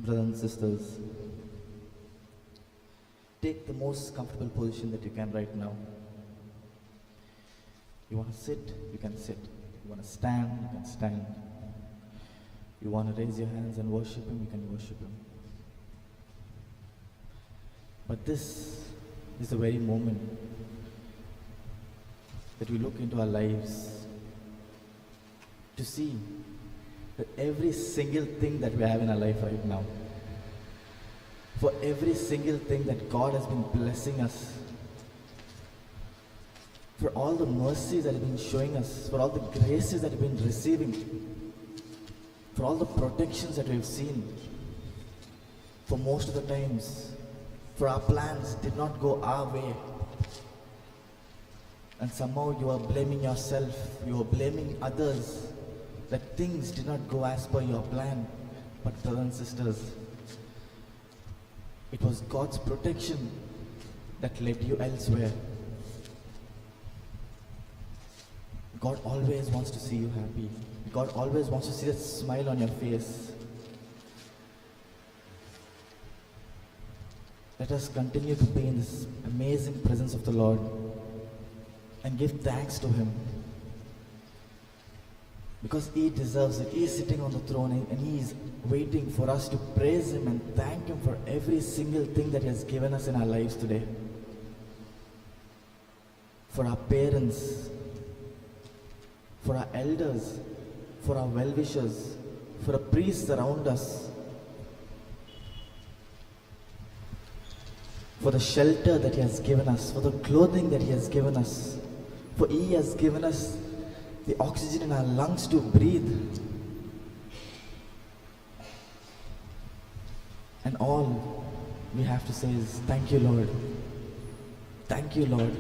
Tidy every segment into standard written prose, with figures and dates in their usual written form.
Brothers and sisters, take the most comfortable position that you can right now. You want to sit, you can sit. You want to stand, you can stand. You want to raise your hands and worship Him, you can worship Him. But this is the very moment that we look into our lives to see that every single thing that we have in our life right now, for every single thing that God has been blessing us, for all the mercies that He's been showing us, for all the graces that we've been receiving, for all the protections that we've seen, for most of the times, for our plans did not go our way. And somehow you are blaming yourself, you are blaming others, that things did not go as per your plan. But brothers and sisters, it was God's protection that led you elsewhere. God always wants to see you happy. God always wants to see that smile on your face. Let us continue to be in this amazing presence of the Lord and give thanks to Him. Because He deserves it. He is sitting on the throne and He is waiting for us to praise Him and thank Him for every single thing that He has given us in our lives today. For our parents, for our elders, for our well-wishers, for the priests around us, for the shelter that He has given us, for the clothing that He has given us, for He has given us the oxygen in our lungs to breathe. And all we have to say is, thank you, Lord. Thank you, Lord.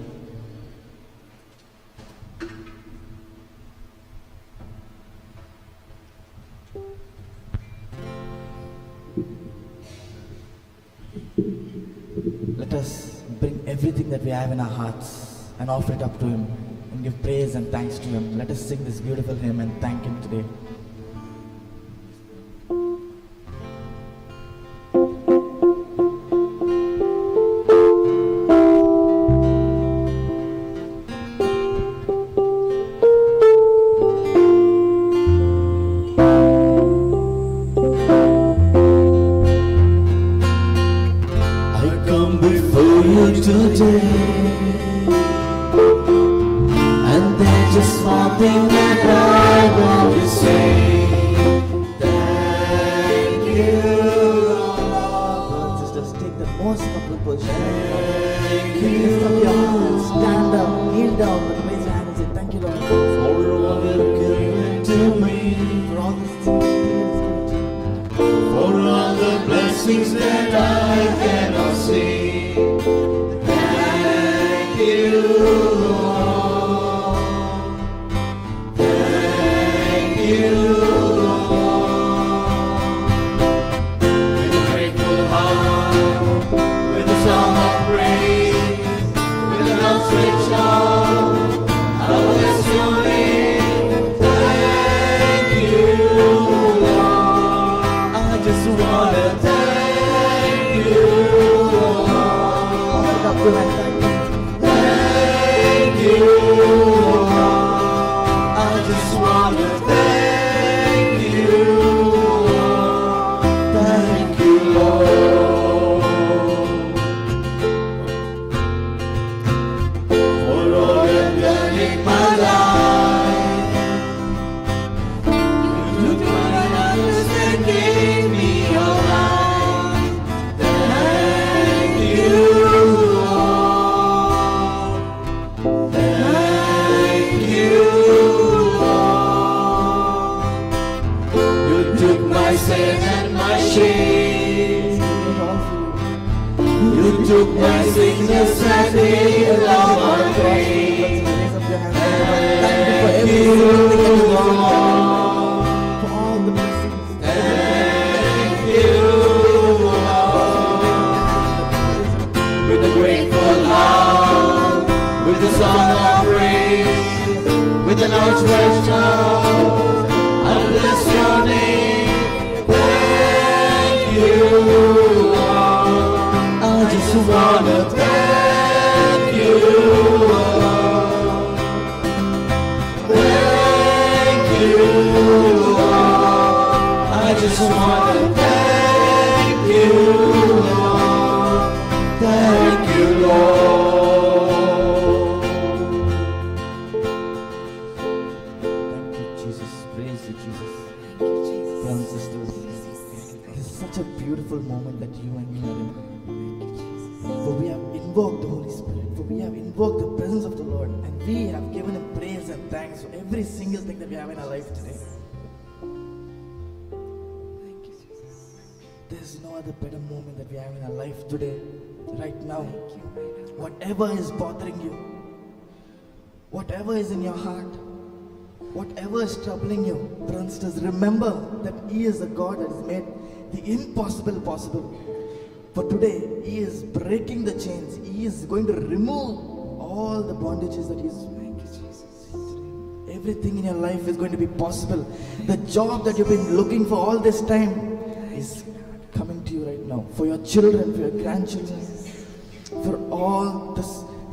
Let us bring everything that we have in our hearts and offer it up to Him and give praise and thanks to Him. Let us sing this beautiful hymn and thank Him today. I bless your name. Thank you. just wanna thank you, Lord. Thank you, Lord. I just wanna thank you, Lord. Thank you, Lord. Thank you, Jesus. Praise you, Jesus. Brothers and sisters, this is such a beautiful moment that you and me are in. For we have invoked the Holy Spirit, for we have invoked the presence of the Lord, and we have given Him praise and thanks for every single thing that we have in our life today. Thank you, Jesus. There's no other better moment that we have in our life today, right now. Thank you, my Lord. Whatever is bothering you, whatever is in your heart, whatever is troubling you, brothers and sisters, remember that He is the God that has made the impossible possible. For today, He is breaking the chains. He is going to remove all the bondages that He's. Thank you, Jesus. Everything in your life is going to be possible. The job that you've been looking for all this time is coming to you right now. For your children, for your grandchildren, for all the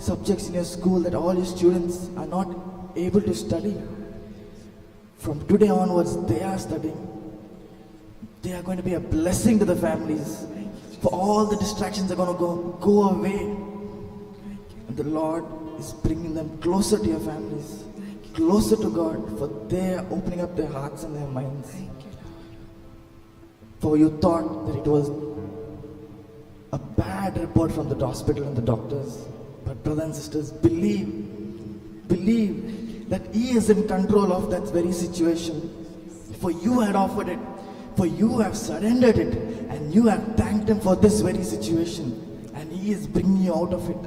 subjects in your school that all your students are not able to study. From today onwards, they are studying. They are going to be a blessing to the families. For all the distractions are going to go away. And the Lord is bringing them closer to your families, closer to God, for they are opening up their hearts and their minds. For you thought that it was a bad report from the hospital and the doctors. But brothers and sisters, believe that He is in control of that very situation. For you had offered it, for you have surrendered it, and you have thanked Him for this very situation, and He is bringing you out of it.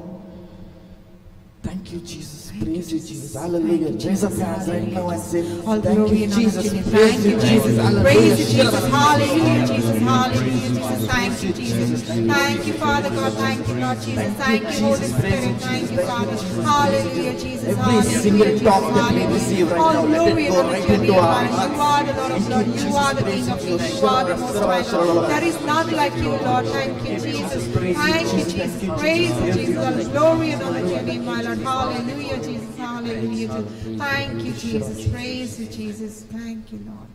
Thank you, Jesus. Praise you, Jesus. Hallelujah. Raise up your hands right now and say, thank you, Jesus. Thank you, Jesus. Praise you, Jesus. Hallelujah, Jesus. Hallelujah, Jesus. Thank you, Jesus. Thank you, Father God. Thank you, Lord Jesus. Thank you, Holy Spirit. Thank you, Father. Hallelujah, Jesus. Every single talk that we receive right now, let it go right into our hearts. You are the Lord of Lords. You are the King of Kings. You are the Most High. There is none like you, Lord. Thank you, Jesus. Thank you, Jesus. Praise you, Jesus. Glory and honor to your name, my Lord. Hallelujah, Jesus. Hallelujah, Jesus. Thank you, Jesus. Praise you, Jesus. Thank you, Lord.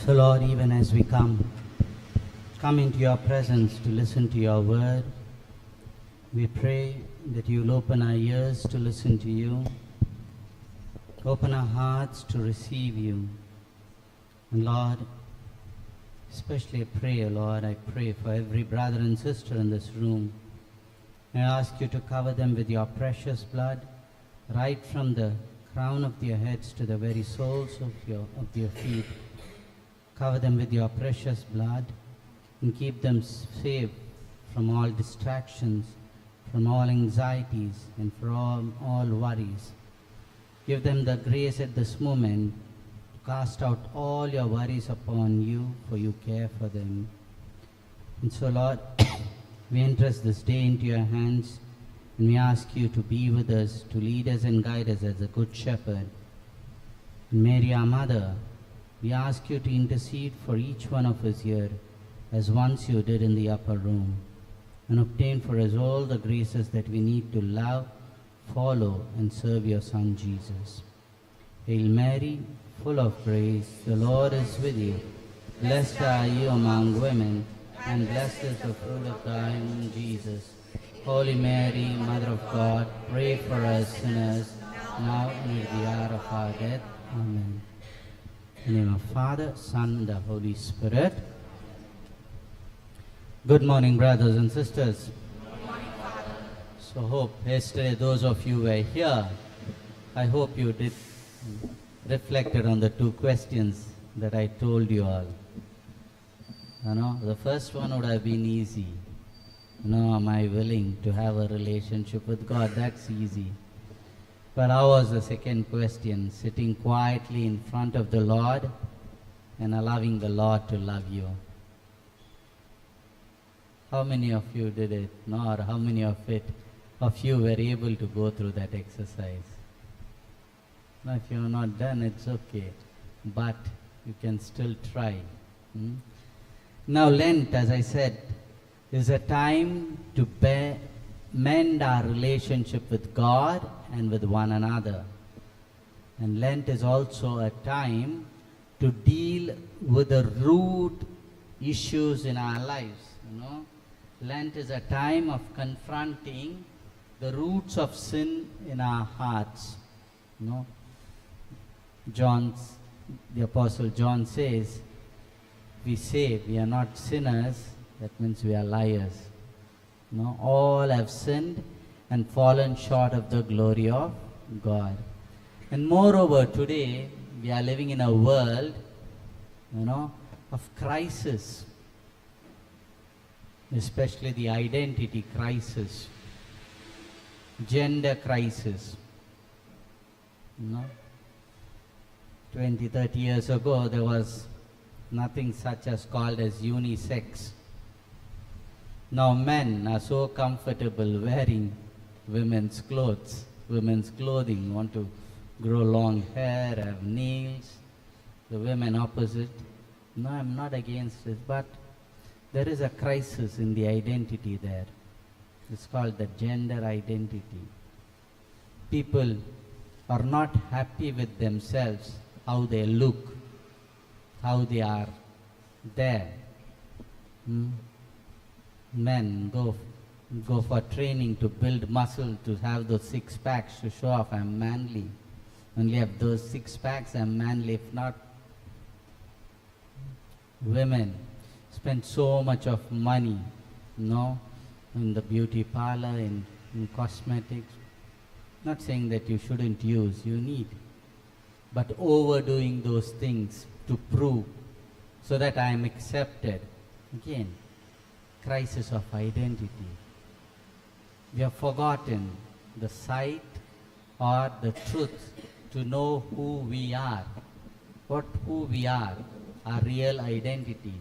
So Lord, even as we come into your presence to listen to your word, we pray that you'll open our ears to listen to you, open our hearts to receive you. And Lord, especially I pray, Lord, I pray for every brother and sister in this room. I ask you to cover them with your precious blood, right from the crown of their heads to the very soles of their feet. Cover them with your precious blood and keep them safe from all distractions, from all anxieties, and from all worries. Give them the grace at this moment to cast out all your worries upon you, for you care for them. And so, Lord, we entrust this day into your hands, and we ask you to be with us, to lead us and guide us as a good shepherd. And Mary, our mother, we ask you to intercede for each one of us here, as once you did in the upper room, and obtain for us all the graces that we need to love, follow, and serve your Son, Jesus. Hail Mary, full of grace, the Lord is with you. Blessed are you among women, and blessed is the fruit of thy womb, Jesus. Holy Mary, Mother of God, pray for us sinners, now and at the hour of our death. Amen. In the name of Father, Son, and the Holy Spirit. Good morning, brothers and sisters. Good morning, Father. So hope yesterday those of you who were here, I hope you did reflected on the two questions that I told you all. The first one would have been easy. Am I willing to have a relationship with God? That's easy. But how was the second question? Sitting quietly in front of the Lord and allowing the Lord to love you. How many of you did it? Or how many of you were able to go through that exercise? Now, if you have not done, it's okay. But you can still try. Now, Lent, as I said, is a time to mend our relationship with God and with one another. And Lent is also a time to deal with the root issues in our lives. Lent is a time of confronting the roots of sin in our hearts. The Apostle John says, we say we are not sinners, that means we are liars. All have sinned and fallen short of the glory of God. And moreover, today we are living in a world, of crisis, especially the identity crisis, gender crisis. 20, 30 years ago, there was nothing such as called as unisex. Now men are so comfortable wearing women's clothing, want to grow long hair, have nails. The women opposite. No, I'm not against this, but there is a crisis in the identity there. It's called the gender identity. People are not happy with themselves, how they look, how they are there. Men go for training to build muscle, to have those six packs, to show off I'm manly. Only have those six packs, I'm manly. If not, women spend so much of money, in the beauty parlor, in cosmetics. Not saying that you shouldn't use, you need. But overdoing those things to prove so that I am accepted. Again, crisis of identity. We have forgotten the sight or the truth to know who we are, our real identity.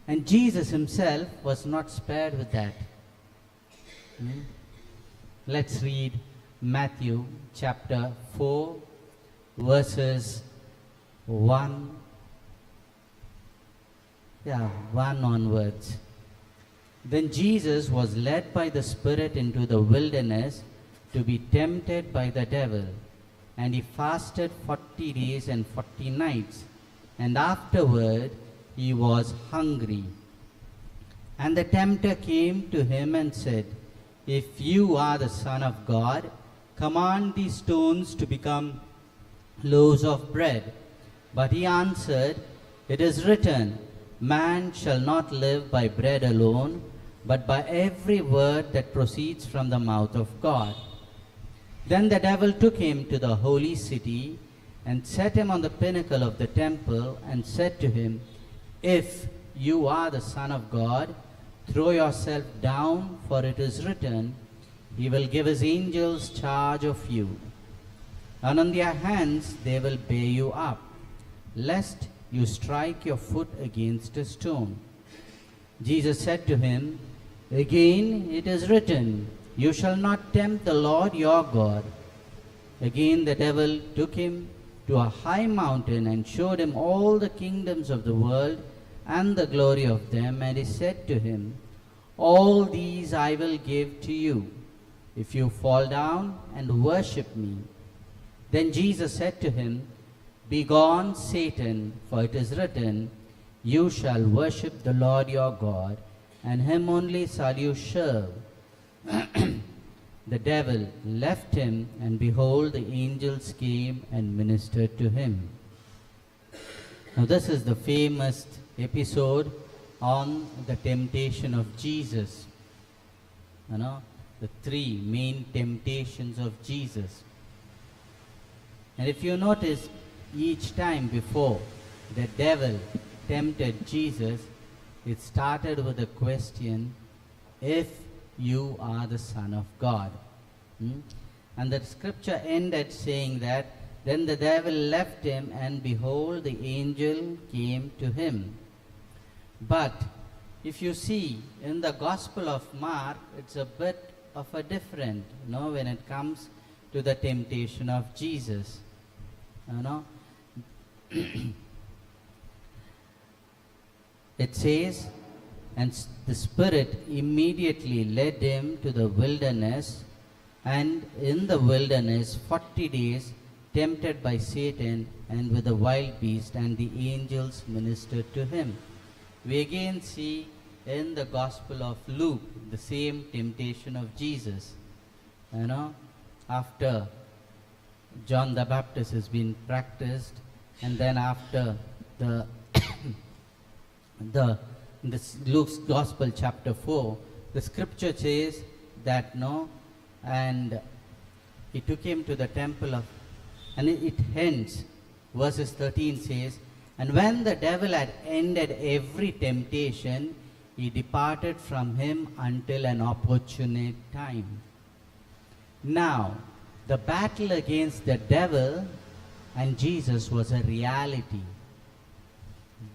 And Jesus himself was not spared with that. Let's read Matthew chapter 4, verses 1 onwards. Then Jesus was led by the Spirit into the wilderness to be tempted by the devil. And he fasted 40 days and 40 nights. And afterward he was hungry. And the tempter came to him and said, If you are the Son of God, command these stones to become loaves of bread. But he answered, It is written, Man shall not live by bread alone, but by every word that proceeds from the mouth of God. Then the devil took him to the holy city and set him on the pinnacle of the temple and said to him, If you are the Son of God, throw yourself down, for it is written, He will give His angels charge of you, and on their hands they will bear you up, lest you strike your foot against a stone. Jesus said to him, Again it is written, You shall not tempt the Lord your God. Again the devil took him to a high mountain and showed him all the kingdoms of the world and the glory of them, and he said to him, All these I will give to you, if you fall down and worship me. Then Jesus said to him, Begone, Satan, for it is written, You shall worship the Lord your God, and him only shall you serve. The devil left him, and behold, the angels came and ministered to him. Now this is the famous episode on the temptation of Jesus. The three main temptations of Jesus. And if you notice, each time before the devil tempted Jesus, it started with the question, if you are the Son of God. And the scripture ended saying that, then the devil left him, and behold, the angel came to him. But if you see in the Gospel of Mark, it's a bit of a different, when it comes to the temptation of Jesus. It says, and the Spirit immediately led him to the wilderness, and in the wilderness 40 days tempted by Satan and with the wild beast, and the angels ministered to him. We again see in the Gospel of Luke the same temptation of Jesus. After John the Baptist has been practiced, and then after this Luke's Gospel chapter 4, the scripture says that and he took him to the temple of, and it ends, verses 13 says, and when the devil had ended every temptation, he departed from him until an opportune time. Now, the battle against the devil and Jesus was a reality.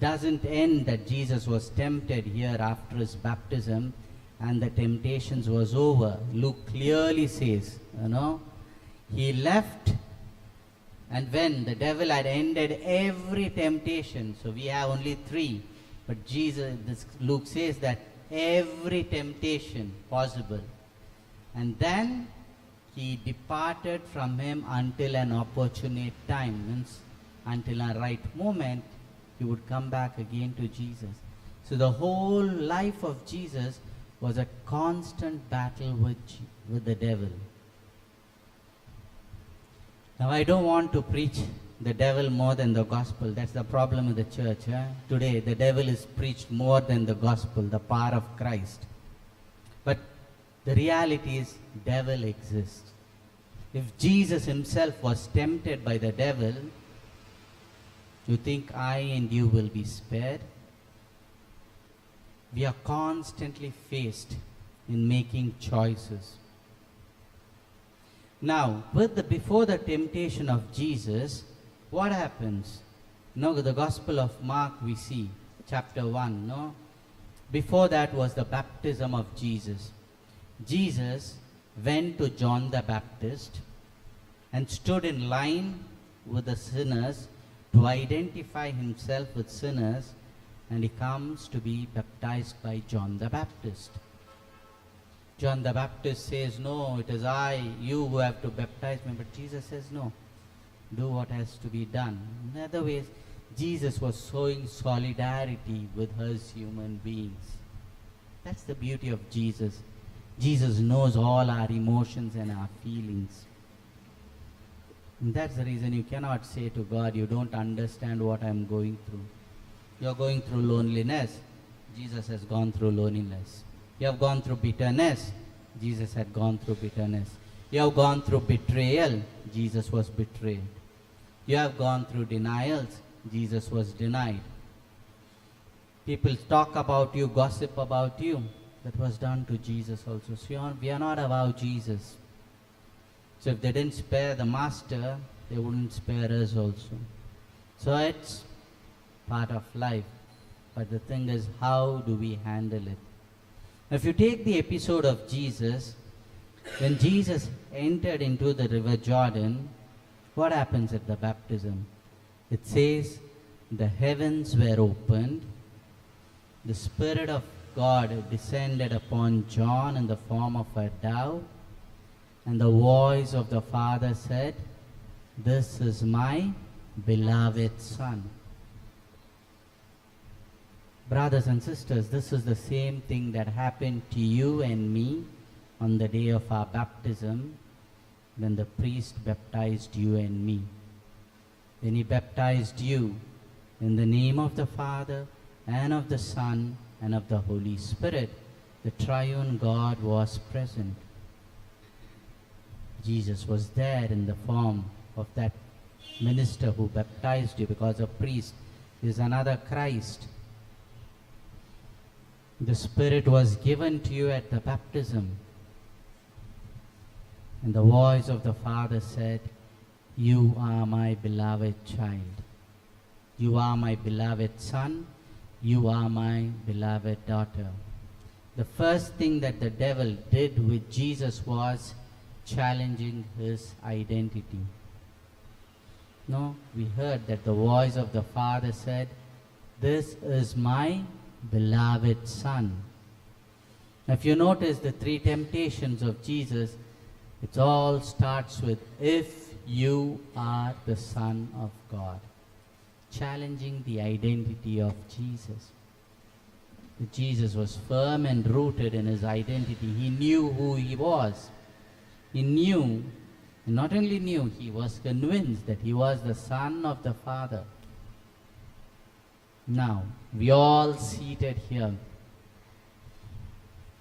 Doesn't end that Jesus was tempted here after his baptism and the temptations was over. Luke clearly says, he left, and when the devil had ended every temptation, so we have only 3, but Luke says that every temptation possible, and then he departed from him until an opportune time, means until a right moment he would come back again to Jesus. So the whole life of Jesus was a constant battle with the devil. Now, I don't want to preach the devil more than the gospel. That's the problem with the church. Today, the devil is preached more than the gospel, the power of Christ. But the reality is, devil exists. If Jesus himself was tempted by the devil, you think I and you will be spared? We are constantly faced in making choices. Now, before the temptation of Jesus, what happens? The Gospel of Mark we see, chapter 1, Before that was the baptism of Jesus. Jesus went to John the Baptist and stood in line with the sinners to identify himself with sinners, and he comes to be baptized by John the Baptist. John the Baptist says, no, it is you who have to baptize me. But Jesus says, no, do what has to be done. In other ways, Jesus was showing solidarity with us human beings. That's the beauty of Jesus. Jesus knows all our emotions and our feelings. And that's the reason you cannot say to God, you don't understand what I'm going through. You're going through loneliness. Jesus has gone through loneliness. You have gone through bitterness. Jesus had gone through bitterness. You have gone through betrayal. Jesus was betrayed. You have gone through denials. Jesus was denied. People talk about you, gossip about you. That was done to Jesus also. So we are not about Jesus. So if they didn't spare the master, they wouldn't spare us also. So it's part of life. But the thing is, how do we handle it? If you take the episode of Jesus, when Jesus entered into the river Jordan, what happens at the baptism? It says, the heavens were opened, the Spirit of God descended upon John in the form of a dove, and the voice of the Father said, this is my beloved Son. Brothers and sisters, this is the same thing that happened to you and me on the day of our baptism, when the priest baptized you and me. When he baptized you in the name of the Father and of the Son and of the Holy Spirit, the triune God was present. Jesus was there in the form of that minister who baptized you, because a priest is another Christ. The Spirit was given to you at the baptism. And the voice of the Father said, "You are my beloved child. You are my beloved son. You are my beloved daughter." The first thing that the devil did with Jesus was challenging his identity. No, we heard that the voice of the Father said, "This is my beloved son." Now, if you notice the three temptations of Jesus, it all starts with, "If you are the Son of God," challenging the identity of Jesus. Jesus was firm and rooted in his identity. He knew who he was. He knew, and not only knew, he was convinced that he was the Son of the Father. Now, we all seated here,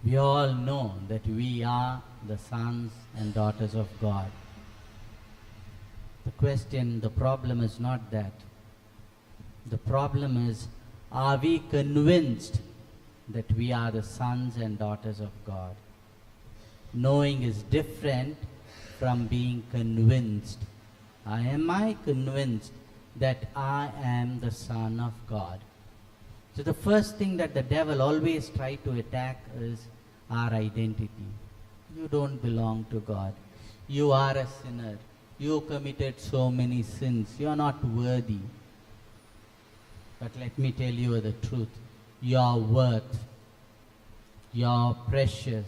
we all know that we are the sons and daughters of God. The problem is not that. The problem is, are we convinced that we are the sons and daughters of God? Knowing is different from being convinced. Am I convinced that I am the Son of God? So the first thing that the devil always tries to attack is our identity. You don't belong to God. You are a sinner. You committed so many sins. You are not worthy. But let me tell you the truth. You are worth. You are precious.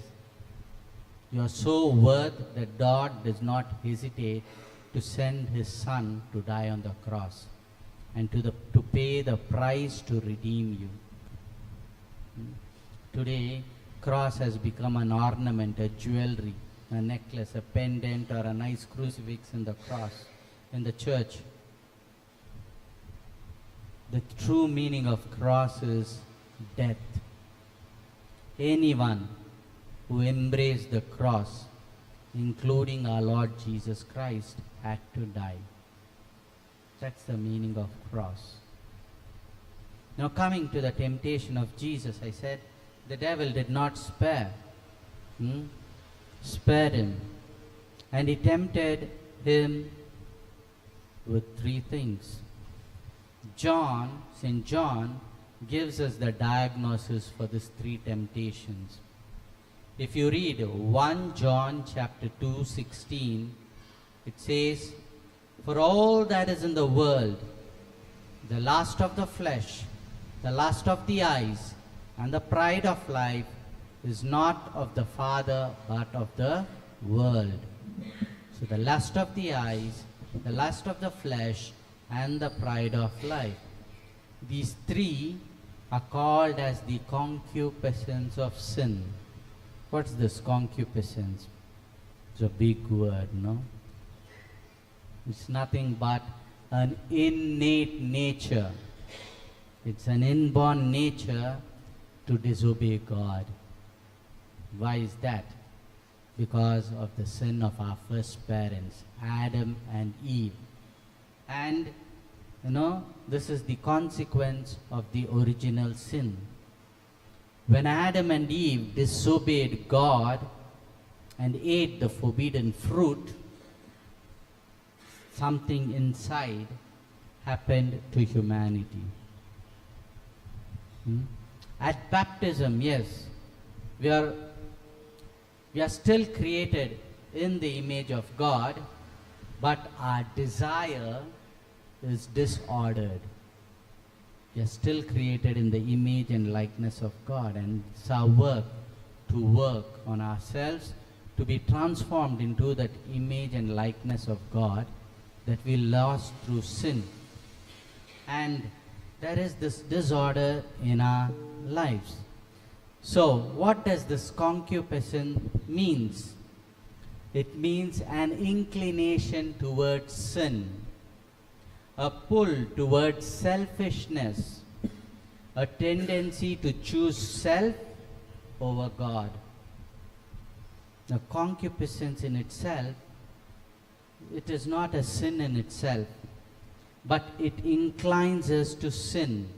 You are so worth that God does not hesitate to send his Son to die on the cross and to pay the price to redeem you. Today, cross has become an ornament, a jewelry, a necklace, a pendant, or a nice crucifix in the cross, in the church. The true meaning of cross is death. Anyone who embraced the cross, including our Lord Jesus Christ, had to die. That's the meaning of cross. Now, coming to the temptation of Jesus, I said the devil did not spare him, and he tempted him with three things. St. John gives us the diagnosis for these three temptations. If you read 1 John chapter 2:16, it says, "For all that is in the world, the lust of the flesh, the lust of the eyes, and the pride of life is not of the Father, but of the world." So the lust of the eyes, the lust of the flesh, and the pride of life. These three are called as the concupiscence of sin. What's this concupiscence? It's a big word, no? It's nothing but an innate nature. It's an inborn nature to disobey God. Why is that? Because of the sin of our first parents, Adam and Eve. And this is the consequence of the original sin. When Adam and Eve disobeyed God and ate the forbidden fruit, something inside happened to humanity. At baptism, yes, we are still created in the image of God, but our desire is disordered. We are still created in the image and likeness of God, and it's our work to work on ourselves to be transformed into that image and likeness of God that we lost through sin. And there is this disorder in our lives. So what does this concupiscence means? It means an inclination towards sin, a pull towards selfishness, a tendency to choose self over God. Now, concupiscence in itself, it is not a sin in itself, but it inclines us to sin.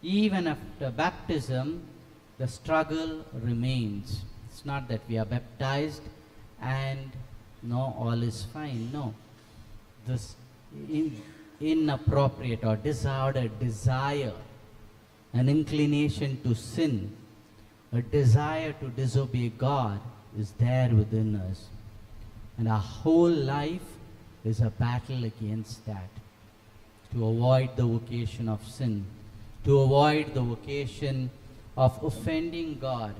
Even after baptism, the struggle remains. It's not that we are baptized and no, all is fine. No. This inappropriate or disordered desire, an inclination to sin, a desire to disobey God is there within us. And our whole life is a battle against that. To avoid the vocation of sin, to avoid the vocation of offending God.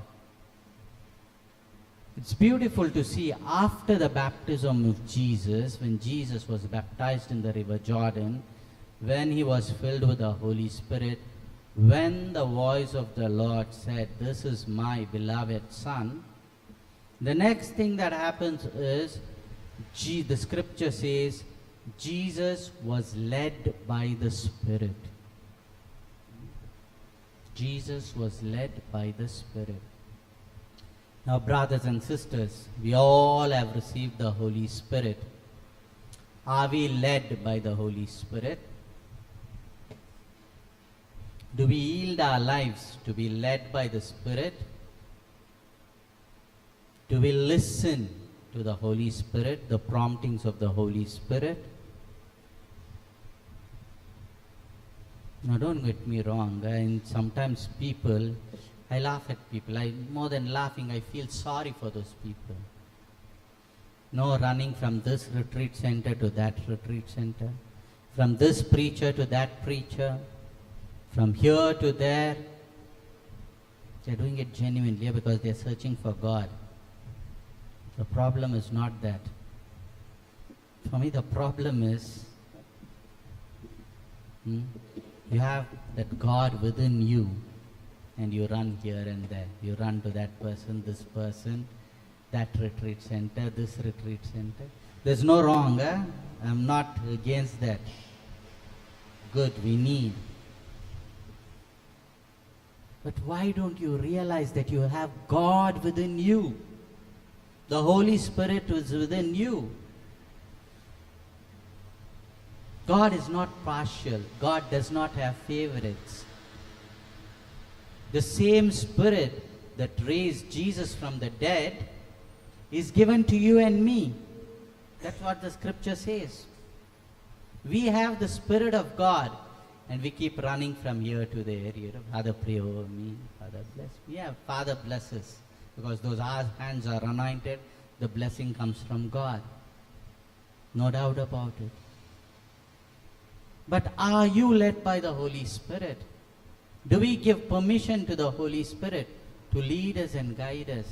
It's beautiful to see after the baptism of Jesus, when Jesus was baptized in the river Jordan, when he was filled with the Holy Spirit, when the voice of the Lord said, "This is my beloved Son," the next thing that happens is, the scripture says, Jesus was led by the Spirit. Jesus was led by the Spirit. Now, brothers and sisters, we all have received the Holy Spirit. Are we led by the Holy Spirit? Do we yield our lives to be led by the Spirit? Do we listen to the Holy Spirit, the promptings of the Holy Spirit? Now, don't get me wrong. And sometimes people, I laugh at people. More than laughing, I feel sorry for those people. No running from this retreat center to that retreat center, from this preacher to that preacher, from here to there. They're doing it genuinely because they're searching for God. The problem is not that. For me, the problem is you have that God within you, and you run here and there. You run to that person, this person, that retreat center, this retreat center. There's no wrong. I'm not against that. Good, we need. But why don't you realize that you have God within you? The Holy Spirit is within you. God is not partial. God does not have favorites. The same Spirit that raised Jesus from the dead is given to you and me. That's what the scripture says. We have the Spirit of God, and we keep running from here to there. Father, pray over me. Father, bless me. Yeah, Father blesses. Because those hands are anointed, the blessing comes from God. No doubt about it. But are you led by the Holy Spirit? Do we give permission to the Holy Spirit to lead us and guide us?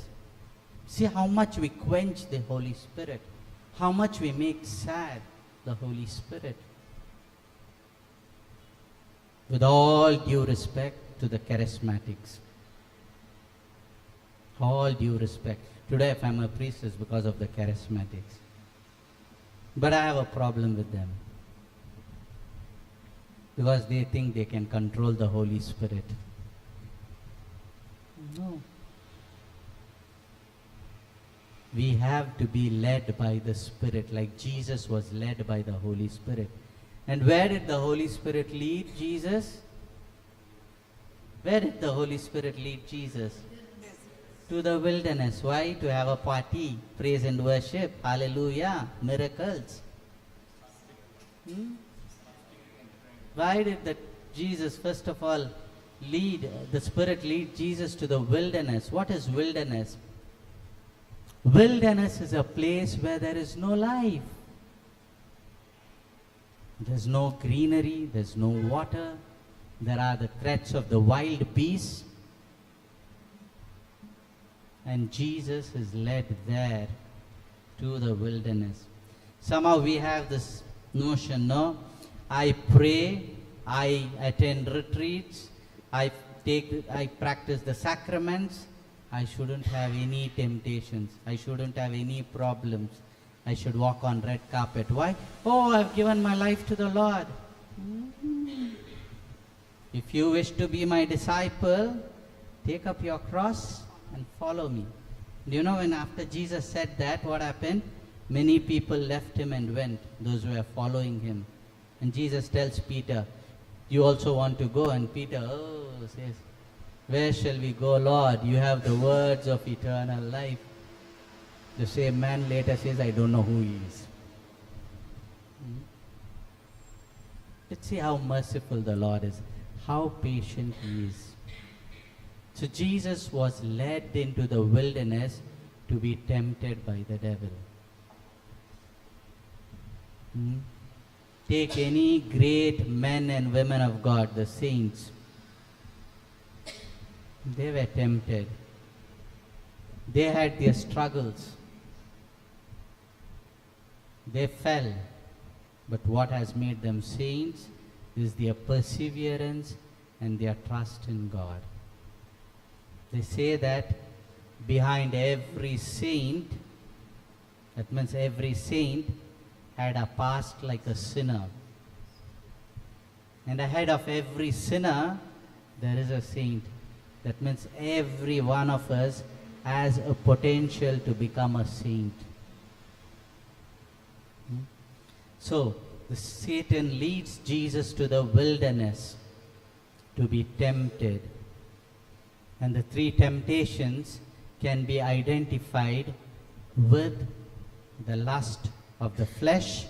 See how much we quench the Holy Spirit. How much we make sad the Holy Spirit. With all due respect to the charismatics. All due respect. Today if I'm a priest it's because of the charismatics. But I have a problem with them. Because they think they can control the Holy Spirit. No. We have to be led by the Spirit, like Jesus was led by the Holy Spirit. And where did the Holy Spirit lead Jesus? Where did the Holy Spirit lead Jesus? To the wilderness. Why? To have a party, praise and worship, hallelujah, miracles. Why did Jesus first of all the Spirit lead Jesus to the wilderness? What is wilderness? Wilderness is a place where there is no life. There's no greenery, there's no water. There are the threats of the wild beasts. And Jesus is led there to the wilderness. Somehow we have this notion, no? I pray, I attend retreats, I practice the sacraments. I shouldn't have any temptations. I shouldn't have any problems. I should walk on red carpet. Why? Oh, I've given my life to the Lord. If you wish to be my disciple, take up your cross and follow me. Do you know when after Jesus said that, what happened? Many people left him and went, those who were following him. And Jesus tells Peter, you also want to go? And Peter, says, where shall we go, Lord? You have the words of eternal life. The same man later says, I don't know who he is. Let's see how merciful the Lord is, how patient he is. So Jesus was led into the wilderness to be tempted by the devil. Take any great men and women of God, the saints. They were tempted. They had their struggles. They fell. But what has made them saints is their perseverance and their trust in God. They say that behind every saint, that means every saint had a past like a sinner. And ahead of every sinner, there is a saint. That means every one of us has a potential to become a saint. So, Satan leads Jesus to the wilderness to be tempted. And the three temptations can be identified with the lust of the flesh,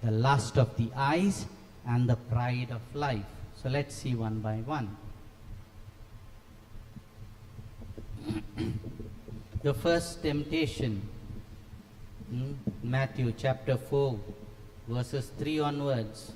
the lust of the eyes, and the pride of life. So let's see one by one. The first temptation, Matthew chapter 4, verses 3 onwards.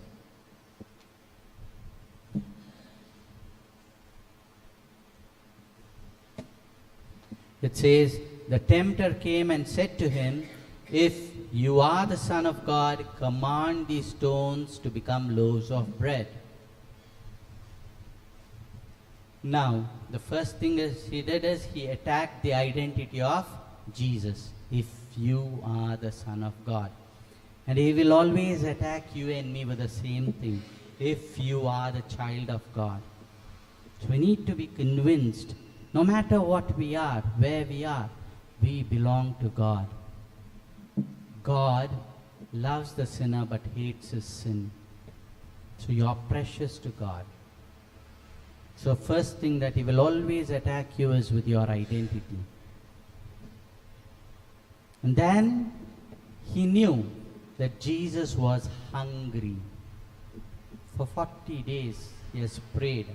It says, the tempter came and said to him, if you are the Son of God, command these stones to become loaves of bread. Now, the first thing he did is he attacked the identity of Jesus. If you are the Son of God. And he will always attack you and me with the same thing. If you are the child of God. So we need to be convinced, no matter what we are, where we are, we belong to God. God loves the sinner but hates his sin. So you are precious to God. So first thing that he will always attack you is with your identity. And then he knew that Jesus was hungry. For 40 days he has prayed.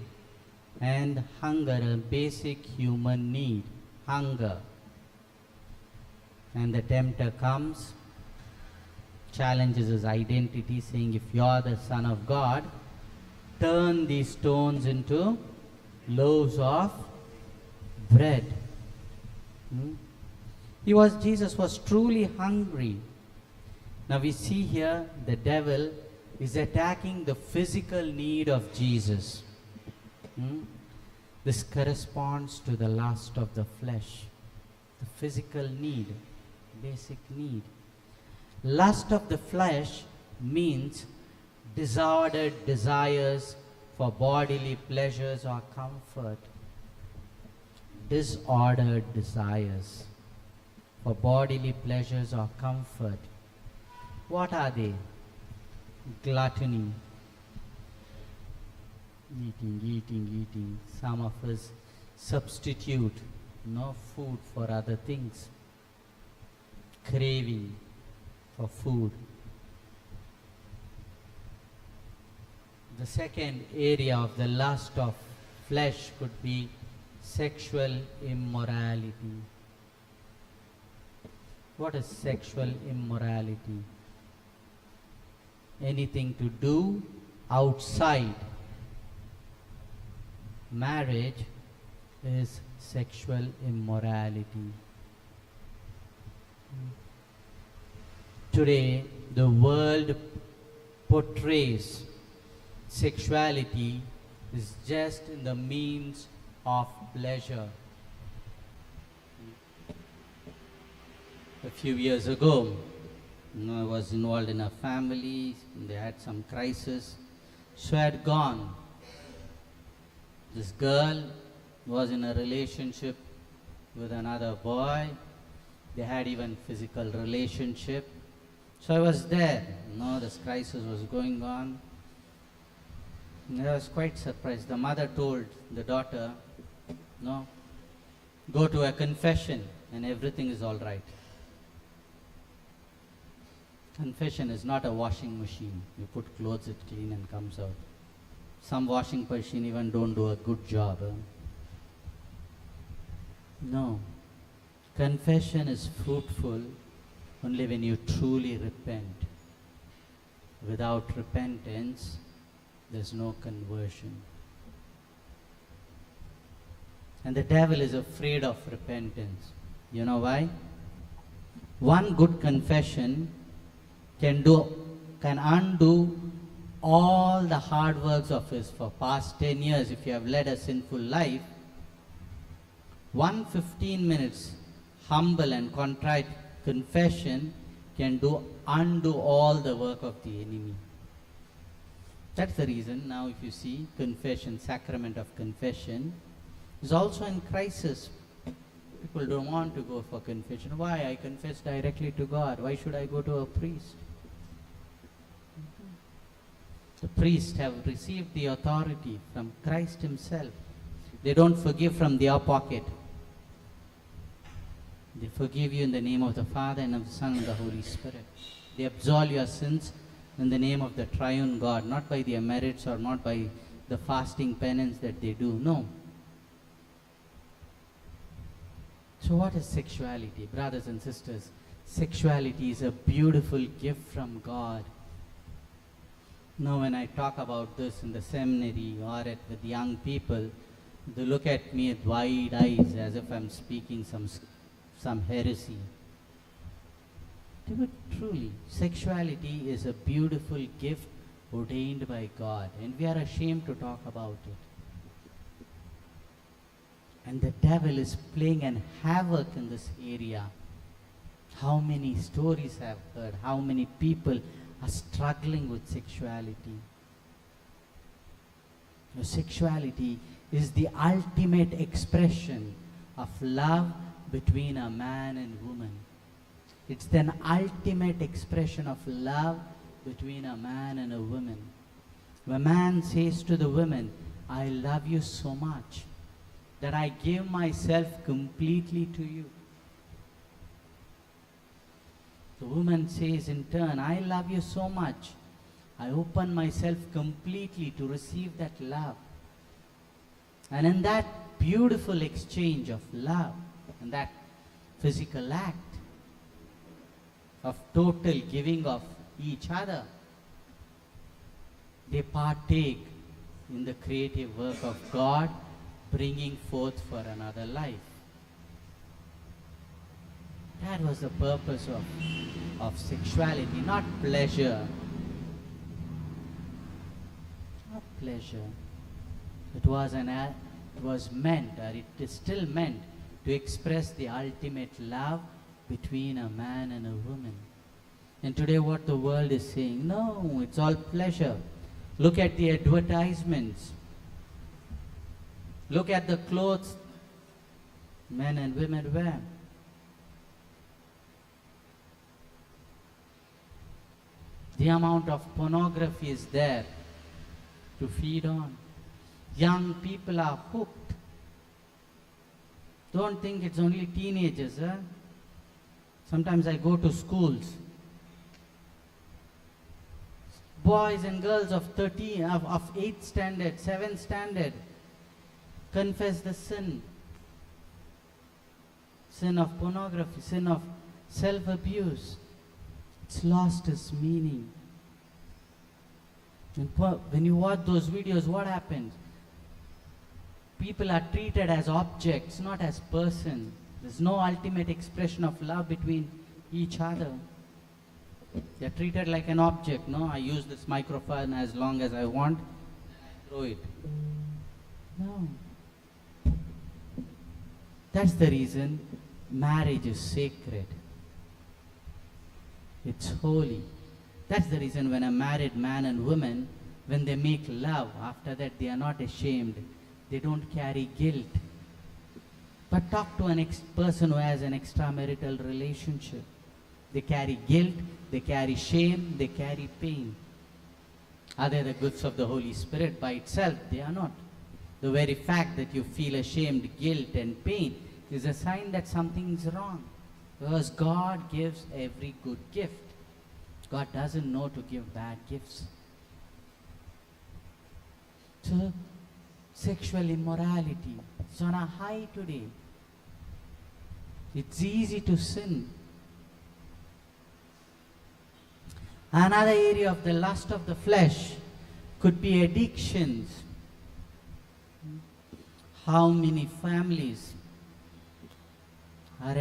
And hunger, a basic human need, hunger. And the tempter comes, challenges his identity, saying, if you are the Son of God, turn these stones into loaves of bread. Jesus was truly hungry. Now we see here the devil is attacking the physical need of Jesus. This corresponds to the lust of the flesh, the physical need, basic need. Lust of the flesh means disordered desires for bodily pleasures or comfort. Disordered desires for bodily pleasures or comfort. What are they? Gluttony. Eating. Some of us substitute food for other things. Craving for food. The second area of the lust of flesh could be sexual immorality. What is sexual immorality? Anything to do outside marriage is sexual immorality. Today, the world portrays sexuality is just in the means of pleasure. A few years ago, I was involved in a family, they had some crisis, so I had gone. This girl was in a relationship with another boy, they had even physical relationship. So I was there, this crisis was going on. And I was quite surprised. The mother told the daughter, go to a confession and everything is all right. Confession is not a washing machine. You put clothes, it clean and comes out. Some washing machine even don't do a good job. No. Confession is fruitful only when you truly repent. Without repentance, there's no conversion. And the devil is afraid of repentance. You know why? One good confession can undo all the hard works of his for past 10 years. If you have led a sinful life, 15 minutes humble and contrite confession can undo all the work of the enemy. That's the reason now if you see confession, sacrament of confession is also in crisis. People don't want to go for confession. Why? I confess directly to God. Why should I go to a priest? The priests have received the authority from Christ himself. They don't forgive from their pocket. They forgive you in the name of the Father and of the Son and the Holy Spirit. They absolve your sins in the name of the triune God, not by their merits or not by the fasting penance that they do. No. So what is sexuality? Brothers and sisters, sexuality is a beautiful gift from God. Now when I talk about this in the seminary or with young people, they look at me with wide eyes as if I'm speaking some heresy. But truly, sexuality is a beautiful gift ordained by God, and we are ashamed to talk about it. And the devil is playing an havoc in this area. How many stories I've heard, how many people are struggling with sexuality. Now, sexuality is the ultimate expression of love between a man and woman. It's the ultimate expression of love between a man and a woman. When a man says to the woman, I love you so much that I give myself completely to you. The woman says in turn, I love you so much, I open myself completely to receive that love. And in that beautiful exchange of love, and that physical act of total giving of each other, they partake in the creative work of God, bringing forth for another life. That was the purpose of sexuality, not pleasure. Not pleasure. It was meant, or it is still meant, to express the ultimate love between a man and a woman. And today what the world is saying, no, it's all pleasure. Look at the advertisements. Look at the clothes men and women wear. The amount of pornography is there to feed on. Young people are hooked. Don't think it's only teenagers. Sometimes I go to schools. Boys and girls of 8th standard, 7th standard, confess the sin. Sin of pornography, sin of self-abuse. It's lost its meaning. When you watch those videos, what happens? People are treated as objects, not as persons. There's no ultimate expression of love between each other. They're treated like an object. No, I use this microphone as long as I want, and I throw it. No. That's the reason marriage is sacred. It's holy. That's the reason when a married man and woman, when they make love, after that they are not ashamed. They don't carry guilt. But talk to an person who has an extramarital relationship. They carry guilt, they carry shame, they carry pain. Are they the gifts of the Holy Spirit by itself? They are not. The very fact that you feel ashamed, guilt and pain is a sign that something is wrong. Because God gives every good gift. God doesn't know to give bad gifts. So, sexual immorality is on a high today. It's easy to sin. Another area of the lust of the flesh could be addictions. How many families are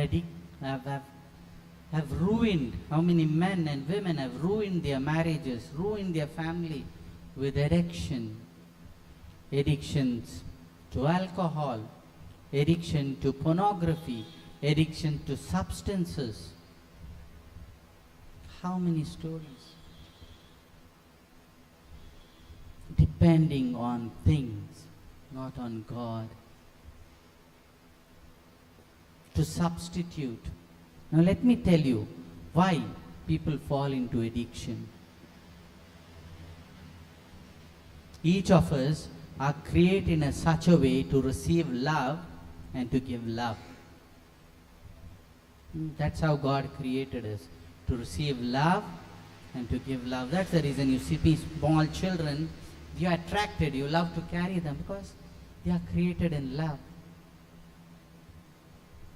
have ruined, how many men and women have ruined their marriages, ruined their family with addiction. Addictions to alcohol, addiction to pornography, addiction to substances. How many stories? Depending on things, not on God. To substitute. Now let me tell you why people fall into addiction. Each of us are created in such a way to receive love and to give love. That's how God created us, to receive love and to give love. That's the reason you see small children, you are attracted, you love to carry them because they are created in love.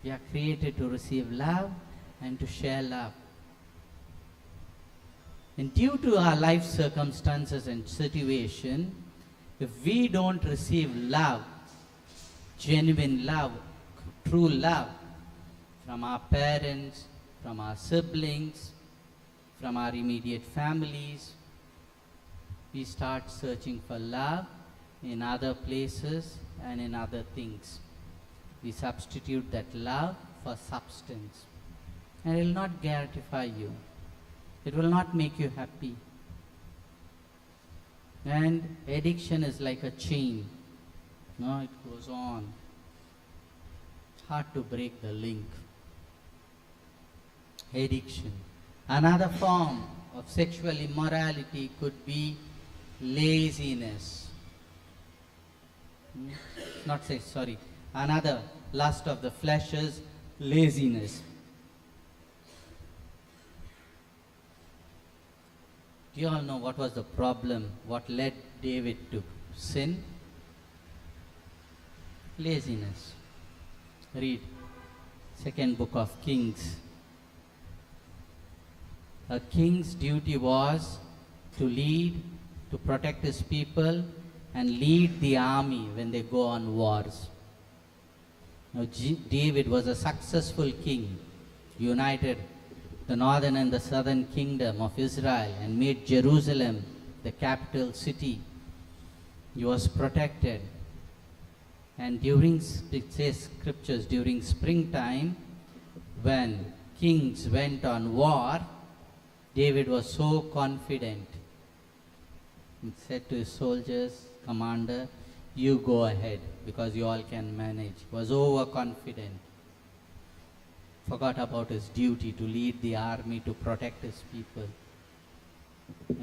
We are created to receive love and to share love. And due to our life circumstances and situation, if we don't receive love, genuine love, true love, from our parents, from our siblings, from our immediate families, we start searching for love in other places and in other things. We substitute that love for substance. And it will not gratify you. It will not make you happy. And addiction is like a chain. No, it goes on. Hard to break the link. Addiction. Another form of sexual immorality could be laziness. Another lust of the flesh is laziness. Do you all know what was the problem? What led David to sin? Laziness. Read second book of Kings. A king's duty was to lead, to protect his people and lead the army when they go on wars. Now, David was a successful king, united the northern and the southern kingdom of Israel and made Jerusalem the capital city. He was protected. And during, it says scriptures, during springtime, when kings went on war, David was so confident. He said to his soldiers, commander, you go ahead because you all can manage. He was overconfident. Forgot about his duty to lead the army to protect his people.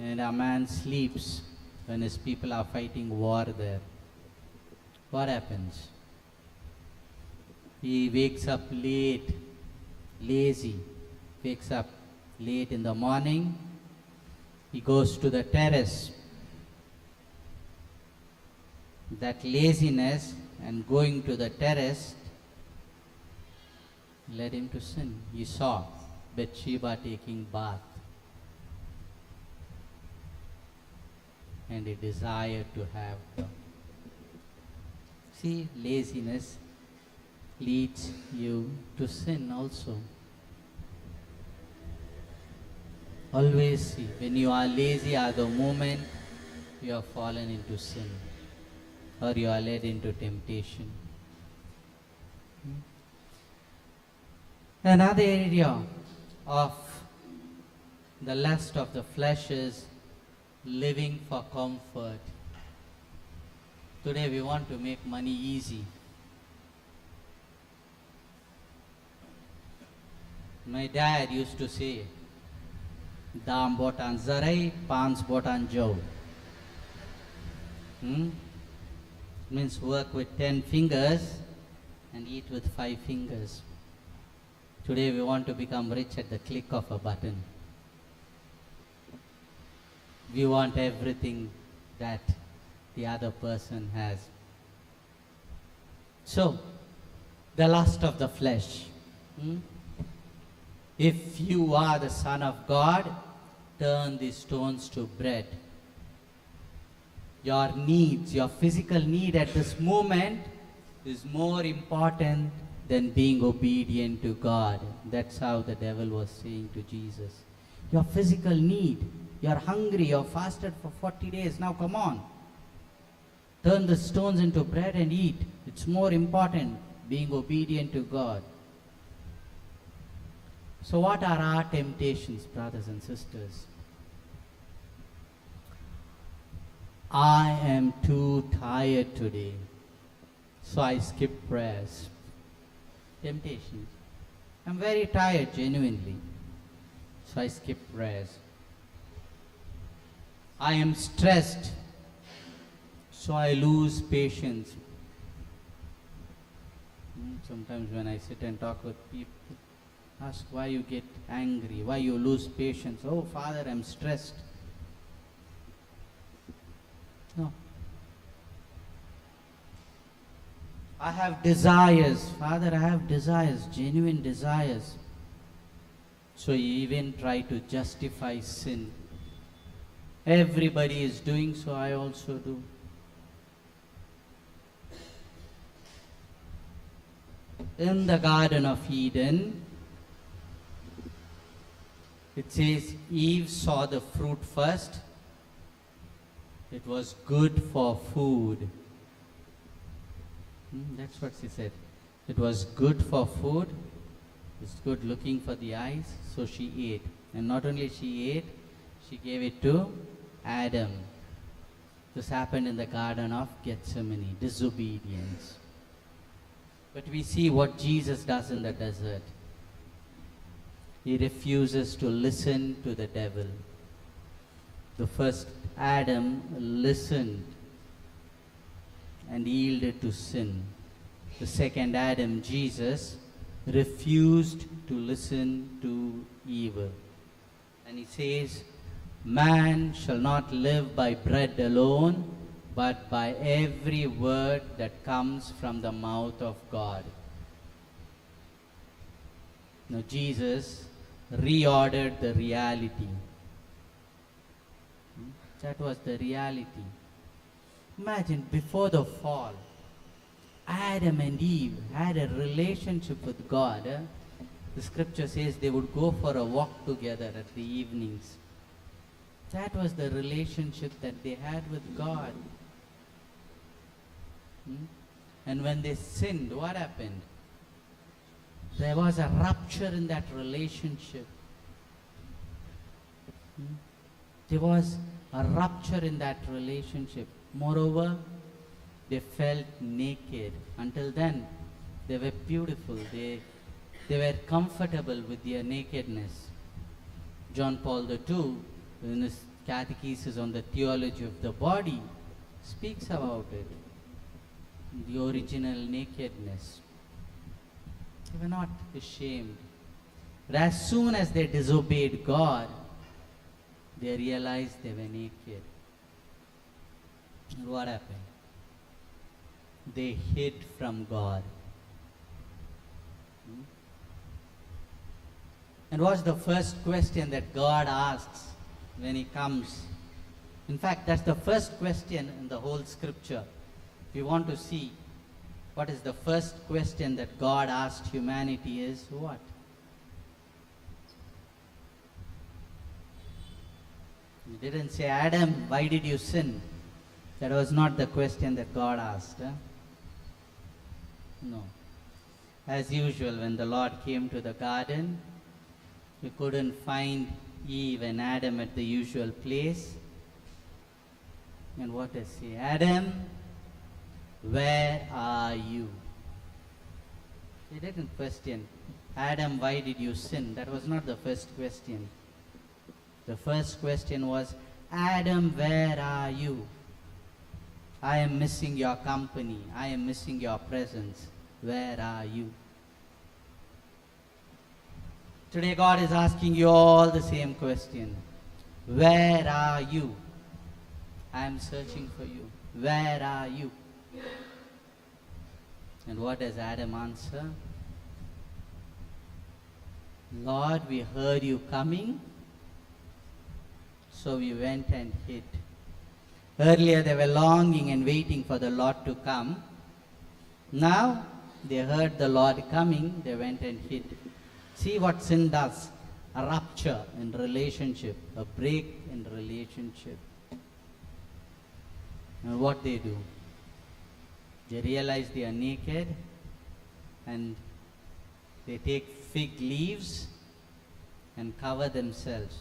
And a man sleeps when his people are fighting war there. What happens? He wakes up late, lazy, wakes up late in the morning. He goes to the terrace. That laziness and going to the terrace led him to sin. He saw Bathsheba taking bath and he desired to have her. See, laziness leads you to sin also. Always see, when you are lazy at the moment, you have fallen into sin or you are led into temptation. Another area of the lust of the flesh is living for comfort. Today we want to make money easy. My dad used to say, Dam botan zarai, pans botan jau. Means work with 10 fingers and eat with 5 fingers. Today we want to become rich at the click of a button. We want everything that the other person has. So, the lust of the flesh. If you are the Son of God, turn these stones to bread. Your needs, your physical need at this moment is more important than being obedient to God. That's how the devil was saying to Jesus. Your physical need, you're hungry, you're fasted for 40 days, now come on. Turn the stones into bread and eat. It's more important being obedient to God. So what are our temptations, brothers and sisters? I am too tired today, so I skip prayers. Temptations. I'm very tired, genuinely, so I skip prayers. I am stressed, so I lose patience. Sometimes when I sit and talk with people, ask why you get angry, why you lose patience. Oh, Father, I'm stressed. No. I have desires. Father, I have desires, genuine desires. So you even try to justify sin. Everybody is doing, so I also do. In the Garden of Eden, it says Eve saw the fruit first. It was good for food. That's what she said. It was good for food. It's good looking for the eyes. So she ate. And not only she ate, she gave it to Adam. This happened in the Garden of Gethsemane. Disobedience. But we see what Jesus does in the desert. He refuses to listen to the devil. The first Adam listened and yielded to sin. The second Adam, Jesus, refused to listen to evil. And he says, man shall not live by bread alone, but by every word that comes from the mouth of God. Now Jesus reordered the reality. That was the reality. Imagine before the fall, Adam and Eve had a relationship with God. The scripture says they would go for a walk together at the evenings. That was the relationship that they had with God. And when they sinned, what happened? There was a rupture in that relationship. There was a rupture in that relationship. Moreover, they felt naked. Until then, they were beautiful. They were comfortable with their nakedness. John Paul II, in his Catechism on the Theology of the Body, speaks about it. The original nakedness. They were not ashamed. But as soon as they disobeyed God, they realized they were naked. And what happened? They hid from God. And what's the first question that God asks when He comes? In fact, that's the first question in the whole scripture. If you want to see what is the first question that God asked humanity is what? He didn't say, Adam, why did you sin? That was not the question that God asked. No. As usual, when the Lord came to the garden, He couldn't find Eve and Adam at the usual place. And what does He say? Adam, where are you? He didn't question, Adam, why did you sin? That was not the first question. The first question was, Adam, where are you? I am missing your company. I am missing your presence. Where are you? Today God is asking you all the same question. Where are you? I am searching for you. Where are you? And what does Adam answer? Lord, we heard you coming, so we went and hid. Earlier they were longing and waiting for the Lord to come. Now they heard the Lord coming, they went and hid. See what sin does. A rupture in relationship, a break in relationship. And what they do? They realize they are naked and they take fig leaves and cover themselves.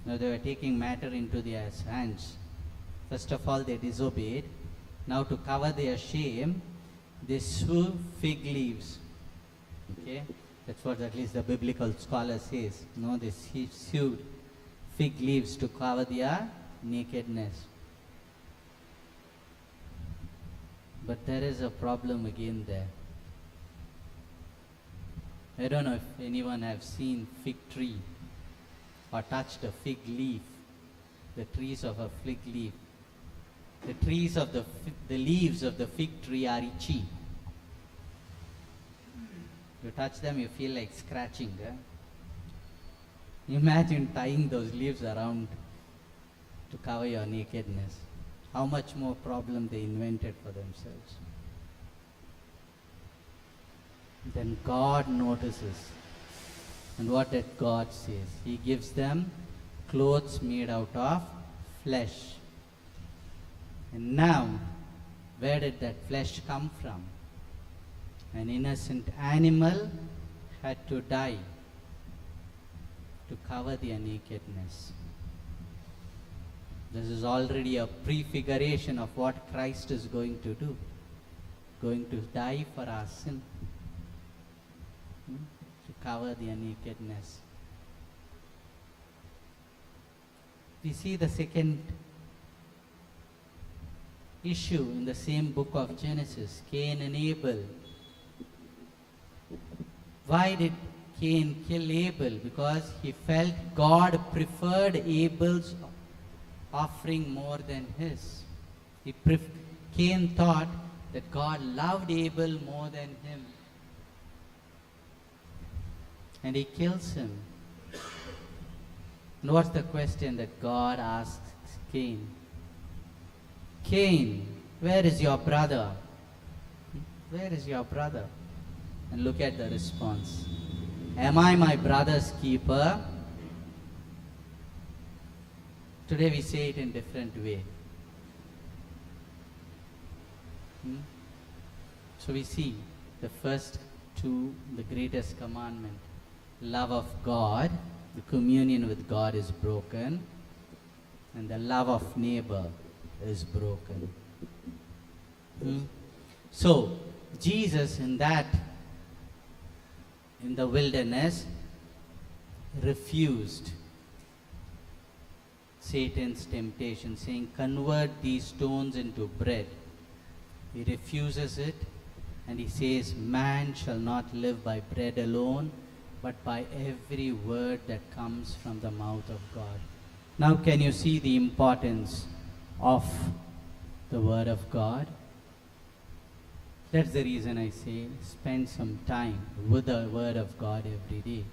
Now they were taking matter into their hands. First of all they disobeyed. Now to cover their shame, they sew fig leaves. Okay? That's what at least the biblical scholar says. No, they sewed fig leaves to cover their nakedness. But there is a problem again there. I don't know if anyone have seen fig tree or touched a fig leaf, the trees of a fig leaf. The trees of the leaves of the fig tree are itchy. You touch them, you feel like scratching. Imagine tying those leaves around to cover your nakedness. How much more problem they invented for themselves. Then God notices. And what did God say? He gives them clothes made out of flesh. And now, where did that flesh come from? An innocent animal had to die to cover their nakedness. This is already a prefiguration of what Christ is going to do. Going to die for our sin. To cover their nakedness. We see the second issue in the same book of Genesis, Cain and Abel. Why did Cain kill Abel? Because he felt God preferred Abel's offering more than his. Cain thought that God loved Abel more than him. And he kills him. And what's the question that God asks Cain? Cain, where is your brother? Where is your brother? And look at the response. Am I my brother's keeper? Today we say it in different way. So we see the first two, the greatest commandment. Love of God, the communion with God is broken, and the love of neighbor is broken. So Jesus in the wilderness refused Satan's temptation, saying, convert these stones into bread. He refuses it, and he says, man shall not live by bread alone, but by every word that comes from the mouth of God. Now can you see the importance of the Word of God? That's the reason I say spend some time with the Word of God every day.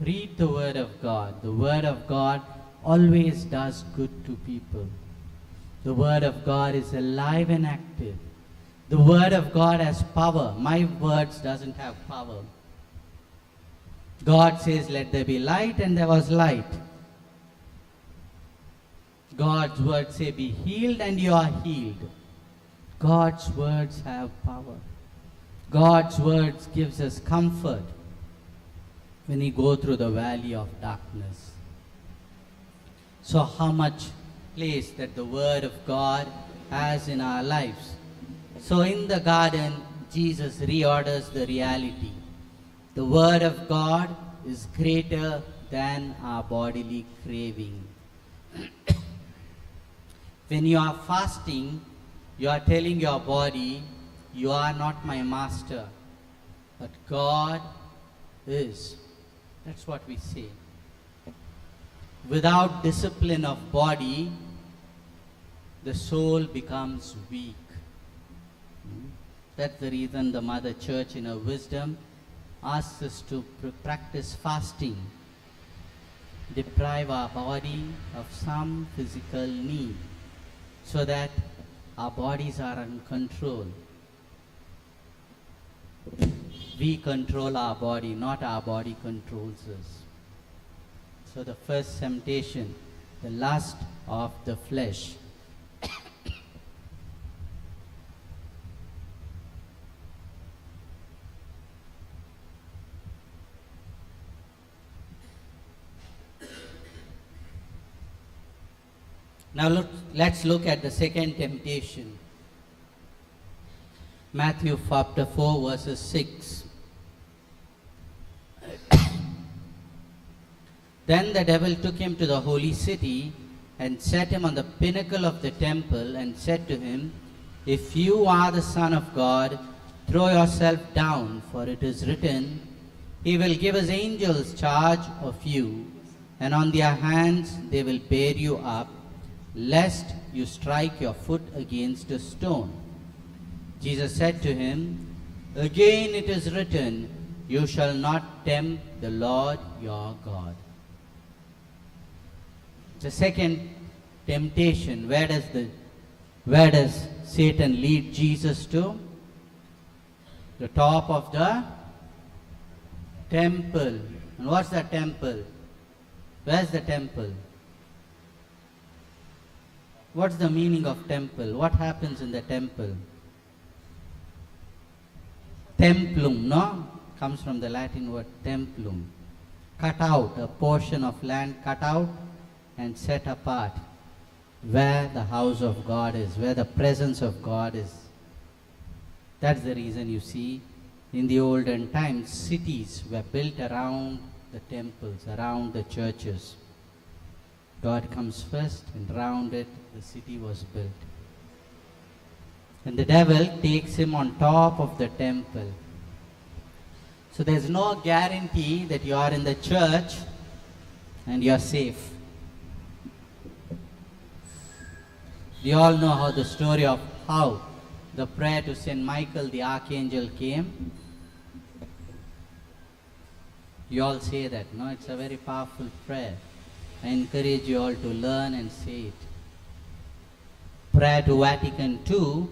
Read the Word of God. The Word of God always does good to people. The Word of God is alive and active. The Word of God has power. My words doesn't have power. God says, let there be light, and there was light. God's words say, be healed, and you are healed. God's words have power. God's words gives us comfort when we go through the valley of darkness. So how much place that the Word of God has in our lives. So in the garden, Jesus reorders the reality. The Word of God is greater than our bodily craving. When you are fasting, you are telling your body, you are not my master, but God is. That's what we say. Without discipline of body, the soul becomes weak. That's the reason the Mother Church in her wisdom asks us to practice fasting, deprive our body of some physical need so that our bodies are in control. We control our body, not our body controls us. So the first temptation, the lust of the flesh. Now let's look at the second temptation. Matthew chapter 4 verses 6. Then the devil took him to the holy city and set him on the pinnacle of the temple and said to him, If you are the Son of God, throw yourself down, for it is written, He will give His angels charge of you, and on their hands they will bear you up, lest you strike your foot against a stone. Jesus said to him, Again it is written, You shall not tempt the Lord your God. The second temptation, where does Satan lead Jesus to? The top of the temple. And what's the temple? Where's the temple? What's the meaning of temple? What happens in the temple? Templum, no? Comes from the Latin word templum. Cut out, a portion of land cut out and set apart, where the house of God is, where the presence of God is. That's the reason you see in the olden times cities were built around the temples, around the churches. God comes first, and around it the city was built. And the devil takes him on top of the temple. So there's no guarantee that you are in the church and you are safe. We all know how the story of how the prayer to Saint Michael the Archangel came. You all say that, no? It's a very powerful prayer. I encourage you all to learn and say it. Prayer to Vatican II,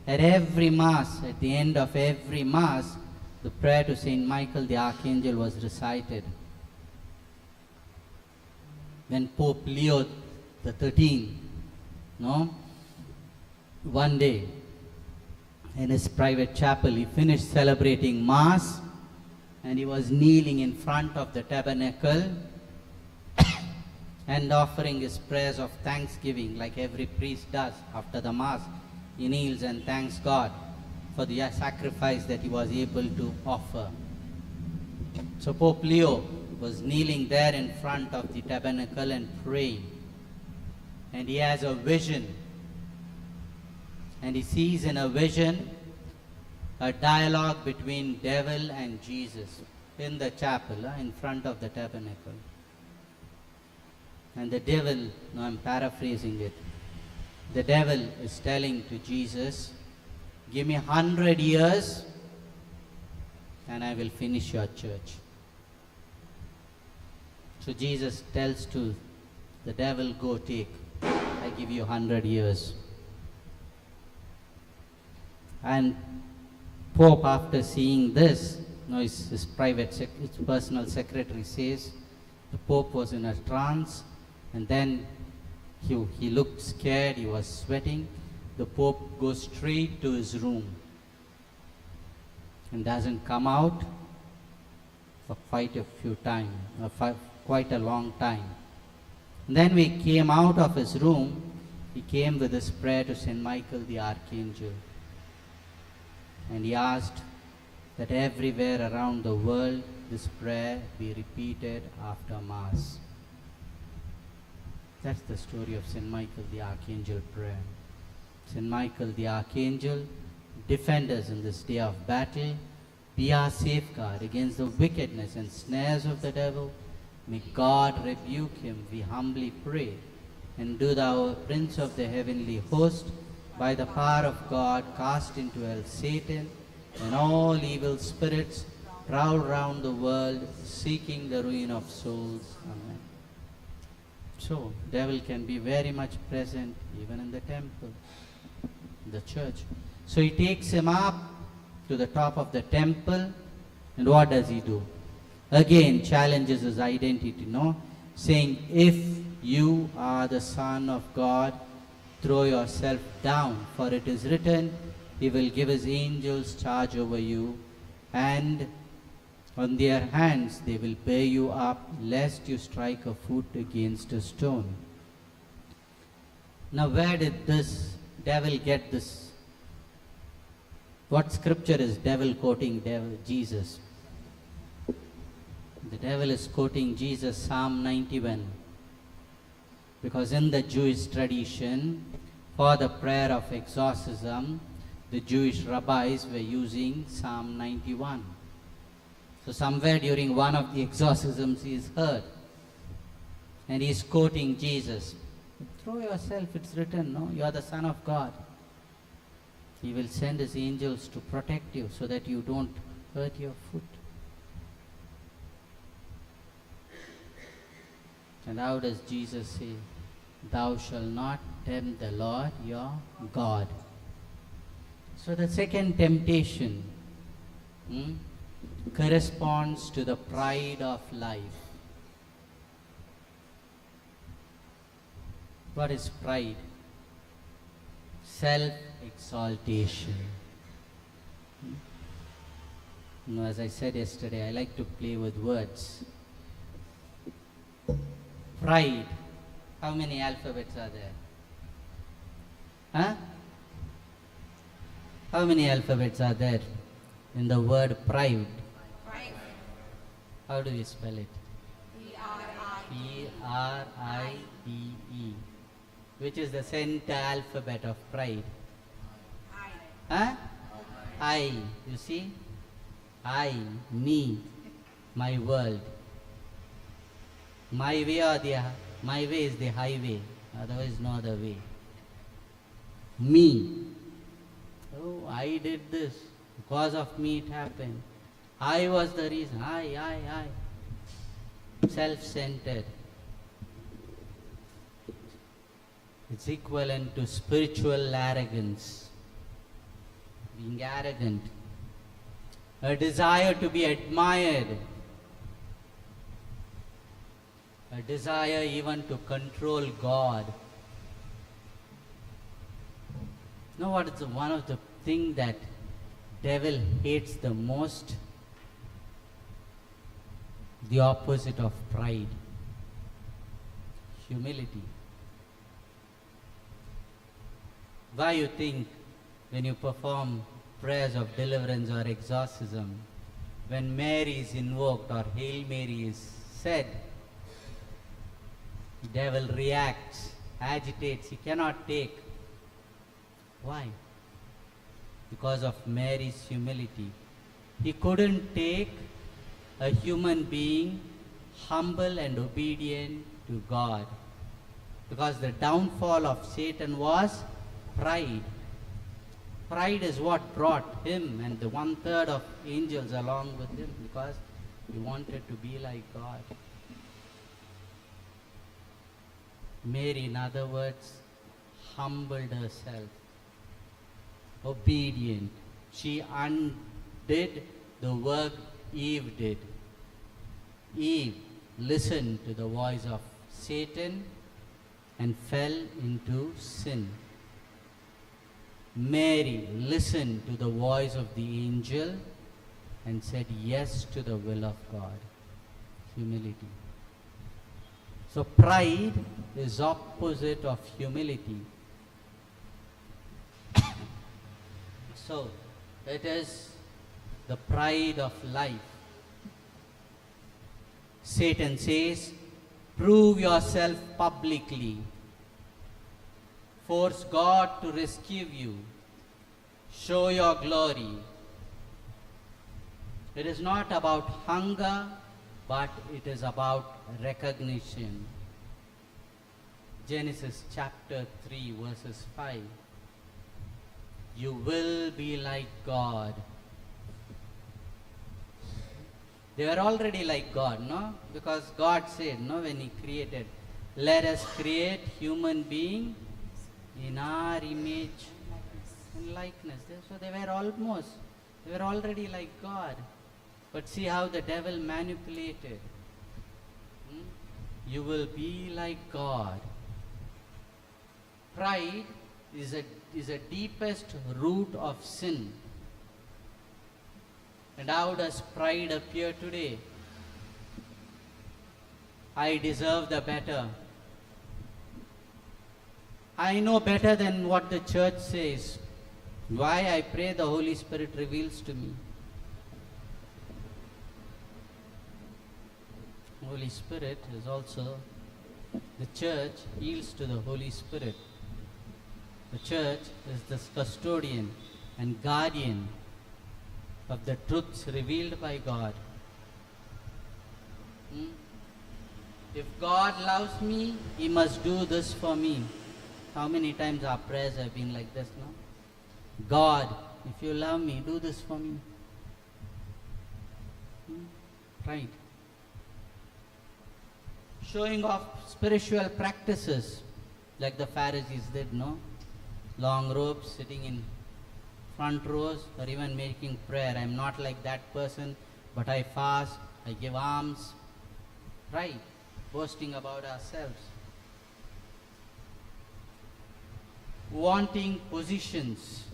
at every Mass, at the end of every Mass, the prayer to Saint Michael the Archangel was recited. When Pope Leo XIII, one day in his private chapel, he finished celebrating Mass and he was kneeling in front of the tabernacle and offering his prayers of thanksgiving like every priest does after the Mass. He kneels and thanks God for the sacrifice that he was able to offer. So Pope Leo was kneeling there in front of the tabernacle and praying. And he has a vision. And he sees in a vision a dialogue between devil and Jesus in the chapel, in front of the tabernacle. And the devil, I'm paraphrasing it, the devil is telling to Jesus, give me 100 years and I will finish your church. So Jesus tells to the devil, go take, I give you 100 years. And Pope, after seeing this, his personal secretary says, the Pope was in a trance, and then he looked scared, he was sweating. The Pope goes straight to his room and doesn't come out for quite a long time. And then we came out of his room, he came with his prayer to Saint Michael the Archangel. And he asked that everywhere around the world this prayer be repeated after Mass. That's the story of Saint Michael the Archangel prayer. Saint Michael the Archangel, defend us in this day of battle, be our safeguard against the wickedness and snares of the devil, May God rebuke him, we humbly pray. And do thou, Prince of the heavenly host, by the power of God, cast into hell Satan and all evil spirits prowl round the world, seeking the ruin of souls. Amen. So, devil can be very much present even in the temple, the church. So he takes him up to the top of the temple, and what does he do? Again challenges his identity, no? Saying, if you are the Son of God, throw yourself down, for it is written, he will give his angels charge over you, and on their hands they will bear you up, lest you strike a foot against a stone. Now where did this devil get this? What scripture is devil quoting Jesus? The devil is quoting Jesus, Psalm 91. Because in the Jewish tradition, for the prayer of exorcism, the Jewish rabbis were using Psalm 91. So somewhere during one of the exorcisms he is heard, and he is quoting Jesus. Throw yourself, it's written, no? You are the Son of God. He will send his angels to protect you so that you don't hurt your foot. And how does Jesus say? Thou shalt not tempt the Lord your God. So the second temptation corresponds to the pride of life. What is pride? Self-exaltation. As I said yesterday, I like to play with words. Pride. How many alphabets are there? Huh? How many alphabets are there in the word pride? Pride. How do we spell it? P-R-I-D-E. Which is the center alphabet of pride? Huh? I. You see? I, me, my world. My way is the highway, otherwise no other way. Me. Oh, I did this. Because of me it happened. I was the reason. I. Self-centered. It's equivalent to spiritual arrogance. Being arrogant. A desire to be admired. A desire even to control God. Know what is one of the things that devil hates the most? The opposite of pride. Humility. Why you think when you perform prayers of deliverance or exorcism, when Mary is invoked or Hail Mary is said, the devil reacts, agitates, he cannot take. Why? Because of Mary's humility. He couldn't take a human being humble and obedient to God. Because the downfall of Satan was pride. Pride is what brought him and the 1/3 of angels along with him, because he wanted to be like God. Mary, in other words, humbled herself, obedient. She undid the work Eve did. Eve listened to the voice of Satan and fell into sin. Mary listened to the voice of the angel and said yes to the will of God. Humility. So pride is opposite of humility. So it is the pride of life. Satan says, prove yourself publicly. Force God to rescue you. Show your glory. It is not about hunger, but it is about recognition. Genesis chapter 3 verses 5. You will be like God. They were already like God, no? Because God said, no, when He created, let us create human being in our image and likeness. So they were already like God. But see how the devil manipulated. You will be like God. Pride is a deepest root of sin. And how does pride appear today? I deserve the better. I know better than what the church says. Why I pray, the Holy Spirit reveals to me. Holy Spirit is also, the church yields to the Holy Spirit. The church is the custodian and guardian of the truths revealed by God. If God loves me, He must do this for me. How many times our prayers have been like this, no? God, if you love me, do this for me. Right. Showing off spiritual practices like the Pharisees did, no? Long robes, sitting in front rows, or even making prayer. I'm not like that person, but I fast, I give alms. Right. Boasting about ourselves. Wanting positions.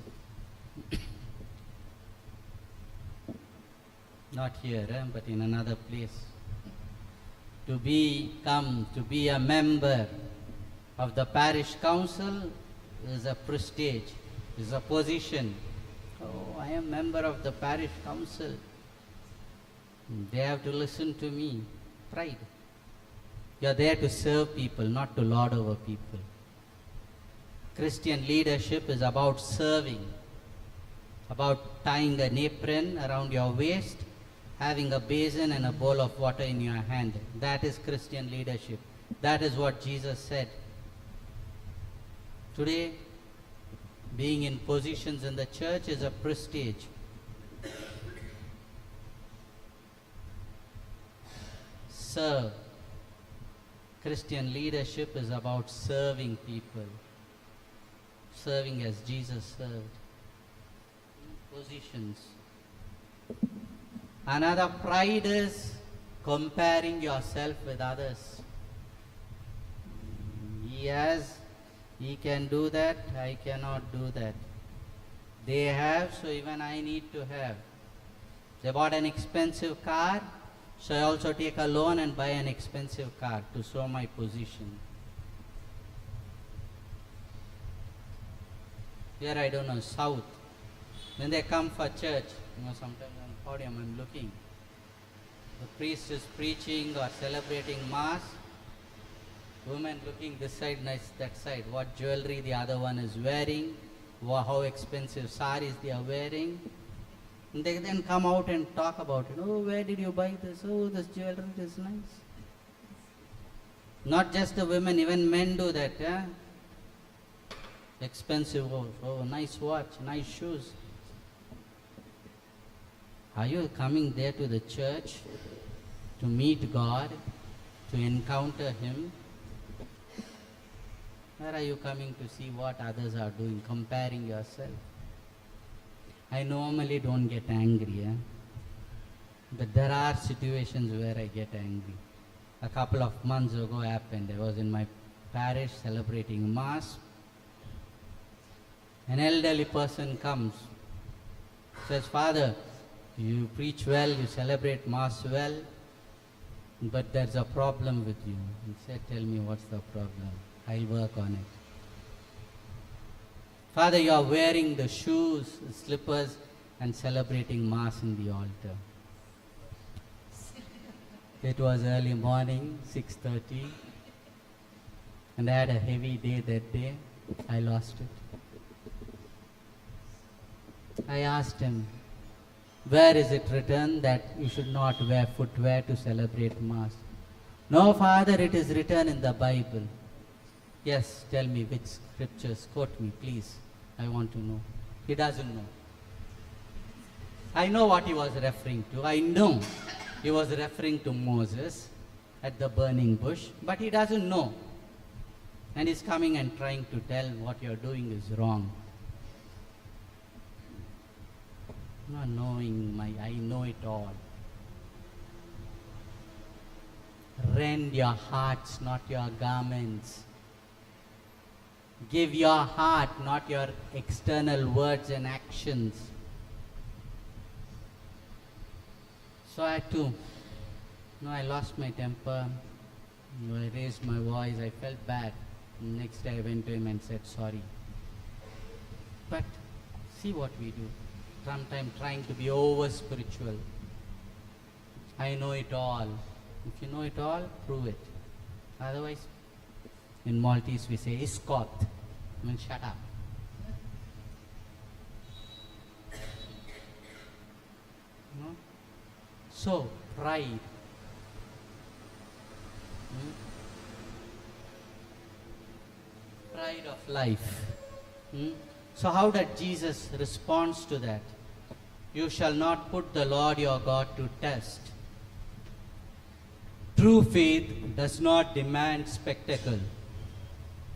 Not here, but in another place. To be a member of the parish council is a prestige, is a position. Oh, I am member of the parish council. They have to listen to me. Pride. You are there to serve people, not to lord over people. Christian leadership is about serving, about tying an apron around your waist, having a basin and a bowl of water in your hand. That is Christian leadership. That is what Jesus said. Today, being in positions in the church is a prestige. Serve. Christian leadership is about serving people. Serving as Jesus served. Positions. Another pride is comparing yourself with others. He can do that, I cannot do that. They have, so even I need to have. They bought an expensive car, so I also take a loan and buy an expensive car to show my position. Here I don't know, south. When they come for church, sometimes on the podium I'm looking. The priest is preaching or celebrating Mass. Women looking this side, that side. What jewelry the other one is wearing. How expensive saris they are wearing. And they then come out and talk about it. Oh, where did you buy this? Oh, this jewelry is nice. Not just the women, even men do that. Yeah? Expensive, oh, nice watch, nice shoes. Are you coming there to the church to meet God, to encounter Him? Or are you coming to see what others are doing, comparing yourself? I normally don't get angry, but there are situations where I get angry. A couple of months ago happened. I was in my parish celebrating Mass. An elderly person comes, says, Father, you preach well, you celebrate Mass well, but there's a problem with you. He said, tell me what's the problem. I'll work on it. Father, you are wearing the shoes, the slippers, and celebrating Mass in the altar. It was early morning, 6:30, and I had a heavy day that day. I lost it. I asked him, where is it written that you should not wear footwear to celebrate Mass? No, Father, it is written in the Bible. Yes, tell me which scriptures. Quote me, please. I want to know. He doesn't know. I know what he was referring to. I know he was referring to Moses at the burning bush, but he doesn't know. And he's coming and trying to tell what you're doing is wrong. Not knowing I know it all. Rend your hearts, not your garments. Give your heart, not your external words and actions. So I too, I lost my temper. I raised my voice. I felt bad. Next day I went to him and said sorry. But see what we do. Sometimes trying to be over spiritual. I know it all. If you know it all, prove it. Otherwise, in Maltese we say iskot. I mean, shut up. No? So, pride. Pride of life. So how did Jesus respond to that? You shall not put the Lord your God to test. True faith does not demand spectacle.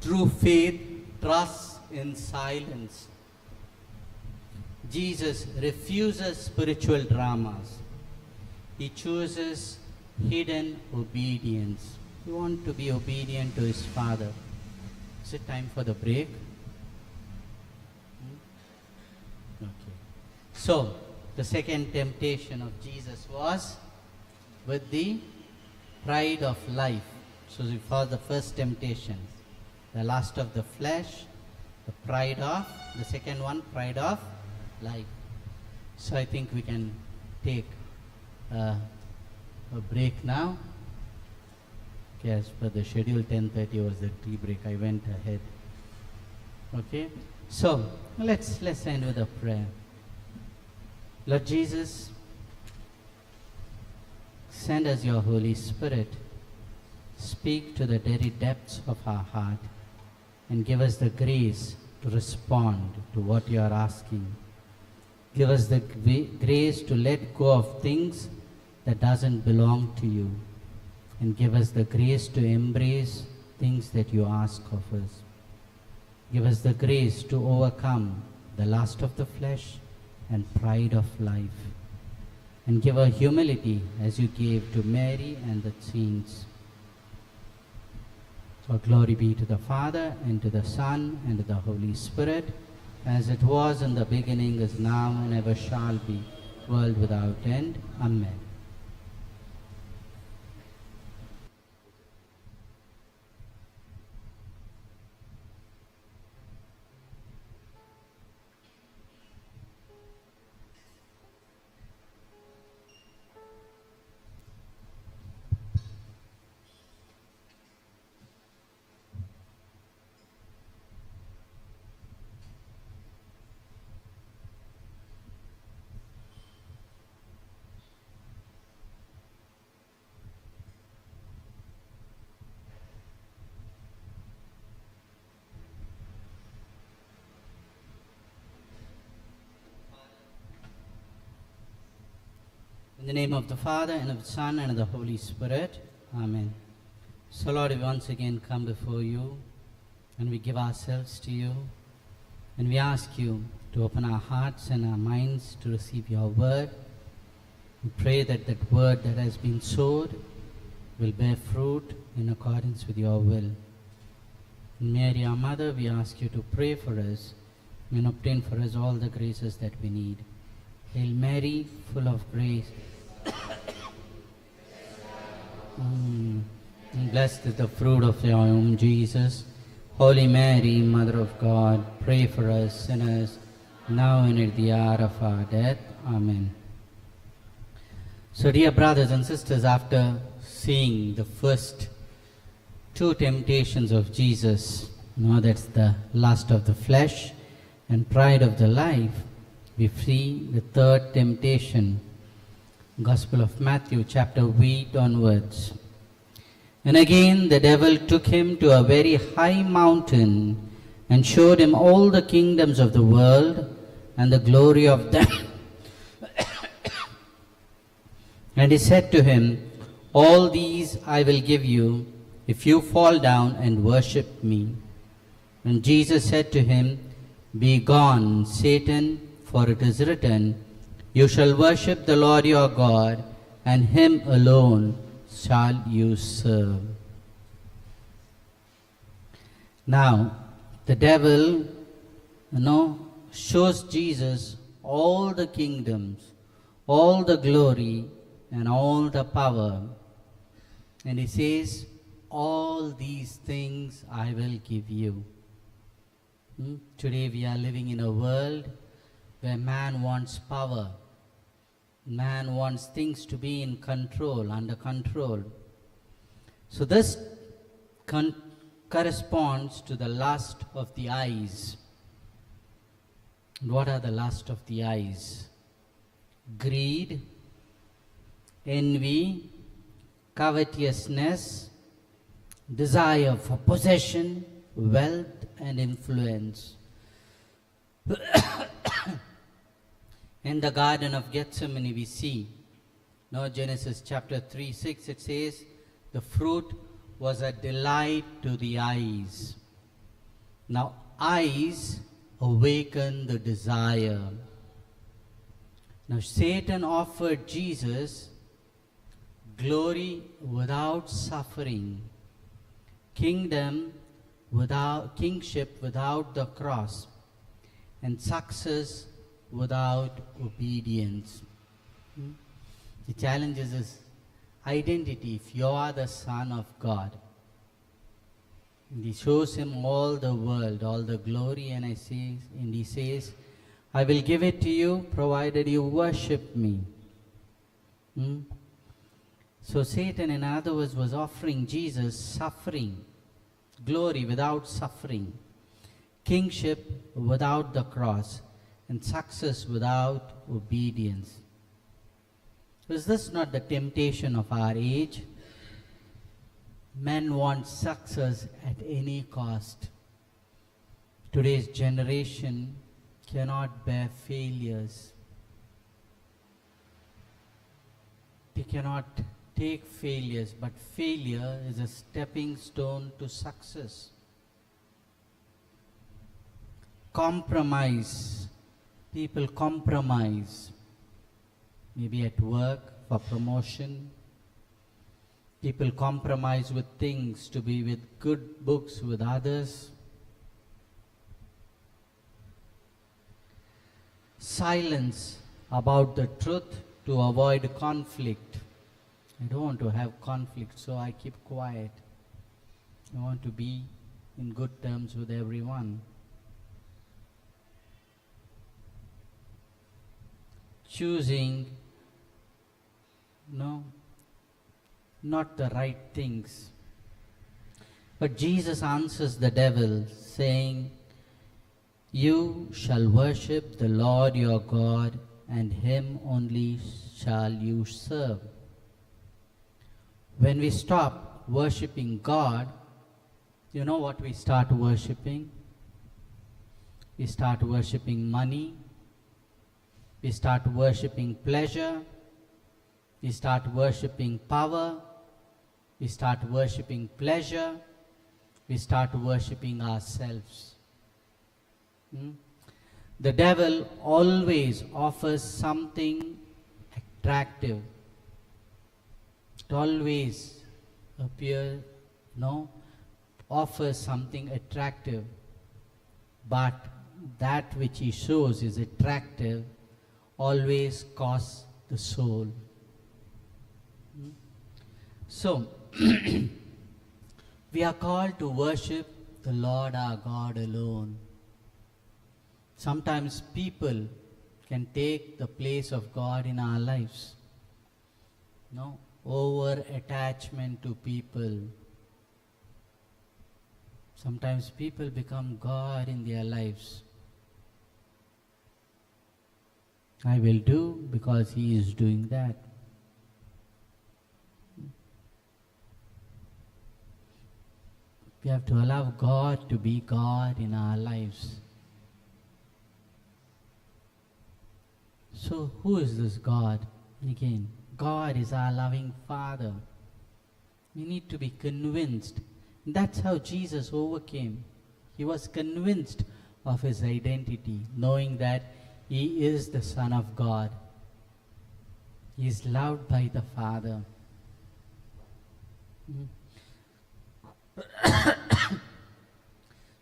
True faith trusts in silence. Jesus refuses spiritual dramas. He chooses hidden obedience. He wants to be obedient to his Father. Is it time for the break? Okay. So, the second temptation of Jesus was with the pride of life. So, for the first temptation, the lust of the flesh, the pride of, the second one, pride of life. So, I think we can take a break now. Okay, as per the schedule, 10:30 was the tea break. I went ahead. Okay, so let's end with a prayer. Lord Jesus, send us your Holy Spirit. Speak to the very depths of our heart and give us the grace to respond to what you are asking. Give us the grace to let go of things that doesn't belong to you, and give us the grace to embrace things that you ask of us. Give us the grace to overcome the lust of the flesh and pride of life, and give us humility as you gave to Mary and the saints. So glory be to the Father, and to the Son, and to the Holy Spirit, as it was in the beginning, is now, and ever shall be, world without end. Amen. In the name of the Father, and of the Son, and of the Holy Spirit. Amen. So Lord, we once again come before you, and we give ourselves to you, and we ask you to open our hearts and our minds to receive your word. We pray that that word that has been sowed will bear fruit in accordance with your will. And Mary, our Mother, we ask you to pray for us and obtain for us all the graces that we need. Hail Mary, full of grace. Blessed is the fruit of your womb, Jesus. Holy Mary, Mother of God, pray for us sinners, now and at the hour of our death. Amen. So dear brothers and sisters, after seeing the first two temptations of Jesus, that's the lust of the flesh and pride of the life, we see the third temptation, Gospel of Matthew, chapter 8 onwards. And again the devil took him to a very high mountain and showed him all the kingdoms of the world and the glory of them. And he said to him, all these I will give you if you fall down and worship me. And Jesus said to him, be gone, Satan, for it is written, you shall worship the Lord your God, and him alone shall you serve. Now, the devil, shows Jesus all the kingdoms, all the glory, and all the power. And he says, all these things I will give you. Today we are living in a world where man wants power. Man wants things to be in control, under control. So this corresponds to the lust of the eyes. And what are the lust of the eyes? Greed, envy, covetousness, desire for possession, wealth, and influence. In the Garden of Gethsemane we see, Genesis chapter 3:6, it says, the fruit was a delight to the eyes. Now, eyes awaken the desire. Now, Satan offered Jesus glory without suffering, kingship without the cross, and success without obedience. The challenge is his identity. If you are the Son of God, and he shows him all the world, all the glory, and he says, I will give it to you provided you worship me. So Satan, in other words, was offering Jesus suffering, glory without suffering, kingship without the cross, and success without obedience. Is this not the temptation of our age? Men want success at any cost. Today's generation cannot bear failures. They cannot take failures, but failure is a stepping stone to success. Compromise. People compromise. Maybe at work for promotion. People compromise with things to be with good books with others. Silence about the truth to avoid conflict. I don't want to have conflict, so I keep quiet. I want to be in good terms with everyone. Choosing, not the right things. But Jesus answers the devil, saying, you shall worship the Lord your God, and him only shall you serve. When we stop worshipping God, you know what we start worshipping? We start worshipping money. We start worshipping pleasure. We start worshipping power. We start worshipping pleasure. We start worshipping ourselves. The devil always offers something attractive. It always offers something attractive. But that which he shows is attractive always costs the soul. So, we are called to worship the Lord our God alone. Sometimes people can take the place of God in our lives. Over attachment to people. Sometimes people become God in their lives. I will do because he is doing that. We have to allow God to be God in our lives. So who is this God? Again, God is our loving Father. We need to be convinced. That's how Jesus overcame. He was convinced of his identity, knowing that he is the Son of God. He is loved by the Father.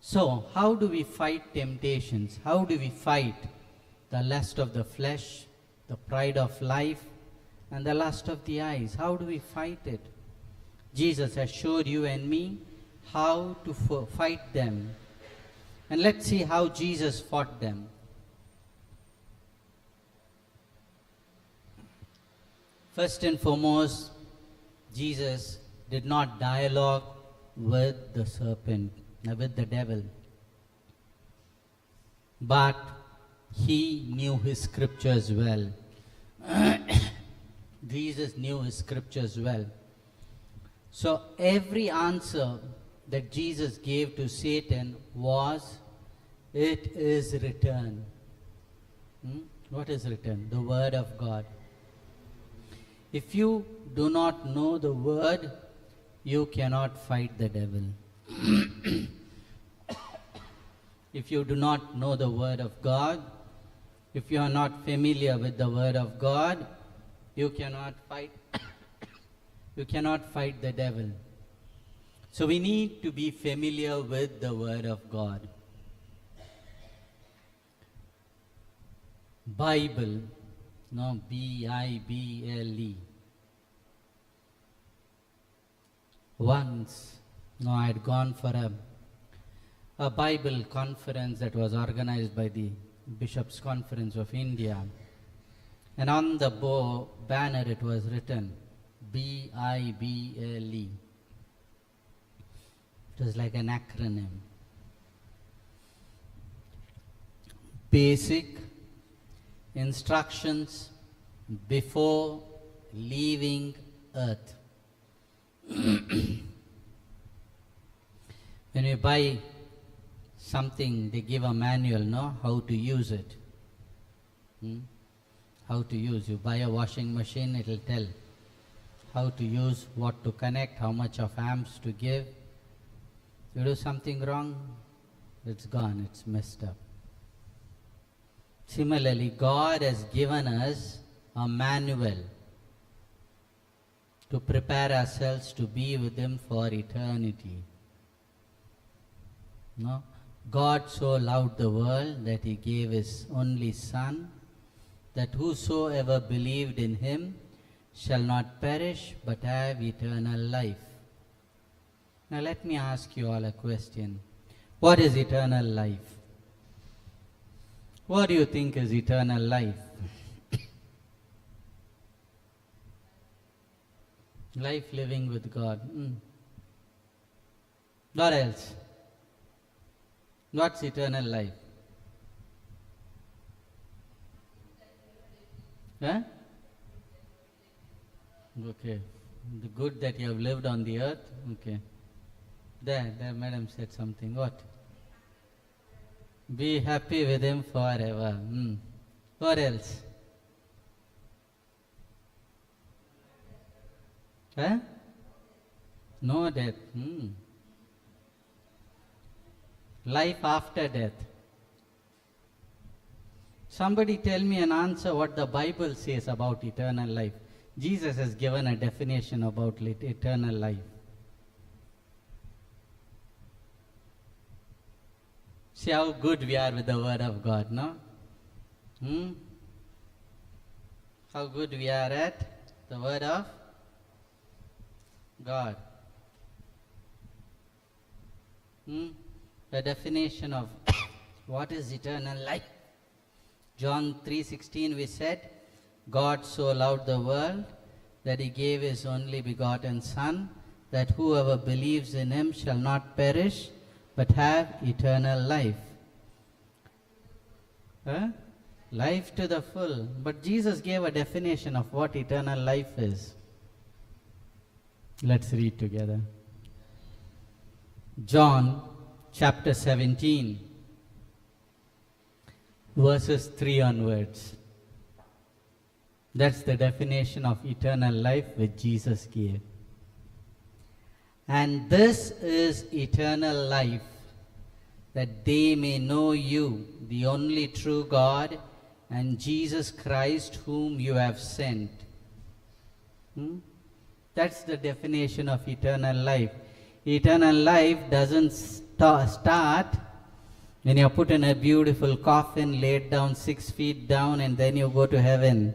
So, how do we fight temptations? How do we fight the lust of the flesh, the pride of life, and the lust of the eyes? How do we fight it? Jesus has showed you and me how to fight them. And let's see how Jesus fought them. First and foremost, Jesus did not dialogue with the serpent, with the devil. But he knew his scriptures well. Jesus knew his scriptures well. So every answer that Jesus gave to Satan was, "It is written." What is written? The word of God. If you do not know the word, you cannot fight the devil. If you do not know the word of God, if you are not familiar with the word of God, you cannot fight you cannot fight the devil. So we need to be familiar with the word of God. Bible, no, Bible. Once, I had gone for a Bible conference that was organized by the Bishops' Conference of India. And on the banner it was written, Bible. It was like an acronym. Basic instructions before leaving earth. When you buy something, they give a manual, no? How to use it. How to use. You buy a washing machine, it will tell how to use, what to connect, how much of amps to give. You do something wrong, it's gone, it's messed up. Similarly, God has given us a manual to prepare ourselves to be with Him for eternity. No? God so loved the world that He gave His only Son, that whosoever believed in Him shall not perish but have eternal life. Now let me ask you all a question. What is eternal life? What do you think is eternal life? Life living with God. What else? What's eternal life? Huh? Okay. The good that you have lived on the earth. Okay. There, madam said something. What? Be happy with Him forever. What else? Huh? No death. Life after death. Somebody tell me an answer what the Bible says about eternal life. Jesus has given a definition about eternal life. See how good we are with the Word of God, no? How good we are at the Word of God. The definition of what is eternal life. John 3:16 we said, God so loved the world that He gave His only begotten Son, that whoever believes in Him shall not perish but have eternal life. Life to the full. But Jesus gave a definition of what eternal life is. Let's read together. John chapter 17, verses 3 onwards. That's the definition of eternal life which Jesus gave. And this is eternal life, that they may know you, the only true God, and Jesus Christ whom you have sent. That's the definition of eternal life. Eternal life doesn't start when you're put in a beautiful coffin, laid down 6 feet down, and then you go to heaven.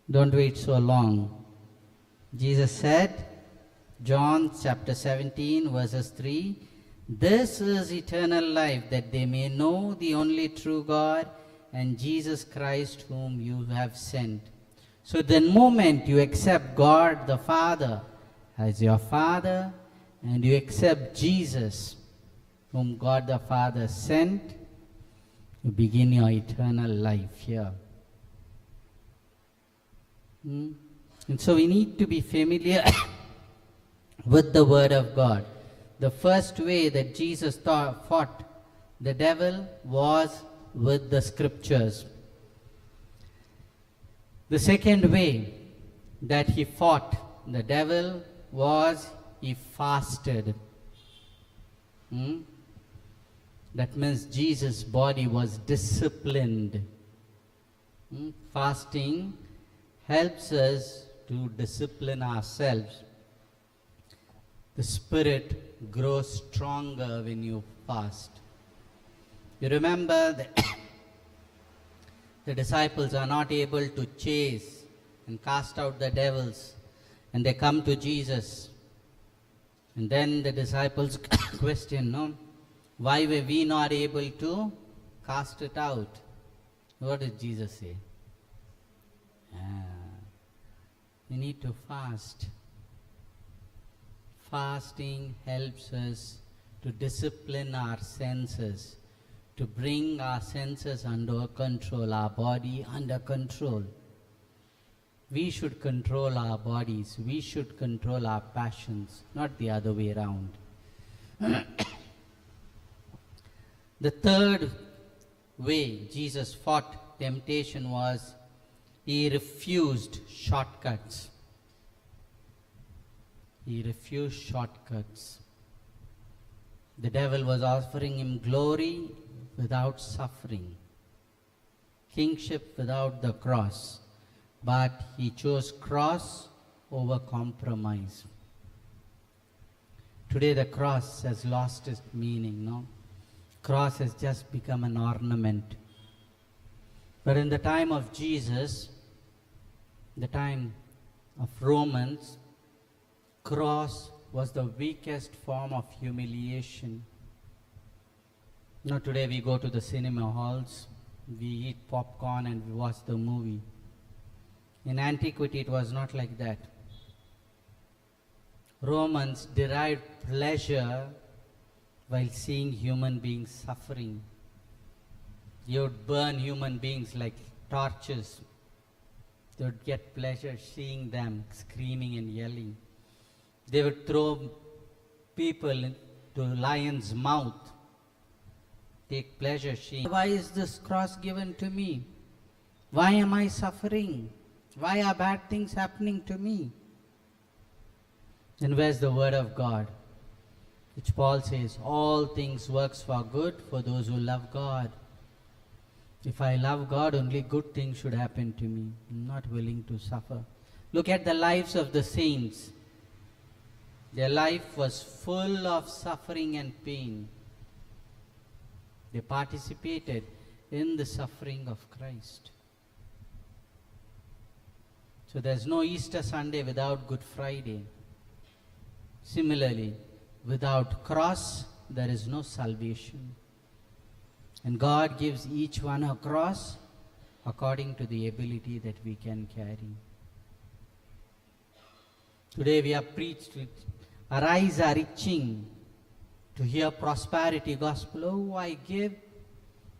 Don't wait so long. Jesus said, John chapter 17, verses 3, this is eternal life, that they may know the only true God and Jesus Christ whom you have sent. So the moment you accept God the Father as your Father, and you accept Jesus whom God the Father sent, you begin your eternal life here. And so we need to be familiar with the Word of God. The first way that Jesus fought the devil was with the Scriptures. The second way that he fought the devil was he fasted. That means Jesus' body was disciplined. Fasting helps us to discipline ourselves. The spirit grows stronger when you fast. You remember that the disciples are not able to chase and cast out the devils, and they come to Jesus. And then the disciples question, no, why were we not able to cast it out? What did Jesus say? We need to fast. Fasting helps us to discipline our senses, to bring our senses under control, our body under control. We should control our bodies. We should control our passions, not the other way around. The third way Jesus fought temptation was he refused shortcuts. He refused shortcuts. The devil was offering him glory without suffering, kingship without the cross, but he chose cross over compromise. Today the cross has lost its meaning, no? Cross has just become an ornament. But in the time of Jesus, the time of Romans, cross was the weakest form of humiliation. Now today we go to the cinema halls, we eat popcorn and we watch the movie. In antiquity it was not like that. Romans derived pleasure while seeing human beings suffering. You would burn human beings like torches. They would get pleasure seeing them screaming and yelling. They would throw people into lion's mouth. Take pleasure seeing. Why is this cross given to me? Why am I suffering? Why are bad things happening to me? And where's the word of God? Which Paul says, all things works for good for those who love God. If I love God, only good things should happen to me. I'm not willing to suffer. Look at the lives of the saints. Their life was full of suffering and pain. They participated in the suffering of Christ. So there's no Easter Sunday without Good Friday. Similarly, without cross, there is no salvation. And God gives each one a cross according to the ability that we can carry. Today we are preached with, our eyes are itching to hear prosperity gospel. Oh, I give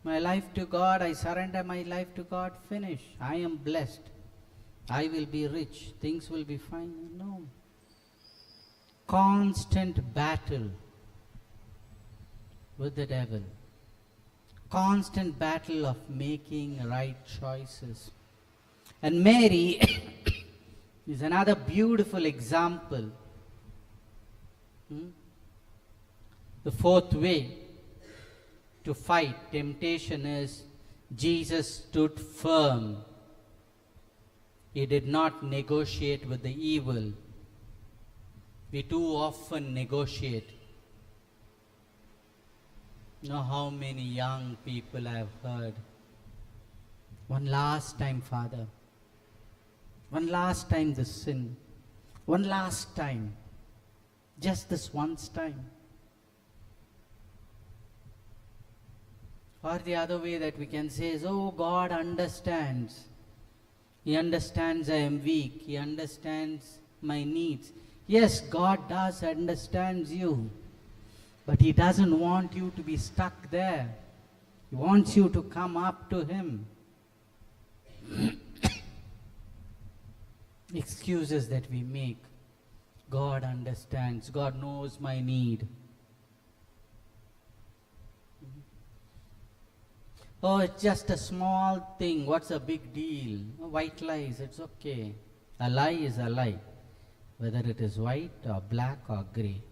my life to God, I surrender my life to God, finish. I am blessed. I will be rich. Things will be fine. No. Constant battle with the devil. Constant battle of making right choices. And Mary is another beautiful example. The fourth way to fight temptation is Jesus stood firm. He did not negotiate with the evil. We too often negotiate. You know how many young people I have heard. One last time, Father. One last time this sin. One last time. Just this once time. Or the other way that we can say is, oh, God understands. He understands I am weak. He understands my needs. Yes, God does understand you. But He doesn't want you to be stuck there. He wants you to come up to Him. Excuses that we make. God understands. God knows my need. Oh, it's just a small thing. What's a big deal? White lies, it's okay. A lie is a lie, whether it is white or black or grey.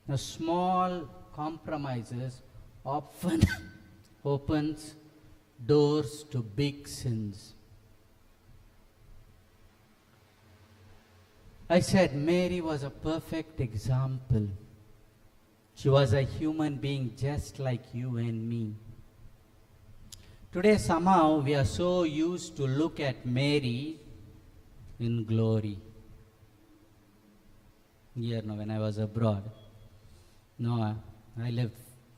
Now, small compromises often opens doors to big sins. I said Mary was a perfect example. She was a human being just like you and me. Today somehow we are so used to look at Mary in glory. Here, when I was abroad, I lived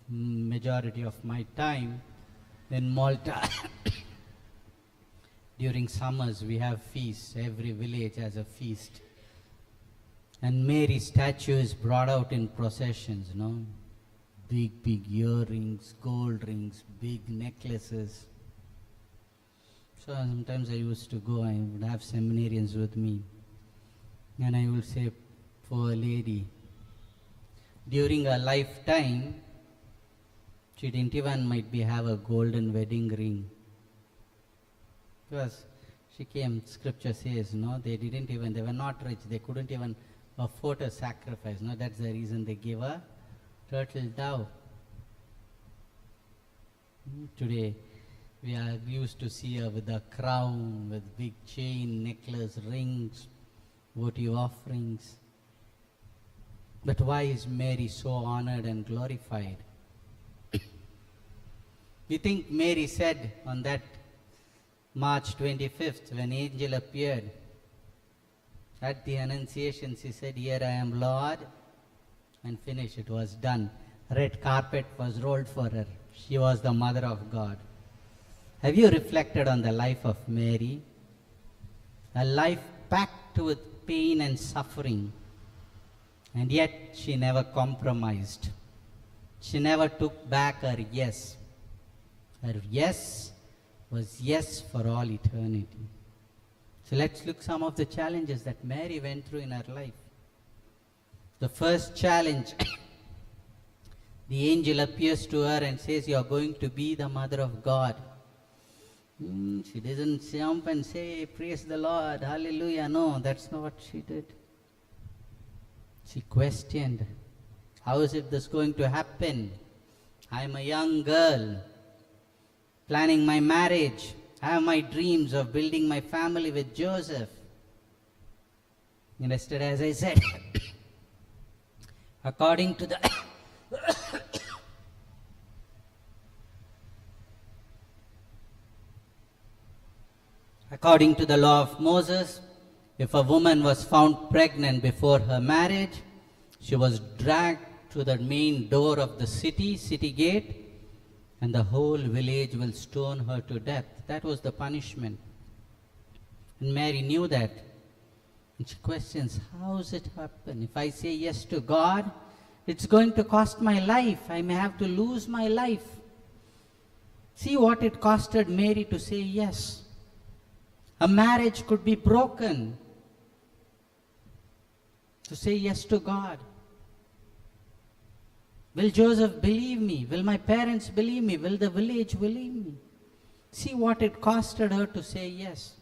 majority of my time in Malta. During summers we have feasts. Every village has a feast. And Mary's statue is brought out in processions, Big earrings, gold rings, big necklaces. So sometimes I used to go, I would have seminarians with me. And I would say, poor lady, during her lifetime, she didn't even have a golden wedding ring. Because she came, scripture says, they were not rich, they couldn't even afford a sacrifice. That's the reason they gave a turtle dove. Today, we are used to see her with a crown, with big chain, necklace, rings, votive offerings. But why is Mary so honored and glorified? We think Mary said on that March 25th, when angel appeared, at the Annunciation, she said, "Here I am, Lord," and finished. It was done. Red carpet was rolled for her. She was the Mother of God. Have you reflected on the life of Mary? A life packed with pain and suffering. And yet she never compromised. She never took back her yes. Her yes was yes for all eternity. So let's look some of the challenges that Mary went through in her life. The first challenge, the angel appears to her and says, "You are going to be the Mother of God." She doesn't jump and say, "Praise the Lord, hallelujah." No, that's not what she did. She questioned, how is it this going to happen? I'm a young girl, planning my marriage. I have my dreams of building my family with Joseph. And yesterday, as I said, according to the according to the law of Moses, if a woman was found pregnant before her marriage, she was dragged to the main door of the city gate, and the whole village will stone her to death. That was the punishment. And Mary knew that. And she questions, how does it happen? If I say yes to God, it's going to cost my life. I may have to lose my life. See what it costed Mary to say yes. A marriage could be broken to say yes to God. Will Joseph believe me? Will my parents believe me? Will the village believe me? See what it costed her to say yes.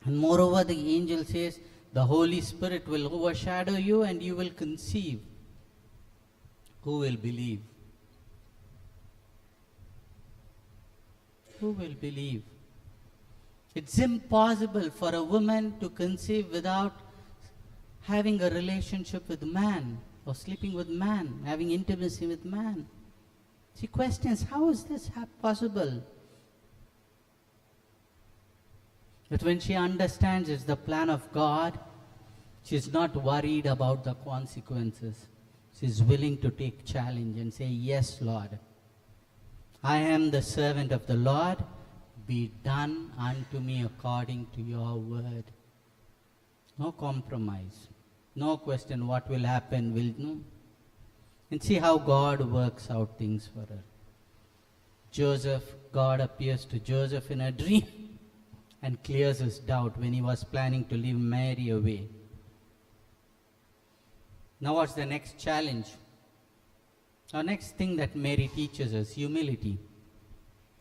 And moreover, the angel says, the Holy Spirit will overshadow you and you will conceive. Who will believe? Who will believe? It's impossible for a woman to conceive without having a relationship with man, or sleeping with man, having intimacy with man. She questions, how is this possible? But when she understands it's the plan of God, she's not worried about the consequences. She's willing to take challenge and say, yes, Lord, I am the servant of the Lord. Be done unto me according to your word. No compromise. No question what will happen. No. And see how God works out things for her. God appears to Joseph in a dream and clears his doubt when he was planning to leave Mary away. Now what's the next challenge? Our next thing that Mary teaches us, humility.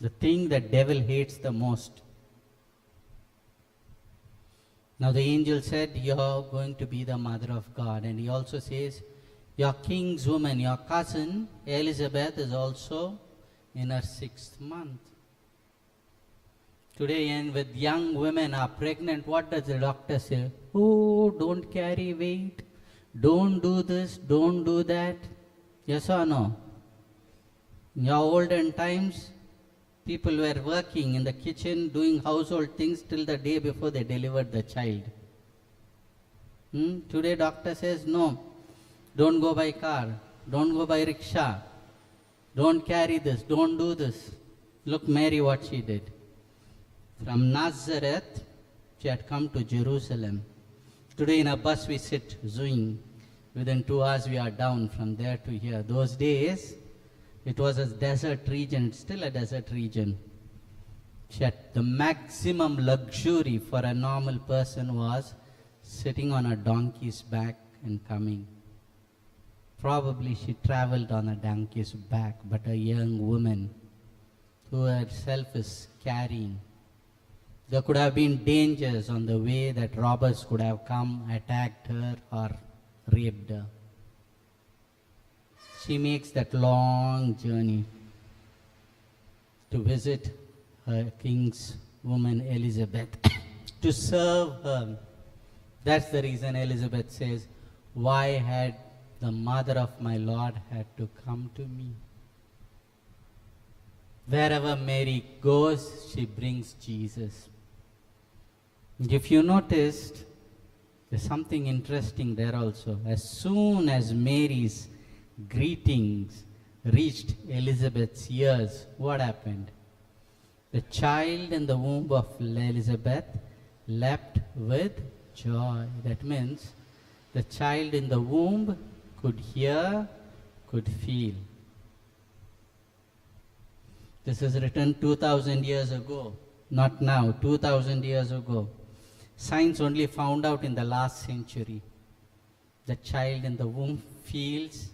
The thing that devil hates the most. Now the angel said, you're going to be the mother of God. And he also says, your king's woman, your cousin, Elizabeth, is also in her 6th month. Today, and with young women are pregnant, what does the doctor say? Oh, don't carry weight. Don't do this, don't do that. Yes or no? In your olden times, people were working in the kitchen, doing household things till the day before they delivered the child. Today, doctor says, no, don't go by car, don't go by rickshaw, don't carry this, don't do this. Look, Mary, what she did. From Nazareth, she had come to Jerusalem. Today in a bus we sit, zooming. Within 2 hours we are down from there to here. Those days, it was a desert region, it's still a desert region. She had the maximum luxury for a normal person was sitting on a donkey's back and coming. Probably she traveled on a donkey's back, but a young woman who herself is carrying. There could have been dangers on the way that robbers could have come, attacked her or raped her. She makes that long journey to visit her king's woman Elizabeth, to serve her. That's the reason Elizabeth says, why had the mother of my Lord had to come to me? Wherever Mary goes, she brings Jesus. If you noticed, there's something interesting there also. As soon as Mary's greetings reached Elizabeth's ears, what happened? The child in the womb of Elizabeth leapt with joy. That means the child in the womb could hear, could feel. This is written 2000 years ago, not now, 2000 years ago. Science only found out in the last century. The child in the womb feels.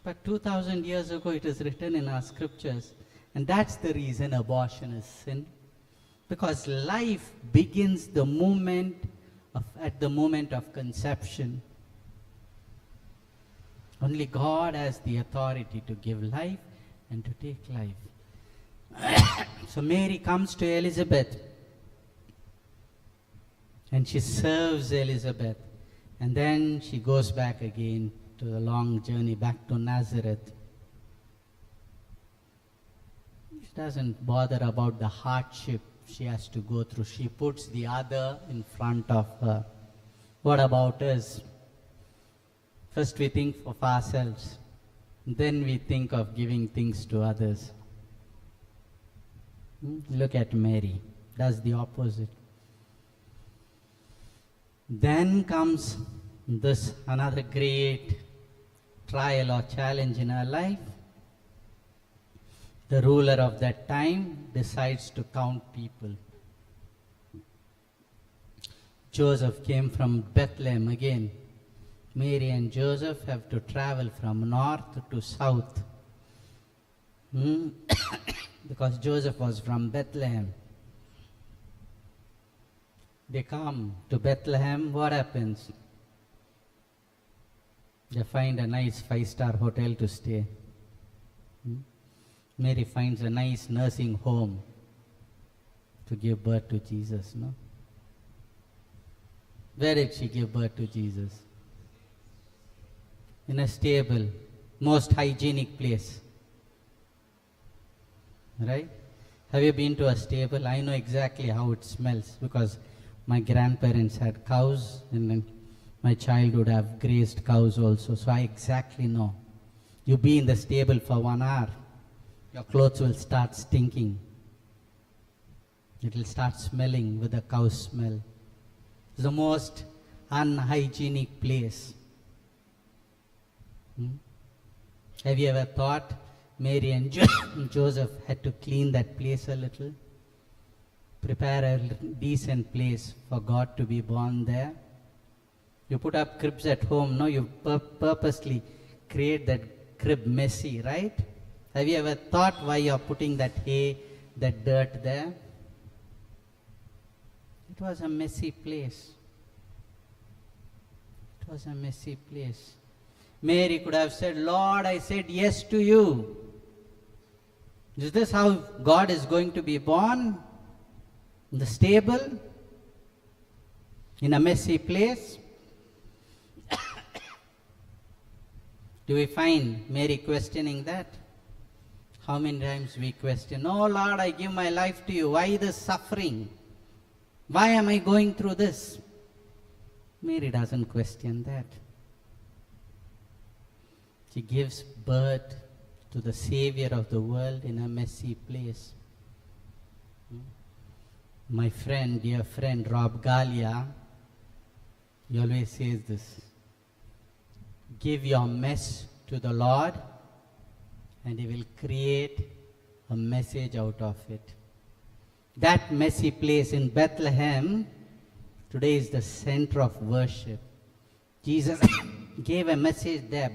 But 2000 years ago it is written in our scriptures. And that's the reason abortion is sin. Because life begins at the moment of conception. Only God has the authority to give life and to take life. So Mary comes to Elizabeth and she serves Elizabeth, and then she goes back again to the long journey back to Nazareth. She doesn't bother about the hardship she has to go through. She puts the other in front of her. What about us? First we think of ourselves, then we think of giving things to others. Look at Mary, does the opposite. Then comes this another great trial or challenge in her life. The ruler of that time decides to count people. Joseph came from Bethlehem again. Mary and Joseph have to travel from north to south. Because Joseph was from Bethlehem. They come to Bethlehem, what happens? They find a nice 5-star hotel to stay. Mary finds a nice nursing home to give birth to Jesus, no? Where did she give birth to Jesus? In a stable, most hygienic place. Right? Have you been to a stable? I know exactly how it smells because my grandparents had cows and then my child would have grazed cows also. So I exactly know. You be in the stable for 1 hour, your clothes will start stinking. It will start smelling with the cow smell. It's the most unhygienic place. Have you ever thought Mary and Joseph had to clean that place a little? Prepare a decent place for God to be born there? You put up cribs at home, no? You purposely create that crib messy, right? Have you ever thought why you're putting that hay, that dirt there? It was a messy place. It was a messy place. Mary could have said, Lord, I said yes to you. Is this how God is going to be born? In the stable? In a messy place? Do we find Mary questioning that? How many times we question, oh Lord, I give my life to you. Why this suffering? Why am I going through this? Mary doesn't question that. She gives birth to the Savior of the world in a messy place. My friend, dear friend, Rob Galia, he always says this. Give your mess to the Lord and He will create a message out of it. That messy place in Bethlehem today is the center of worship. Jesus gave a message there,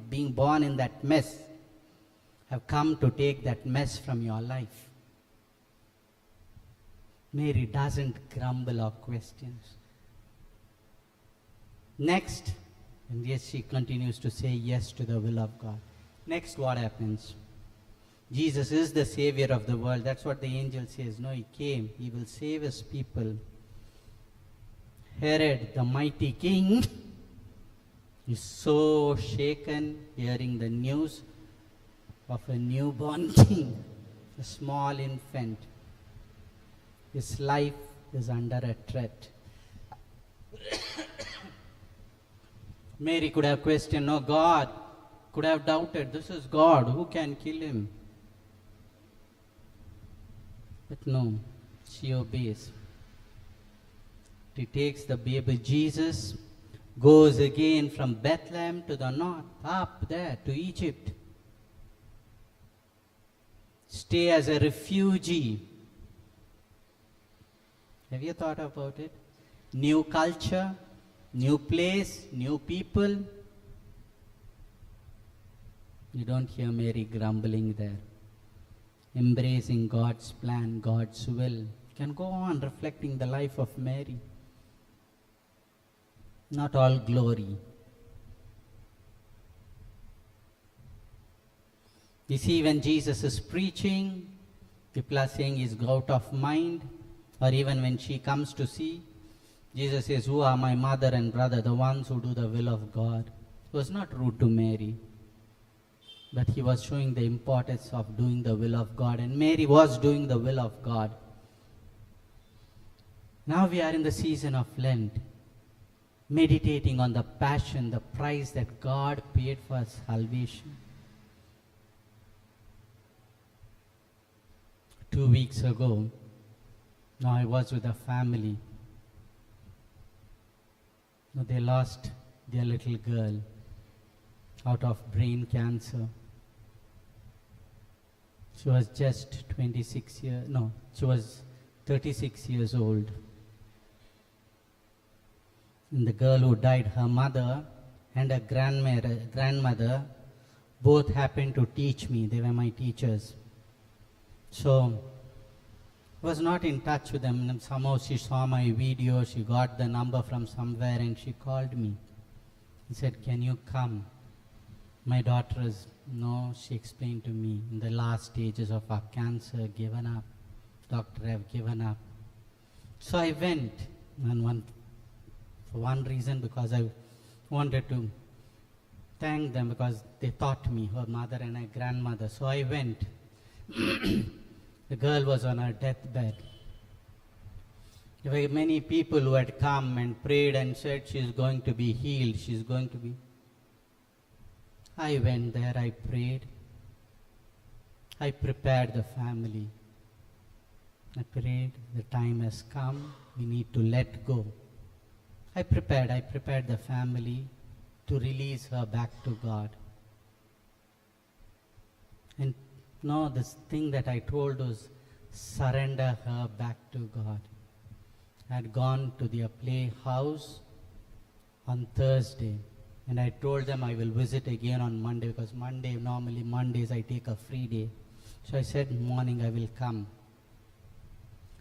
being born in that mess. Have come to take that mess from your life. Mary doesn't grumble or question. Next, and yes, she continues to say yes to the will of God. Next, what happens? Jesus is the Savior of the world. That's what the angel says. No, He came. He will save His people. Herod, the mighty king, is so shaken hearing the news of a newborn king, a small infant. His life is under a threat. Mary could have questioned, no, God could have doubted, this is God, who can kill him? But no, she obeys. She takes the baby Jesus, goes again from Bethlehem to the north, up there to Egypt. Stay as a refugee. Have you thought about it? New culture, new place, new people. You don't hear Mary grumbling there. Embracing God's plan, God's will. You can go on reflecting the life of Mary. Not all glory. You see, when Jesus is preaching, people are saying he's out of mind. Or even when she comes to see, Jesus says, who are my mother and brother, the ones who do the will of God? He was not rude to Mary, but he was showing the importance of doing the will of God. And Mary was doing the will of God. Now we are in the season of Lent, meditating on the passion, the price that God paid for salvation. 2 weeks ago, now I was with a family. They lost their little girl out of brain cancer. She was just she was 36 years old. And the girl who died, her mother, and a grandmother both happened to teach me. They were my teachers. So I was not in touch with them. And somehow she saw my video, she got the number from somewhere and she called me. He said, "Can you come? My daughter is," no, she explained to me, "in the last stages of her cancer, given up. Doctor have given up." So I went, and for one reason, because I wanted to thank them because they taught me, her mother and her grandmother. So I went. The girl was on her deathbed. There were many people who had come and prayed and said she is going to be healed, she is going to be. I went there, I prayed. I prepared the family. I prayed, the time has come, we need to let go. I prepared the family to release her back to God. And no, this thing that I told was surrender her back to God. I had gone to their playhouse on Thursday, and I told them I will visit again on Monday, because normally Mondays I take a free day. So I said morning I will come.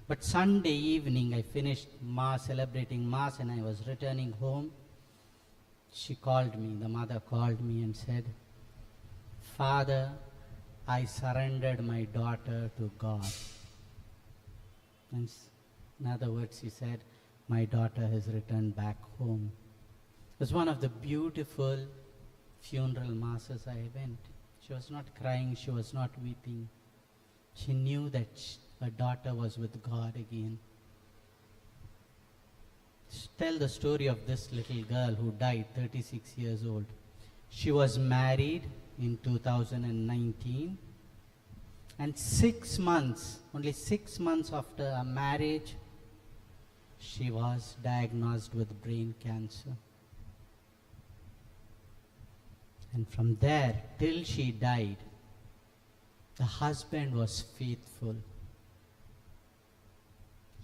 But Sunday evening I finished Mass, celebrating Mass, and I was returning home. She called me, the mother called me and said, "Father, I surrendered my daughter to God." And in other words, she said, "My daughter has returned back home." It was one of the beautiful funeral masses I went. She was not crying, she was not weeping. She knew that her daughter was with God again. Tell the story of this little girl who died, 36 years old. She was married in 2019, and 6 months, only 6 months after her marriage, she was diagnosed with brain cancer. And from there till she died, the husband was faithful.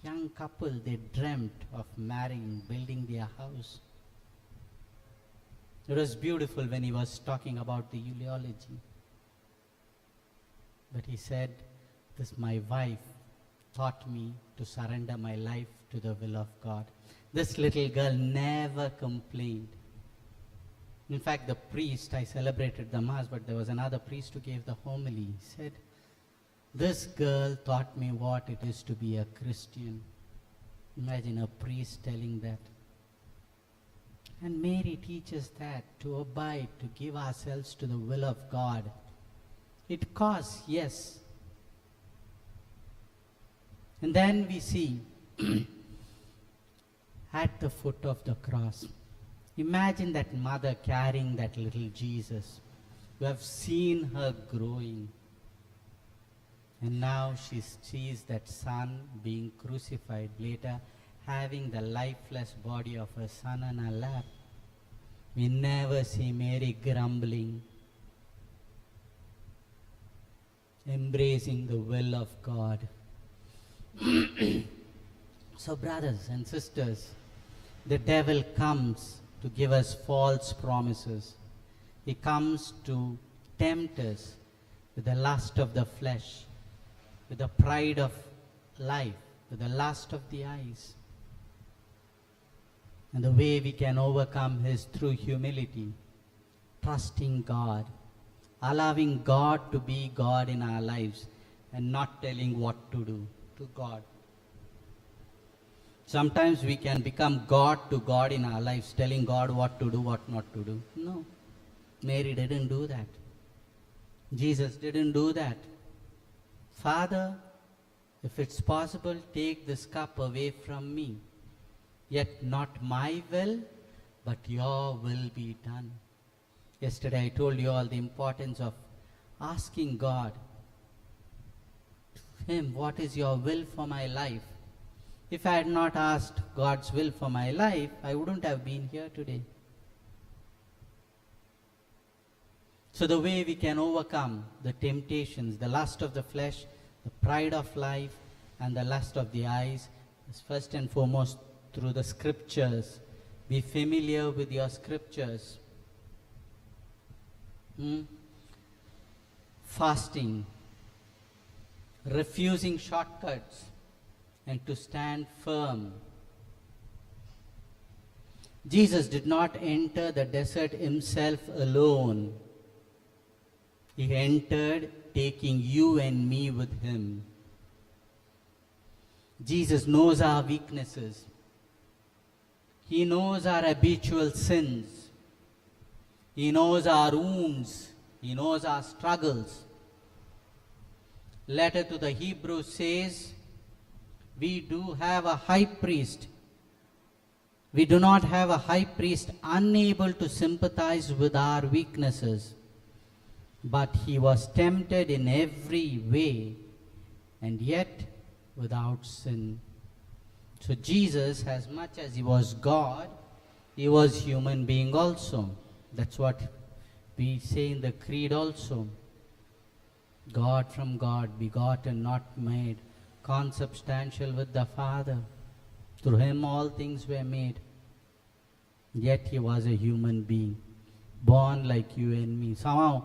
Young couple, they dreamt of marrying, building their house. It was beautiful when he was talking about the eulogy. But he said, "This my wife taught me to surrender my life to the will of God." This little girl never complained. In fact, the priest, I celebrated the Mass, but there was another priest who gave the homily. He said, "This girl taught me what it is to be a Christian." Imagine a priest telling that. And Mary teaches that, to abide, to give ourselves to the will of God. It costs, yes. And then we see at the foot of the cross, imagine that mother carrying that little Jesus. You have seen her growing. And now she sees that son being crucified, later having the lifeless body of her son on her lap. We never see Mary grumbling, embracing the will of God. So brothers and sisters, the devil comes to give us false promises. He comes to tempt us with the lust of the flesh, with the pride of life, with the lust of the eyes. And the way we can overcome is through humility, trusting God, allowing God to be God in our lives, and not telling what to do to God. Sometimes we can become God to God in our lives, telling God what to do, what not to do. No, Mary didn't do that. Jesus didn't do that. "Father, if it's possible, take this cup away from me. Yet not my will, but your will be done." Yesterday I told you all the importance of asking God, Him, what is your will for my life? If I had not asked God's will for my life, I wouldn't have been here today. So the way we can overcome the temptations, the lust of the flesh, the pride of life, and the lust of the eyes is first and foremost through the scriptures. Be familiar with your scriptures. Fasting, refusing shortcuts, and to stand firm. Jesus did not enter the desert himself alone. He entered taking you and me with him. Jesus knows our weaknesses. He knows our habitual sins. He knows our wounds. He knows our struggles. Letter to the Hebrews says, we do have a high priest. We do not have a high priest unable to sympathize with our weaknesses, but he was tempted in every way and yet without sin. So Jesus, as much as he was God, he was human being also. That's what we say in the Creed also. God from God, begotten, not made, consubstantial with the Father. Through him all things were made. Yet he was a human being, born like you and me. Somehow,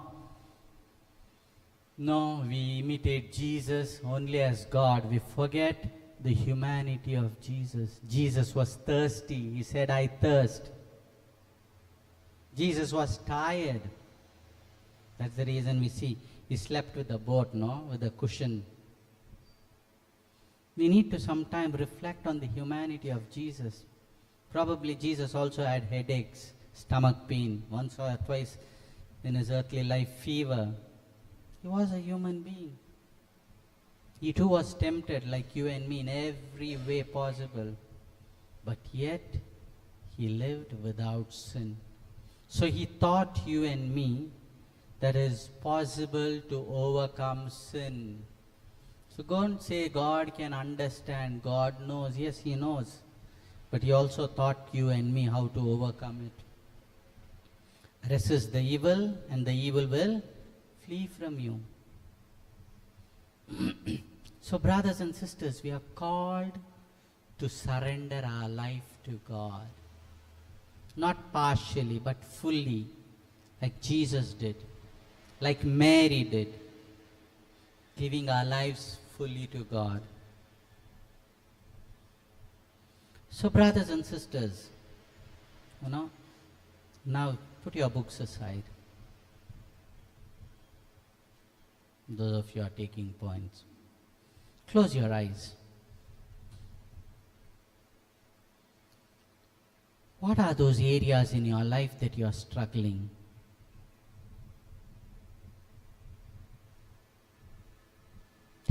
no, we imitate Jesus only as God. We forget the humanity of Jesus. Jesus was thirsty. He said, I thirst. Jesus was tired. That's the reason we see he slept with the boat, no? With a cushion. We need to sometime reflect on the humanity of Jesus. Probably Jesus also had headaches, stomach pain, once or twice in his earthly life, fever. He was a human being. He too was tempted like you and me in every way possible. But yet, he lived without sin. So he taught you and me that it is possible to overcome sin. So don't say God can understand, God knows. Yes, he knows. But he also taught you and me how to overcome it. Resist the evil and the evil will flee from you. So brothers and sisters, we are called to surrender our life to God. Not partially, but fully, like Jesus did, like Mary did, giving our lives fully to God. So brothers and sisters, now put your books aside. Those of you are taking points. Close your eyes. What are those areas in your life that you are struggling?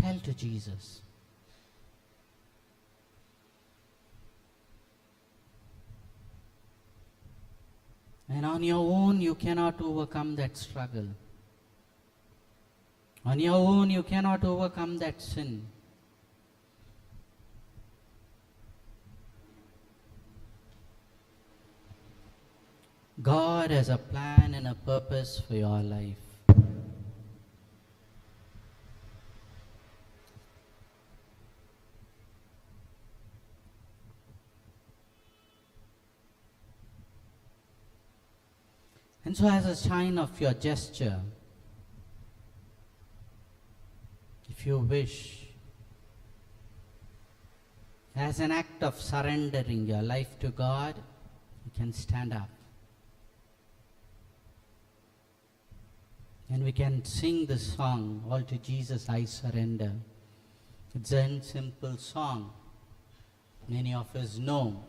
Tell to Jesus. And on your own, you cannot overcome that struggle. On your own, you cannot overcome that sin. God has a plan and a purpose for your life. And so as a sign of your gesture, if you wish, as an act of surrendering your life to God, you can stand up. And we can sing the song, All to Jesus I Surrender. It's a simple song. Many of us know.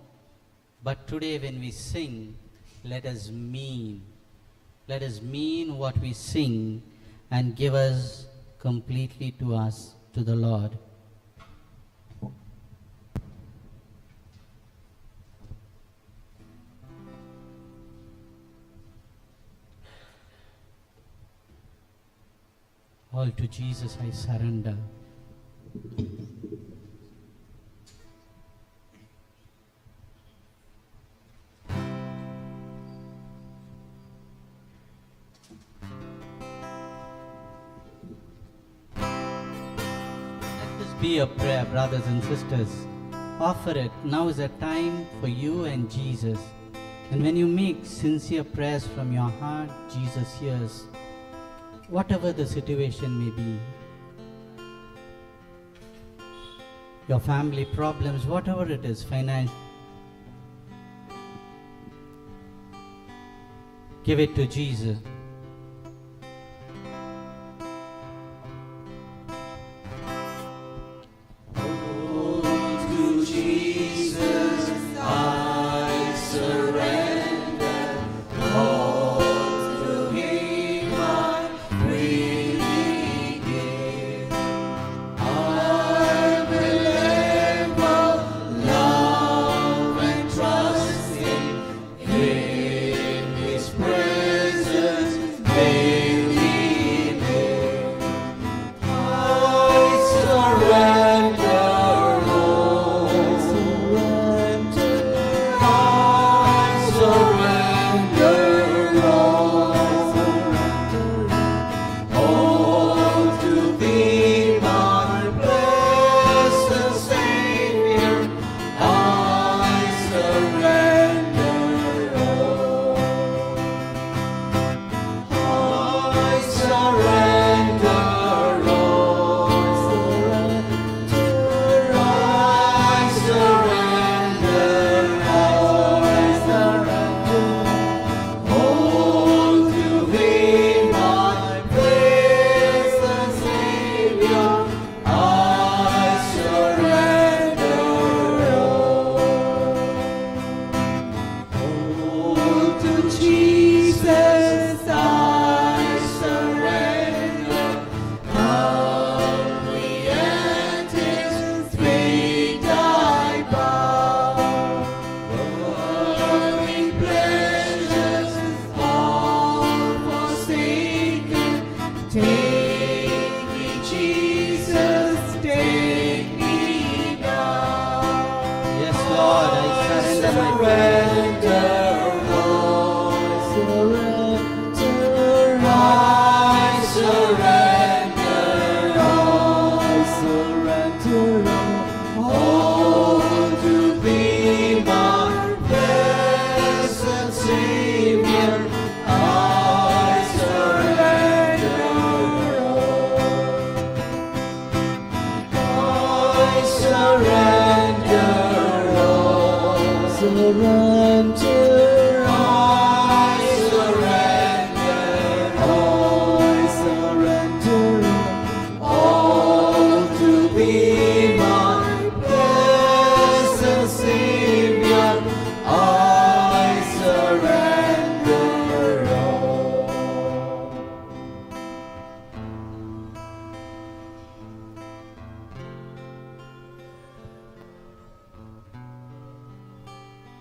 But today when we sing, let us mean what we sing and give us completely to us, to the Lord. All to Jesus I surrender. Let this be a prayer, brothers and sisters. Offer it. Now is a time for you and Jesus. And when you make sincere prayers from your heart, Jesus hears. whatever the situation may be, your family problems, whatever it is, financial, give it to Jesus.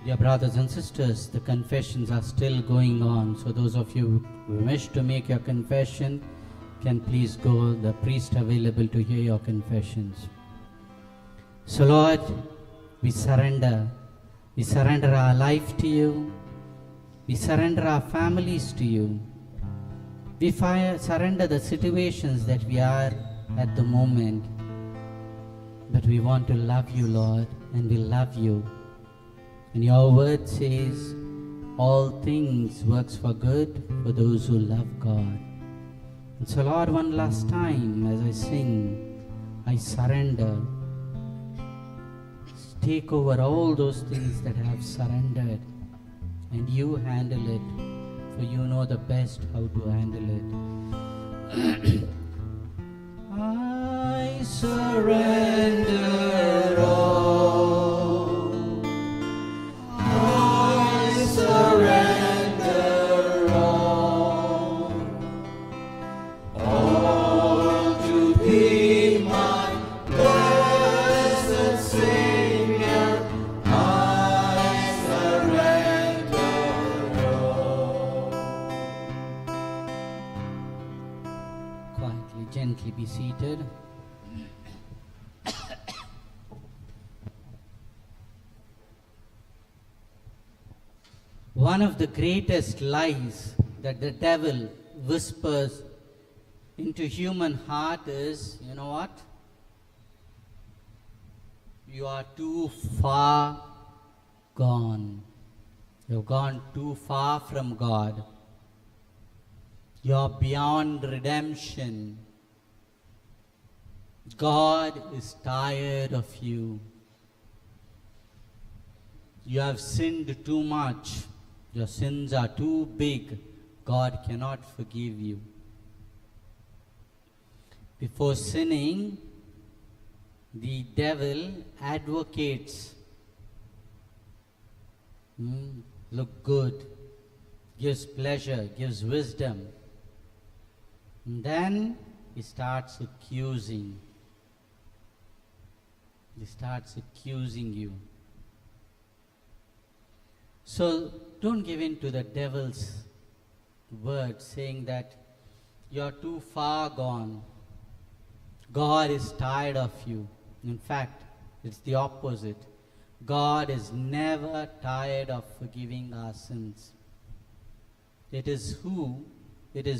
Dear brothers and sisters, the confessions are still going on. So those of you who wish to make your confession can please go. The priest available to hear your confessions. So Lord, we surrender. We surrender our life to you. We surrender our families to you. We surrender the situations that we are at the moment. But we want to love you, Lord, and we love you. And your word says, all things works for good for those who love God. And so Lord, one last time as I sing, I surrender. Take over all those things that I have surrendered, and you handle it, for you know the best how to handle it. I surrender all. I surrender all. All to thee, my blessed Savior. I surrender all. Quietly, gently be seated. One of the greatest lies that the devil whispers into human heart is, you know what? You are too far gone. You've gone too far from God. You're beyond redemption. God is tired of you. You have sinned too much. Your sins are too big. God cannot forgive you. Before sinning, the devil advocates. Look good, gives pleasure, gives wisdom. And then he starts accusing. He starts accusing you. So don't give in to the devil's word saying that you're too far gone. God is tired of you. In fact, it's the opposite. God is never tired of forgiving our sins. It is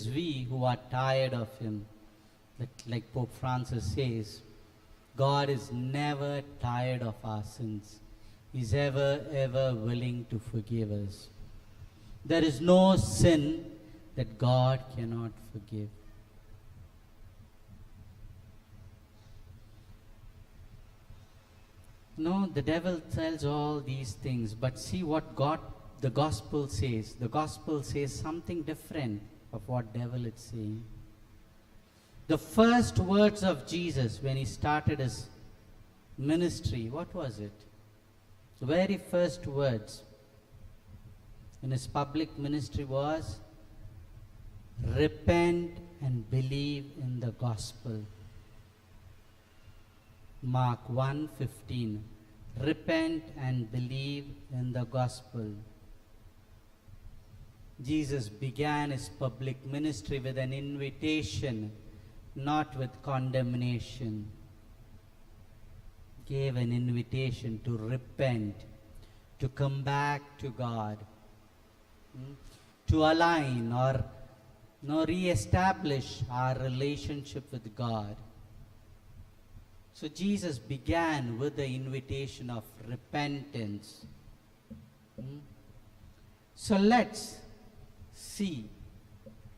we who are tired of Him. Like Pope Francis says, God is never tired of our sins. He's ever willing to forgive us. There is no sin that God cannot forgive. No, the devil tells all these things, but see what the gospel says. The gospel says something different of what devil is saying. The first words of Jesus when he started his ministry, what was it? The very first words in his public ministry was, repent and believe in the gospel. Mark 1:15. Repent and believe in the gospel. Jesus began his public ministry with an invitation, not with condemnation. Gave an invitation to repent, to come back to God, to align or re-establish our relationship with God. So Jesus began with the invitation of repentance. So let's see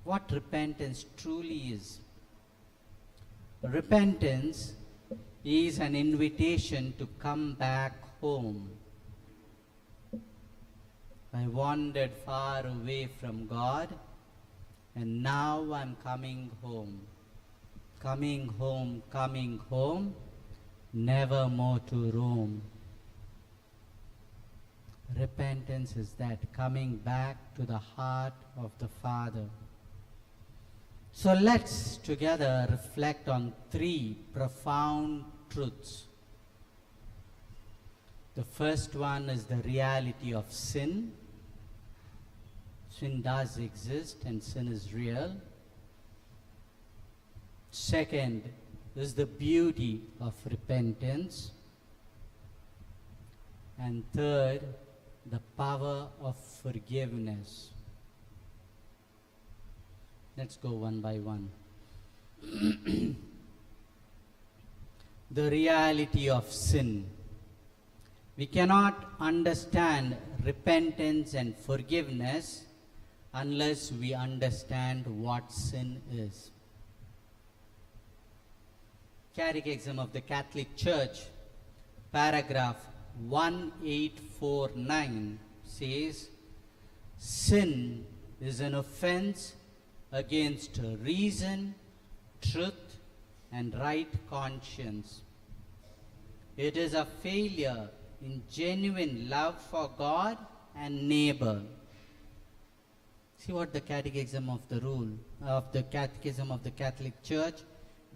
what repentance truly is. Repentance is an invitation to come back home. I wandered far away from God, and now I'm coming home. Coming home, never more to roam. Repentance is that, coming back to the heart of the Father. So let's together reflect on three profound truths. The first one is the reality of sin. Sin does exist and sin is real. Second is the beauty of repentance. And third, the power of forgiveness. Let's go one by one. The reality of sin. We cannot understand repentance and forgiveness unless we understand what sin is. Catechism of the Catholic Church, paragraph 1849 says, sin is an offense against reason, truth, and right conscience. It is a failure in genuine love for God and neighbor. See what the Catechism of the Catechism of the Catholic Church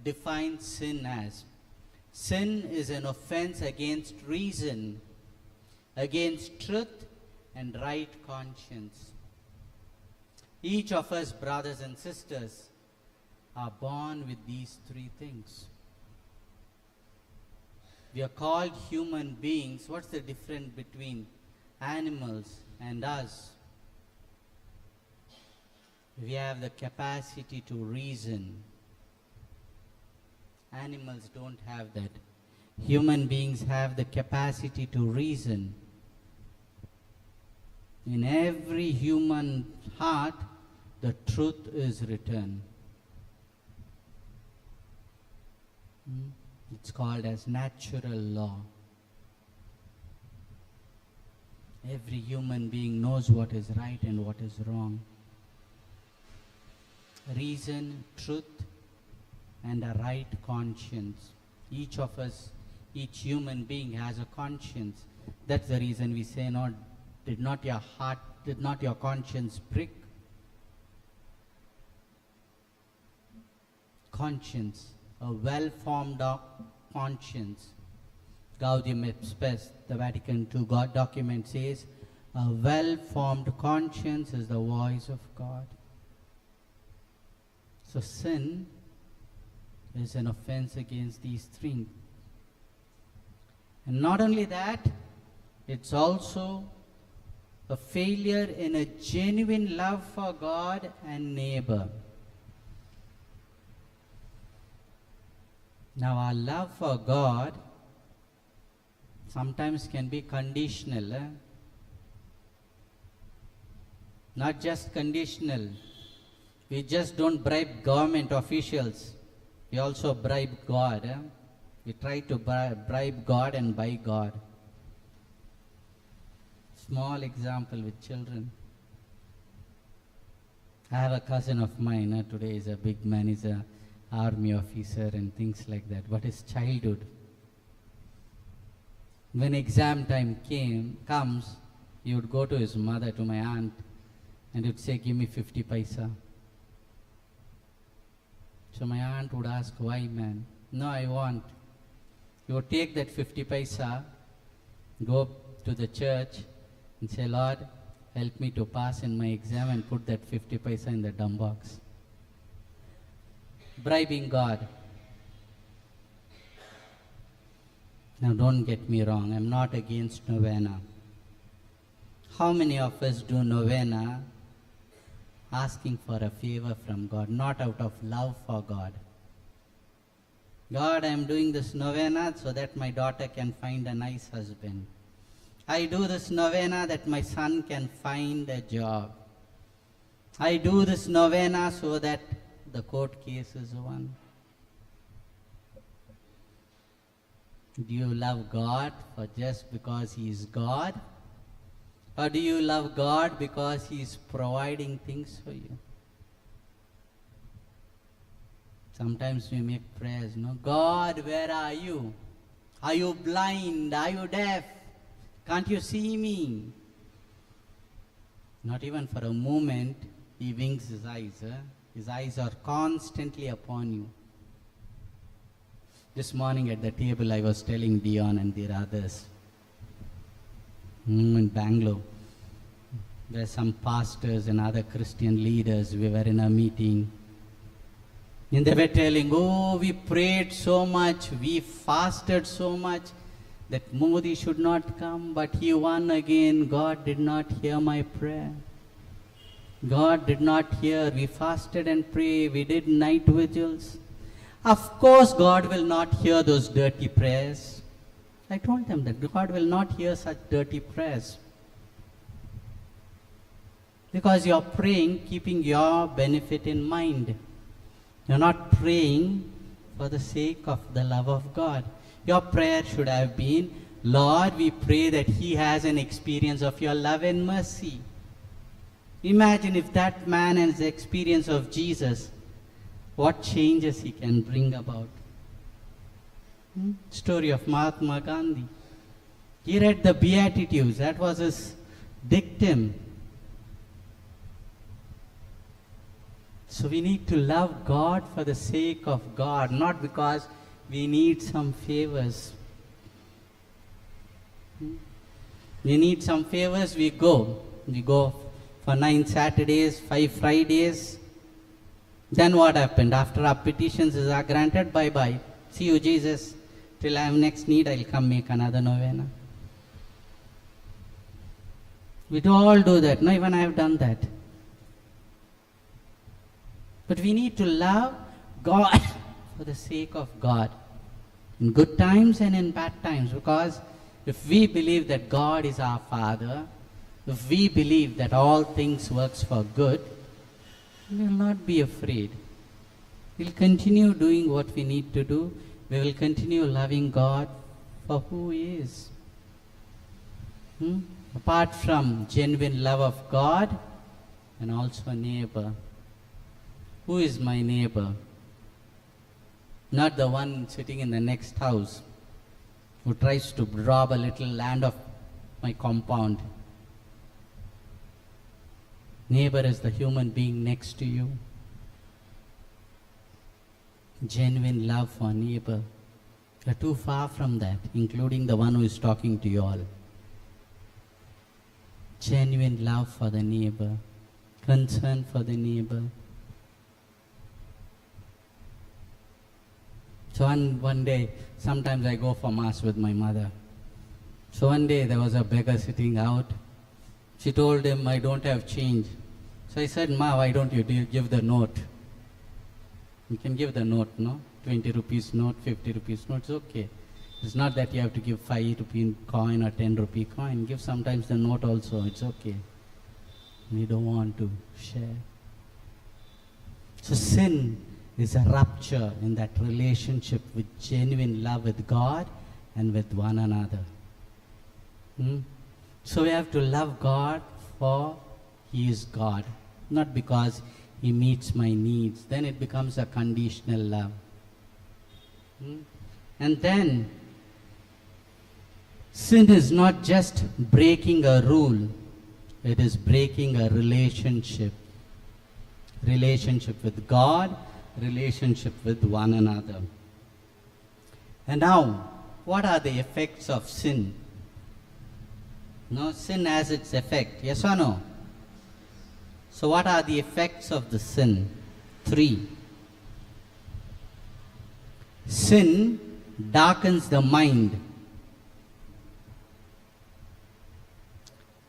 defines sin as. Sin is an offense against reason, against truth, and right conscience. Each of us, brothers and sisters, are born with these three things. We are called human beings. What's the difference between animals and us? We have the capacity to reason. Animals don't have that. Human beings have the capacity to reason. In every human heart, the truth is written. It's called as natural law. Every human being knows what is right and what is wrong. Reason, truth, and a right conscience. Each of us, each human being has a conscience. That's the reason we say, no, did not your conscience prick? Conscience, a well-formed conscience. Gaudium et Spes, the Vatican II document says, a well-formed conscience is the voice of God. So sin is an offense against these things. And not only that, it's also a failure in a genuine love for God and neighbor. Now our love for God sometimes can be conditional. Not just conditional. We just don't bribe government officials. We also bribe God. We try to bribe God and buy God. Small example with children. I have a cousin of mine. Today is a big man. He's an army officer and things like that. But his childhood, when exam time comes, he would go to his mother, to my aunt, and he would say, give me 50 paisa. So my aunt would ask, why, man? No, I want. He would take that 50 paisa, go to the church and say, Lord, help me to pass in my exam, and put that 50 paisa in the dumb box. Bribing God. Now don't get me wrong, I'm not against novena. How many of us do novena asking for a favor from God, not out of love for God? God, I am doing this novena so that my daughter can find a nice husband. I do this novena that my son can find a job. I do this novena so that the court case is won. Do you love God for just because He is God? Or do you love God because He is providing things for you? Sometimes we make prayers, no, God, where are you? Are you blind? Are you deaf? Can't you see me? Not even for a moment He winks His eyes. His eyes are constantly upon you. This morning at the table I was telling Dion and the others, in Bangalore, there are some pastors and other Christian leaders. We were in a meeting and they were telling, oh, we prayed so much, we fasted so much that Modi should not come, but he won again. God did not hear my prayer. God did not hear. We fasted and prayed. We did night vigils. Of course God will not hear those dirty prayers. I told them that God will not hear such dirty prayers. Because you are praying keeping your benefit in mind. You are not praying for the sake of the love of God. Your prayer should have been, Lord, we pray that he has an experience of your love and mercy. Imagine if that man has the experience of Jesus, what changes he can bring about. Story of Mahatma Gandhi. He read the Beatitudes. That was his dictum. So we need to love God for the sake of God, not because we need some favors. We need some favors, we go. We go for 9 Saturdays, 5 Fridays. Then what happened? After our petitions are granted, bye-bye. See you, Jesus. Till I have next need, I'll come make another novena. We all do that. No, even I have done that. But we need to love God for the sake of God. In good times and in bad times. Because if we believe that God is our Father, if we believe that all things works for good, We will not be afraid. We will continue doing what we need to do. We will continue loving God for who He is. Apart from genuine love of God and also neighbor. Who is my neighbor? Not the one sitting in the next house who tries to rob a little land of my compound. Neighbor is the human being next to you. Genuine love for neighbor. You're too far from that, including the one who is talking to you all. Genuine love for the neighbor. Concern for the neighbor. So one day, sometimes I go for Mass with my mother. So one day there was a beggar sitting out. She told him, I don't have change. So I said, Ma, why don't you give the note? You can give the note, no? 20 rupees note, 50 rupees note, it's okay. It's not that you have to give 5 rupee coin or 10 rupee coin. Give sometimes the note also, it's okay. We don't want to share. So sin is a rupture in that relationship with genuine love with God and with one another. So we have to love God for He is God, not because He meets my needs. Then it becomes a conditional love. And then sin is not just breaking a rule, it is breaking a relationship. Relationship with God, relationship with one another. And now, what are the effects of sin? No, sin has its effect, yes or no? So what are the effects of the sin? 3. Sin darkens the mind.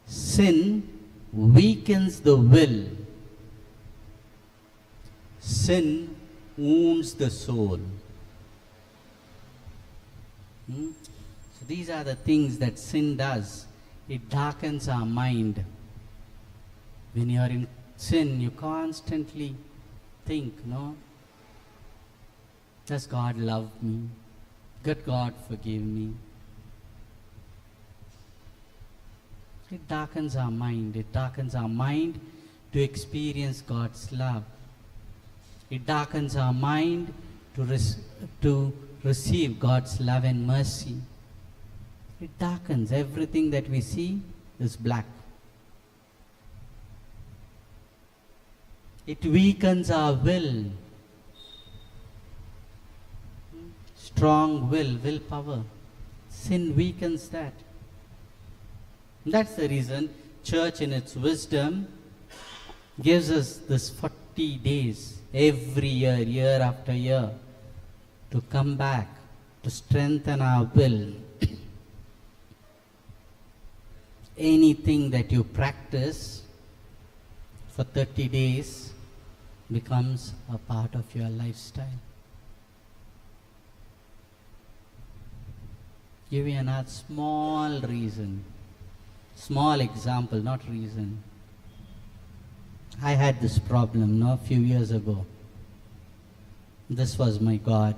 Sin weakens the will. Sin wounds the soul. So these are the things that sin does. It darkens our mind. When you are in sin, you constantly think, no? Does God love me? Could God forgive me? It darkens our mind. It darkens our mind to experience God's love. It darkens our mind to receive God's love and mercy. It darkens. Everything that we see is black. It weakens our will. Strong willpower. Sin weakens that. That's the reason Church in its wisdom gives us this 40 days every year, year after year, to come back, to strengthen our will. Anything that you practice for 30 days becomes a part of your lifestyle. Give you another small reason, small example, not reason. I had this problem, a few years ago. This was my God.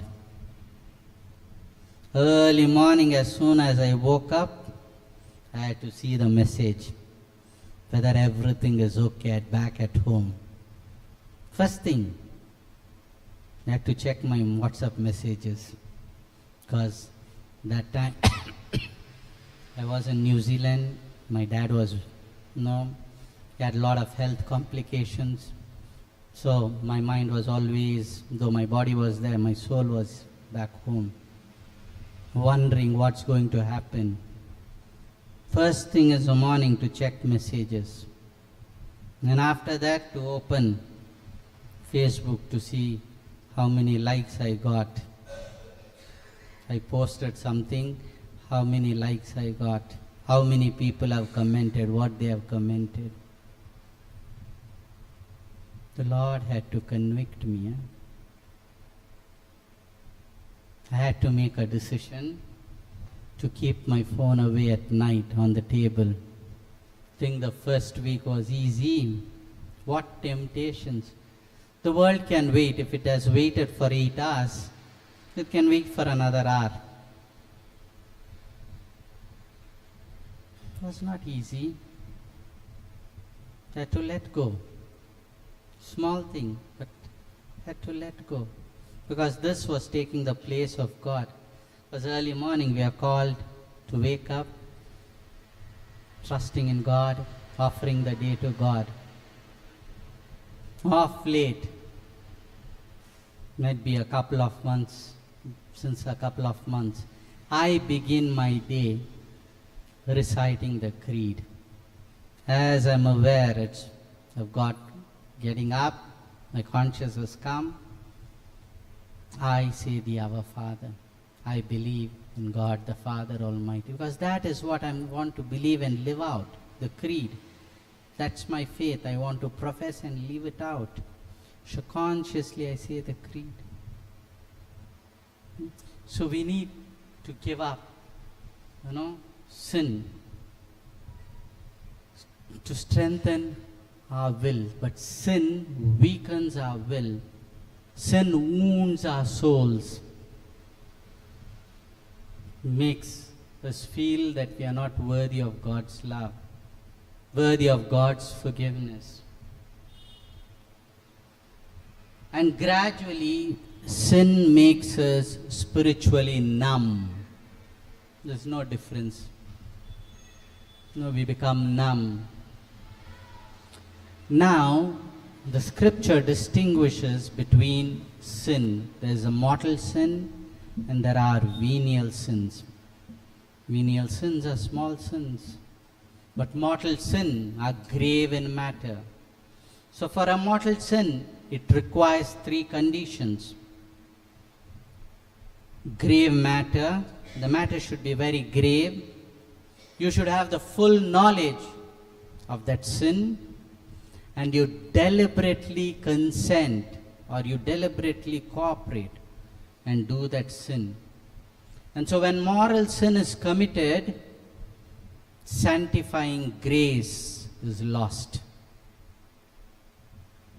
Early morning, as soon as I woke up, I had to see the message, whether everything is okay back at home. First thing, I had to check my WhatsApp messages, because that time I was in New Zealand. My dad was, he had a lot of health complications. So my mind was always, though my body was there, my soul was back home, wondering what's going to happen. First thing is the morning to check messages. And after that to open Facebook to see how many likes I got. I posted something, how many likes I got, how many people have commented, what they have commented. The Lord had to convict me. I had to make a decision to keep my phone away at night on the table. I think the first week was easy. What temptations. The world can wait. If it has waited for 8 hours, it can wait for another hour. It was not easy. I had to let go. Small thing, but had to let go. Because this was taking the place of God. It was early morning, we are called to wake up, trusting in God, offering the day to God. Off late, might be a couple of months, since a couple of months, I begin my day reciting the Creed. As I'm aware of God getting up, my consciousness come, I say the Our Father. I believe in God the Father Almighty, because that is what I want to believe and live out, the Creed. That's my faith. I want to profess and live it out. So consciously I say the Creed. So we need to give up, sin, to strengthen our will. But sin weakens our will. Sin wounds our souls, makes us feel that we are not worthy of God's love, worthy of God's forgiveness. And gradually, sin makes us spiritually numb. There's no difference. We become numb. Now, the scripture distinguishes between sin. There is a mortal sin and there are venial sins. Venial sins are small sins, but mortal sin are grave in matter. So for a mortal sin, it requires 3 conditions. Grave matter, the matter should be very grave. You should have the full knowledge of that sin, and you deliberately consent or you deliberately cooperate and do that sin. And so when moral sin is committed, sanctifying grace is lost.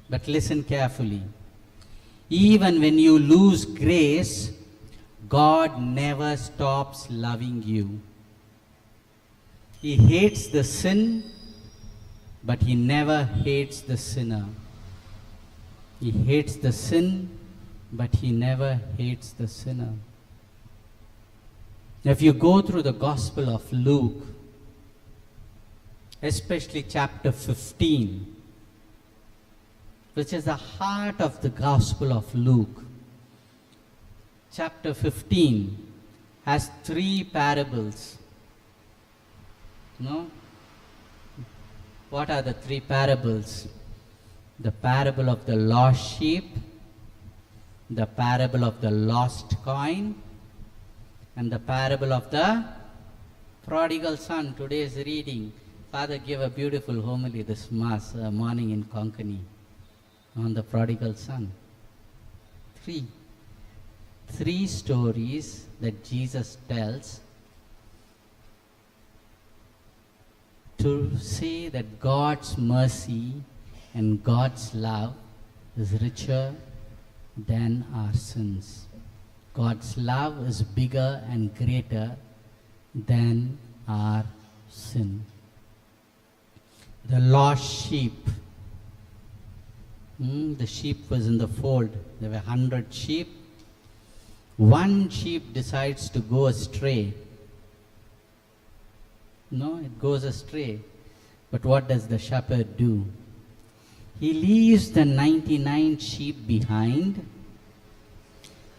But listen carefully. Even when you lose grace, God never stops loving you. He hates the sin, but He never hates the sinner. He hates the sin, but He never hates the sinner. If you go through the Gospel of Luke, especially chapter 15, which is the heart of the Gospel of Luke, chapter 15 has 3 parables. What are the 3 parables? The parable of the lost sheep, the parable of the lost coin, and the parable of the prodigal son. Today's reading, Father gave a beautiful homily this Mass morning in Konkani on the prodigal son. 3 stories that Jesus tells to say that God's mercy and God's love is richer than our sins. God's love is bigger and greater than our sin. The lost sheep. The sheep was in the fold. There were 100 sheep. One sheep decides to go astray. It goes astray. But what does the shepherd do? He leaves the 99 sheep behind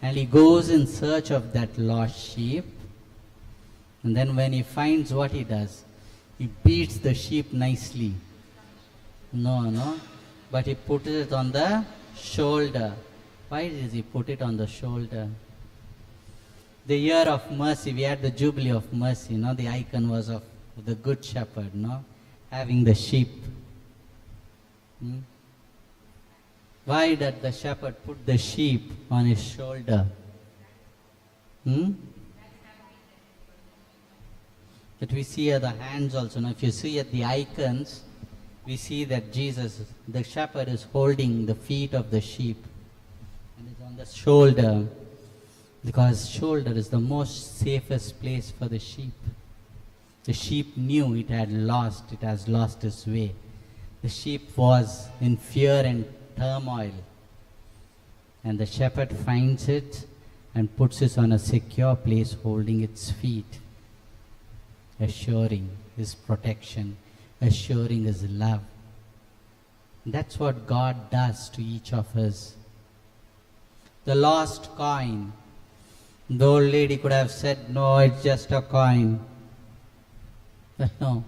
and he goes in search of that lost sheep. And then when he finds, what he does? He beats the sheep nicely. But he puts it on the shoulder. Why does he put it on the shoulder? The year of mercy, we had the Jubilee of Mercy, the icon was of the Good Shepherd, having the sheep. Why did the shepherd put the sheep on his shoulder? That we see at the hands also. Now, if you see at the icons, we see that Jesus, the shepherd, is holding the feet of the sheep and is on the shoulder, because shoulder is the most safest place for the sheep. The sheep knew it has lost its way. The sheep was in fear and turmoil, and the shepherd finds it and puts it on a secure place, holding its feet, assuring his protection, assuring his love. That's what God does to each of us. The lost coin. The old lady could have said, no, it's just a coin. But no.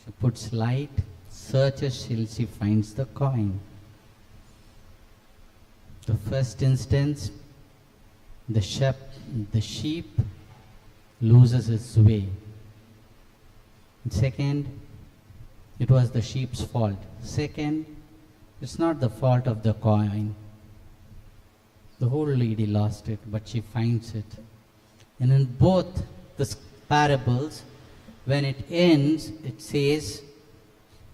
She puts light, searches till she finds the coin. The first instance, the sheep loses its way. Second, it was the sheep's fault. Second, it's not the fault of the coin. The whole lady lost it, but she finds it. And in both the parables, when it ends, it says,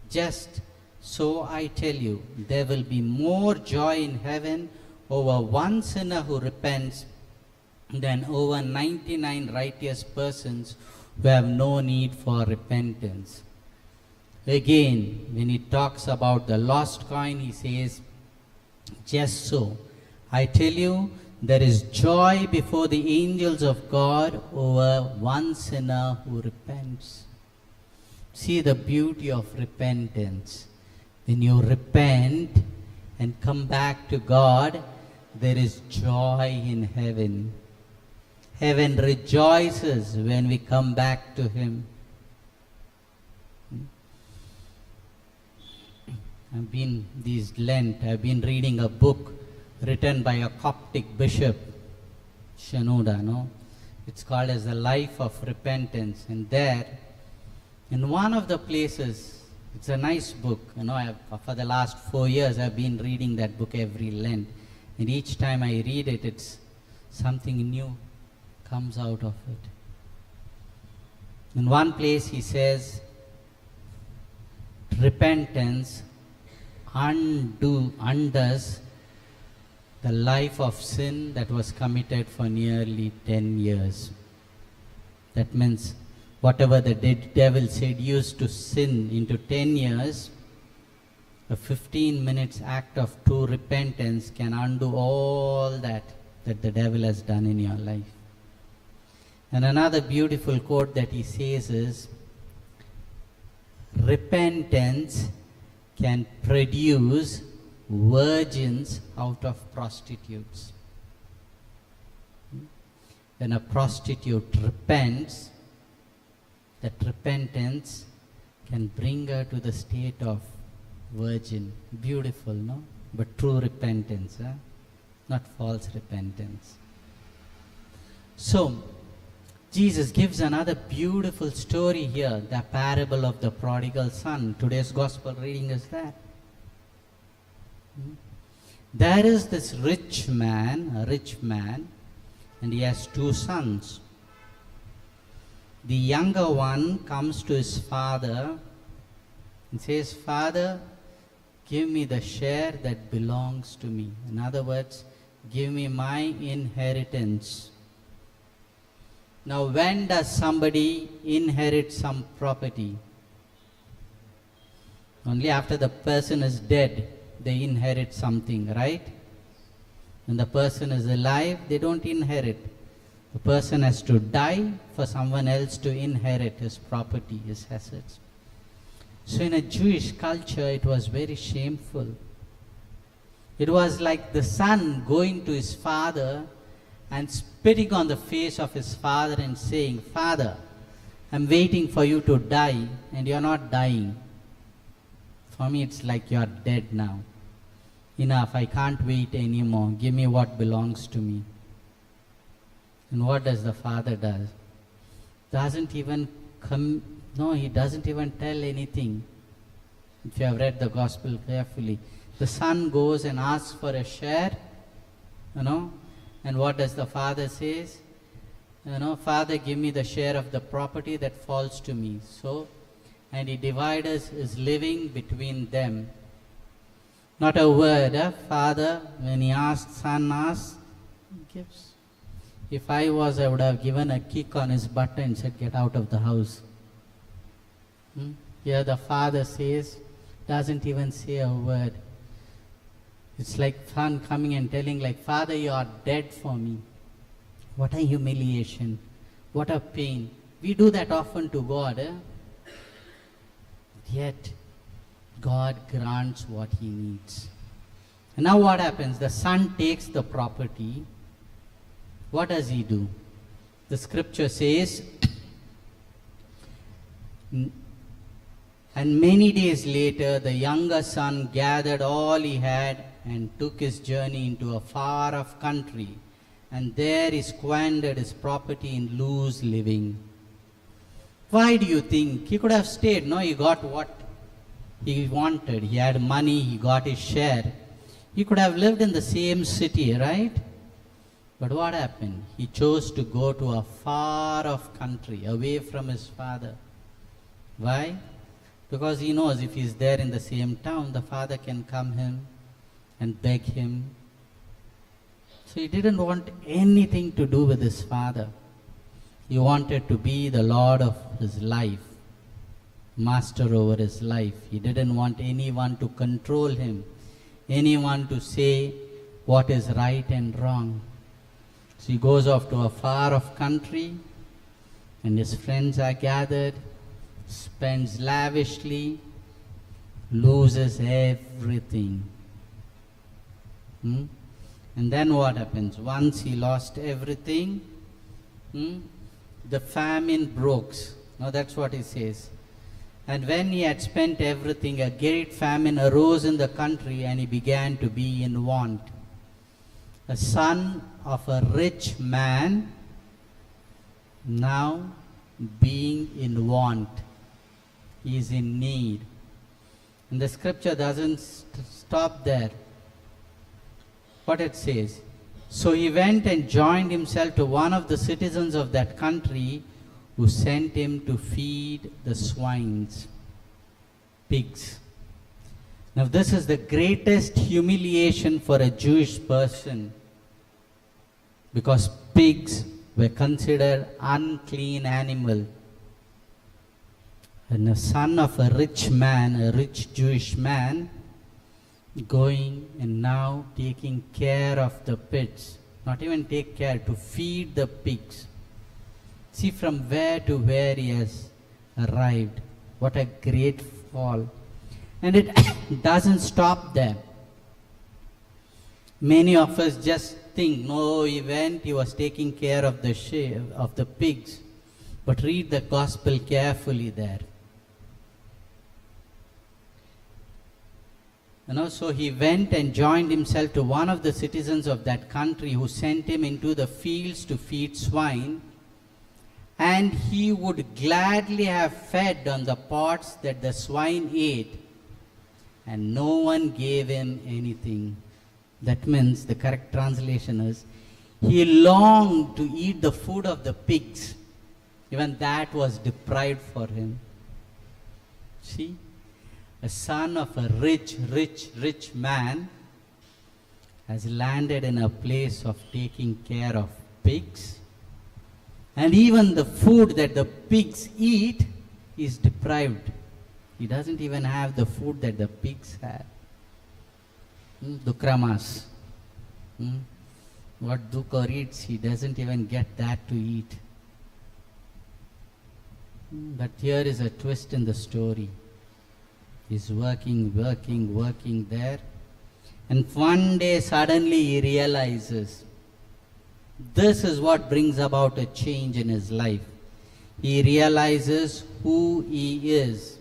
just so I tell you, there will be more joy in heaven over one sinner who repents than over 99 righteous persons who have no need for repentance. Again, when he talks about the lost coin, he says, just so I tell you, there is joy before the angels of God over one sinner who repents. See the beauty of repentance. When you repent and come back to God, there is joy in heaven. Heaven rejoices when we come back to Him. I've been reading a book written by a Coptic bishop, Shenouda, no? It's called as The Life of Repentance. And there, in one of the places, it's a nice book, for the last 4 years I've been reading that book every Lent. And each time I read it, it's something new comes out of it. In one place he says, repentance undoes the life of sin that was committed for nearly 10 years. That means whatever the devil said used to sin into 10 years, a 15 minutes act of true repentance can undo all that the devil has done in your life. And another beautiful quote that he says is, repentance can produce virgins out of prostitutes. When a prostitute repents, that repentance can bring her to the state of virgin. Beautiful, no? But true repentance, not false repentance. So, Jesus gives another beautiful story here, the parable of the prodigal son. Today's gospel reading is that. There is this a rich man, and he has 2 sons. The younger one comes to his father and says, Father, give me the share that belongs to me. In other words, give me my inheritance. Now, when does somebody inherit some property? Only after the person is dead, they inherit something, right? When the person is alive, they don't inherit. The person has to die for someone else to inherit his property, his assets. So in a Jewish culture, it was very shameful. It was like the son going to his father and spitting on the face of his father and saying, Father, I'm waiting for you to die and you're not dying. For me, it's like you're dead now. Enough, I can't wait anymore. Give me what belongs to me. And what does the father do? He doesn't even tell anything. If you have read the gospel carefully, the son goes and asks for a share, and what does the father says? Father, give me the share of the property that falls to me. So, and he divides his living between them. Not a word. Father, when he asks, son asks, he gives. If I was, I would have given a kick on his butt and said, get out of the house. Here the father says, doesn't even say a word. It's like son coming and telling, like, Father, you are dead for me. What a humiliation. What a pain. We do that often to God. Yet, God grants what he needs. And now what happens? The son takes the property. What does he do? The scripture says, and many days later, the younger son gathered all he had and took his journey into a far-off country, and there he squandered his property in loose living. Why do you think? He could have stayed. No, he got what he wanted. He had money, he got his share. He could have lived in the same city, right? But what happened? He chose to go to a far-off country, away from his father. Why? Because he knows if he's there in the same town, the father can come him and beg him. So he didn't want anything to do with his father. He wanted to be the Lord of his life, master over his life. He didn't want anyone to control him, anyone to say what is right and wrong. So he goes off to a far-off country, and his friends are gathered, spends lavishly, loses everything. And then what happens? Once he lost everything, the famine broke. Now that's what he says. And when he had spent everything, a great famine arose in the country, and he began to be in want. A son of a rich man, now being in want. He is in need. And the scripture doesn't stop there. What it says? So he went and joined himself to one of the citizens of that country, who sent him to feed the swines, pigs. Now this is the greatest humiliation for a Jewish person, because pigs were considered unclean animal. And the son of a rich man, a rich Jewish man, going and now taking care of the pigs. Not even take care, to feed the pigs. See from where to where he has arrived. What a great fall. And it doesn't stop there. Many of us just think, no, he went, he was taking care of the sheep, of the pigs. But read the gospel carefully there. So he went and joined himself to one of the citizens of that country, who sent him into the fields to feed swine. And he would gladly have fed on the pods that the swine ate, and no one gave him anything. That means, the correct translation is, he longed to eat the food of the pigs. Even that was deprived for him. See? A son of a rich man has landed in a place of taking care of pigs. And even the food that the pigs eat is deprived. He doesn't even have the food that the pigs have. Dukramas. What Dukor eats, he doesn't even get that to eat. But here is a twist in the story. He's working there. And one day suddenly he realizes, this is what brings about a change in his life. He realizes who he is.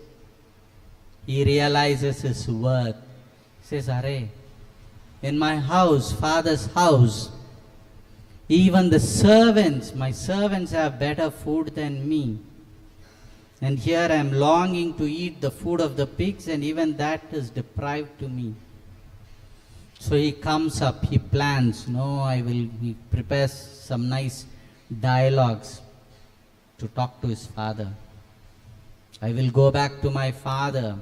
He realizes his worth. He says, Arey, in my house, Father's house, even the servants, my servants have better food than me. And here I am longing to eat the food of the pigs, and even that is deprived to me. So he comes up, he plans, he prepares some nice dialogues to talk to his father. I will go back to my father.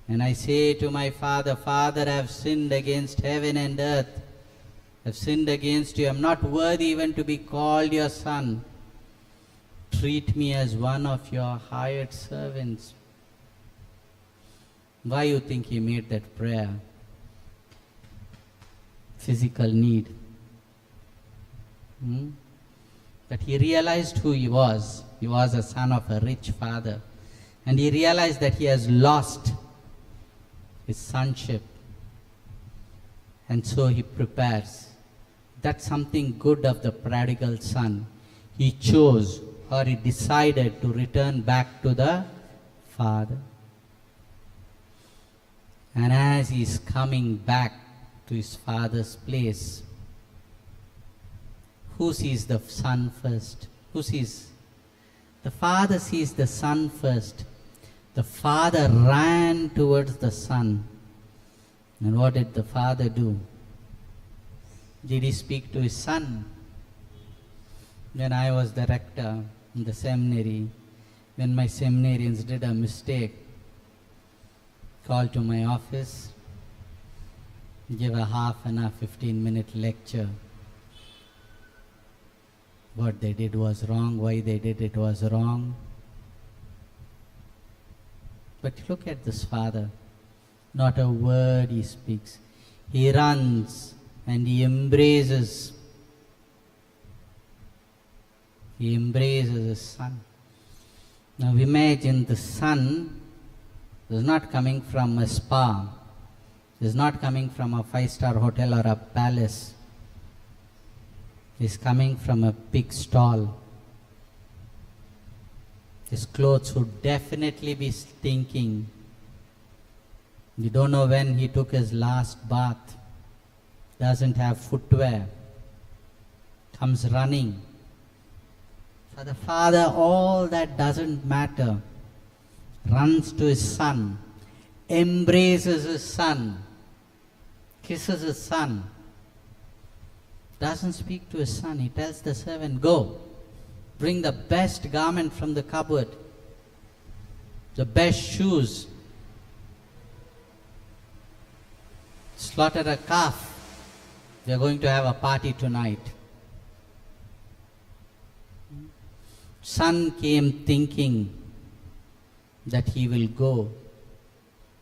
And I say to my father, Father, I have sinned against heaven and earth. I have sinned against you. I am not worthy even to be called your son. Treat me as one of your hired servants. Why you think he made that prayer? Physical need. But he realized who he was. He was a son of a rich father. And he realized that he has lost his sonship. And so he prepares. That's something good of the prodigal son. He chose or he decided to return back to the father. And as he is coming back to his father's place, who sees the son first? Who sees? The father sees the son first. The father ran towards the son. And what did the father do? Did he speak to his son? When I was the rector in the seminary, when my seminarians did a mistake, called to my office, give a half an hour, 15-minute lecture. What they did was wrong, why they did it was wrong. But look at this father. Not a word he speaks. He runs and he embraces. He embraces his son. Now imagine the son is not coming from a spa. Is not coming from a 5-star hotel or a palace. Is coming from a pig stall. His clothes would definitely be stinking. You don't know when he took his last bath. Doesn't have footwear. Comes running. For the father, all that doesn't matter. Runs to his son. Embraces his son. Kisses his son. Doesn't speak to his son. He tells the servant, go. Bring the best garment from the cupboard. The best shoes. Slaughter a calf. We are going to have a party tonight. Son came thinking that he will go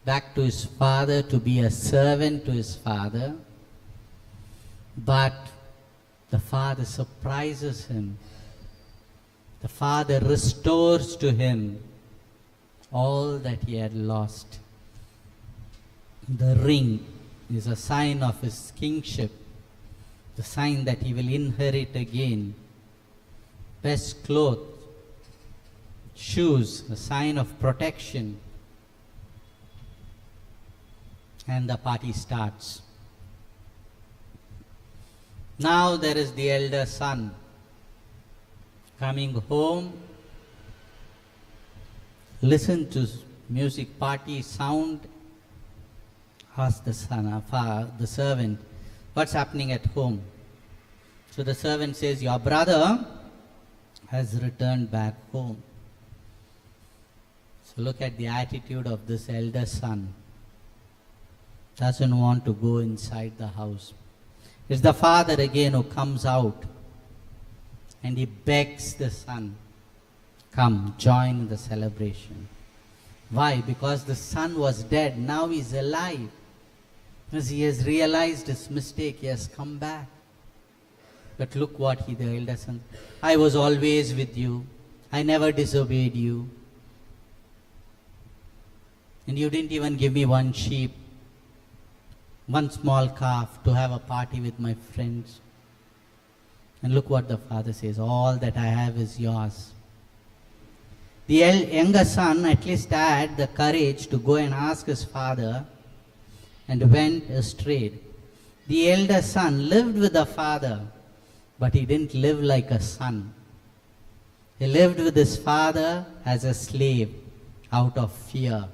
back to his father to be a servant to his father. But the father surprises him. The father restores to him all that he had lost. The ring is a sign of his kingship, the sign that he will inherit again. Best clothes, shoes, a sign of protection. And the party starts. Now there is the elder son coming home. Listen to music, party, sound. Ask the son, the servant, what's happening at home? So the servant says, your brother has returned back home. So look at the attitude of this elder son. Doesn't want to go inside the house. It's the father again who comes out and he begs the son, come, join the celebration. Why? Because the son was dead, now he's alive. Because he has realized his mistake, he has come back. But look what the elder son, I was always with you, I never disobeyed you. And you didn't even give me one sheep, one small calf to have a party with my friends. And look what the father says, all that I have is yours. The younger son at least had the courage to go and ask his father and went straight. The elder son lived with the father, but he didn't live like a son. He lived with his father as a slave out of fear.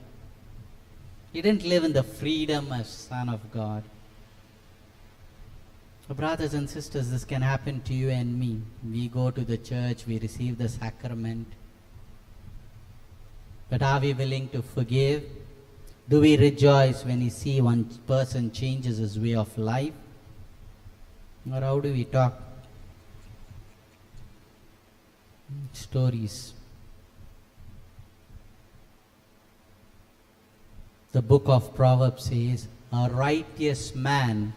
He didn't live in the freedom as Son of God. So brothers and sisters, this can happen to you and me. We go to the church, we receive the sacrament. But are we willing to forgive? Do we rejoice when we see one person changes his way of life? Or how do we talk? Stories. The book of Proverbs says, a righteous man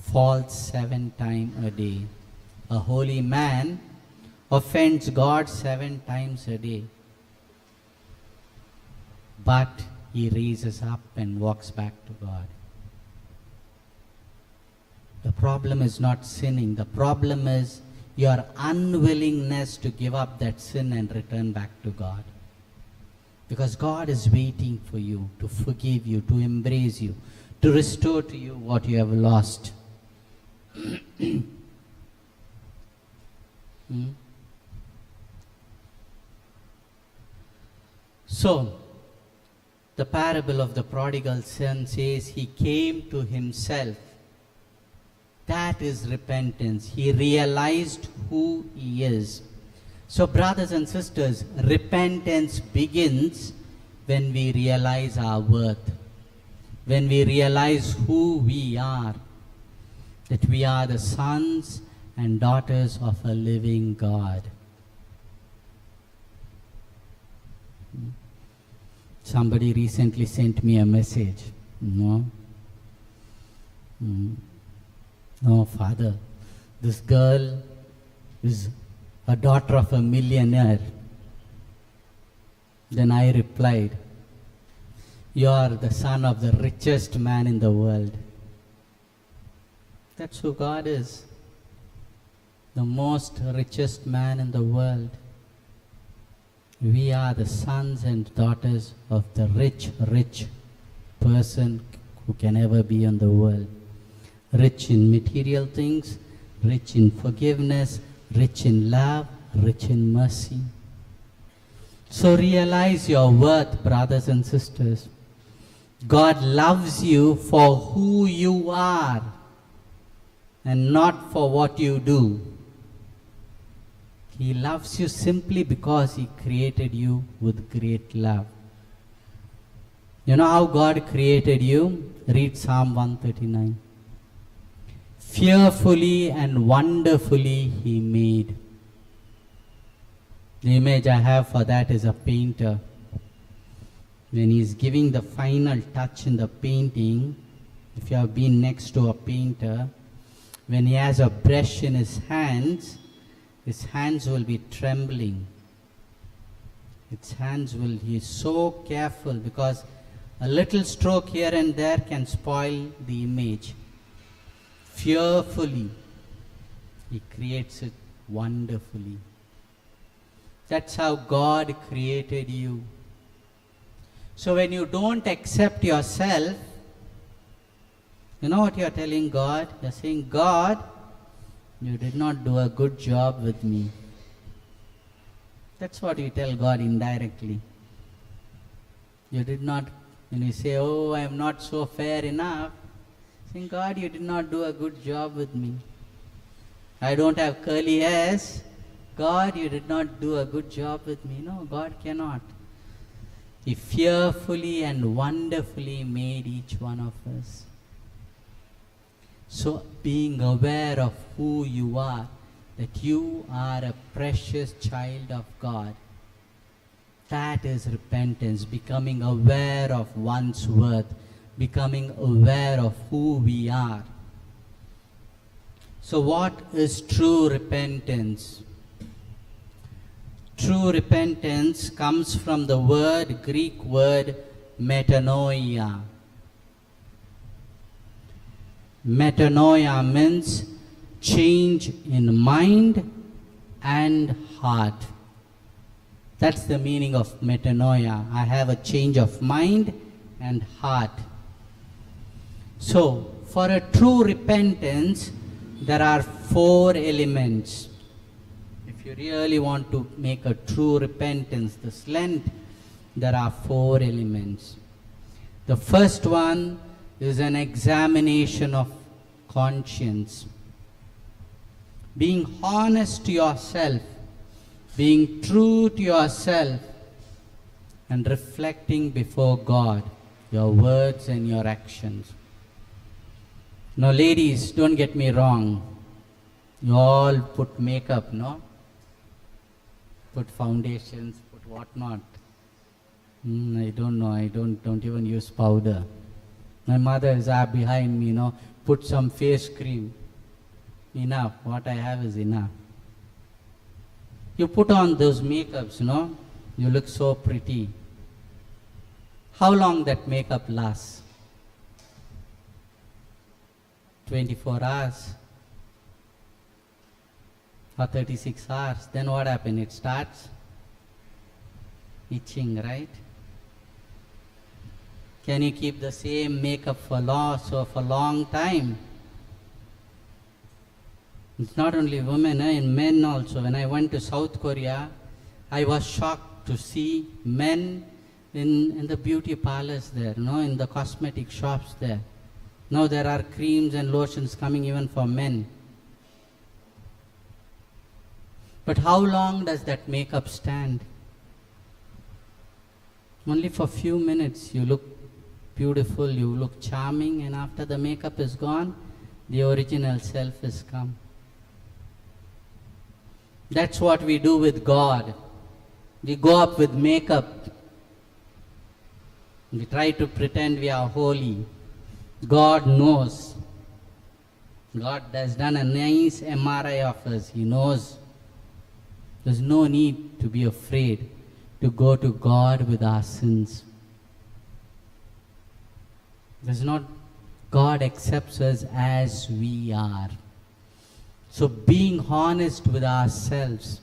falls 7 times a day. A holy man offends God 7 times a day. But he raises up and walks back to God. The problem is not sinning. The problem is your unwillingness to give up that sin and return back to God. Because God is waiting for you to forgive you, to embrace you, to restore to you what you have lost. So, the parable of the prodigal son says he came to himself. That is repentance. He realized who he is. So brothers and sisters, repentance begins when we realize our worth. When we realize who we are. That we are the sons and daughters of a living God. Somebody recently sent me a message. No, Father, this girl is a daughter of a millionaire. Then I replied, you are the son of the richest man in the world. That's who God is. The most richest man in the world. We are the sons and daughters of the rich person who can ever be in the world. Rich in material things, rich in forgiveness, rich in love, rich in mercy. So realize your worth, brothers and sisters. God loves you for who you are and not for what you do. He loves you simply because He created you with great love. You know how God created you? Read Psalm 139. Fearfully and wonderfully He made. The image I have for that is a painter. When he is giving the final touch in the painting, if you have been next to a painter, when he has a brush in his hands will be trembling. He is so careful because a little stroke here and there can spoil the image. Fearfully, He creates it wonderfully. That's how God created you. So when you don't accept yourself, you know what you are telling God? You are saying, God, you did not do a good job with me. That's what you tell God indirectly. You did not, when you say, oh, I am not so fair enough, saying, God, you did not do a good job with me. I don't have curly hairs. God, you did not do a good job with me. No, God cannot. He fearfully and wonderfully made each one of us. So being aware of who you are, that you are a precious child of God, that is repentance, becoming aware of one's worth, becoming aware of who we are. So what is true repentance? True repentance comes from the Greek word metanoia. Metanoia means change in mind and heart. That's the meaning of metanoia. I have a change of mind and heart. So, for a true repentance, there are 4 elements. If you really want to make a true repentance this Lent, there are 4 elements. The first one is an examination of conscience. Being honest to yourself, being true to yourself, and reflecting before God your words and your actions. Now ladies, don't get me wrong. You all put makeup, no? Put foundations, put whatnot. I don't know, I don't even use powder. My mother is behind me, put some face cream. Enough, what I have is enough. You put on those makeups, you look so pretty. How long that makeup lasts? 24 hours or 36 hours. Then what happens? It starts itching, right? Can you keep the same makeup for long time? It's not only women, in men also. When I went to South Korea, I was shocked to see men in the beauty parlors there, in the cosmetic shops there. Now there are creams and lotions coming even for men. But how long does that makeup stand? Only for a few minutes. You look beautiful, you look charming, and after the makeup is gone, the original self is come. That's what we do with God. We go up with makeup. We try to pretend we are holy. God knows. God has done a nice MRI of us. He knows. There's no need to be afraid to go to God with our sins. God accepts us as we are. So being honest with ourselves.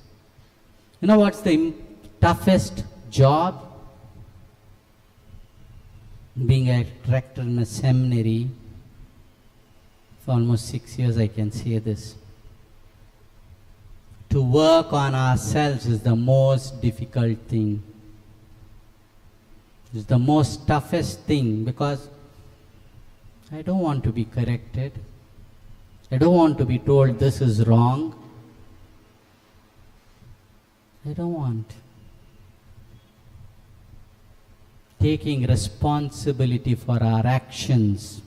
You know what's the toughest job? Being a rector in a seminary for almost 6 years, I can say this. To work on ourselves is the most difficult thing. It's the most toughest thing, because I don't want to be corrected. I don't want to be told this is wrong. I don't want. Taking responsibility for our actions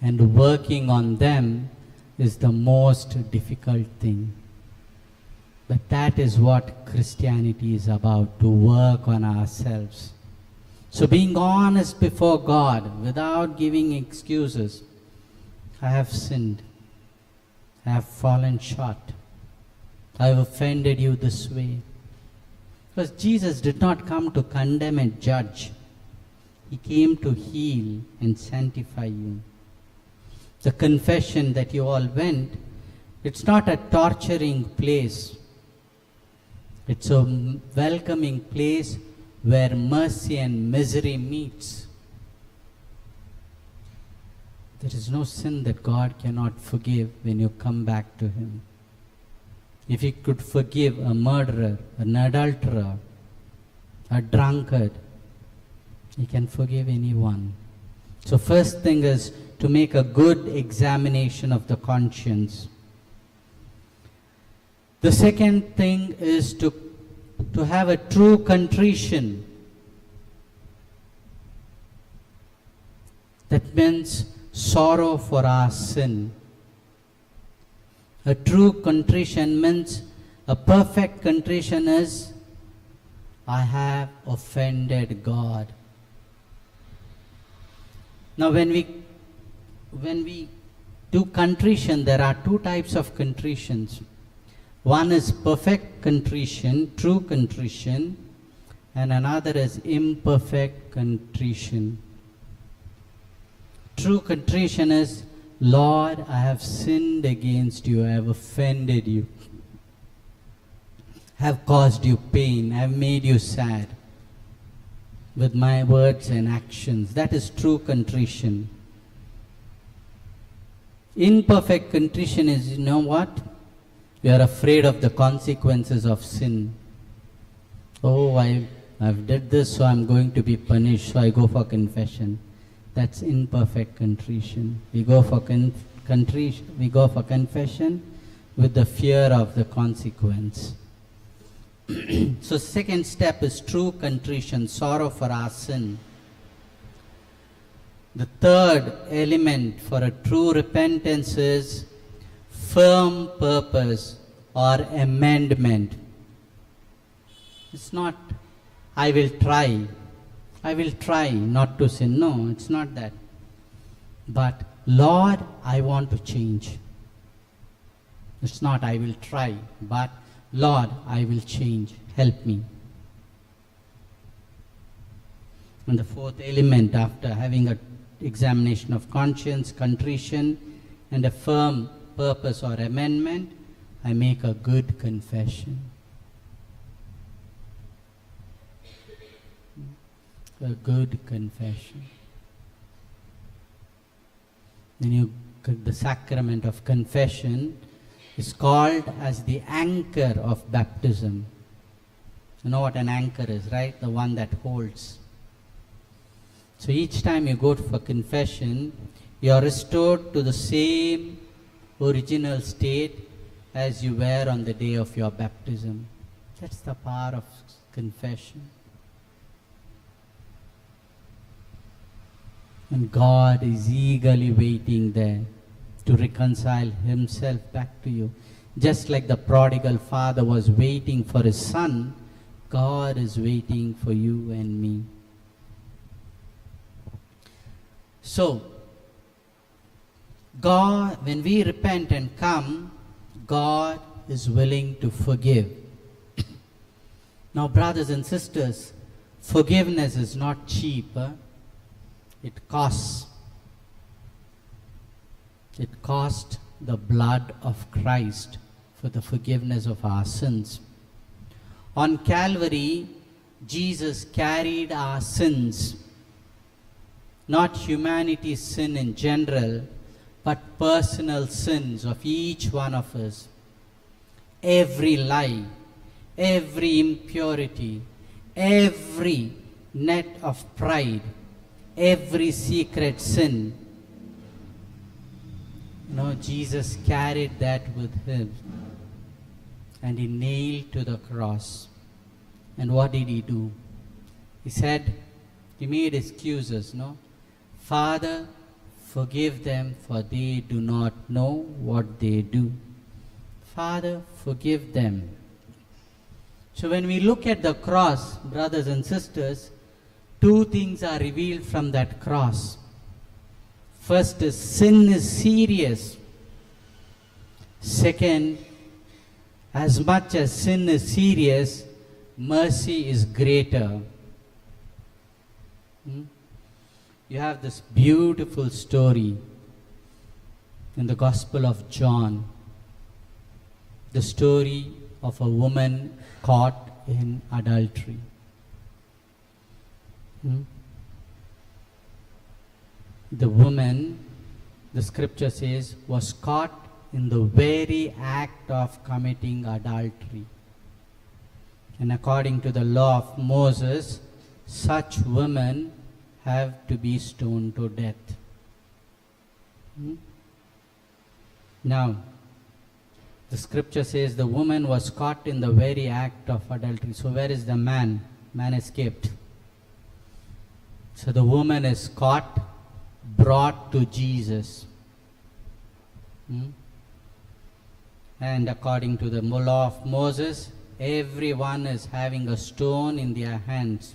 and working on them is the most difficult thing. But that is what Christianity is about, to work on ourselves. So being honest before God without giving excuses. I have sinned. I have fallen short. I have offended you this way. Because Jesus did not come to condemn and judge. He came to heal and sanctify you. The confession that you all went, it's not a torturing place. It's a welcoming place where mercy and misery meets. There is no sin that God cannot forgive when you come back to Him. If He could forgive a murderer, an adulterer, a drunkard, He can forgive anyone. So first thing is to make a good examination of the conscience. The second thing is to have a true contrition. That means sorrow for our sin. A true contrition means, a perfect contrition is, I have offended God. Now when we do contrition, there are two types of contritions. One is perfect contrition, true contrition, and another is imperfect contrition. True contrition is, Lord, I have sinned against you, I have offended you, I have caused you pain, I have made you sad with my words and actions. That is true contrition. Imperfect contrition is, you know what? You are afraid of the consequences of sin. Oh, I've did this, so I'm going to be punished, so I go for confession. That's imperfect contrition. We go for confession with the fear of the consequence. So second step is true contrition, sorrow for our sin. The third element for a true repentance is firm purpose or amendment. It's not, I will try not to sin. No, it's not that. But, Lord, I want to change. It's not, I will try, but, Lord, I will change. Help me. And the fourth element, after having an examination of conscience, contrition, and a firm purpose or amendment, I make a good confession. A good confession. Then the sacrament of confession is called as the anchor of baptism. You know what an anchor is, right? The one that holds. So each time you go for confession, you are restored to the same original state as you were on the day of your baptism. That's the power of confession. And God is eagerly waiting there to reconcile himself back to you. Just like the prodigal father was waiting for his son, God is waiting for you and me. So, God, when we repent and come, God is willing to forgive. Now, brothers and sisters, forgiveness is not cheap. It costs. It cost the blood of Christ for the forgiveness of our sins. On Calvary, Jesus carried our sins, not humanity's sin in general, but personal sins of each one of us. Every lie, every impurity, every net of pride, every secret sin. Jesus carried that with him and he nailed to the cross. And what did he do? He said, he made excuses, Father, forgive them, for they do not know what they do. Father, forgive them. So when we look at the cross, brothers and sisters, two things are revealed from that cross. First is sin is serious. Second, as much as sin is serious, mercy is greater. You have this beautiful story in the Gospel of John. The story of a woman caught in adultery. The woman, the scripture says, was caught in the very act of committing adultery. And according to the law of Moses, such women have to be stoned to death. Now, the scripture says the woman was caught in the very act of adultery. So where is the man? Man escaped. So the woman is caught, brought to Jesus. And according to the law of Moses, everyone is having a stone in their hands.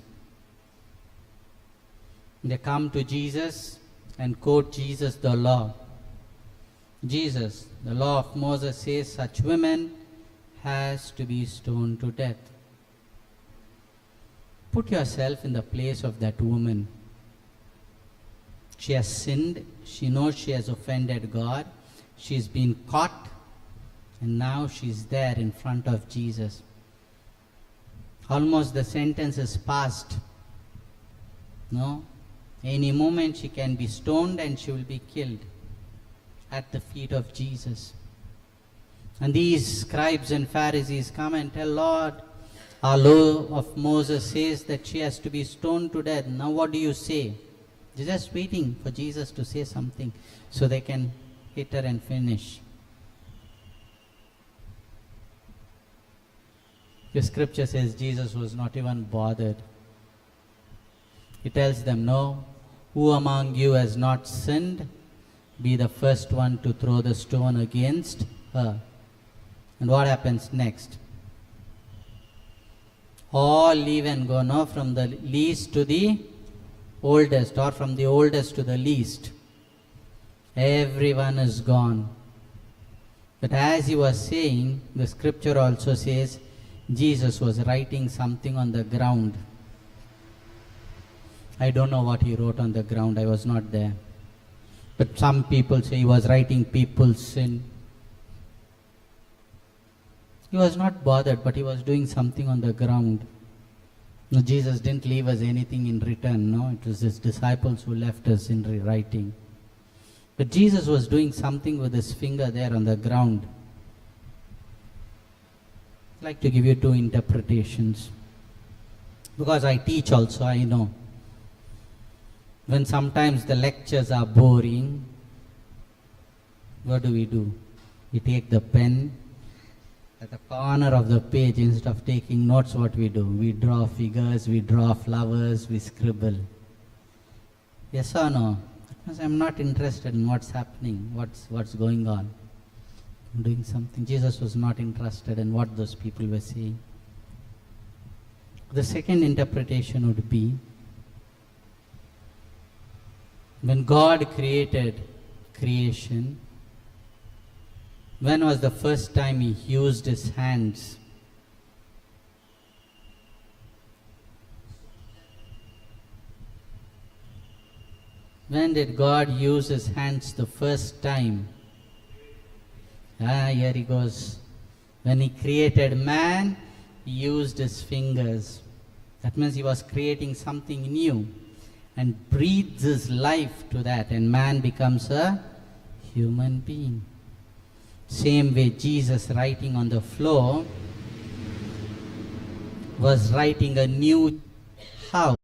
They come to Jesus and quote Jesus the law. Jesus, the law of Moses says such women has to be stoned to death. Put yourself in the place of that woman. She has sinned. She knows she has offended God. She's been caught. And now she's there in front of Jesus. Almost the sentence is passed. Any moment she can be stoned and she will be killed at the feet of Jesus. And these scribes and Pharisees come and tell, Lord, our law of Moses says that she has to be stoned to death. Now what do you say? They're just waiting for Jesus to say something so they can hit her and finish. The scripture says Jesus was not even bothered. He tells them, no, who among you has not sinned, be the first one to throw the stone against her. And what happens next? All leave and go, no, from the least to the oldest, or from the oldest to the least. Everyone is gone. But as he was saying, the scripture also says, Jesus was writing something on the ground. I don't know what he wrote on the ground, I was not there. But some people say he was writing people's sin. He was not bothered, but he was doing something on the ground. No, Jesus didn't leave us anything in return, no, it was his disciples who left us in rewriting. But Jesus was doing something with his finger there on the ground. I'd like to give you two interpretations. Because I teach also, I know. When sometimes the lectures are boring, what do? We take the pen at the corner of the page. Instead of taking notes, what we do? We draw figures, we draw flowers, we scribble. Yes or no? Because I'm not interested in what's happening, what's going on. I'm doing something. Jesus was not interested in what those people were saying. The second interpretation would be, when God created creation, when was the first time he used his hands? When did God use his hands the first time? Here he goes. When he created man, he used his fingers. That means he was creating something new and breathes his life to that, and man becomes a human being. Same way Jesus writing on the floor was writing a new house.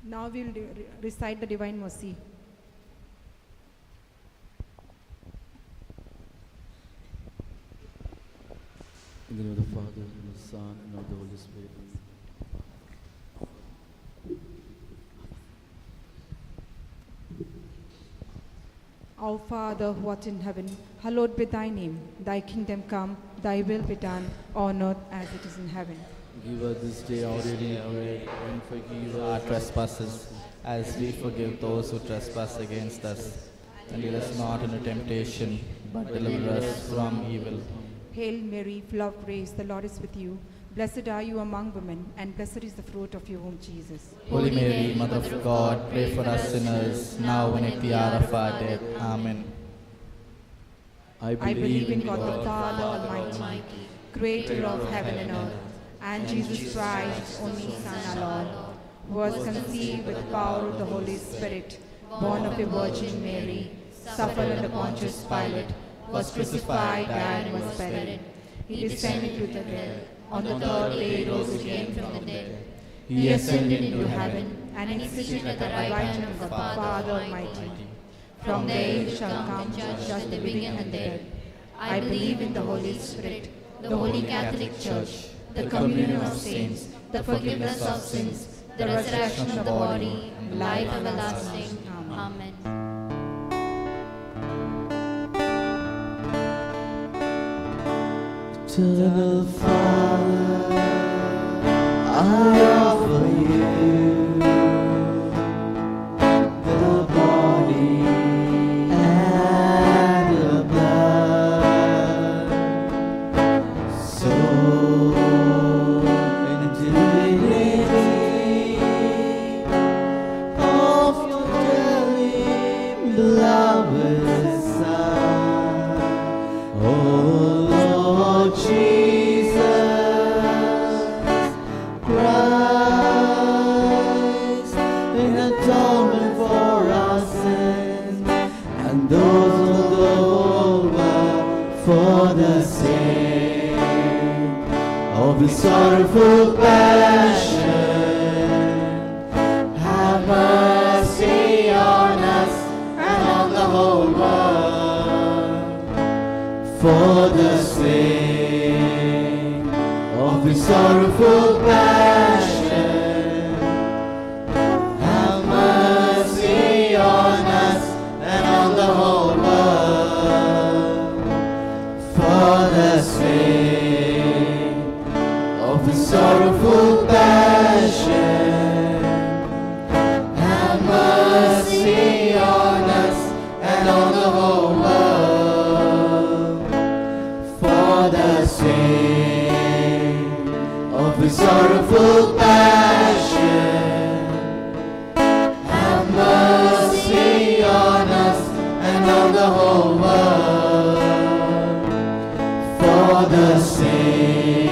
Now we will recite the Divine Mercy. In the name of the Father, and of the Son, and of the Holy Spirit. Our Father, who art in heaven, hallowed be thy name. Thy kingdom come, thy will be done, on earth as it is in heaven. Give us this day our daily bread, and forgive our trespasses, as we forgive those who trespass against us. And lead us not into temptation, but deliver us from evil. Hail Mary, full of grace, the Lord is with you. Blessed are you among women, and blessed is the fruit of your womb, Jesus. Holy Mary, Mother of God, pray for us sinners, now and at the hour of our death. Amen. I believe in God the Father Almighty, creator of heaven and earth, and Jesus Christ, only Son, our Lord, who was conceived with power of the Holy Spirit, born of a Virgin Mary, suffered under Pontius Pilate, was crucified, died, and was buried. He descended to the dead. On the third day he rose again from the dead. He ascended into heaven, and is seated at the right hand of the Father Almighty. From there he shall come to judge the living and the dead. I believe in the Holy Spirit, the Holy Catholic Church, the communion of saints, the forgiveness of sins, the resurrection of the body, and life everlasting. Amen. Eternal Father, I offer you the body and the blood, soul and divinity of your dearly beloved Son, oh Lord Jesus Christ, in atonement for our sins and those of the whole world, for the sake of His sorrowful passion, have mercy on us and on the whole world. For the sake of His sorrowful passion, have mercy on us and on the whole world. For the sake of His sorrowful passion, have mercy on us and on the whole world. For the sake of His sorrowful passion, have mercy on us and on the whole world. For the sake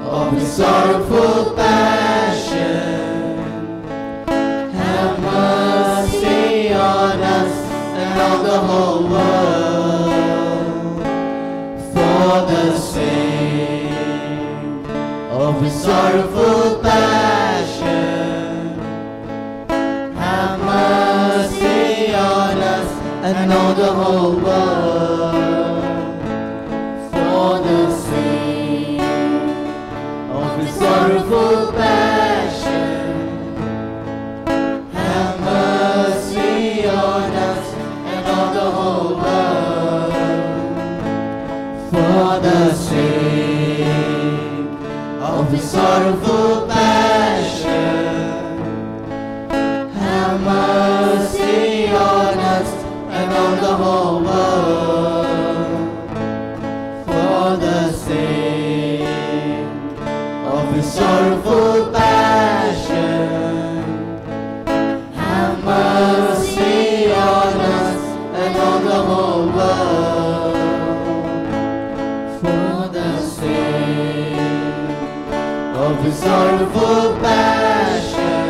of His sorrowful passion, have mercy on us and on the whole world. For the sake of His sorrowful passion, have mercy on us and on the whole world. For the sake of His sorrowful passion, have mercy on us and on the whole world. For the sake of His sorrowful passion, have mercy on us and on the whole world. For the sake of His sorrowful passion, have mercy on us and on the whole world. For the sake of His sorrowful passion,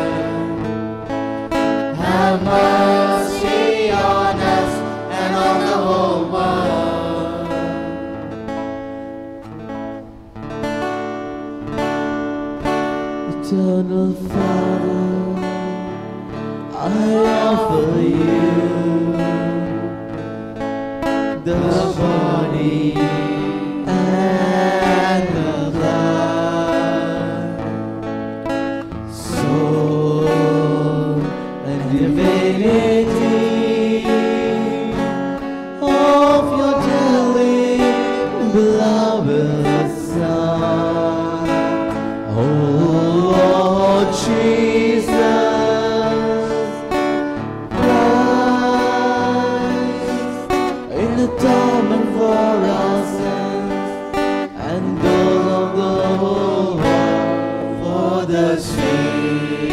have mercy on us and on the whole world. Eternal Father, I offer you the body and the blood, soul and divinity of your dearly beloved Son, oh Lord Jesus Christ, in atonement for our sins and those of the whole world. For the sake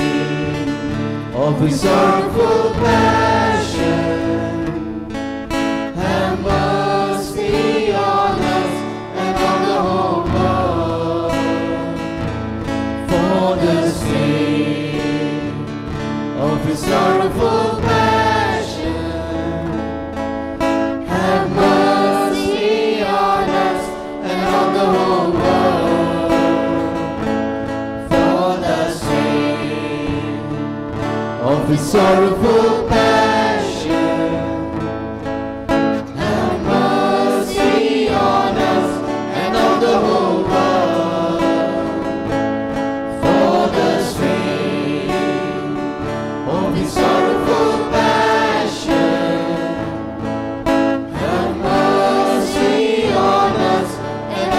of His sorrowful passion, have mercy on us and on the whole world. For the sake of His sorrowful passion, have mercy on us and on the whole world. For the sake of His sorrowful passion, have mercy on us and on the whole world. For the sake of His sorrowful passion, have mercy on us and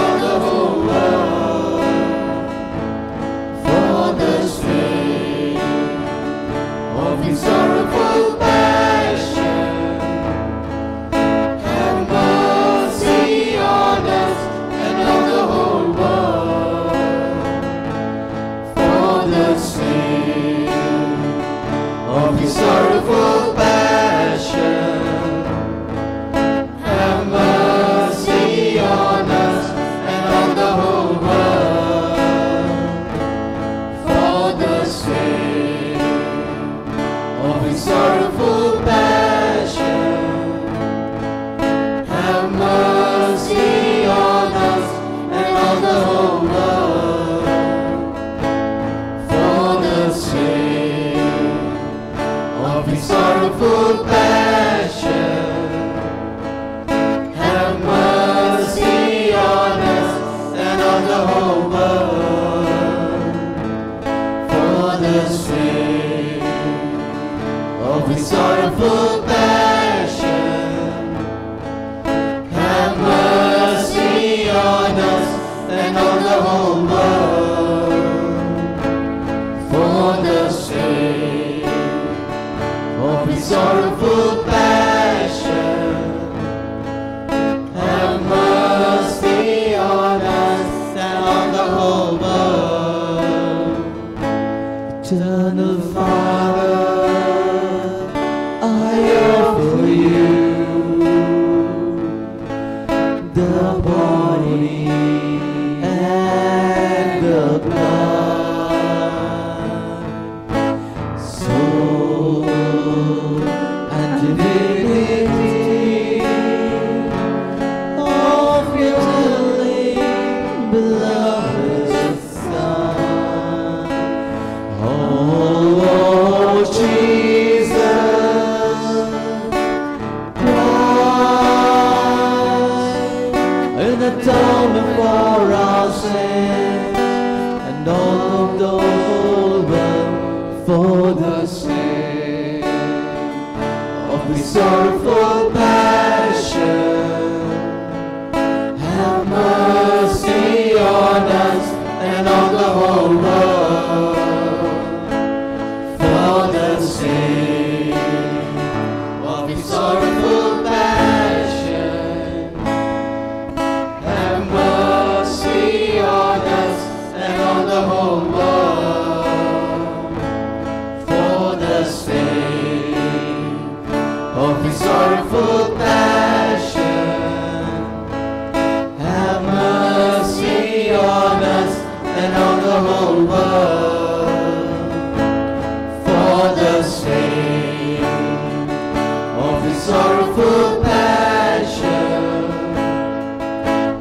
the whole world, for the sake of his sorrowful passion. Have mercy on us and on the whole world. Eternal Father, I offer you the body and the blood, soul and divinity of your dearly beloved Son. Oh, Jesus Christ, in the atonement for our sins and all of the whole world, for the sake of his sorrowful passion. Have mercy on us and on the whole world, for the sake of his sorrowful passion. Have mercy on us and on the whole world, for the sake of his sorrowful passion. Have mercy on us and on the whole world, for the sake of his sorrowful passion.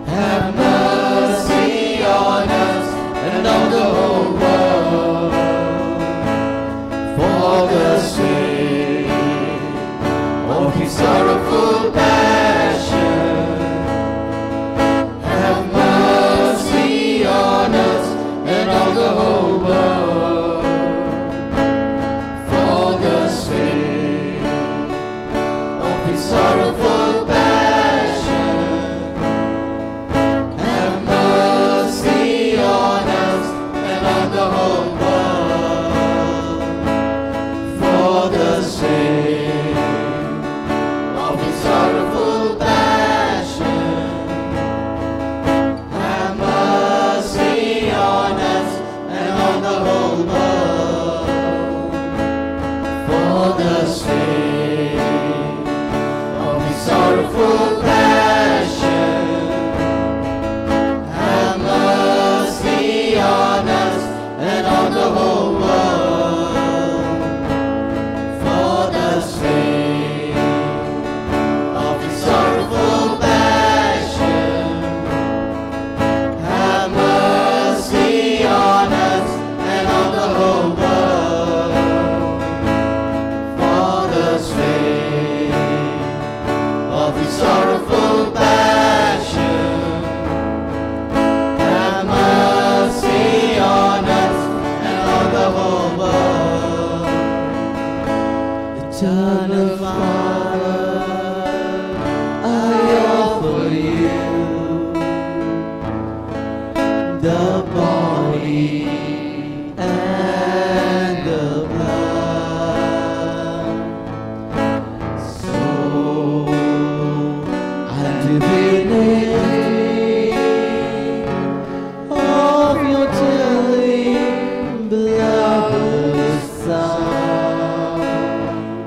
Have mercy on us and on the whole world, for the sake of his sorrowful passion. Have mercy on us and on the whole world, for the sake of his sorrowful passion. Have mercy on us and on the whole world, for the sake of his sorrowful passion. Have mercy on us and on the whole world, for the sake of his sorrowful passion. Have mercy on us and on the whole world, for the sake of his sorrowful passion. Have mercy on us and on the whole world, for the sake of his sorrowful passion. Have mercy on us and on the whole world. Eternal Father, I offer you the body and the blood, soul and divinity of your dearly beloved Son.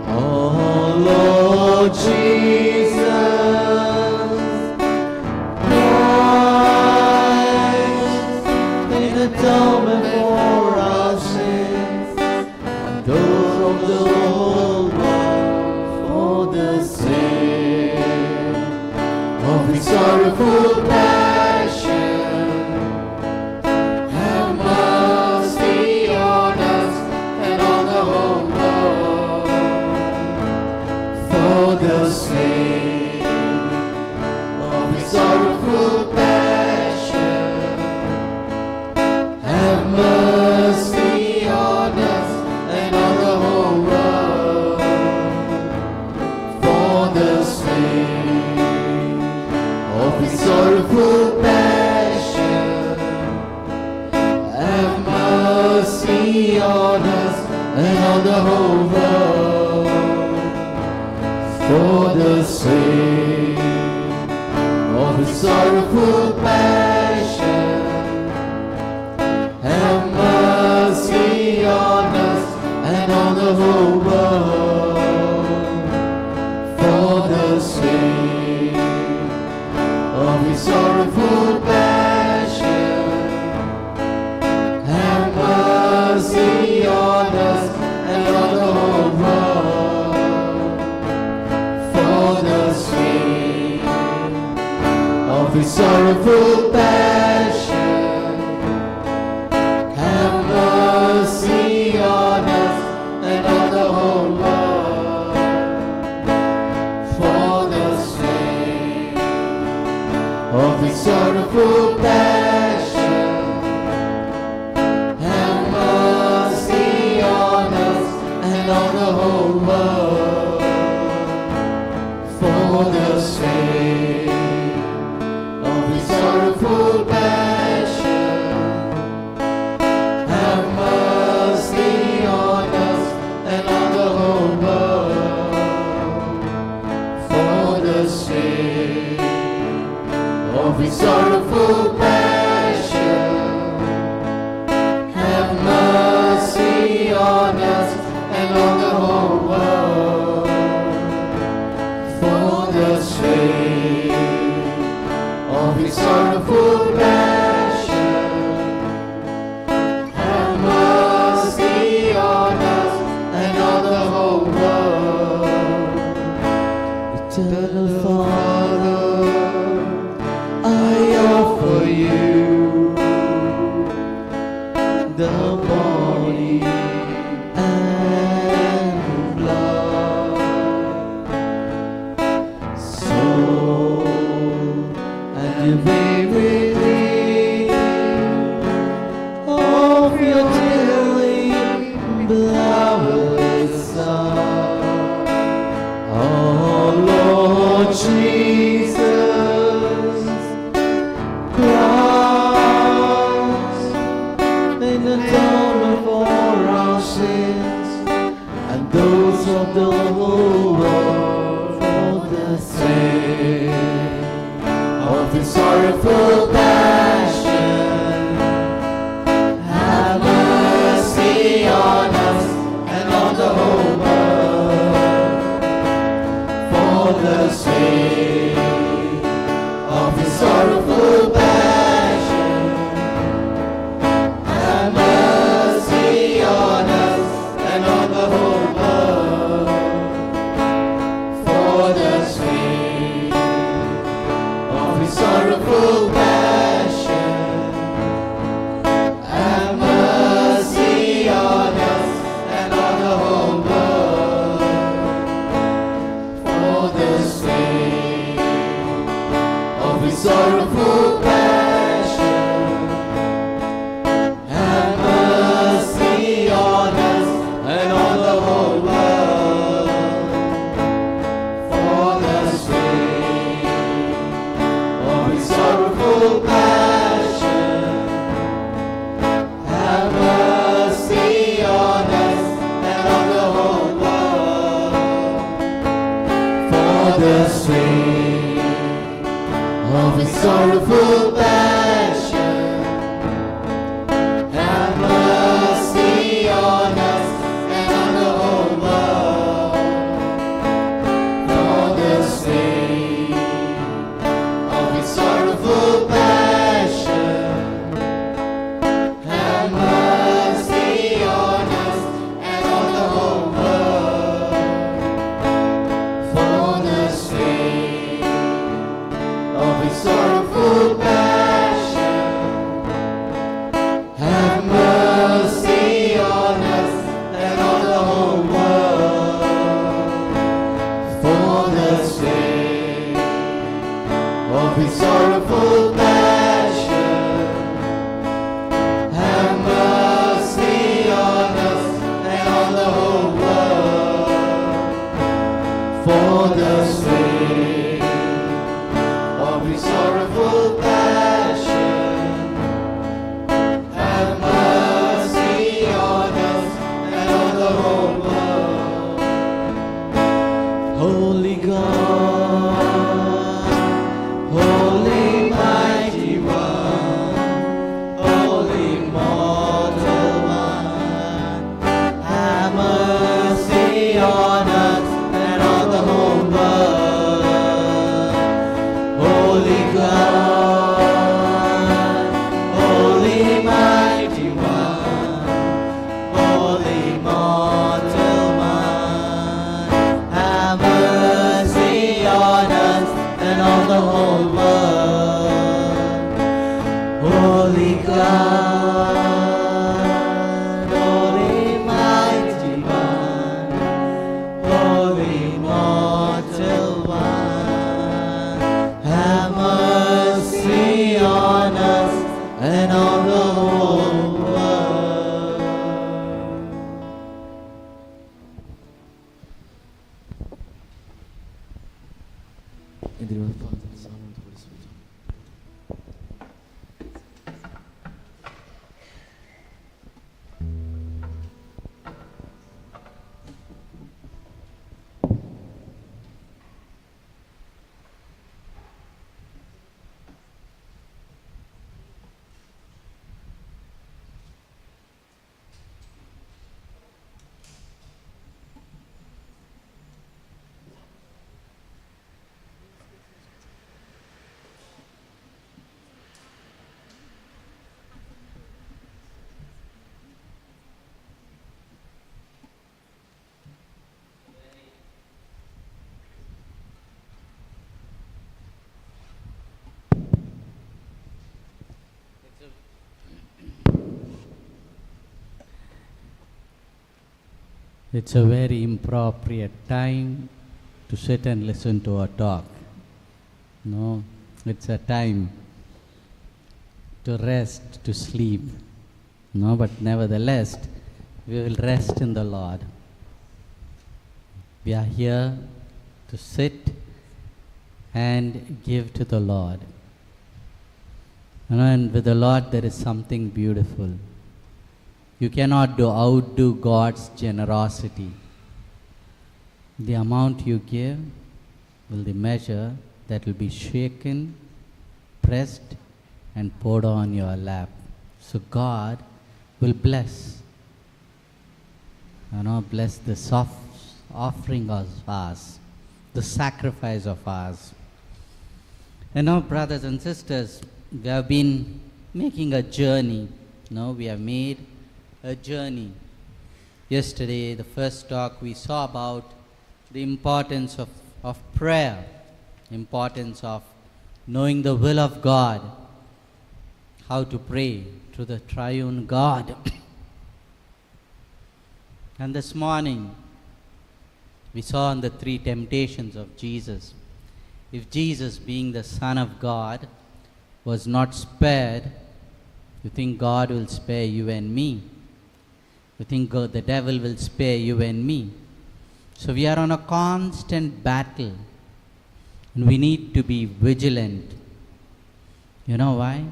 Oh Lord Jesus Christ, in atonement for our sins and those of the whole world, for the sake of his sorrowful passion. Have mercy on us and on the whole world, for the sake of his sorrowful passion. Have mercy sorrowful passion, have mercy on us and on the whole world. For the sake of his sorrowful passion, have mercy on us and on the whole world. For the sake of his sorrowful passion, have mercy on us and on the whole world. For the sake of his sorrowful passion, have mercy on us and on the whole world. For the sake of his sorrowful passion, have mercy on us and on the whole world. For the sake of his sorrowful passion, have mercy on us and on the whole world. For the sake of his sorrowful passion, have mercy on us and on the whole world. Eternal Father, I offer you the body and blood, soul and very of your dearly beloved Son. Oh Lord Jesus Christ, in the atonement for our sins and those of the whole world, for the sake of his sorrowful passion, have mercy on us and on the whole world. For the sake of his sorrowful passion, have mercy on us and on the whole world. For the sake of his sorrowful passion, Holy God, Holy Mighty One, Holy Immortal One, have mercy on us and on the whole world. In the name of the Father, the Son, and the Holy Spirit. It's a very appropriate time to sit and listen to a talk. No, it's a time to rest, to sleep. No, but nevertheless, we will rest in the Lord. We are here to sit and give to the Lord. And with the Lord there is something beautiful. You cannot outdo God's generosity. The amount you give will be the measure that will be shaken, pressed, and poured on your lap. So God will bless. Bless the soft offering of ours, the sacrifice of ours. And now, brothers and sisters, we have been making a journey. We have made a journey. Yesterday, the first talk, we saw about the importance of prayer, importance of knowing the will of God, how to pray to the triune God. And this morning, we saw on the 3 temptations of Jesus. If Jesus, being the Son of God, was not spared, you think God will spare you and me? You think the devil will spare you and me? So we are on a constant battle. And we need to be vigilant. You know why?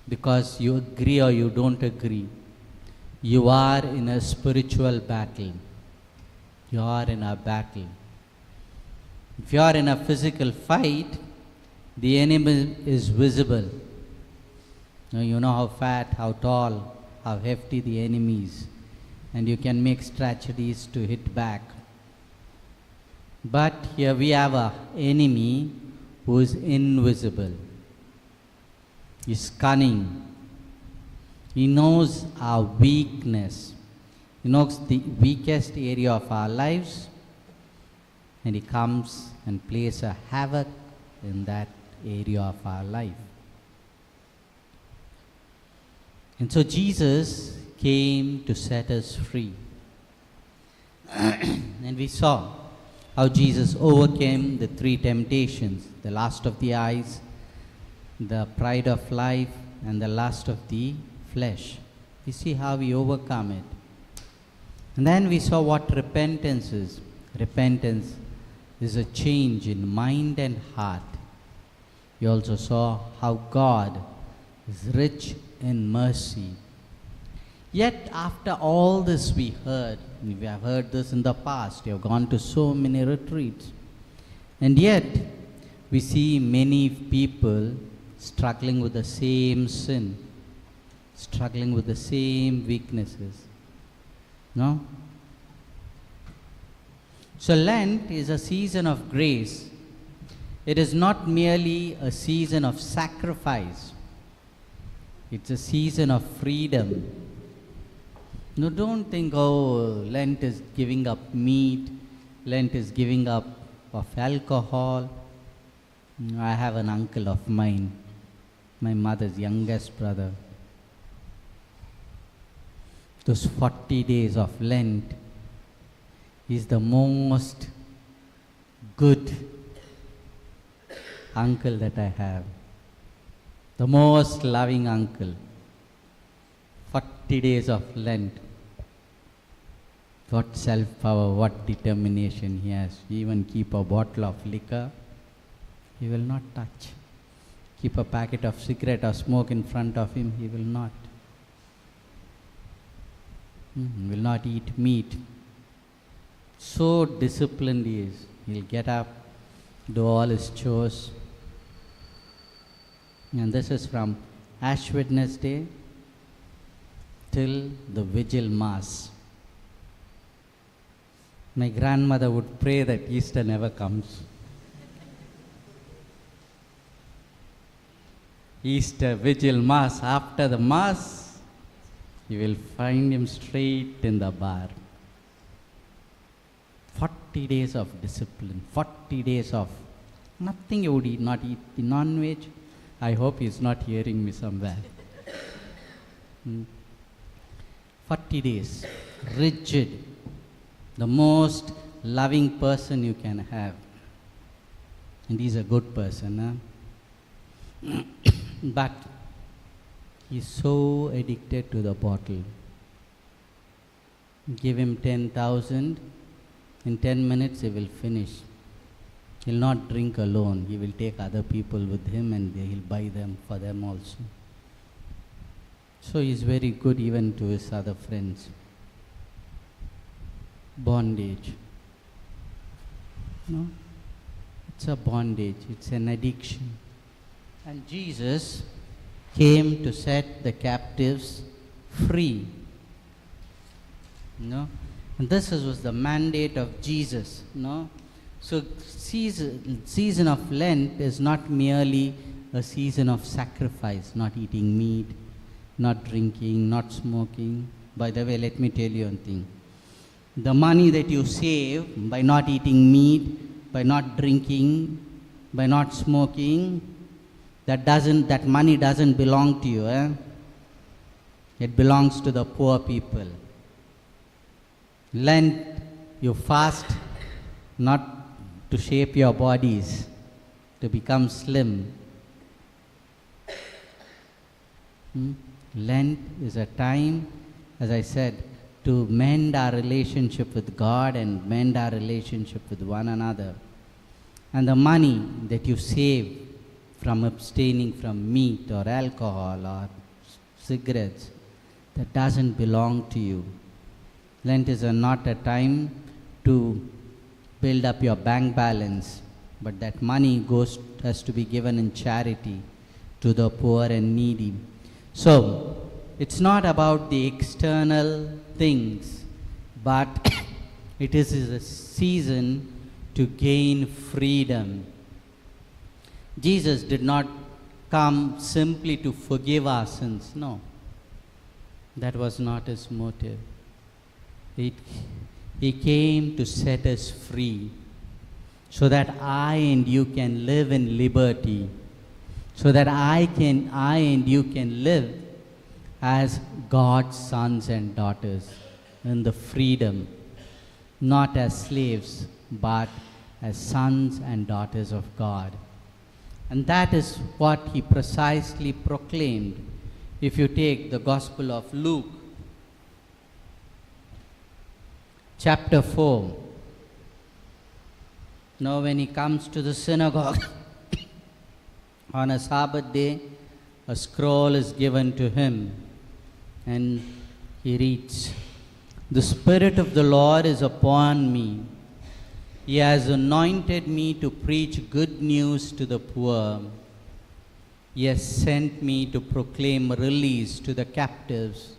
Because you agree or you don't agree. You are in a spiritual battle. You are in a battle. If you are in a physical fight, the enemy is visible. You know how fat, how tall, how hefty the enemy is, and you can make strategies to hit back. But here we have an enemy who is invisible. He's cunning. He knows our weakness. He knows the weakest area of our lives, and he comes and plays a havoc in that area of our life. And so Jesus came to set us free. And we saw how Jesus overcame the 3 temptations, the lust of the eyes, the pride of life, and the lust of the flesh. You see how we overcome it. And then we saw what repentance is. Repentance is a change in mind and heart. We also saw how God is rich in mercy. Yet after all this we have heard this in the past, we have gone to so many retreats, and yet we see many people struggling with the same sin, struggling with the same weaknesses. No? So Lent is a season of grace. It is not merely a season of sacrifice. It's a season of freedom. No, don't think, Lent is giving up meat, Lent is giving up of alcohol. I have an uncle of mine. my mother's youngest brother. Those 40 days of Lent is the most good uncle that I have. The most loving uncle. 40 days of Lent. What self-power, what determination he has. Even keep a bottle of liquor, he will not touch. Keep a packet of cigarette or smoke in front of him, he will not. Will not eat meat. So disciplined he is. He'll get up, do all his chores. And this is from Ash Wednesday till the Vigil Mass. My grandmother would pray that Easter never comes. Easter, Vigil, Mass. After the Mass, you will find him straight in the bar. 40 days of discipline, 40 days of nothing you would eat, not eat the non-veg. I hope he's not hearing me somewhere. 40 days, rigid, the most loving person you can have. And he's a good person, huh? But he's so addicted to the bottle. Give him 10,000, in 10 minutes he will finish. He'll not drink alone. He will take other people with him and he'll buy them for them also. So he's very good even to his other friends. Bondage. No? It's a bondage. It's an addiction. And Jesus came to set the captives free. No? And this was the mandate of Jesus. No? So season of Lent is not merely a season of sacrifice, not eating meat, not drinking, not smoking. By the way, let me tell you one thing. The money that you save by not eating meat, by not drinking, by not smoking, that money doesn't belong to you. It belongs to the poor people. Lent, you fast not to shape your bodies, to become slim. Lent is a time, as I said, to mend our relationship with God and mend our relationship with one another. And the money that you save from abstaining from meat or alcohol or cigarettes, that doesn't belong to you. Lent is not a time to build up your bank balance, but that money has to be given in charity to the poor and needy. So, it's not about the external things, but it is a season to gain freedom. Jesus did not come simply to forgive our sins. No, that was not his motive. He came to set us free so that I and you can live in liberty, so that I and you can live as God's sons and daughters in the freedom, not as slaves, but as sons and daughters of God. And that is what he precisely proclaimed. If you take the Gospel of Luke, chapter 4, now when he comes to the synagogue on a Sabbath day, a scroll is given to him and he reads, "The Spirit of the Lord is upon me. He has anointed me to preach good news to the poor. He has sent me to proclaim release to the captives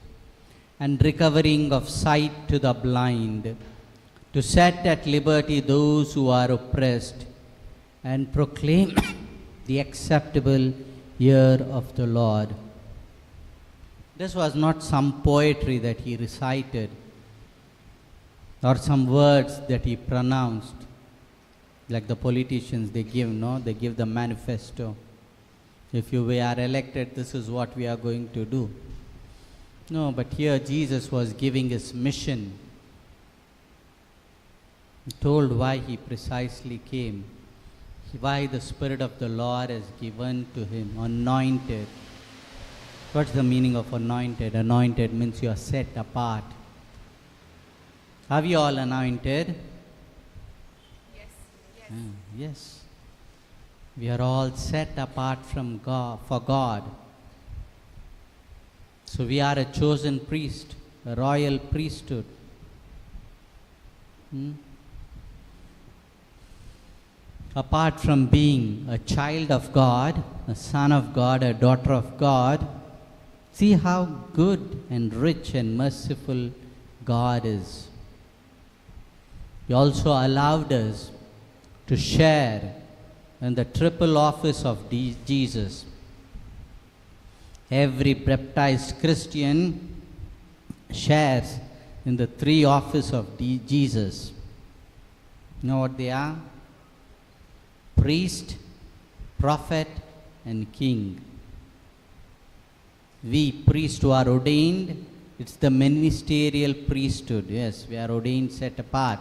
and recovering of sight to the blind, to set at liberty those who are oppressed, and proclaim the acceptable year of the Lord." This was not some poetry that he recited or some words that he pronounced, like the politicians they give the manifesto. If we are elected, this is what we are going to do. No, but here Jesus was giving his mission. He told why he precisely came, why the Spirit of the Lord is given to him, anointed. What's the meaning of anointed? Anointed means you are set apart. Are we all anointed? Yes. Yes. We are all set apart from God, for God. So we are a chosen priest, a royal priesthood. Apart from being a child of God, a son of God, a daughter of God, see how good and rich and merciful God is. He also allowed us to share in the triple office of Jesus. Every baptized Christian shares in the three offices of Jesus. You know what they are? Priest, prophet, and king. We priests who are ordained, it's the ministerial priesthood. Yes, we are ordained, set apart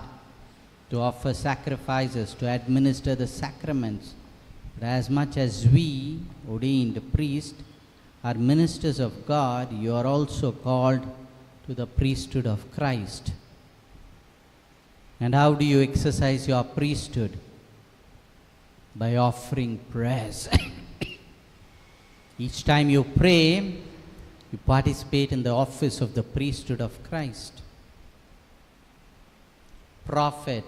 to offer sacrifices, to administer the sacraments. But as much as we, ordained priests, are ministers of God, you are also called to the priesthood of Christ. And how do you exercise your priesthood? By offering prayers. Each time you pray, you participate in the office of the priesthood of Christ. Prophet.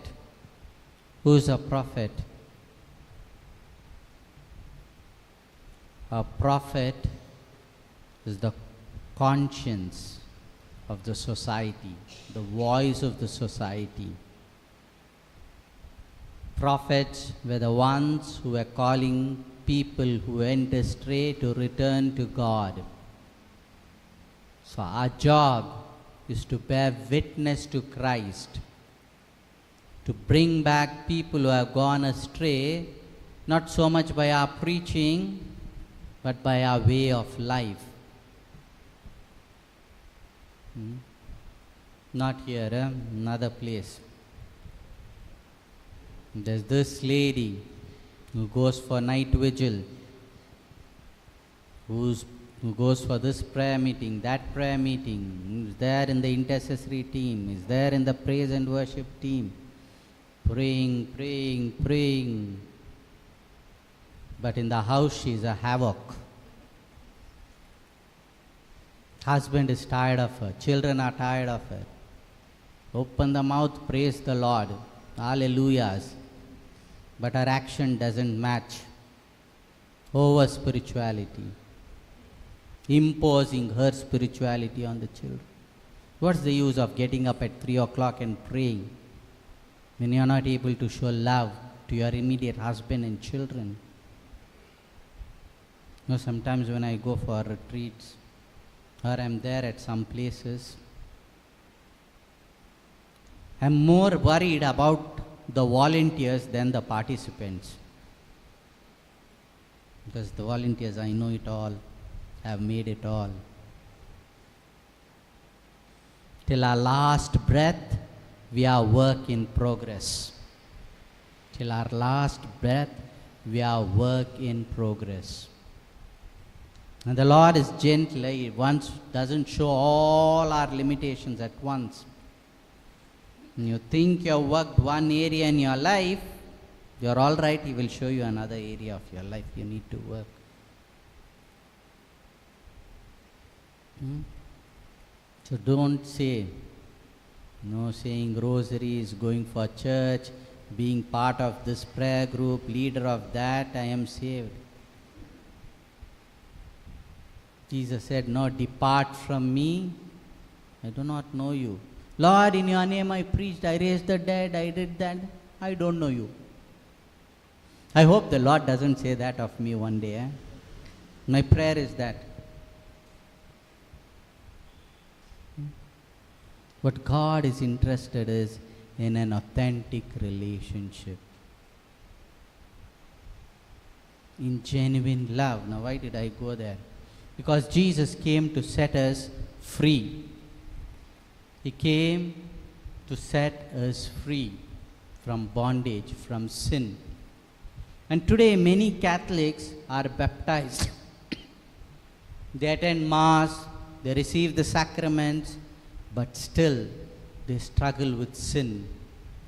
Who is a prophet? A prophet is the conscience of the society, the voice of the society. Prophets were the ones who were calling people who went astray to return to God. So our job is to bear witness to Christ, to bring back people who have gone astray, not so much by our preaching, but by our way of life. Not here, another place. There's this lady who goes for night vigil, who goes for this prayer meeting, that prayer meeting, is there in the intercessory team, is there in the praise and worship team, praying. But in the house she is a havoc. Husband is tired of her, children are tired of her. Open the mouth, praise the Lord, hallelujahs. But her action doesn't match. Over spirituality, imposing her spirituality on the children. What's the use of getting up at 3 o'clock and praying when you're not able to show love to your immediate husband and children? You know, sometimes when I go for retreats, or I'm there at some places, I'm more worried about the volunteers than the participants. Because the volunteers, I know it all, have made it all. Till our last breath, we are work in progress. Till our last breath, we are work in progress. And the Lord is gentle. He once doesn't show all our limitations at once. When you think you have worked one area in your life, you're all right, He will show you another area of your life you need to work. So don't say, saying rosaries, going for church, being part of this prayer group, leader of that, I am saved. Jesus said, no, depart from me, I do not know you. Lord, in your name I preached, I raised the dead, I did that, I don't know you. I hope the Lord doesn't say that of me one day. My prayer is that. What God is interested is in an authentic relationship. in genuine love. Now, why did I go there? Because Jesus came to set us free. He came to set us free from bondage, from sin. And today many Catholics are baptized. They attend Mass, they receive the sacraments, but still they struggle with sin.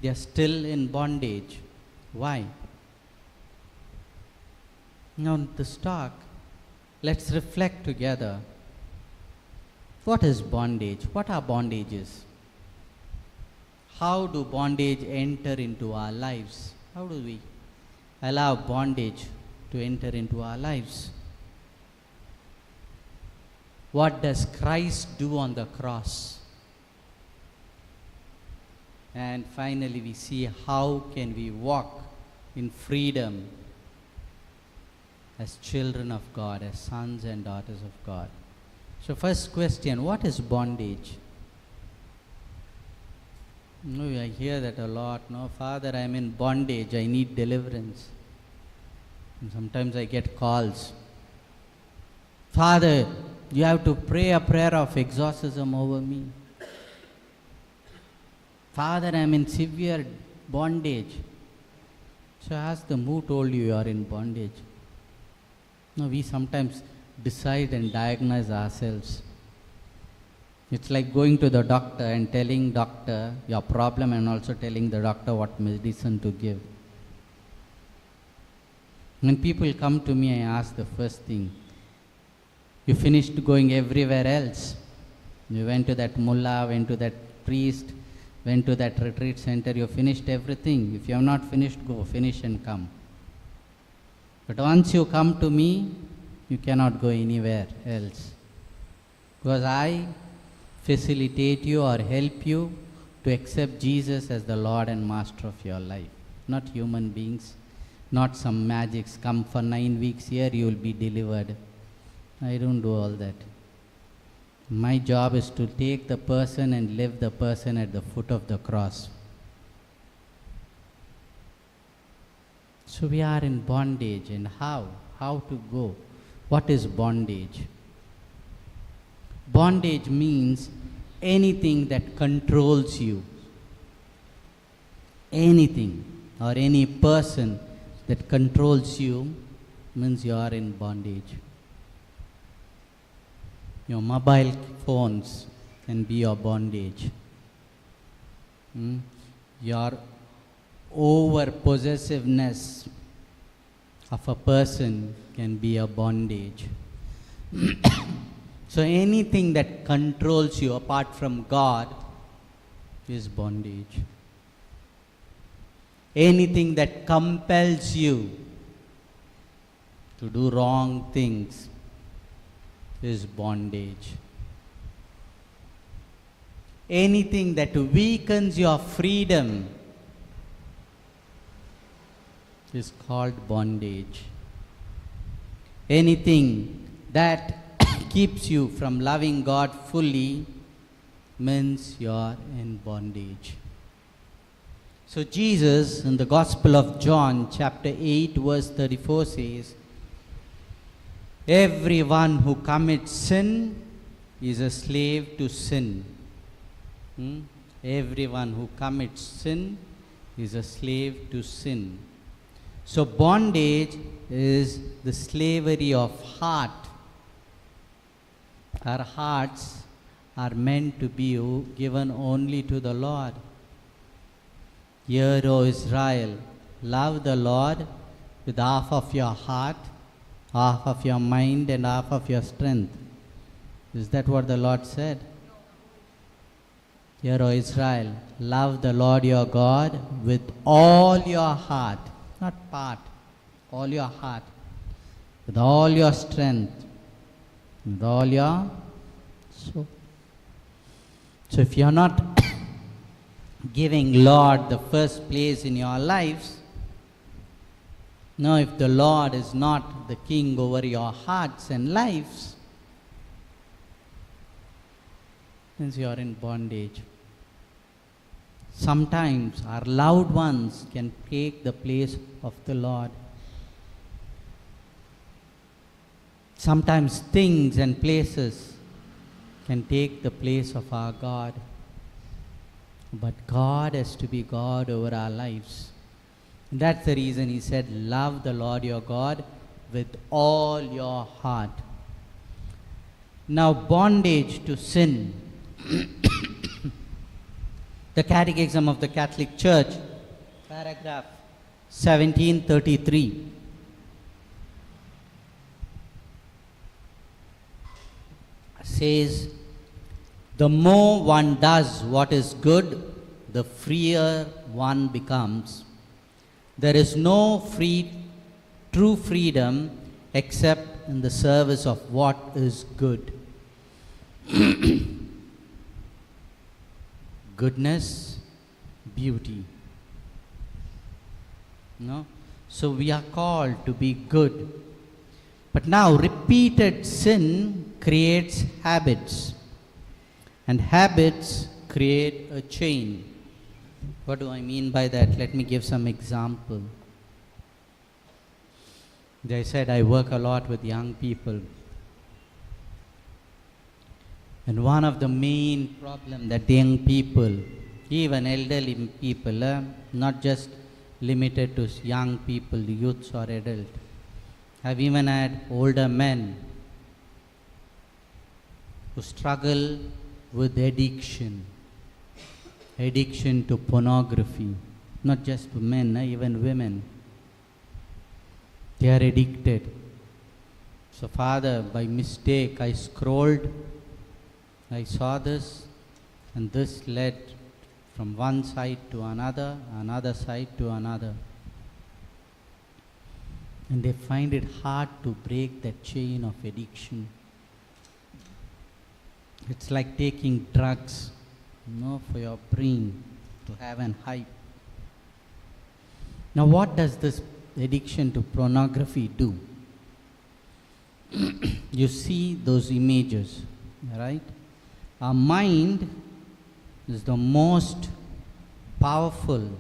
They are still in bondage. Why? Now, this talk, let's reflect together. What is bondage? What are bondages? How do bondage enter into our lives? How do we allow bondage to enter into our lives? What does Christ do on the cross? And finally, we see how can we walk in freedom as children of God, as sons and daughters of God. So first question, what is bondage? I hear that a lot. No, Father, I am in bondage. I need deliverance. And sometimes I get calls. Father, you have to pray a prayer of exorcism over me. Father, I am in severe bondage. So I ask them, who told you you are in bondage? No, we sometimes decide and diagnose ourselves. It's like going to the doctor and telling doctor your problem and also telling the doctor what medicine to give. When people come to me, I ask the first thing, you finished going everywhere else. You went to that mullah, went to that priest, went to that retreat center, you finished everything. If you have not finished, go, finish and come. But once you come to me, you cannot go anywhere else. Because I facilitate you or help you to accept Jesus as the Lord and Master of your life. Not human beings, not some magics. Come for 9 weeks here, you will be delivered. I don't do all that. My job is to take the person and leave the person at the foot of the cross. So we are in bondage, and how? How to go? What is bondage? Bondage means anything that controls you. Anything or any person that controls you means you are in bondage. Your mobile phones can be your bondage. Your over possessiveness of a person can be a bondage. So anything that controls you apart from God is bondage. Anything that compels you to do wrong things is bondage. Anything that weakens your freedom is called bondage. Anything that keeps you from loving God fully means you are in bondage. So Jesus in the Gospel of John chapter 8 verse 34 says, everyone who commits sin is a slave to sin. Everyone who commits sin is a slave to sin. So bondage is the slavery of heart. Our hearts are meant to be given only to the Lord. Hear, O Israel, love the Lord with half of your heart, half of your mind and half of your strength. Is that what the Lord said? Hear, O Israel, love the Lord your God with all your heart, not part, all your heart, with all your strength, with all your soul. So if you are not giving Lord the first place in your lives, now if the Lord is not the king over your hearts and lives, then you are in bondage. Sometimes our loved ones can take the place of the Lord. Sometimes things and places can take the place of our God. But God has to be God over our lives. That's the reason he said, love the Lord your God with all your heart. Now, bondage to sin. The Catechism of the Catholic Church, paragraph 1733. Says, the more one does what is good, the freer one becomes. There is no true freedom except in the service of what is good. Goodness, beauty. No? So we are called to be good. But now repeated sin creates habits. And habits create a chain. What do I mean by that? Let me give some example. As I said, I work a lot with young people. And one of the main problems that young people, even elderly people, not just limited to young people, youths or adults, I've even had older men who struggle with addiction to pornography, not just for men, even women. They are addicted. So, Father, by mistake, I scrolled, I saw this, and this led from one side to another, another side to another. And they find it hard to break that chain of addiction. It's like taking drugs, for your brain to have an hype. Now, what does this addiction to pornography do? You see those images, right? Our mind is the most powerful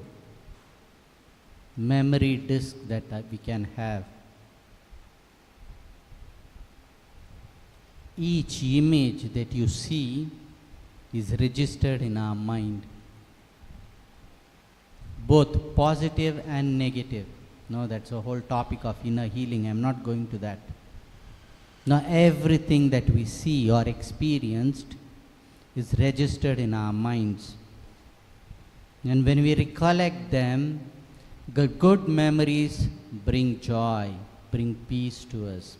memory disk that we can have. Each image that you see is registered in our mind, both positive and negative. No, that's a whole topic of inner healing. I'm not going to that. Now, everything that we see or experienced is registered in our minds. And when we recollect them, the good memories bring joy, bring peace to us.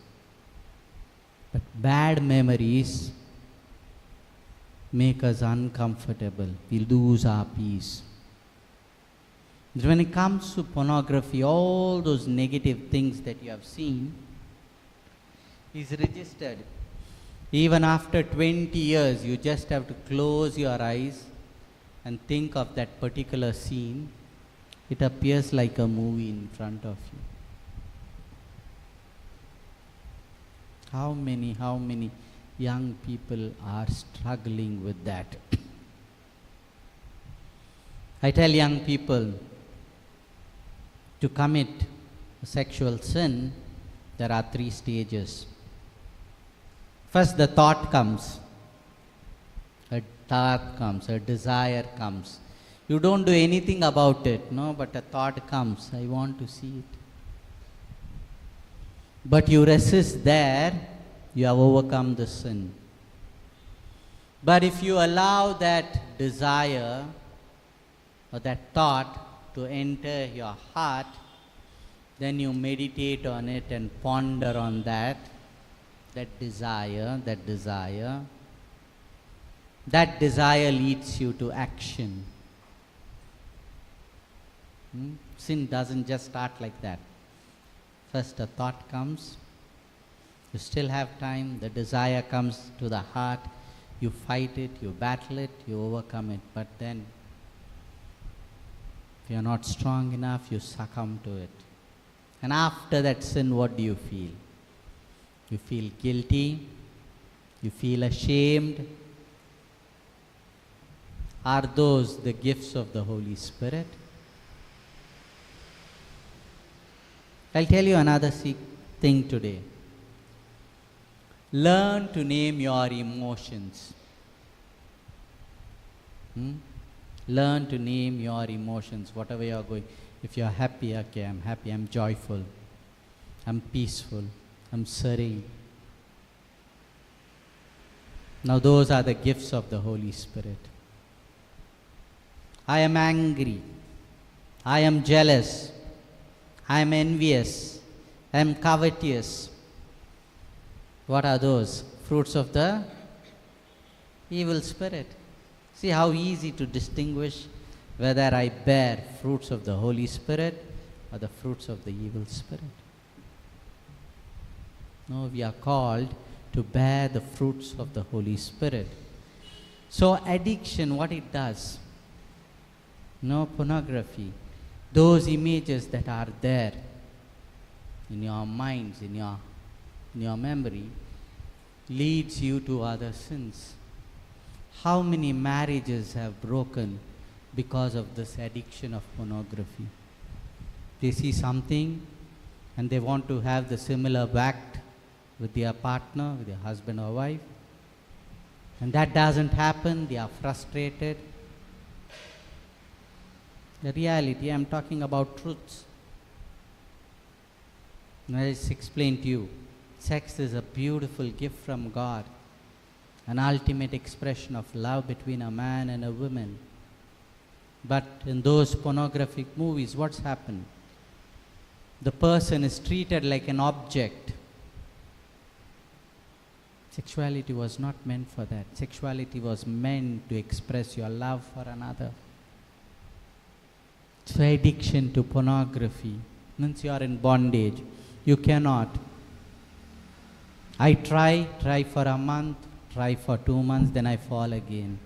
But bad memories make us uncomfortable. We lose our peace. When it comes to pornography, all those negative things that you have seen is registered. Even after 20 years, you just have to close your eyes and think of that particular scene. It appears like a movie in front of you. How many young people are struggling with that? I tell young people, to commit a sexual sin, there are 3 stages. First, the thought comes. A thought comes, a desire comes. You don't do anything about it, but a thought comes. I want to see it. But you resist there, you have overcome the sin. But if you allow that desire or that thought to enter your heart, then you meditate on it and ponder on that desire. That desire leads you to action. Sin doesn't just start like that. First a thought comes, you still have time, the desire comes to the heart, you fight it, you battle it, you overcome it, but then if you are not strong enough, you succumb to it. And after that sin, what do you feel? You feel guilty, you feel ashamed. Are those the gifts of the Holy Spirit? I'll tell you another thing today. Learn to name your emotions. Learn to name your emotions, whatever you are going. If you are happy, okay, I'm happy, I'm joyful, I'm peaceful, I'm serene. Now those are the gifts of the Holy Spirit. I am angry, I am jealous, I am envious, I am covetous. What are those? Fruits of the evil spirit. See how easy to distinguish whether I bear fruits of the Holy Spirit or the fruits of the evil spirit. No, we are called to bear the fruits of the Holy Spirit. So addiction, what it does? No, pornography. Those images that are there in your minds, in your memory, leads you to other sins. How many marriages have broken because of this addiction of pornography? They see something and they want to have the similar act with their partner, with their husband or wife, and that doesn't happen. They are frustrated. The reality, I'm talking about truths. I'll just explain to you. Sex is a beautiful gift from God, an ultimate expression of love between a man and a woman. But in those pornographic movies, what's happened? The person is treated like an object. Sexuality was not meant for that. Sexuality was meant to express your love for another. So addiction to pornography means you are in bondage. You cannot. I try for a month, try for 2 months, then I fall again.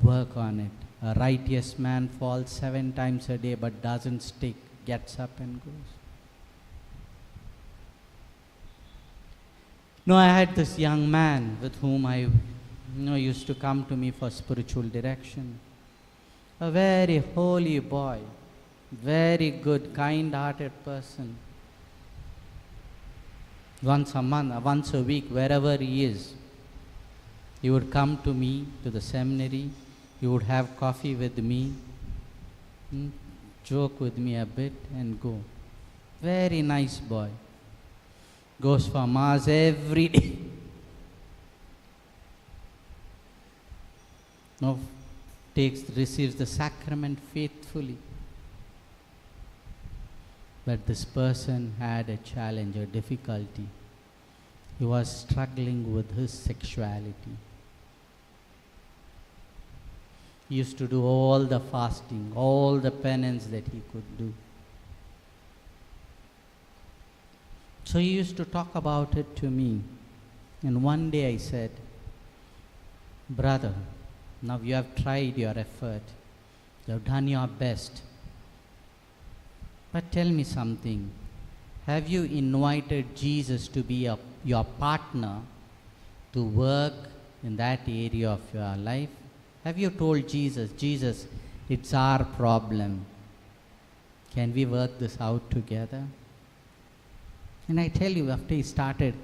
Work on it. A righteous man falls 7 times a day but doesn't stick, gets up and goes. No, I had this young man with whom I used to come to me for spiritual direction. A very holy boy, very good, kind-hearted person. Once a month, once a week, wherever he is, he would come to me, to the seminary. He would have coffee with me, joke with me a bit and go. Very nice boy. Goes for Mass every day. No, receives the sacrament faithfully. But this person had a challenge, a difficulty. He was struggling with his sexuality. He used to do all the fasting, all the penance that he could do. So he used to talk about it to me. And one day I said, brother, now you have tried your effort. You have done your best. But tell me something. Have you invited Jesus to be your partner to work in that area of your life? Have you told Jesus, Jesus, it's our problem. Can we work this out together? And I tell you, after he started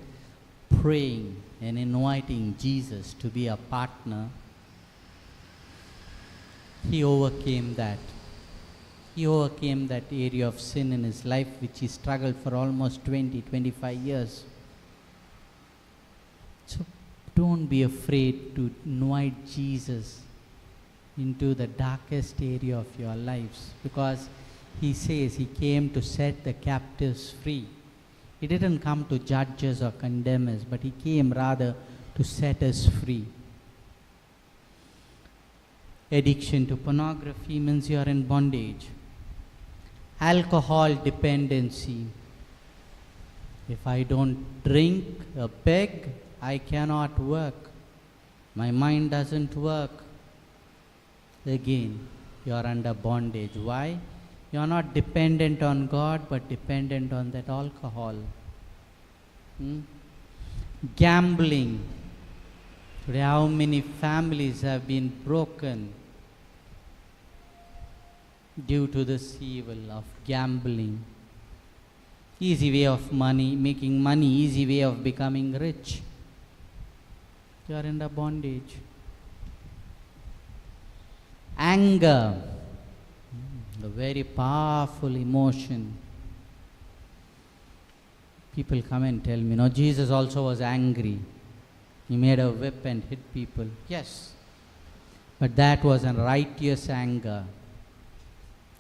praying and inviting Jesus to be a partner, he overcame that. He overcame that area of sin in his life which he struggled for almost 25 years. So don't be afraid to invite Jesus into the darkest area of your lives, because he says he came to set the captives free. He didn't come to judge us or condemn us, but he came rather to set us free. Addiction to pornography means you are in bondage. Alcohol dependency. If I don't drink a peg, I cannot work. My mind doesn't work. Again, you are under bondage. Why? You are not dependent on God, but dependent on that alcohol. Gambling. Today, how many families have been broken due to this evil of gambling? easy way of making money, easy way of becoming rich. You are in the bondage. Anger, the very powerful emotion. People come and tell me, no, Jesus also was angry. He made a whip and hit people. Yes, but that was a righteous anger.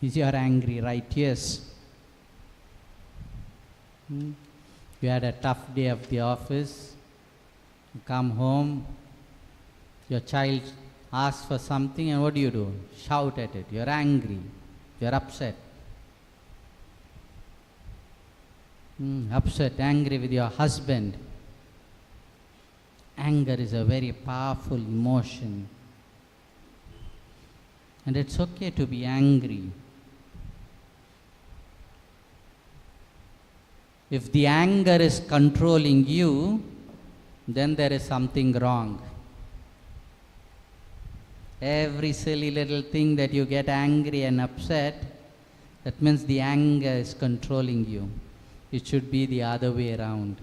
Is your angry righteous? You had a tough day of the office. You come home. Your child asks for something, and what do? Shout at it. You're angry. You're upset. Upset, angry with your husband. Anger is a very powerful emotion. And it's okay to be angry. If the anger is controlling you, then there is something wrong. Every silly little thing that you get angry and upset, that means the anger is controlling you. It should be the other way around.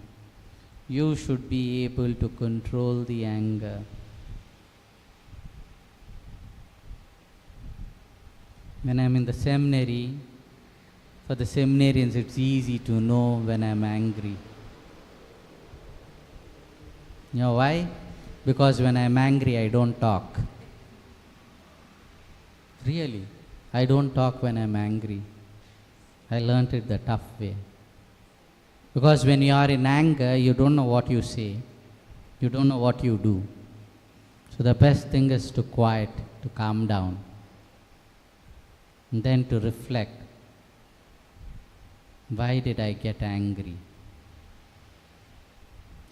You should be able to control the anger. When I'm in the seminary, for the seminarians it's easy to know when I'm angry. You know why? Because when I'm angry, I don't talk. Really, I don't talk when I'm angry. I learnt it the tough way. Because when you are in anger, you don't know what you say. You don't know what you do. So the best thing is to quiet, to calm down. And then to reflect. Why did I get angry?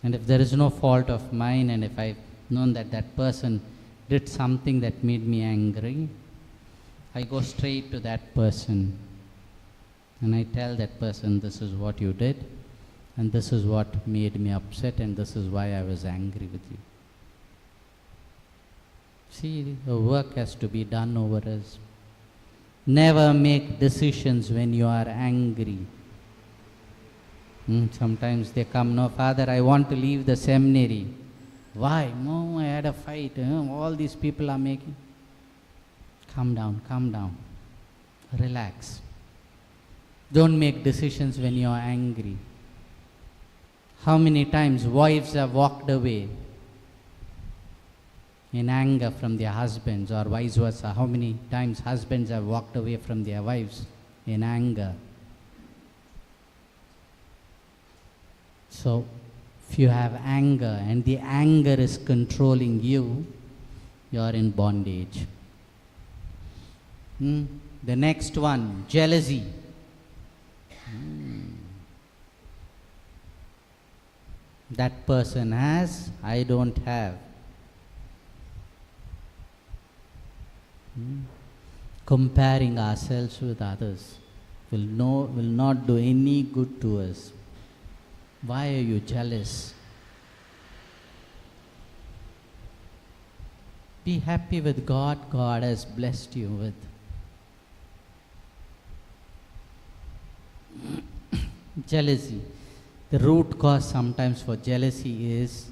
And if there is no fault of mine, and if I've known that that person did something that made me angry, I go straight to that person and I tell that person, this is what you did, and this is what made me upset, and this is why I was angry with you. See, the work has to be done over us. Never make decisions when you are angry. Sometimes they come, no, Father, I want to leave the seminary. Why? No, I had a fight. All these people are making. Calm down. Relax. Don't make decisions when you are angry. How many times wives have walked away in anger from their husbands, or vice versa? How many times husbands have walked away from their wives in anger? So, if you have anger and the anger is controlling you, you are in bondage. The next one, jealousy. That person has, I don't have. Comparing ourselves with others will not do any good to us. Why are you jealous? Be happy with God has blessed you with. Jealousy. The root cause sometimes for jealousy is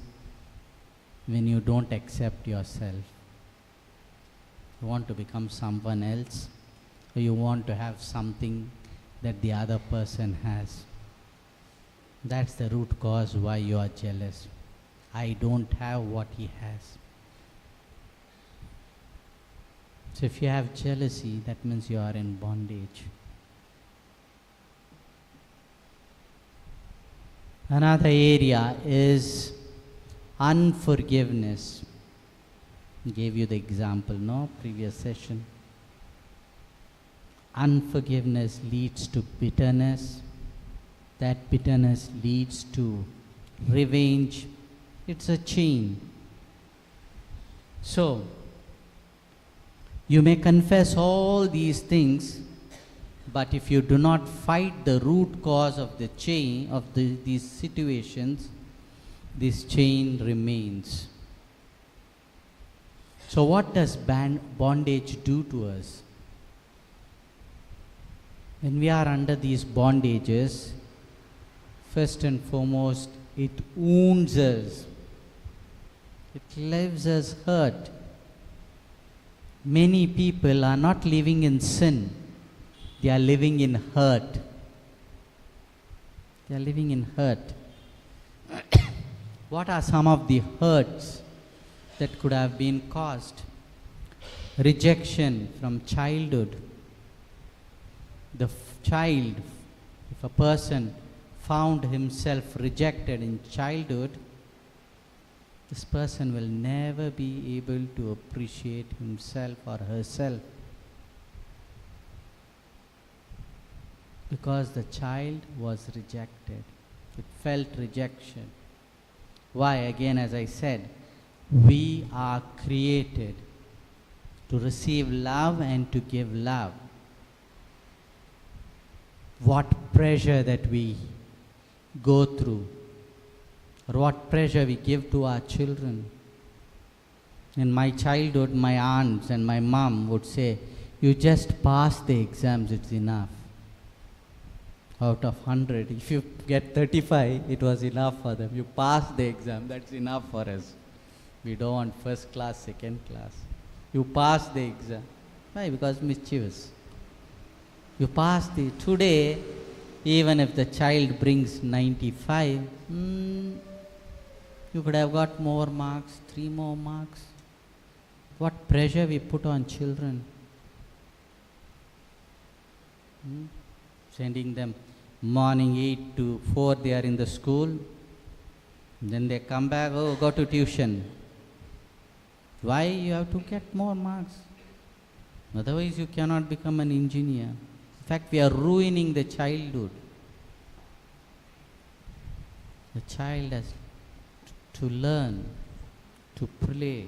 when you don't accept yourself. You want to become someone else, or you want to have something that the other person has. That's the root cause why you are jealous. I don't have what he has. So if you have jealousy, that means you are in bondage. Another area is unforgiveness. I gave you the example, no? Previous session. Unforgiveness leads to bitterness. That bitterness leads to revenge. It's a chain. So, you may confess all these things, but if you do not fight the root cause of the chain, of these situations, this chain remains. So what does bondage do to us? When we are under these bondages, First and foremost, it wounds us. It leaves us hurt. Many people are not living in sin. They are living in hurt. They are living in hurt. What are some of the hurts that could have been caused? Rejection from childhood. The child, if a person found himself rejected in childhood, this person will never be able to appreciate himself or herself, because the child was rejected. It felt rejection. Why? Again, as I said, we are created to receive love and to give love. What pressure that we go through, or what pressure we give to our children. In my childhood, my aunts and my mom would say, you just pass the exams, it's enough. Out of 100, if you get 35, it was enough for them. You pass the exam, that's enough for us. We don't want first class, second class. You pass the exam. Why? Because mischievous. You pass the, today, even if the child brings 95, you could have got more marks, 3 more marks. What pressure we put on children. Sending them morning 8 to 4, they are in the school. Then they come back, oh, go to tuition. Why? You have to get more marks. Otherwise you cannot become an engineer. In fact, we are ruining the childhood. The child has to learn, to play.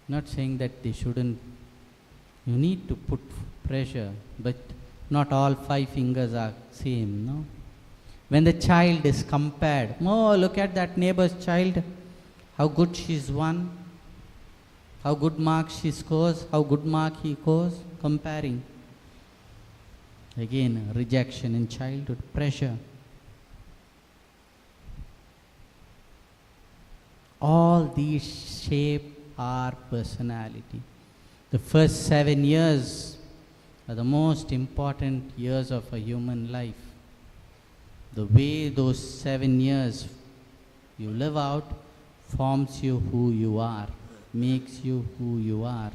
Not saying that they shouldn't. You need to put pressure, but not all 5 fingers are same, no? When the child is compared, oh, look at that neighbor's child, how good she's won, how good marks she scores, how good mark he scores, comparing. Again, rejection in childhood, pressure. All these shape our personality. The first 7 years are the most important years of a human life. The way those 7 years you live out forms you who you are, makes you who you are.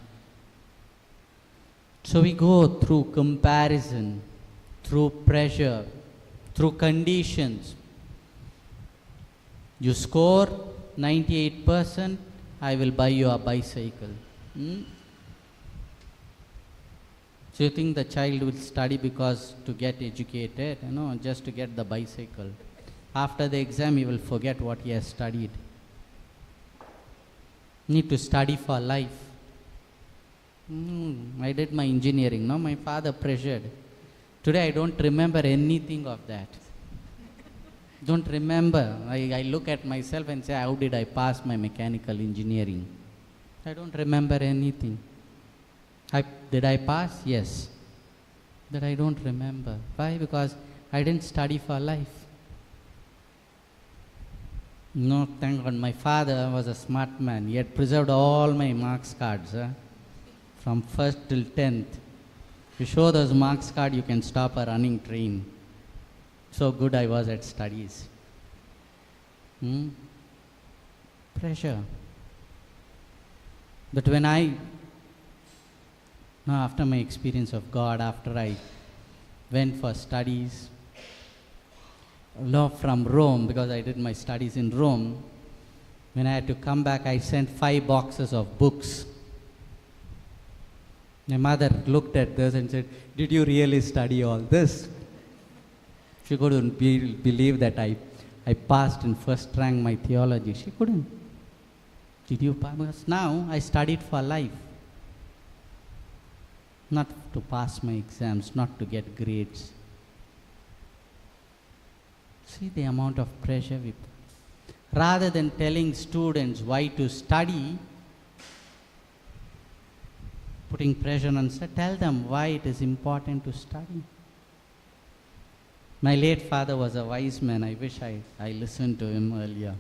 So we go through comparison, through pressure, through conditions. You score 98%, I will buy you a bicycle. So you think the child will study because to get educated, just to get the bicycle. After the exam, he will forget what he has studied. Need to study for life. I did my engineering, my father pressured. Today I don't remember anything of that. Don't remember. I look at myself and say, how did I pass my mechanical engineering? I don't remember anything. Did I pass? Yes. But I don't remember. Why? Because I didn't study for life. No, thank God. My father was a smart man. He had preserved all my marks cards from 1st till 10th. You show those marks card, you can stop a running train. So good I was at studies. Pressure. But when after my experience of God, after I went for studies, from Rome, because I did my studies in Rome, when I had to come back, I sent 5 boxes of books. My mother looked at this and said, did you really study all this? She couldn't believe that I passed in first rank my theology. She couldn't. Did you pass? Because now I studied for life. Not to pass my exams, not to get grades. See the amount of pressure we put. Rather than telling students why to study, putting pressure on, tell them why it is important to study. My late father was a wise man. I wish I listened to him earlier.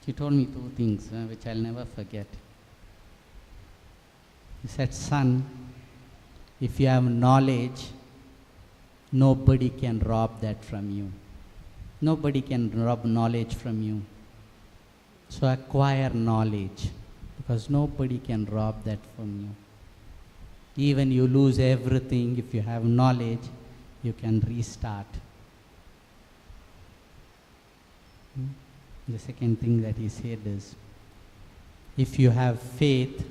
He told me two things which I'll never forget. He said, son, if you have knowledge, nobody can rob that from you. Nobody can rob knowledge from you. So acquire knowledge, because nobody can rob that from you. Even you lose everything, if you have knowledge, you can restart. The second thing that he said is, if you have faith,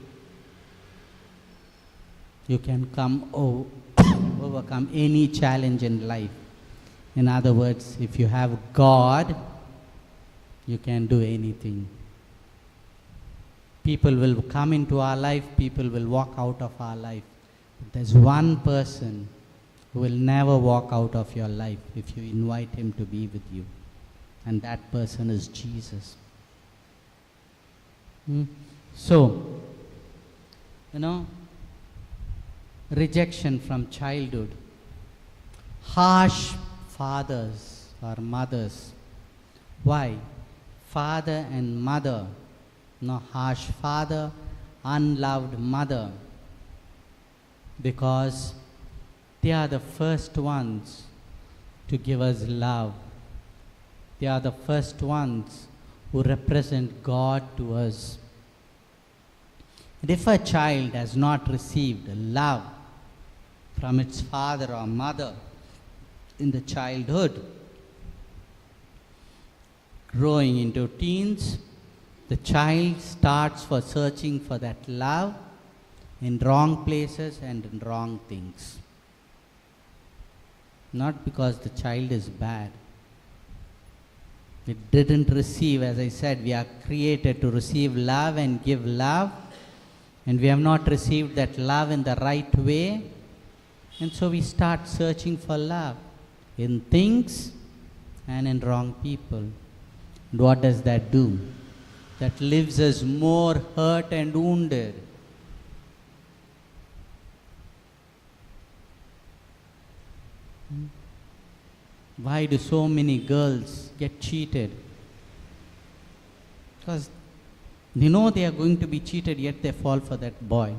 you can overcome any challenge in life. In other words, if you have God, you can do anything. People will come into our life, people will walk out of our life. But there's one person who will never walk out of your life if you invite him to be with you. And that person is Jesus. So, rejection from childhood. Harsh fathers or mothers. Why? Father and mother. No, harsh father, unloved mother. Because they are the first ones to give us love. They are the first ones who represent God to us. And if a child has not received love from its father or mother in the childhood, growing into teens, the child starts for searching for that love in wrong places and in wrong things. Not because the child is bad. It didn't receive, as I said, we are created to receive love and give love, and we have not received that love in the right way, and so we start searching for love in things and in wrong people. And what does that do? That leaves us more hurt and wounded. Why do so many girls get cheated? Because they know they are going to be cheated, yet they fall for that boy.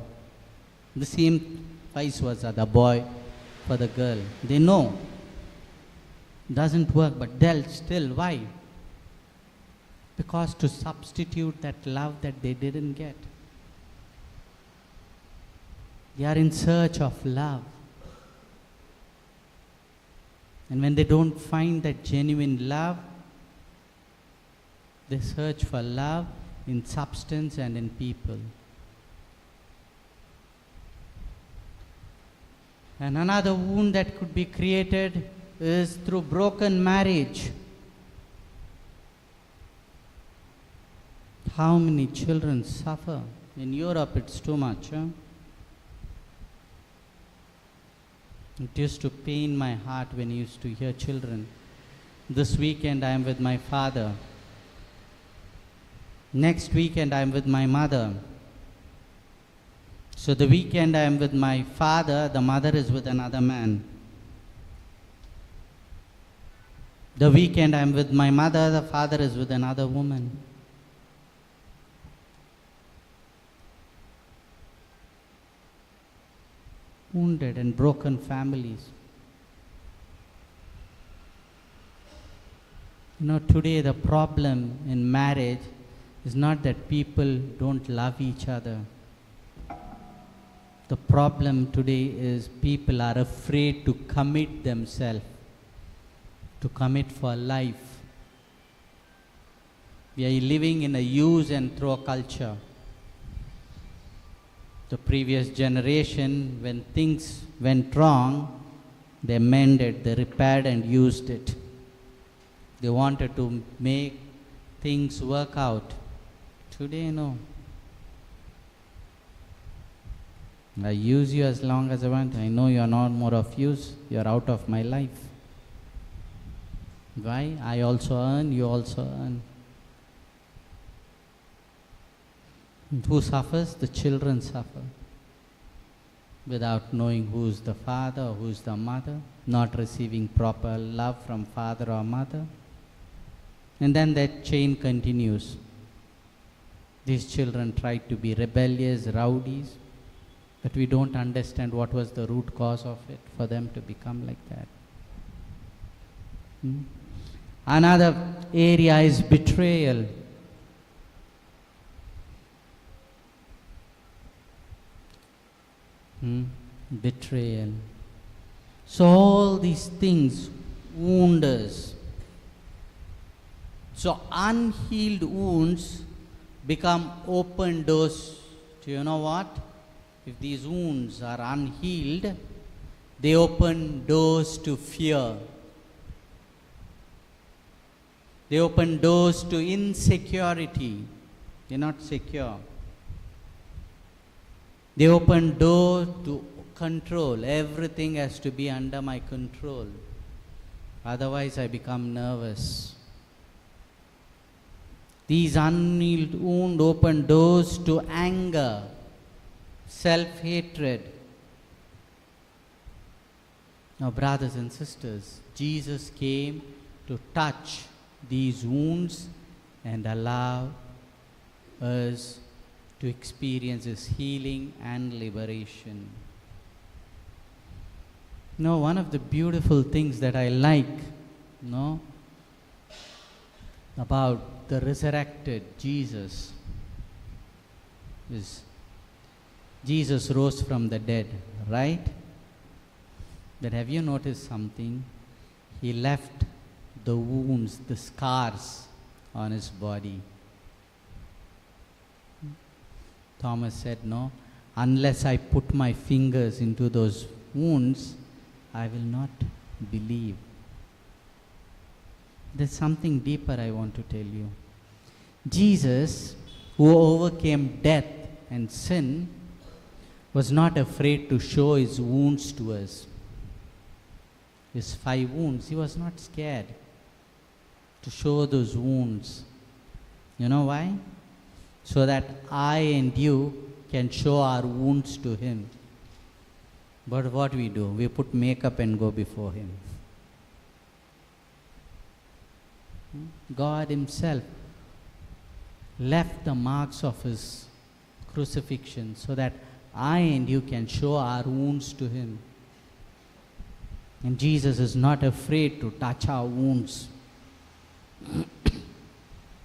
The same vice versa, the boy for the girl. They know. Doesn't work, but they'll still. Why? Because to substitute that love that they didn't get. They are in search of love. And when they don't find that genuine love, they search for love in substance and in people. And another wound that could be created is through broken marriage. How many children suffer? In Europe, it's too much. It used to pain my heart when I used to hear children. This weekend I am with my father. Next weekend I am with my mother. So the weekend I am with my father, the mother is with another man. The weekend I am with my mother, the father is with another woman. Wounded and broken families. Today the problem in marriage is not that people don't love each other. The problem today is people are afraid to commit themselves, to commit for life. We are living in a use and throw culture. The previous generation, when things went wrong, they mended, they repaired and used it. They wanted to make things work out. Today, no. I use you as long as I want. I know you are not more of use. You are out of my life. Why? I also earn, you also earn. And who suffers? The children suffer. without knowing who's the father or who's the mother, not receiving proper love from father or mother. And then that chain continues. These children tried to be rebellious, rowdies, but we don't understand what was the root cause of it for them to become like that. Another area is betrayal. Betrayal. So all these things wound us. So unhealed wounds become open doors to, you know what? If these wounds are unhealed, they open doors to fear. They open doors to insecurity. You're not secure. They open door to control. Everything has to be under my control. Otherwise I become nervous. These unhealed wounds open doors to anger, self-hatred. Now, brothers and sisters, Jesus came to touch these wounds and allow us to experience His healing and liberation. One of the beautiful things that I like, about the resurrected Jesus is Jesus rose from the dead, right? But have you noticed something? He left the wounds, the scars on His body. Thomas said, no, unless I put my fingers into those wounds, I will not believe. There's something deeper I want to tell you. Jesus, who overcame death and sin, was not afraid to show His wounds to us. His 5 wounds, He was not scared to show those wounds. You know why? So that I and you can show our wounds to Him. But what we do? We put makeup and go before Him. God Himself left the marks of His crucifixion so that I and you can show our wounds to Him. And Jesus is not afraid to touch our wounds.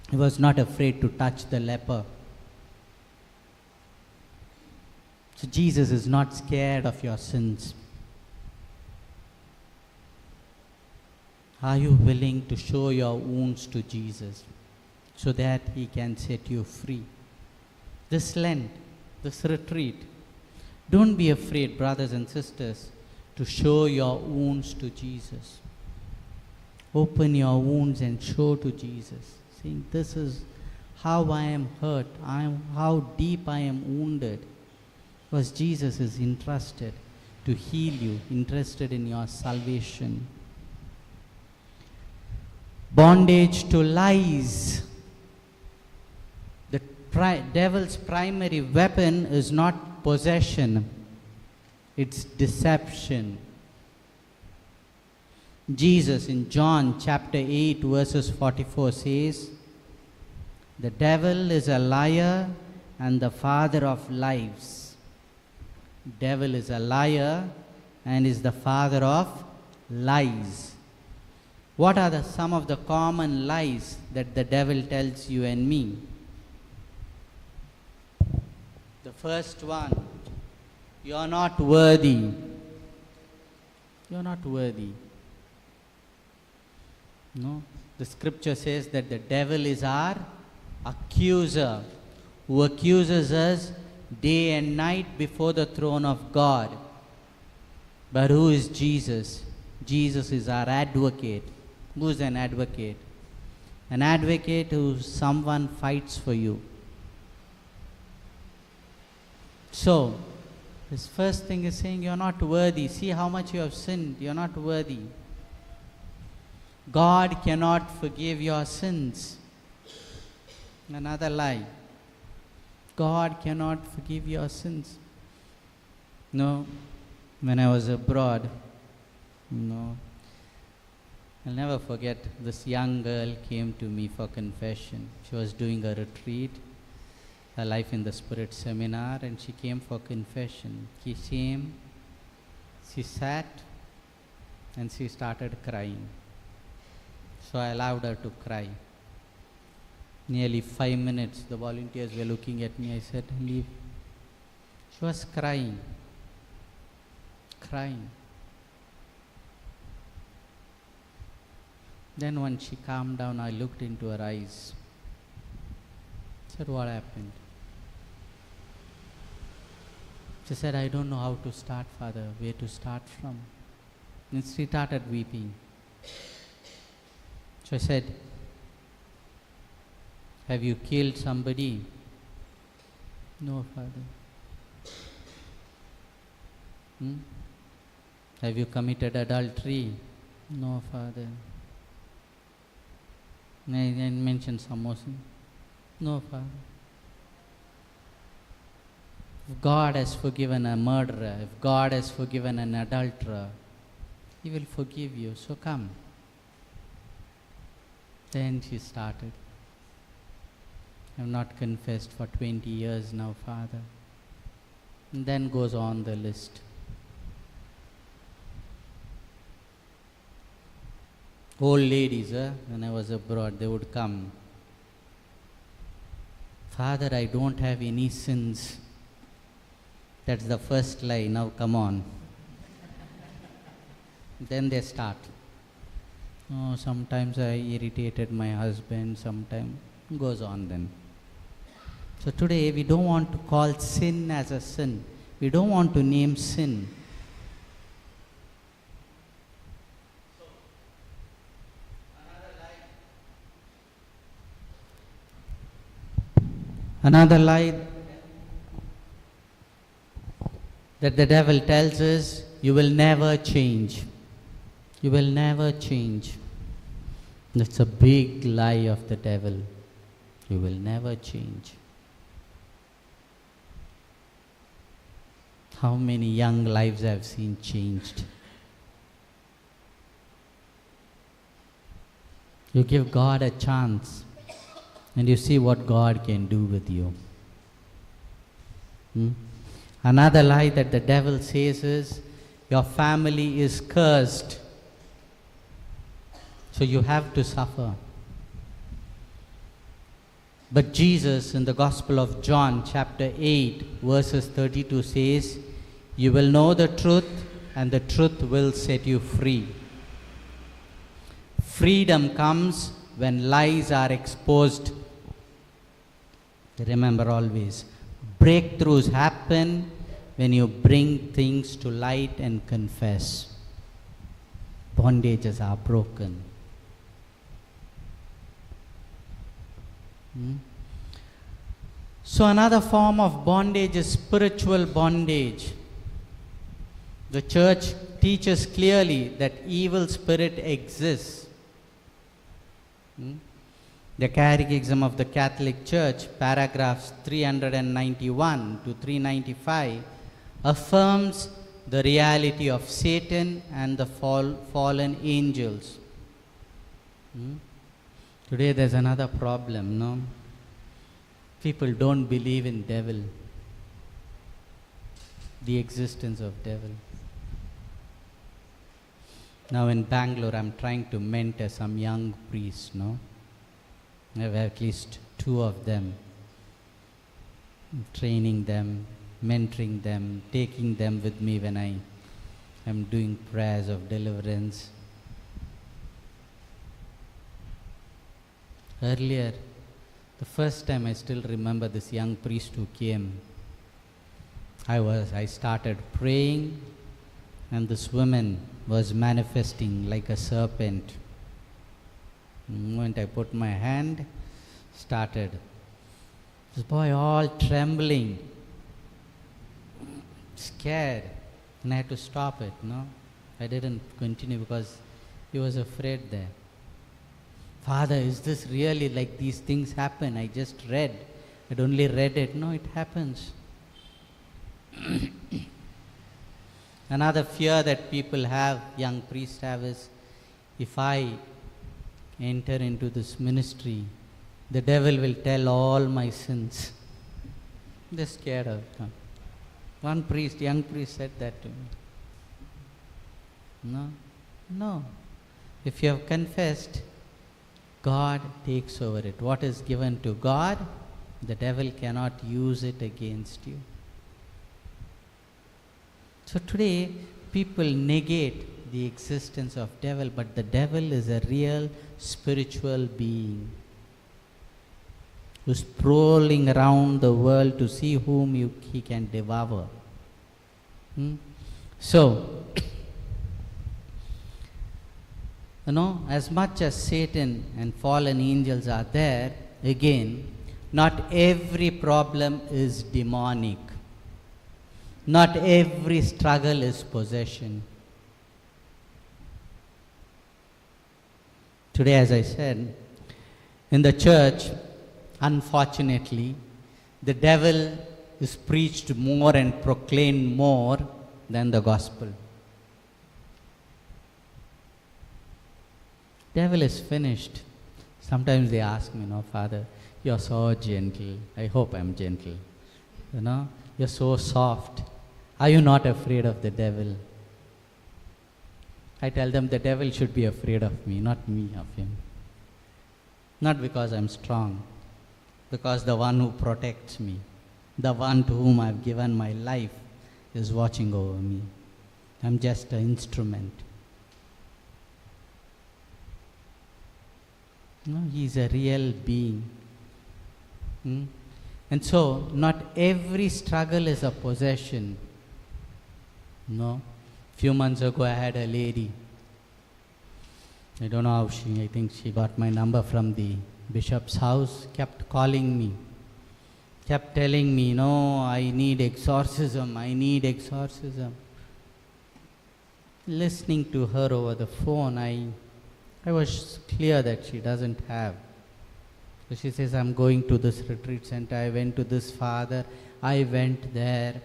He was not afraid to touch the leper. So Jesus is not scared of your sins. Are you willing to show your wounds to Jesus so that He can set you free? This Lent, this retreat, don't be afraid, brothers and sisters, to show your wounds to Jesus. Open your wounds and show to Jesus, saying, this is how I am hurt, how deep I am wounded. Because Jesus is interested to heal you, interested in your salvation. Bondage to lies. The devil's primary weapon is not possession, it's deception. Jesus in John chapter 8 verses 44 says, the devil is a liar and the father of lies. Devil is a liar and is the father of lies. What are some of the common lies that the devil tells you and me? The first one, you are not worthy. You are not worthy. No, the scripture says that the devil is our accuser, who accuses us day and night before the throne of God. But who is Jesus? Jesus is our advocate. Who is an advocate? An advocate who someone fights for you. So, his first thing is saying, you're not worthy. See how much you have sinned. You're not worthy. God cannot forgive your sins. Another lie. God cannot forgive your sins. No, when I was abroad, no, I'll never forget, this young girl came to me for confession. She was doing a retreat, a Life in the Spirit seminar, and she came for confession. She came, she sat, and she started crying. So I allowed her to cry. Nearly 5 minutes, the volunteers were looking at me. I said, leave. She was crying. Then when she calmed down, I looked into her eyes. I said, what happened? She said, I don't know how to start, Father, where to start from. And she started weeping. So I said, have you killed somebody? No, Father. Have you committed adultery? No, Father. I mentioned some more sin. No, Father. If God has forgiven a murderer, if God has forgiven an adulterer, He will forgive you, so come. Then she started. I have not confessed for 20 years now, Father. And then goes on the list. Old ladies, when I was abroad, they would come. Father, I don't have any sins. That's the first lie. Now come on. Then they start. Oh, sometimes I irritated my husband, sometimes goes on then. So today we don't want to call sin as a sin. We don't want to name sin. Another lie that the devil tells us, you will never change. You will never change. That's a big lie of the devil. You will never change. How many young lives I've seen changed. You give God a chance and you see what God can do with you. Another lie that the devil says is, your family is cursed, so you have to suffer. But Jesus in the Gospel of John chapter 8 verses 32 says, you will know the truth and the truth will set you free. Freedom comes when lies are exposed. Remember always, breakthroughs happen when you bring things to light and confess. Bondages are broken. So another form of bondage is spiritual bondage. The church teaches clearly that evil spirit exists. The Catechism of the Catholic Church, paragraphs 391 to 395, affirms the reality of Satan and the fallen angels. Today there's another problem, no? People don't believe in devil, the existence of devil. Now in Bangalore, I'm trying to mentor some young priests, no? I have at least 2 of them. I'm training them, mentoring them, taking them with me when I am doing prayers of deliverance. Earlier, the first time I still remember this young priest who came. I started praying and this woman was manifesting like a serpent. The moment I put my hand, started. This boy all trembling, scared, and I had to stop it, no? I didn't continue because he was afraid there. Father, is this really like these things happen? I just read. I'd only read it. No, it happens. Another fear that people have, young priests have, is if I enter into this ministry, the devil will tell all my sins. They're scared of it. One priest, young priest, said that to me. No. If you have confessed, God takes over it. What is given to God, the devil cannot use it against you. So today, people negate the existence of devil, but the devil is a real spiritual being who's prowling around the world to see whom he can devour. So, as much as Satan and fallen angels are there, again, not every problem is demonic. Not every struggle is possession. Today, as I said, in the church, unfortunately, the devil is preached more and proclaimed more than the gospel. Devil is finished. Sometimes they ask me, Father, you're so gentle. I hope I'm gentle. You're so soft. Are you not afraid of the devil? I tell them the devil should be afraid of me, not me of him. Not because I'm strong, because the one who protects me, the one to whom I've given my life, is watching over me. I'm just an instrument. He's a real being. And so, not every struggle is a possession. Few months ago, I had a lady. I don't know how I think she got my number from the bishop's house, kept calling me, kept telling me, I need exorcism. Listening to her over the phone, I was clear that she doesn't have. So she says, I'm going to this retreat center. I went to this father. I went there.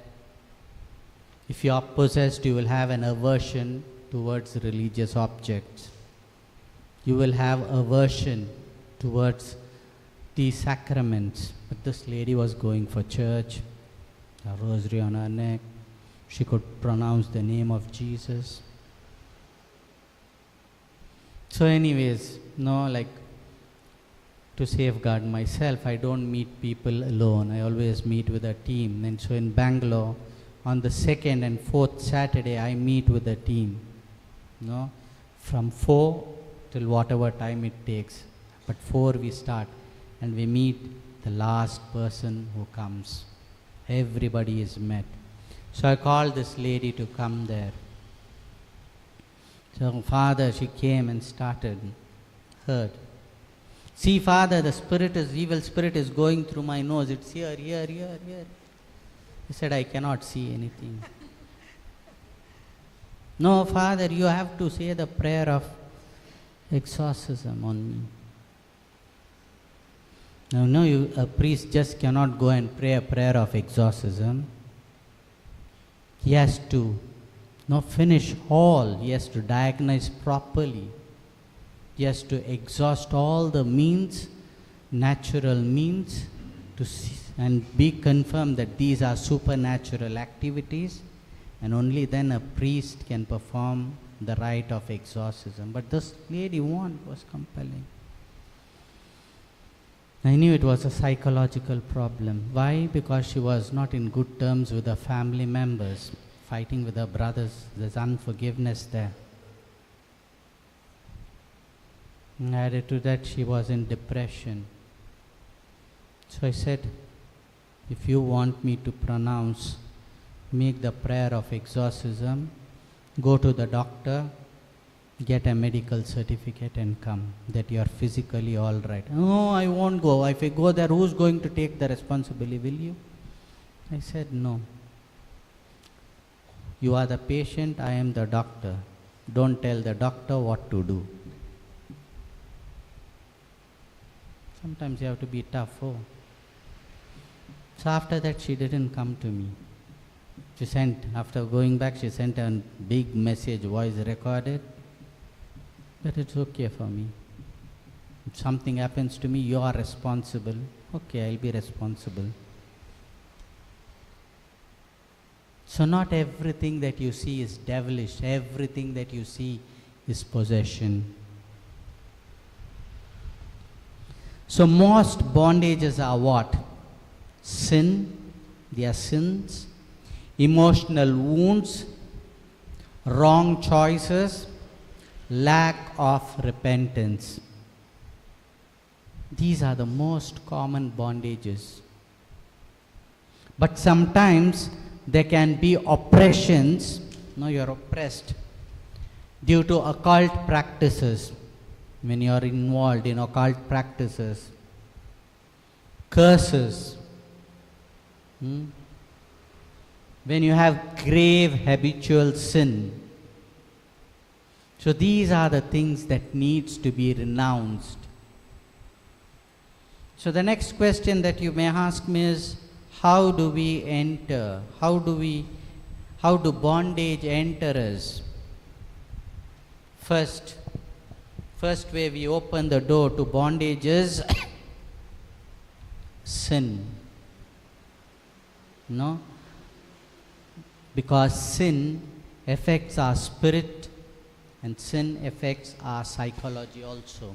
If you are possessed, you will have an aversion towards religious objects. You will have aversion towards the sacraments. But this lady was going for church, a rosary on her neck. She could pronounce the name of Jesus. So anyways, to safeguard myself, I don't meet people alone. I always meet with a team. And so in Bangalore, on the 2nd and 4th Saturday, I meet with a team. From 4 till whatever time it takes. But 4 we start and we meet the last person who comes. Everybody is met. So I called this lady to come there. So Father, she came and started, heard. See, Father, evil spirit is going through my nose. It's here. I said, I cannot see anything. No, Father, you have to say the prayer of exorcism on me. Now, a priest just cannot go and pray a prayer of exorcism. He has to finish all. He has to diagnose properly. He has to exhaust all the means, natural means, to see, and be confirmed that these are supernatural activities, and only then a priest can perform the rite of exorcism. But this lady was compelling. I knew it was a psychological problem. Why? Because she was not in good terms with her family members, fighting with her brothers. There's unforgiveness there. And added to that, she was in depression. So I said, if you want me to make the prayer of exorcism, go to the doctor, get a medical certificate and come, that you are physically all right. No, I won't go. If I go there, who's going to take the responsibility? Will you? I said, no. You are the patient, I am the doctor. Don't tell the doctor what to do. Sometimes you have to be tough. So after that, she didn't come to me. She sent, after going back, she sent a big message, voice recorded. But it's okay for me. If something happens to me, you are responsible. Okay, I'll be responsible. So not everything that you see is devilish. Everything that you see is possession. So most bondages are what? Sin, they are sins, emotional wounds, wrong choices, lack of repentance. These are the most common bondages. But sometimes there can be oppressions. No, you are oppressed due to occult practices. When you are involved in occult practices, curses, when you have grave habitual sin. So these are the things that needs to be renounced. So the next question that you may ask me is, how do we enter? How do bondage enter us? First way we open the door to bondage is sin. No? Because sin affects our spirit and sin affects our psychology also.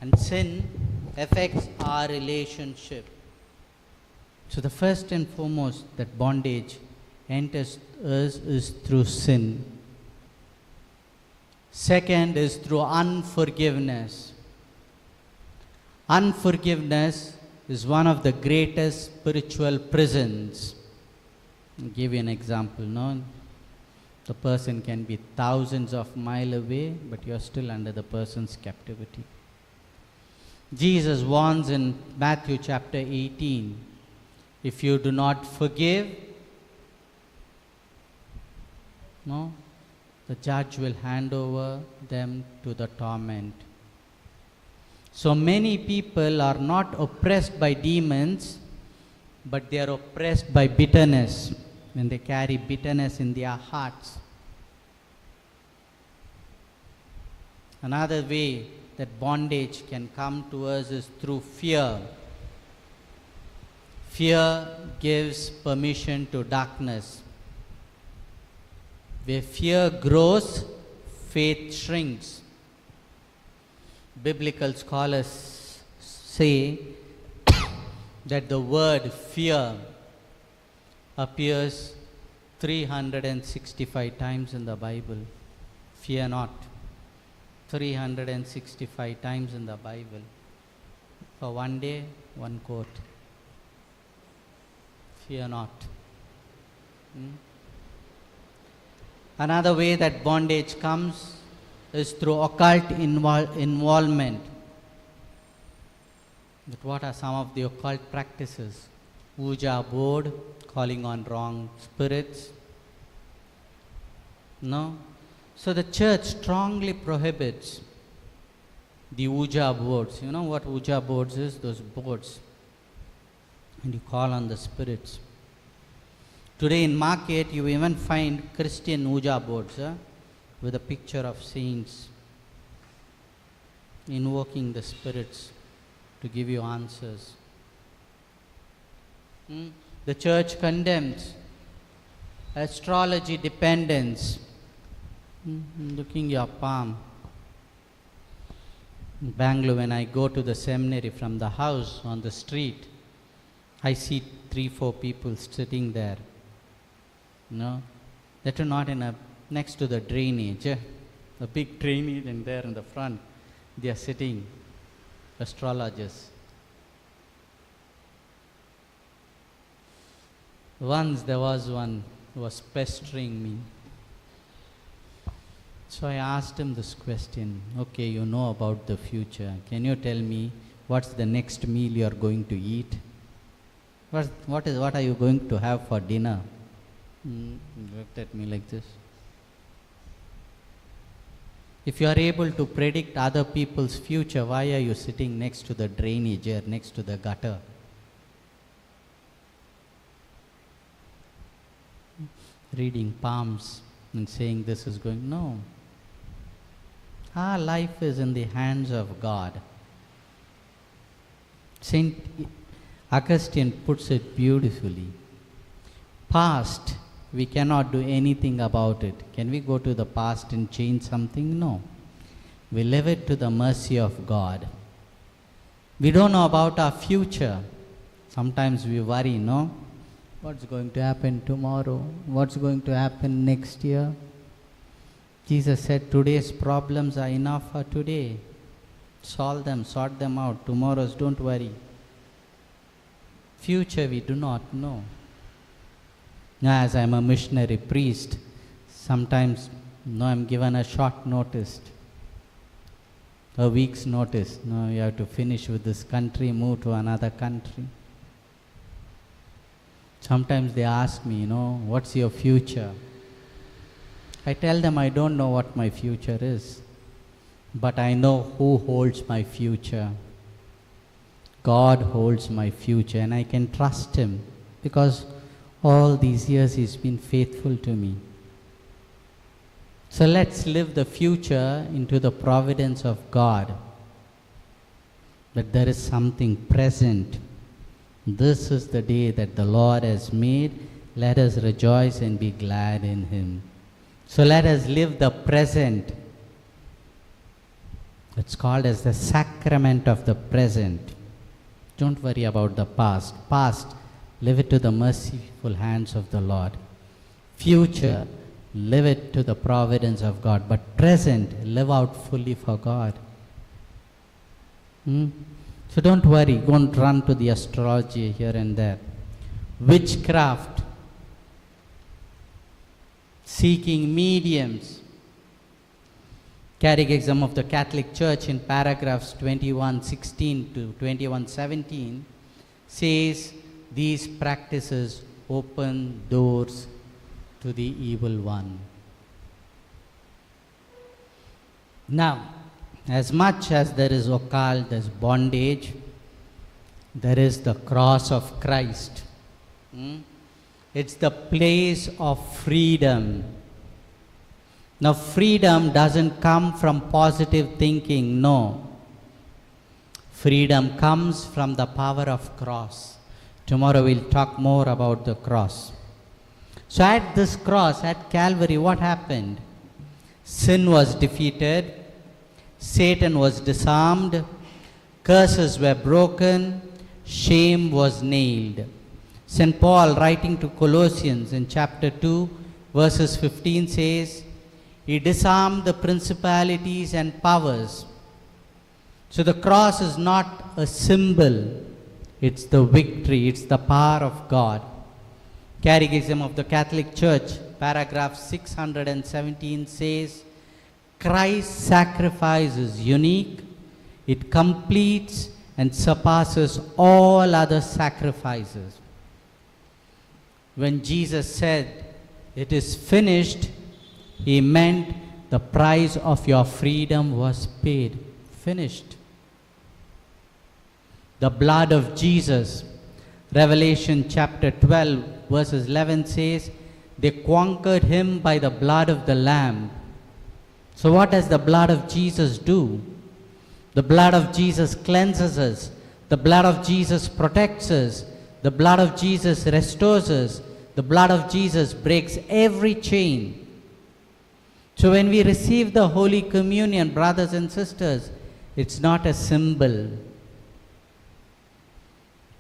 And sin affects our relationship. So the first and foremost that bondage enters us is through sin. Second is through unforgiveness. Unforgiveness is one of the greatest spiritual prisons. I'll give you an example. No? The person can be thousands of miles away, but you are still under the person's captivity. Jesus warns in Matthew chapter 18, if you do not forgive, no, the judge will hand over them to the torment. So many people are not oppressed by demons, but they are oppressed by bitterness, when they carry bitterness in their hearts. Another way that bondage can come to us is through fear. Fear gives permission to darkness. Where fear grows, faith shrinks. Biblical scholars say that the word fear appears 365 times in the Bible. Fear not. 365 times in the Bible. For one day, one quote. Fear not. Another way that bondage comes is through occult involvement. But what are some of the occult practices? Ouija board, calling on wrong spirits. No? So the church strongly prohibits the Ouija boards. You know what Ouija boards is? Those boards. And you call on the spirits. Today in market you even find Christian Ouija boards with a picture of saints invoking the spirits to give you answers. The church condemns astrology dependence. Looking your palm. In Bangalore, when I go to the seminary from the house on the street, I see 3-4 people sitting there. No, that are not next to the drainage. A big drainage, and there in the front, they are sitting, astrologers. Once there was one who was pestering me. So I asked him this question, okay, you know about the future. Can you tell me what's the next meal you are going to eat? What are you going to have for dinner? He looked at me like this. If you are able to predict other people's future, why are you sitting next to the drainage here, next to the gutter? reading palms and saying this is going. No. Our life is in the hands of God. Saint Augustine puts it beautifully. Past, we cannot do anything about it. Can we go to the past and change something? No. We leave it to the mercy of God. We don't know about our future. Sometimes we worry, no? What's going to happen tomorrow? What's going to happen next year? Jesus said, today's problems are enough for today. Solve them, sort them out. Tomorrow's, don't worry. Future, we do not know. Now, as I'm a missionary priest, sometimes I'm given a short notice, a week's notice. No, you have to finish with this country, move to another country. Sometimes they ask me, what's your future? I tell them I don't know what my future is, but I know who holds my future. God holds my future, and I can trust Him because all these years He's been faithful to me. So let's live the future into the providence of God. But there is something present. This is the day that the Lord has made. Let us rejoice and be glad in Him. So let us live the present. It's called as the sacrament of the present. Don't worry about the past. Past, leave it to the merciful hands of the Lord. Future, live it to the providence of God. But present, live out fully for God. So don't worry, don't run to the astrology here and there. Witchcraft, seeking mediums. Catechism of the Catholic Church in paragraphs 21:16 to 21:17 says these practices open doors to the evil one. Now, as much as there is occult, there's bondage, there is the cross of Christ. It's the place of freedom. Now, freedom doesn't come from positive thinking, no. Freedom comes from the power of cross. Tomorrow we'll talk more about the cross. So at this cross, at Calvary, what happened? Sin was defeated, Satan was disarmed, curses were broken, shame was nailed. St. Paul, writing to Colossians in chapter 2, verses 15 says, He disarmed the principalities and powers. So the cross is not a symbol, it's the victory, it's the power of God. Catechism of the Catholic Church, paragraph 617 says, Christ's sacrifice is unique, it completes and surpasses all other sacrifices. When Jesus said, it is finished, He meant the price of your freedom was paid. Finished. The blood of Jesus, Revelation chapter 12, verses 11 says, they conquered Him by the blood of the Lamb. So what does the blood of Jesus do? The blood of Jesus cleanses us. The blood of Jesus protects us. The blood of Jesus restores us. The blood of Jesus breaks every chain. So when we receive the Holy Communion, brothers and sisters, it's not a symbol,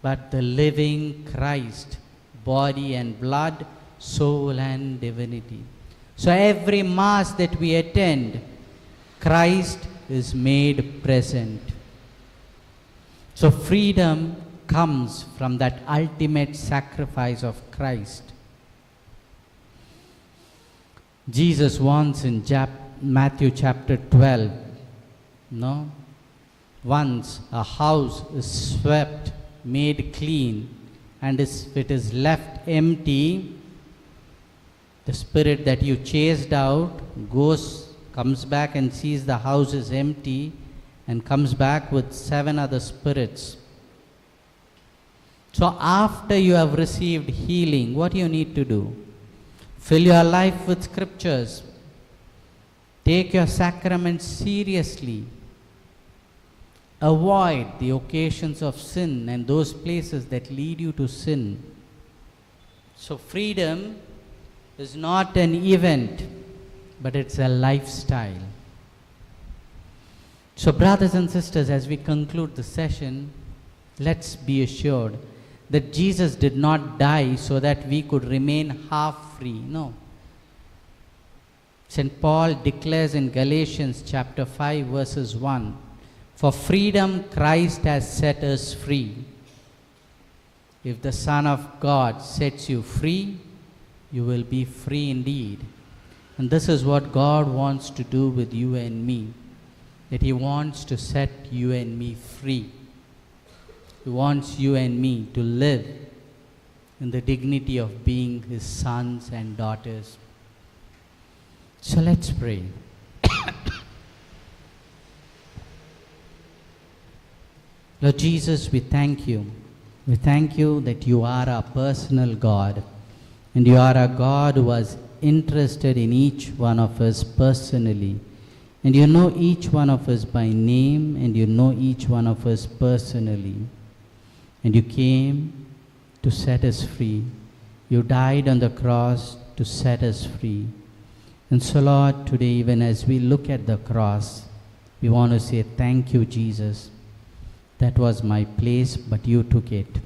but the living Christ, body and blood, soul and divinity. So every Mass that we attend, Christ is made present. So freedom comes from that ultimate sacrifice of Christ. Jesus once in Matthew chapter 12, once a house is swept, made clean, and if it is left empty, the spirit that you chased out comes back and sees the house is empty and comes back with 7 other spirits. So after you have received healing, what do you need to do? Fill your life with scriptures. Take your sacraments seriously. Avoid the occasions of sin and those places that lead you to sin. So freedom is not an event, but it's a lifestyle. So brothers and sisters, as we conclude the session, let's be assured that Jesus did not die so that we could remain half free. No. St. Paul declares in Galatians chapter 5 verses 1, "For freedom Christ has set us free. If the Son of God sets you free, you will be free indeed." And this is what God wants to do with you and me, that He wants to set you and me free. He wants you and me to live in the dignity of being His sons and daughters. So let's pray. Lord Jesus, we thank you. We thank you that you are our personal God, and you are a God who was interested in each one of us personally. And you know each one of us by name, and you know each one of us personally. And you came to set us free. You died on the cross to set us free. And so, Lord, today, even as we look at the cross, we want to say, thank you, Jesus. That was my place, but you took it.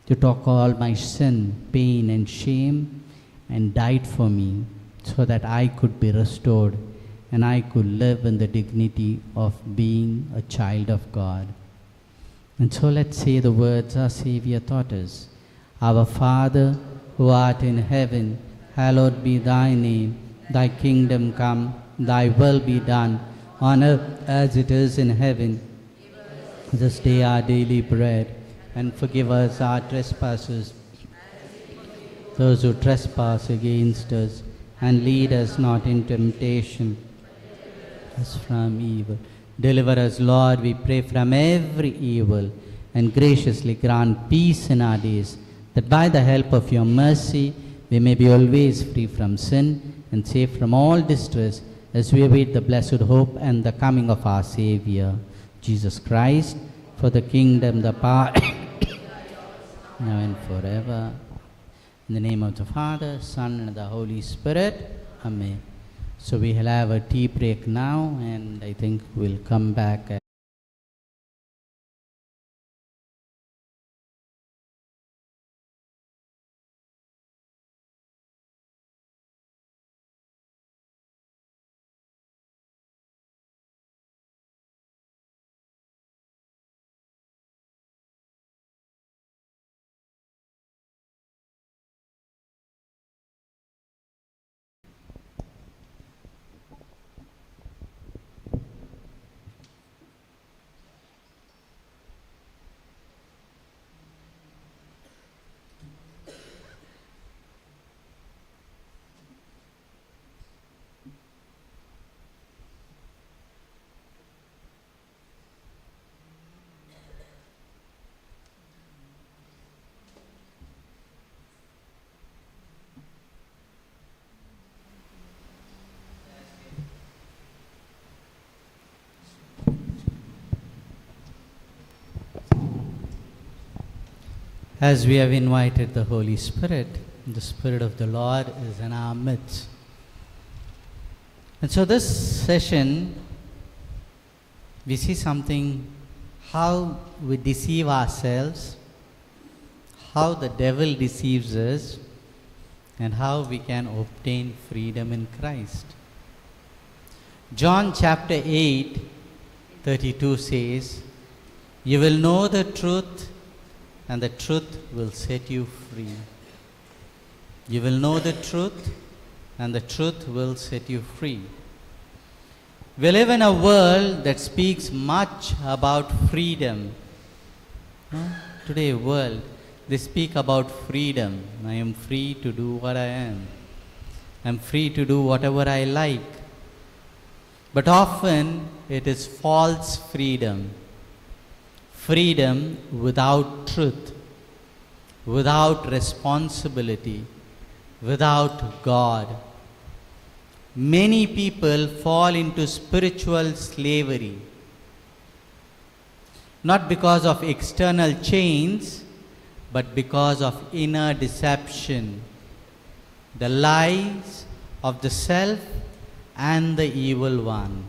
You took all my sin, pain, and shame and died for me so that I could be restored and I could live in the dignity of being a child of God. And so let's say the words our Savior taught us. Our Father, who art in heaven, hallowed be thy name. Thy kingdom come, thy will be done, on earth as it is in heaven. This day our daily bread, and forgive us our trespasses, those who trespass against us, and lead us not in temptation, us from evil. Deliver us, Lord, we pray, from every evil, and graciously grant peace in our days, that by the help of your mercy we may be always free from sin and safe from all distress, as we await the blessed hope and the coming of our Savior, Jesus Christ, for the kingdom, the power, now and forever. In the name of the Father, Son, and the Holy Spirit. Amen. So we will have a tea break now, and I think we'll come back. As we have invited the Holy Spirit, the Spirit of the Lord is in our midst. And so this session, we see something, how we deceive ourselves, how the devil deceives us, and how we can obtain freedom in Christ. John chapter 8, 32 says, "You will know the truth, and the truth will set you free." You will know the truth, and the truth will set you free. We live in a world that speaks much about freedom. Today, world, they speak about freedom. I am free to do what I am. I'm free to do whatever I like. But often, it is false freedom. Freedom without truth, without responsibility, without God. Many people fall into spiritual slavery, not because of external chains, but because of inner deception, the lies of the self and the evil one.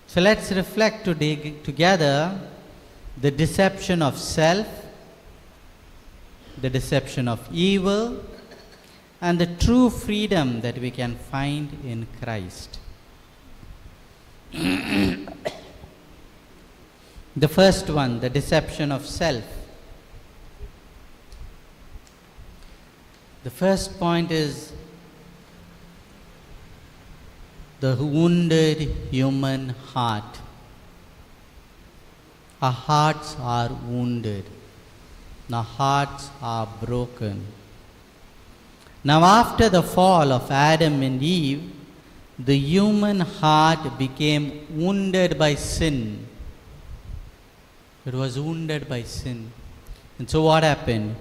So let's reflect today together the deception of self, the deception of evil, and the true freedom that we can find in Christ. The first one, the deception of self. The first point is the wounded human heart. Our hearts are wounded. Our hearts are broken. Now, after the fall of Adam and Eve, the human heart became wounded by sin. It was wounded by sin. And so what happened?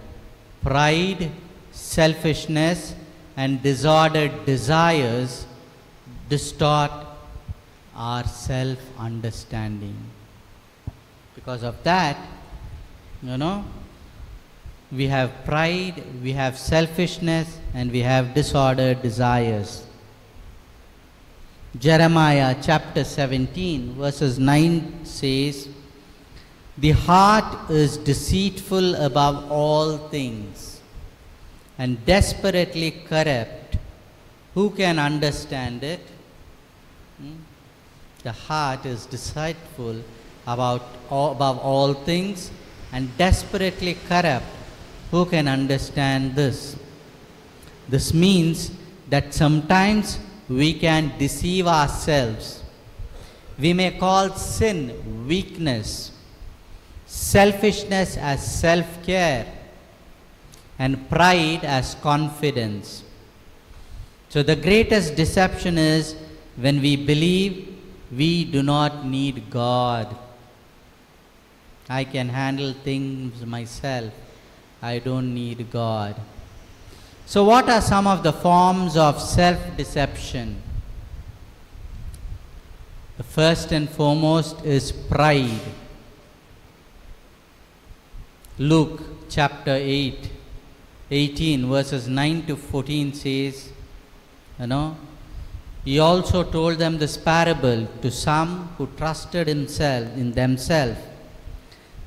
Pride, selfishness, and disordered desires distort our self-understanding. Because of that, we have pride, we have selfishness, and we have disordered desires. Jeremiah chapter 17 verses 9 says, "The heart is deceitful above all things and desperately corrupt. Who can understand it?" The heart is deceitful above all things and desperately corrupt. Who can understand this? This means that sometimes we can deceive ourselves. We may call sin weakness, selfishness as self-care, and pride as confidence. So the greatest deception is when we believe we do not need God. I can handle things myself. I don't need God. So what are some of the forms of self-deception? The first and foremost is pride. Luke chapter 18 verses 9 to 14 says, He also told them this parable to some who trusted in themselves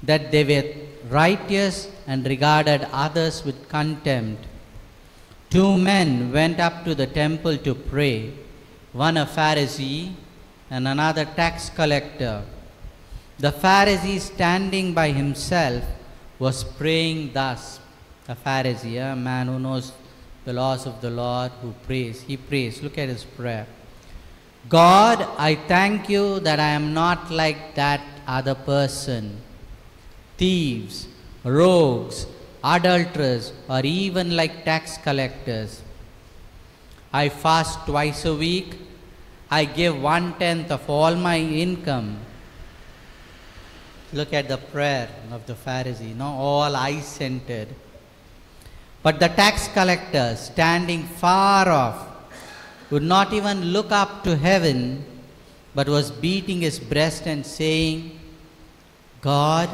that they were righteous and regarded others with contempt. 2 men went up to the temple to pray, one a Pharisee and another tax collector. The Pharisee, standing by himself, was praying thus. A Pharisee, a man who knows the laws of the Lord, who prays. He prays. Look at his prayer. God, I thank you that I am not like that other person, thieves, rogues, adulterers, or even like tax collectors. I fast twice a week. I give 1/10 of all my income. Look at the prayer of the Pharisee, all I-centered. But the tax collector, standing far off, would not even look up to heaven, but was beating his breast and saying, God,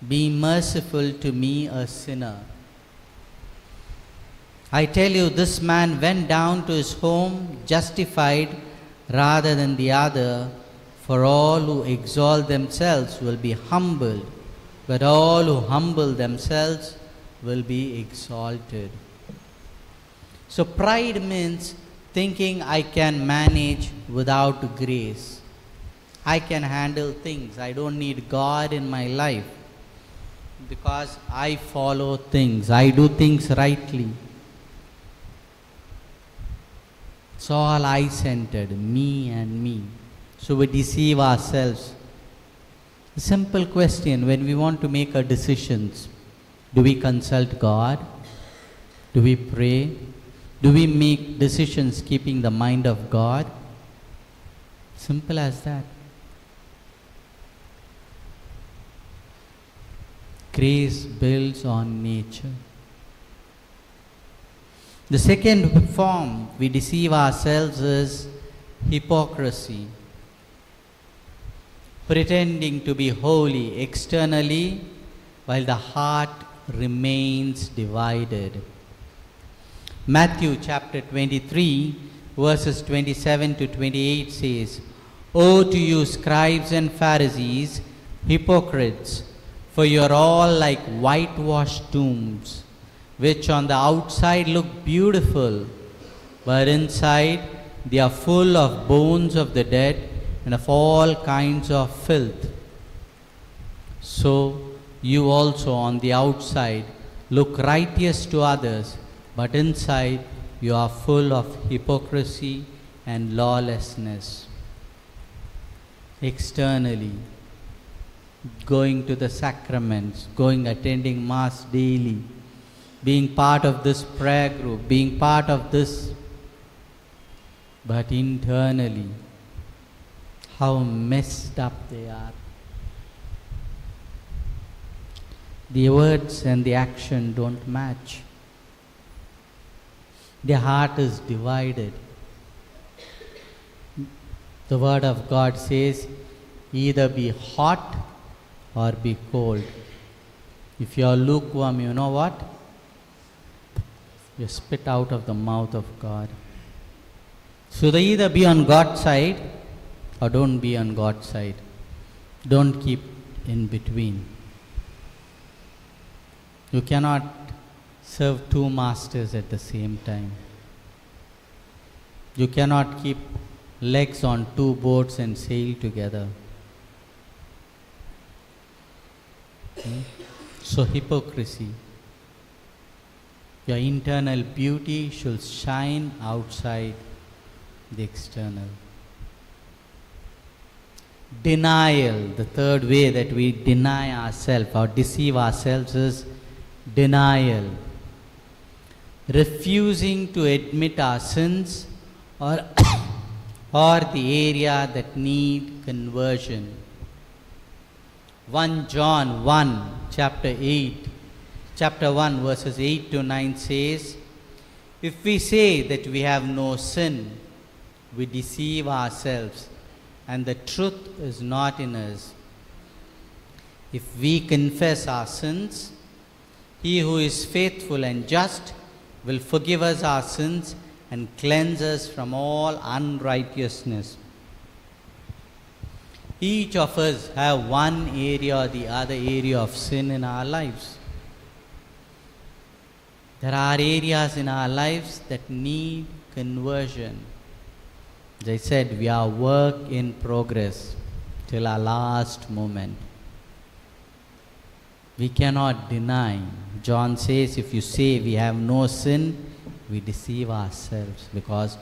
be merciful to me, a sinner. I tell you, this man went down to his home justified rather than the other, for all who exalt themselves will be humbled, but all who humble themselves will be exalted. So pride means thinking I can manage without grace. I can handle things. I don't need God in my life because I follow things. I do things rightly. It's all I-centered, me and me. So we deceive ourselves. A simple question: when we want to make our decisions, do we consult God? Do we pray? Do we make decisions keeping the mind of God? Simple as that. Grace builds on nature. The second form we deceive ourselves is hypocrisy. Pretending to be holy externally while the heart remains divided. Matthew chapter 23 verses 27 to 28 says, "Woe to you, scribes and Pharisees, hypocrites, for you are all like whitewashed tombs, which on the outside look beautiful, but inside they are full of bones of the dead and of all kinds of filth. So you also on the outside look righteous to others, but inside you are full of hypocrisy and lawlessness." Externally, going to the sacraments, attending Mass daily, being part of this prayer group, being part of this, but internally, how messed up they are. The words and the action don't match. Their heart is divided. The word of God says, either be hot or be cold. If you are lukewarm, you know what? You spit out of the mouth of God. So they either be on God's side or don't be on God's side. Don't keep in between. You cannot serve two masters at the same time. You cannot keep legs on two boats and sail together. So hypocrisy. Your internal beauty should shine outside the external. Denial, the third way that we deny ourselves or deceive ourselves is denial. Refusing to admit our sins or the area that need conversion. 1 John 1 chapter 1 verses 8 to 9 says, "If we say that we have no sin, we deceive ourselves, and the truth is not in us. If we confess our sins, He who is faithful and just will forgive us our sins and cleanse us from all unrighteousness." Each of us have one area or the other area of sin in our lives. There are areas in our lives that need conversion. As I said, we are work in progress till our last moment. We cannot deny. John says, if you say we have no sin, we deceive ourselves, because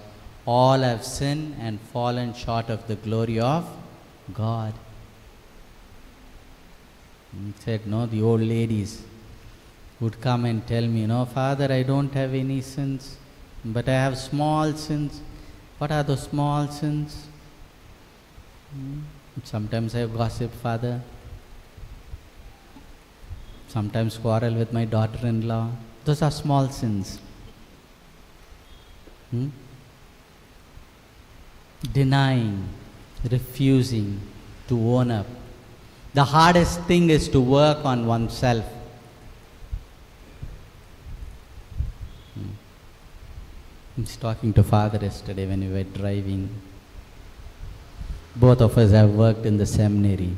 all have sinned and fallen short of the glory of God. He said, no, the old ladies would come and tell me, no, Father, I don't have any sins, but I have small sins. What are those small sins? Sometimes I gossip, Father. Sometimes quarrel with my daughter-in-law. Those are small sins. Denying, refusing to own up. The hardest thing is to work on oneself. I was talking to Father yesterday when we were driving. Both of us have worked in the seminary.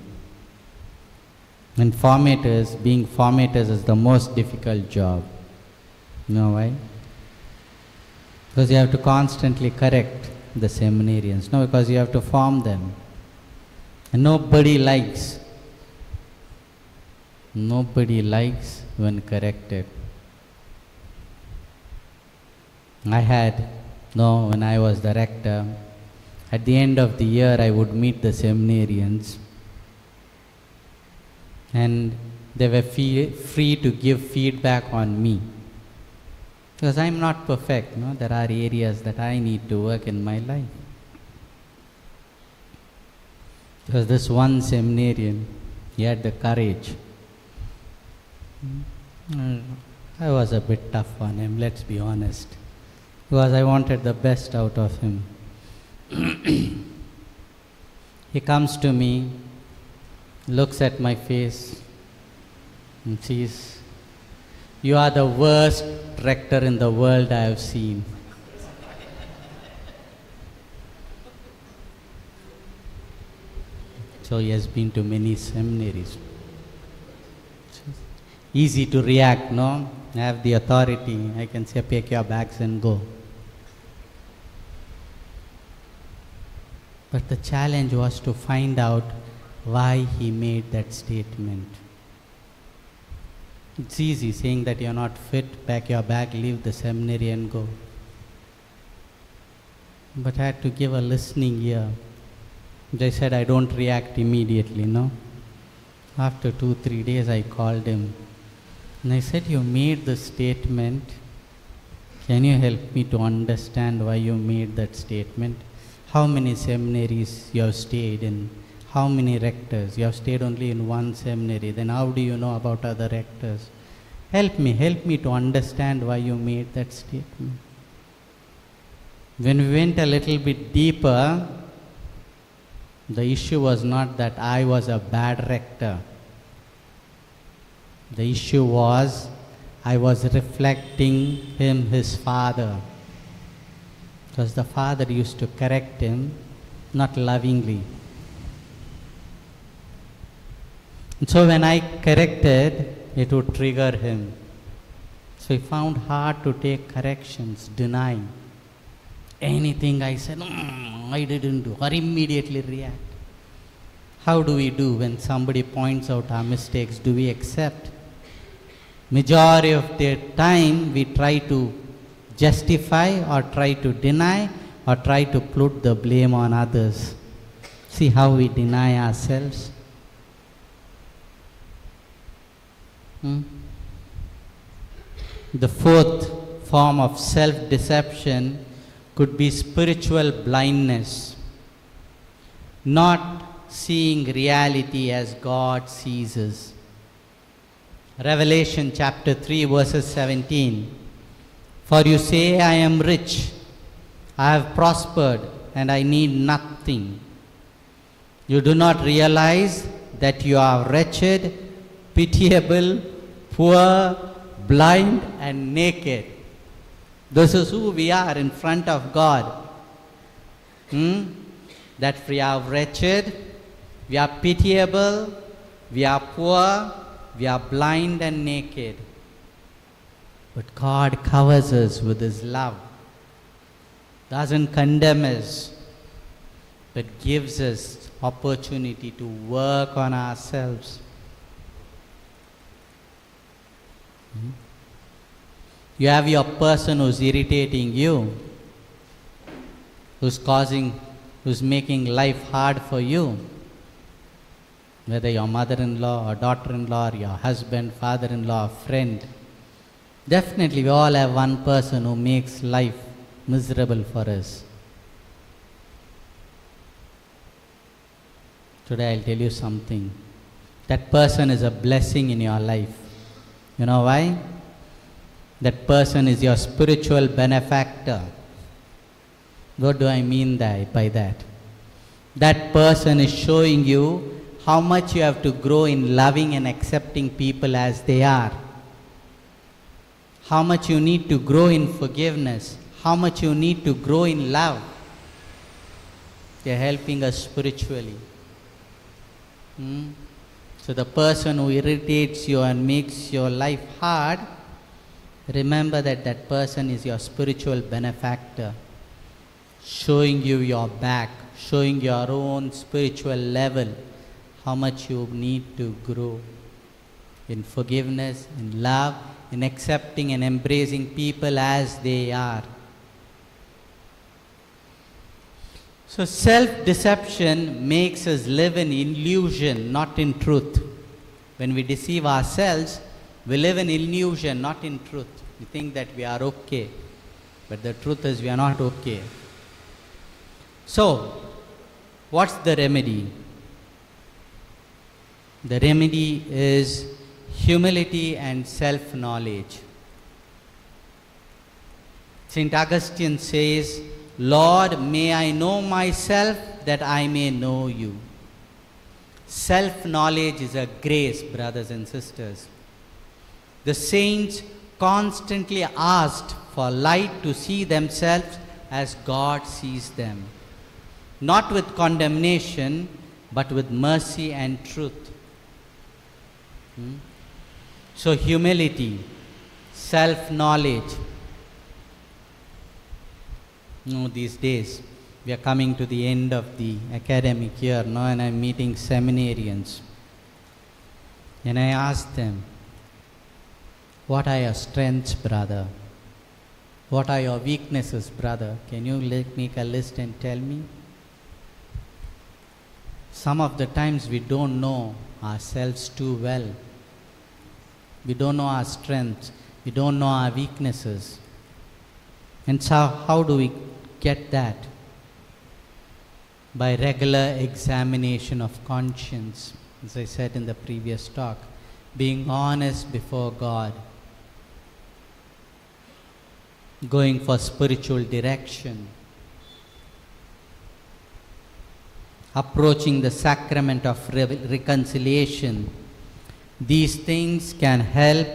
And being formators is the most difficult job. You know why? Because you have to constantly correct the seminarians. No, because you have to form them. And nobody likes when corrected. When I was the rector, at the end of the year I would meet the seminarians, and they were free to give feedback on me. Because I am not perfect, no? There are areas that I need to work in my life. Because this one seminarian, he had the courage. I was a bit tough on him, let's be honest. because I wanted the best out of him. He comes to me, looks at my face, and says, "You are the worst rector in the world I have seen." So he has been to many seminaries. Easy to react, no? I have the authority. I can say, "Pack your bags and go." But the challenge was to find out why he made that statement. It's easy saying that you're not fit, pack your bag, leave the seminary and go. But I had to give a listening ear. I said, I don't react immediately, no? After 2-3 days, I called him. And I said, "You made the statement. Can you help me to understand why you made that statement? How many seminaries you have stayed in? How many rectors? You have stayed only in one seminary. Then how do you know about other rectors? Help me to understand why you made that statement." When we went a little bit deeper, the issue was not that I was a bad rector. The issue was I was reflecting him, his father. Because the father used to correct him, not lovingly. And so when I corrected, it would trigger him. So he found hard to take corrections, deny. Anything I said, I didn't do, or immediately react. How do we do when somebody points out our mistakes? Do we accept? Majority of the time we try to justify or try to deny or try to put the blame on others. See how we deny ourselves? The fourth form of self-deception could be spiritual blindness, not seeing reality as God sees us. Revelation chapter 3 verses 17. "For you say, I am rich, I have prospered, and I need nothing. You do not realize that you are wretched, pitiable, poor, blind, and naked." This is who we are in front of God. That we are wretched, we are pitiable, we are poor, we are blind and naked. But God covers us with His love, doesn't condemn us, but gives us opportunity to work on ourselves. You have your person who's irritating you, who's making life hard for you. Whether your mother-in-law or daughter-in-law or your husband, father-in-law, or friend. Definitely we all have one person who makes life miserable for us. Today I'll tell you something. That person is a blessing in your life. You know why? That person is your spiritual benefactor. What do I mean by that? That person is showing you how much you have to grow in loving and accepting people as they are. How much you need to grow in forgiveness. How much you need to grow in love. They are helping us spiritually. So the person who irritates you and makes your life hard, remember that that person is your spiritual benefactor, showing you your back, showing your own spiritual level, how much you need to grow in forgiveness, in love, in accepting and embracing people as they are. So self-deception makes us live in illusion, not in truth. When we deceive ourselves, we live in illusion, not in truth. We think that we are okay, but the truth is we are not okay. So, what's the remedy? The remedy is humility and self-knowledge. St. Augustine says, Lord, may I know myself that I may know you. Self-knowledge is a grace, brothers and sisters. The saints constantly asked for light to see themselves as God sees them, not with condemnation, but with mercy and truth. So humility, self-knowledge. These days we are coming to the end of the academic year now, and I'm meeting seminarians. And I ask them, what are your strengths, brother? What are your weaknesses, brother? Can you make a list and tell me? Some of the times we don't know ourselves too well. We don't know our strengths. We don't know our weaknesses. And so how do we get that? By regular examination of conscience, as I said in the previous talk, being honest before God, going for spiritual direction, approaching the sacrament of reconciliation. These things can help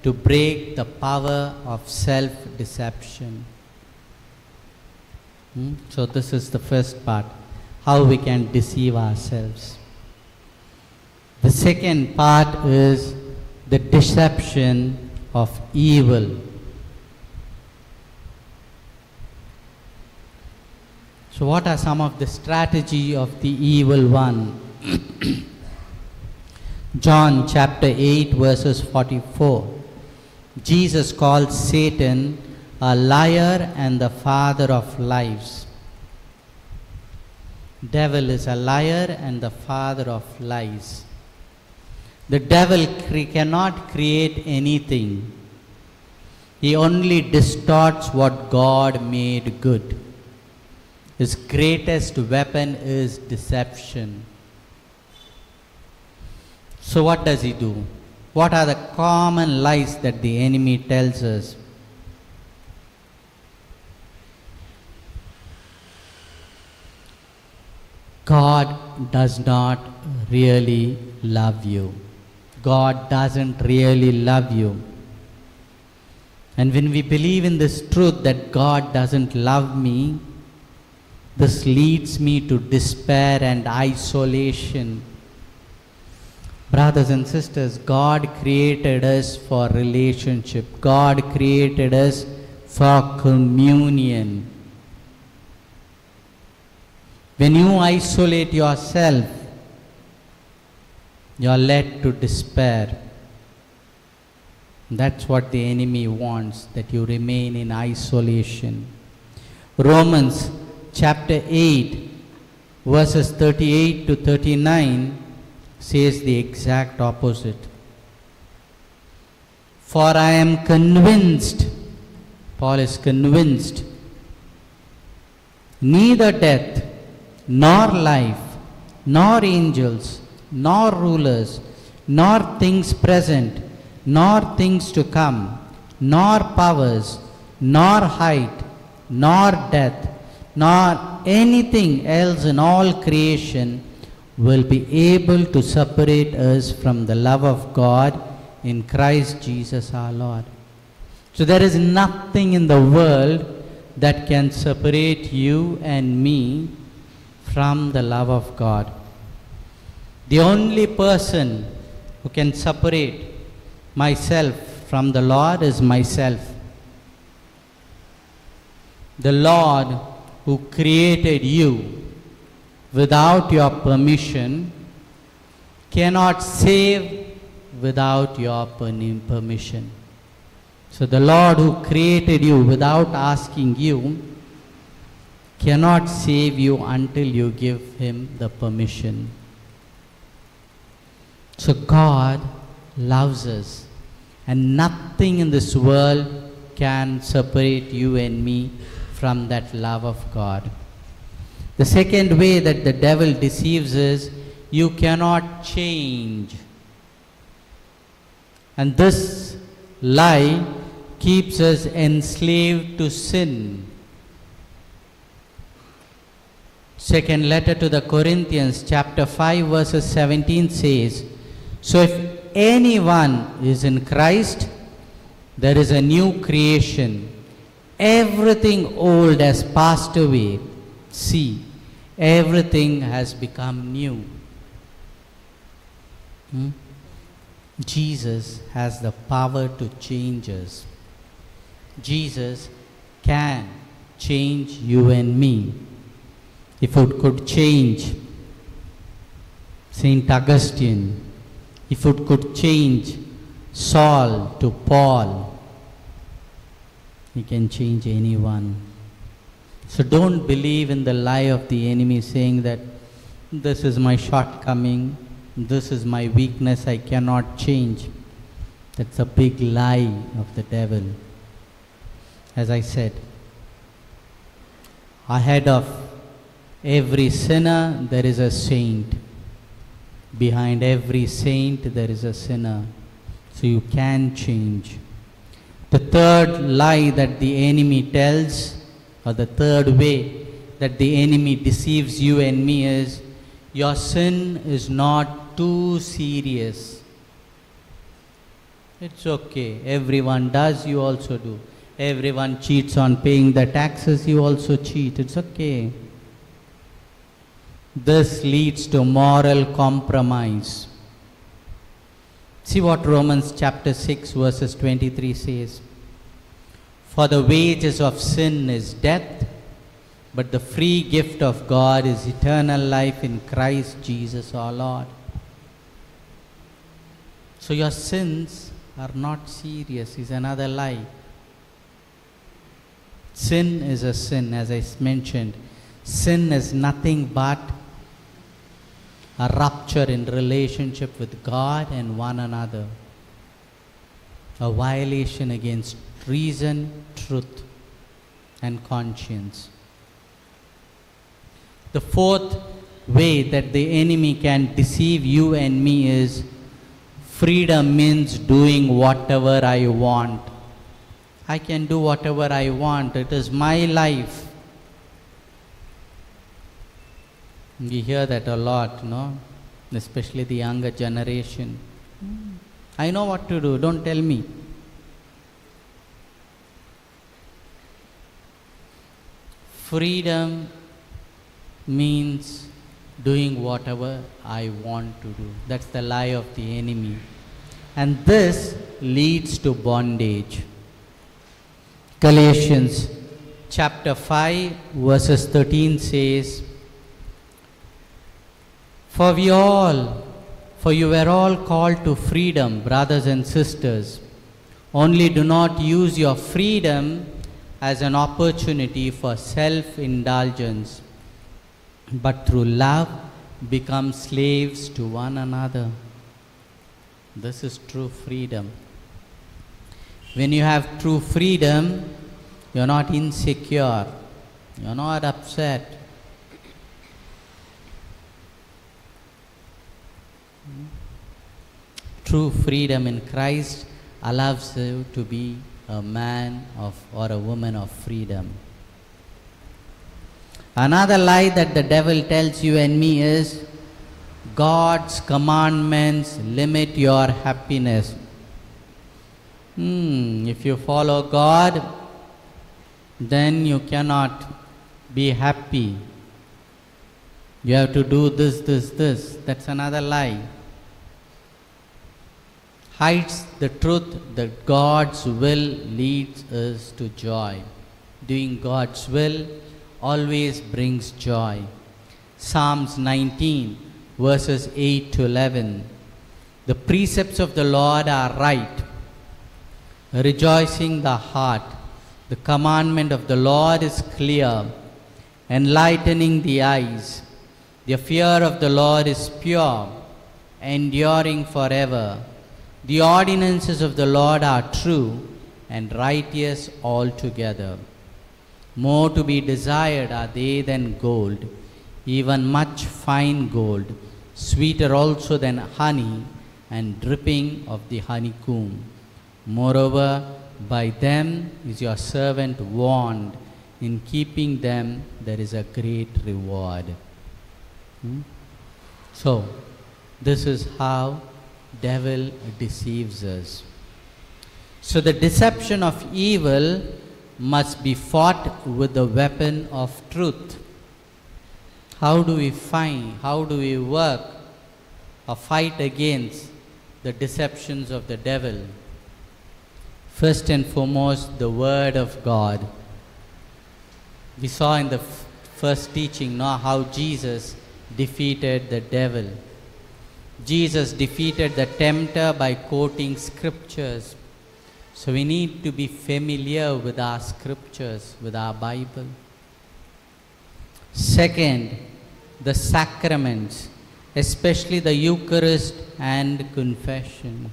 to break the power of self-deception. So this is the first part, how we can deceive ourselves. The second part is the deception of evil. So what are some of the strategy of the evil one? John chapter 8 verses 44. Jesus called Satan a liar and the father of lies. Devil is a liar and the father of lies. The devil cannot create anything. He only distorts what God made good. His greatest weapon is deception. So what does he do? What are the common lies that the enemy tells us? God does not really love you. God doesn't really love you. And when we believe in this truth that God doesn't love me, this leads me to despair and isolation. Brothers and sisters, God created us for relationship. God created us for communion. When you isolate yourself, you are led to despair. That's what the enemy wants, that you remain in isolation. Romans chapter 8 verses 38 to 39 says the exact opposite. For I am convinced, Paul is convinced, neither death, nor life, nor angels, nor rulers, nor things present, nor things to come, nor powers, nor height, nor depth, nor anything else in all creation will be able to separate us from the love of God in Christ Jesus our Lord. So there is nothing in the world that can separate you and me from the love of God. The only person who can separate myself from the Lord is myself. The Lord who created you without your permission cannot save without your permission. So the Lord who created you without asking you cannot save you until you give him the permission. So God loves us, and nothing in this world can separate you and me from that love of God. The second way that the devil deceives is, you cannot change. And this lie keeps us enslaved to sin. Second letter to the Corinthians, chapter 5, verses 17 says, "So if anyone is in Christ, there is a new creation. Everything old has passed away. See, everything has become new." Jesus has the power to change us. Jesus can change you and me. If it could change Saint Augustine, if it could change Saul to Paul, he can change anyone. So don't believe in the lie of the enemy saying that this is my shortcoming, this is my weakness, I cannot change. That's a big lie of the devil. As I said, ahead of every sinner there is a saint. Behind every saint there is a sinner. So you can change. The third lie that the enemy tells, or the third way that the enemy deceives you and me, is your sin is not too serious. It's okay. Everyone does, you also do. Everyone cheats on paying the taxes, you also cheat. It's okay. This leads to moral compromise. See what Romans chapter 6 verses 23 says. "For the wages of sin is death, but the free gift of God is eternal life in Christ Jesus our Lord." So your sins are not serious is another lie. Sin is a sin, as I mentioned. Sin is nothing but a rupture in relationship with God and one another. A violation against reason, truth, and conscience. The fourth way that the enemy can deceive you and me is freedom means doing whatever I want. I can do whatever I want. It is my life. We hear that a lot, no? Especially the younger generation. I know what to do, don't tell me. Freedom means doing whatever I want to do. That's the lie of the enemy. And this leads to bondage. Galatians chapter 5 verses 13 says, For you were all called to freedom, brothers and sisters. Only do not use your freedom as an opportunity for self-indulgence, but through love become slaves to one another. This is true freedom. When you have true freedom, you're not insecure, you're not upset. True freedom in Christ allows you to be a man or a woman of freedom. Another lie that the devil tells you and me is God's commandments limit your happiness. If you follow God, then you cannot be happy. You have to do this. That's another lie. Hides the truth that God's will leads us to joy. Doing God's will always brings joy. Psalms 19 verses 8 to 11. The precepts of the Lord are right, rejoicing the heart. The commandment of the Lord is clear, enlightening the eyes. The fear of the Lord is pure, enduring forever. The ordinances of the Lord are true and righteous altogether. More to be desired are they than gold, even much fine gold, sweeter also than honey and dripping of the honeycomb. Moreover, by them is your servant warned. In keeping them, there is a great reward. So, this is how devil deceives us. So the deception of evil must be fought with the weapon of truth. How do we work or fight against the deceptions of the devil? First and foremost, the Word of God. We saw in the first teaching how Jesus defeated the devil. Jesus defeated the tempter by quoting scriptures. So we need to be familiar with our scriptures, with our Bible. Second, the sacraments, especially the Eucharist and confession.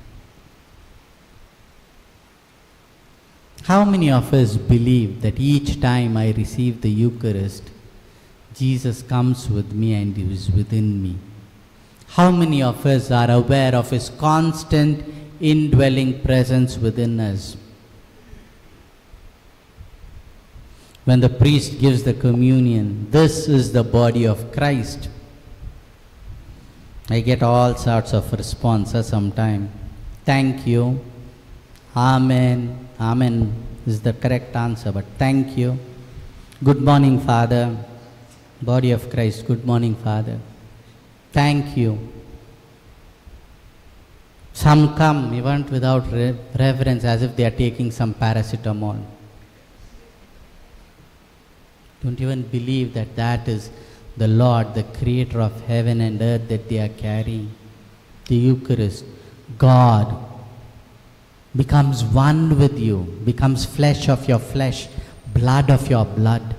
How many of us believe that each time I receive the Eucharist, Jesus comes with me and is within me? How many of us are aware of His constant indwelling presence within us? When the priest gives the communion, this is the body of Christ. I get all sorts of responses sometimes. Thank you. Amen. Amen is the correct answer, but thank you. Good morning, Father. Body of Christ, good morning, Father. Thank you. Some come even without reverence, as if they are taking some paracetamol. Don't even believe that that is the Lord, the Creator of heaven and earth that they are carrying. The Eucharist, God becomes one with you, becomes flesh of your flesh, blood of your blood.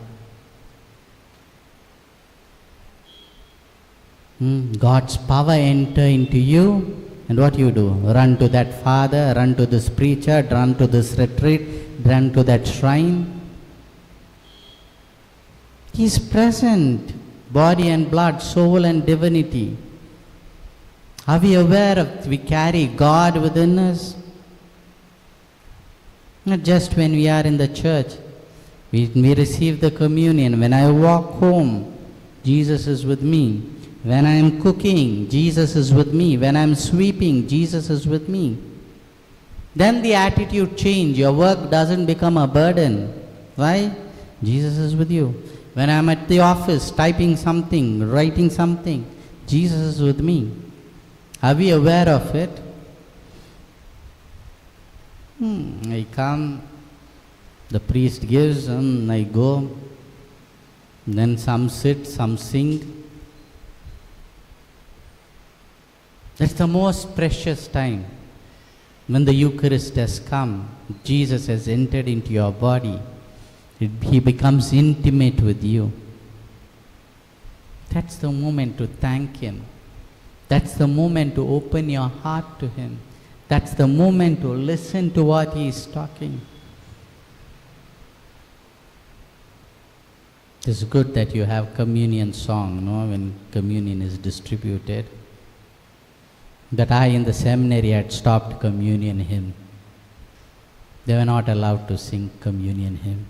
God's power enter into you, and what you do? Run to that father, run to this preacher, run to this retreat, run to that shrine. He is present, body and blood, soul and divinity. Are we aware of we carry God within us? Not just when we are in the church. We receive the communion. When I walk home, Jesus is with me. When I am cooking, Jesus is with me. When I am sweeping, Jesus is with me. Then the attitude change. Your work doesn't become a burden. Why? Jesus is with you. When I am at the office typing something, writing something, Jesus is with me. Are we aware of it? I come, the priest gives, I go. Then some sit, some sing. That's the most precious time. When the Eucharist has come, Jesus has entered into your body. He becomes intimate with you. That's the moment to thank Him. That's the moment to open your heart to Him. That's the moment to listen to what He is talking. It's good that you have communion song, when communion is distributed. That I in the seminary had stopped communion hymn. They were not allowed to sing communion hymn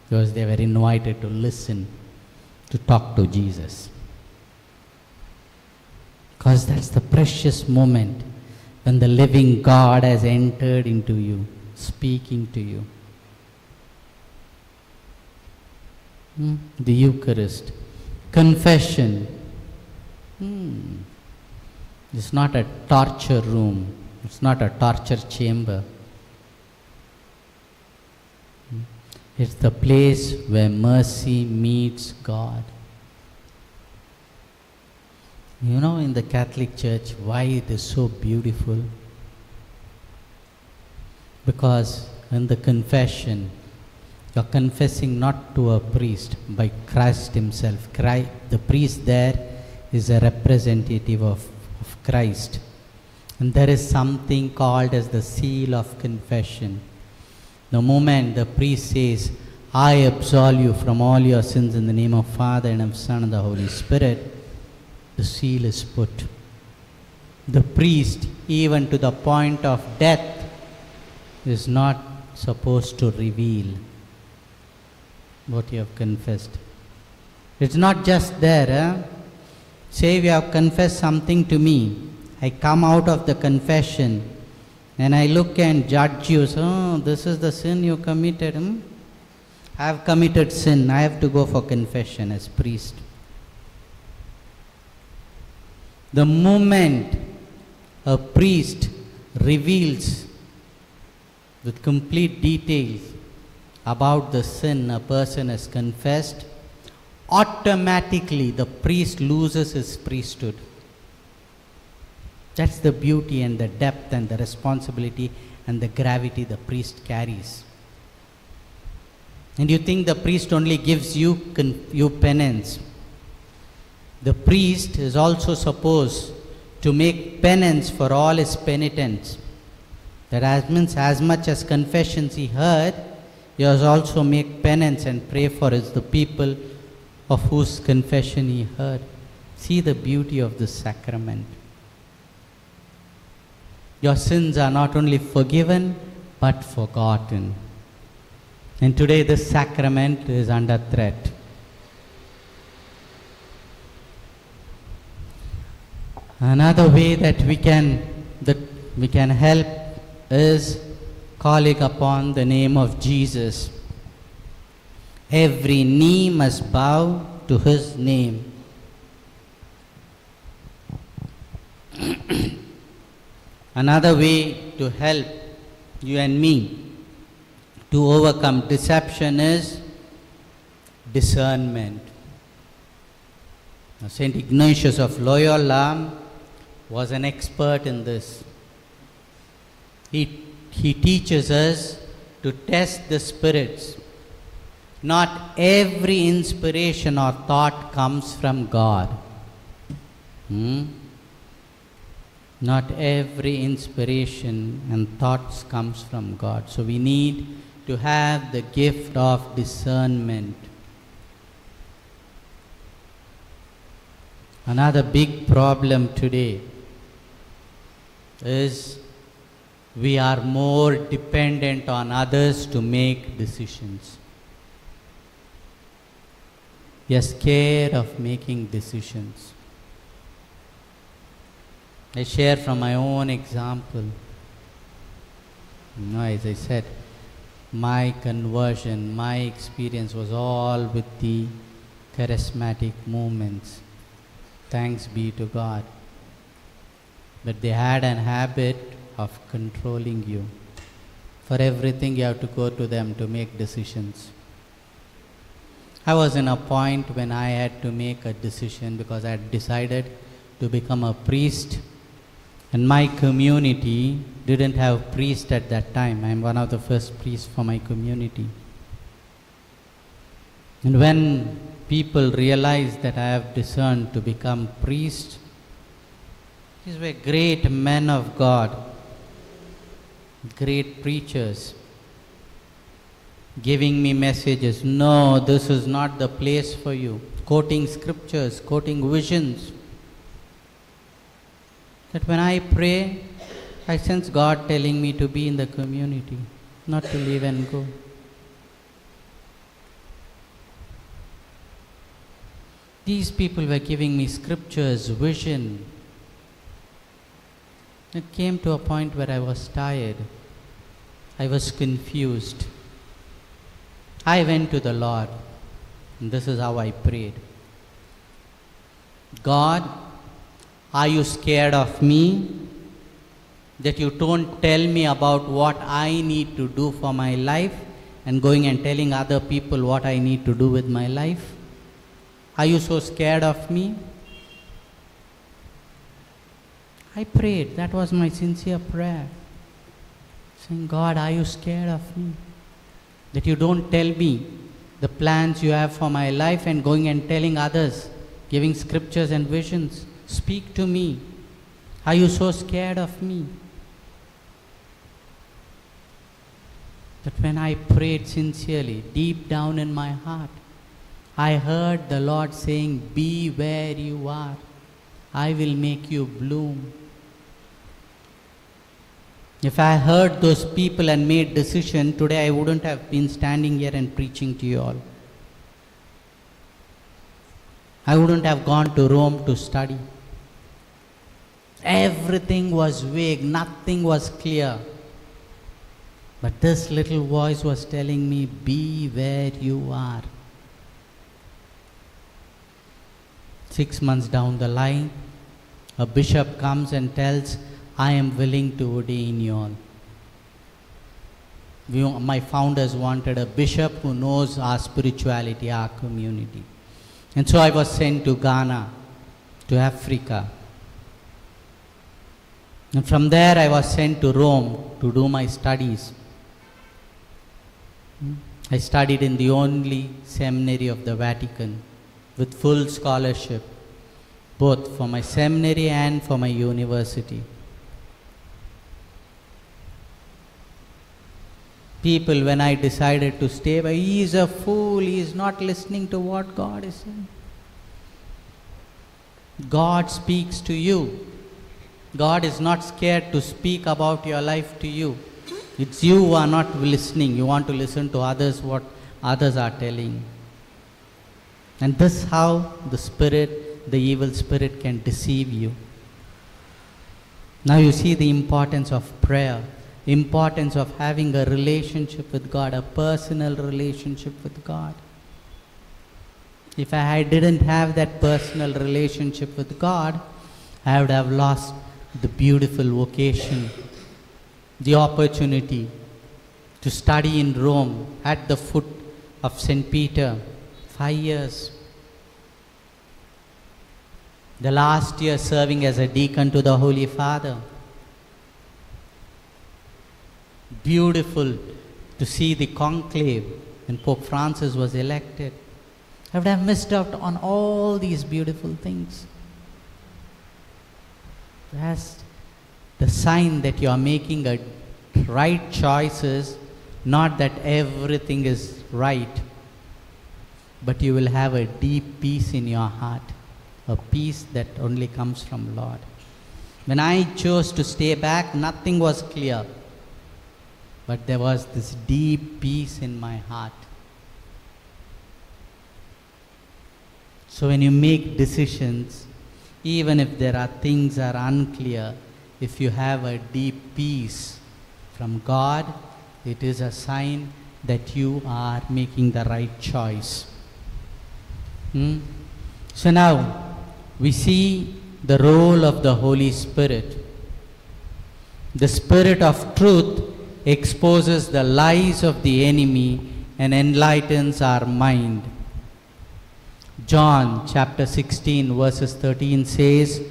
because they were invited to listen, to talk to Jesus. Because that's the precious moment when the living God has entered into you, speaking to you. The Eucharist. Confession. It's not a torture room. It's not a torture chamber. It's the place where mercy meets God. In the Catholic Church, why it is so beautiful? Because in the confession, you're confessing not to a priest, but Christ Himself. The priest there is a representative of Christ. And there is something called as the seal of confession. The moment the priest says, I absolve you from all your sins in the name of Father and of Son and the Holy Spirit, the seal is put. The priest, even to the point of death, is not supposed to reveal what you have confessed. It's not just there. Say you have confessed something to me. I come out of the confession and I look and judge you. So, oh, this is the sin you committed. I have committed sin. I have to go for confession as priest. The moment a priest reveals with complete details about the sin a person has confessed, automatically the priest loses his priesthood. That's the beauty and the depth and the responsibility and the gravity the priest carries. And you think the priest only gives you penance. The priest is also supposed to make penance for all his penitents. That means as much as confessions he heard, he has also make penance and pray for the people of whose confession he heard. See the beauty of this sacrament. Your sins are not only forgiven, but forgotten. And today this sacrament is under threat. Another way that we can help is calling upon the name of Jesus. Every knee must bow to his name. Another way to help you and me to overcome deception is discernment. Now, Saint Ignatius of Loyola was an expert in this. He teaches us to test the spirits. Not every inspiration or thought comes from God. Not every inspiration and thoughts comes from God. So we need to have the gift of discernment. Another big problem today is we are more dependent on others to make decisions. We are scared of making decisions. I share from my own example. As I said, my conversion, my experience was all with the charismatic movements. Thanks be to God. But they had an habit of controlling you. For everything you have to go to them to make decisions. I was in a point when I had to make a decision because I had decided to become a priest. And my community didn't have priest at that time. I'm one of the first priests for my community. And when people realized that I have discerned to become priest, these were great men of God, great preachers, giving me messages. No, this is not the place for you. Quoting scriptures, quoting visions. That when I pray, I sense God telling me to be in the community, not to leave and go. These people were giving me scriptures, vision. It came to a point where I was tired. I was confused. I went to the Lord, and this is how I prayed. God, are you scared of me? That you don't tell me about what I need to do for my life and going and telling other people what I need to do with my life? Are you so scared of me? I prayed. That was my sincere prayer. Saying, God, are you scared of me? That you don't tell me the plans you have for my life and going and telling others, giving scriptures and visions. Speak to me. Are you so scared of me? But when I prayed sincerely, deep down in my heart, I heard the Lord saying, be where you are. I will make you bloom. If I heard those people and made decision, today I wouldn't have been standing here and preaching to you all. I wouldn't have gone to Rome to study. Everything was vague, nothing was clear. But this little voice was telling me, be where you are. 6 months down the line, a bishop comes and tells, I am willing to ordain you all. My founders wanted a bishop who knows our spirituality, our community. And so I was sent to Ghana, to Africa. And from there I was sent to Rome to do my studies. I studied in the only seminary of the Vatican with full scholarship, both for my seminary and for my university. People, when I decided to stay, he is a fool, he is not listening to what God is saying. God speaks to you. God is not scared to speak about your life to you. It's you who are not listening. You want to listen to others, what others are telling. And this is how the evil spirit can deceive you. Now you see the importance of prayer. Importance of having a relationship with God, a personal relationship with God. If I didn't have that personal relationship with God, I would have lost the beautiful vocation, the opportunity to study in Rome at the foot of St. Peter, 5 years. The last year serving as a deacon to the Holy Father. Beautiful to see the conclave when Pope Francis was elected. I would have missed out on all these beautiful things. That's the sign that you are making a right choices, not that everything is right, but you will have a deep peace in your heart, a peace that only comes from Lord. When I chose to stay back, nothing was clear. But there was this deep peace in my heart. So when you make decisions, even if there are things are unclear, if you have a deep peace from God, it is a sign that you are making the right choice. So now, we see the role of the Holy Spirit. The Spirit of truth exposes the lies of the enemy and enlightens our mind. John chapter 16 verses 13 says,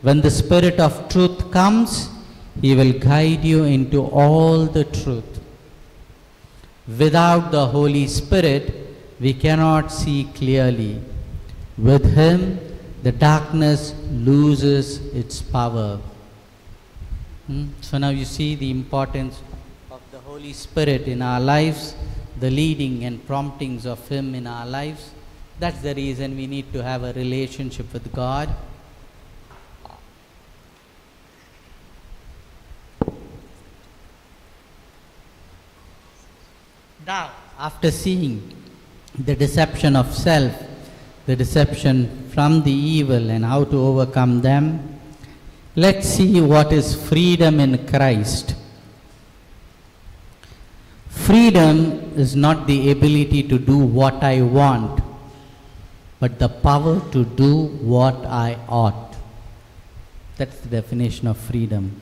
when the Spirit of truth comes, he will guide you into all the truth. Without the Holy Spirit, we cannot see clearly. With him, the darkness loses its power. So now you see the importance of the Holy Spirit in our lives, the leading and promptings of him in our lives. That's the reason we need to have a relationship with God. Now, after seeing the deception of self, the deception from the evil and how to overcome them, let's see what is freedom in Christ. Freedom is not the ability to do what I want, but the power to do what I ought. That's the definition of freedom.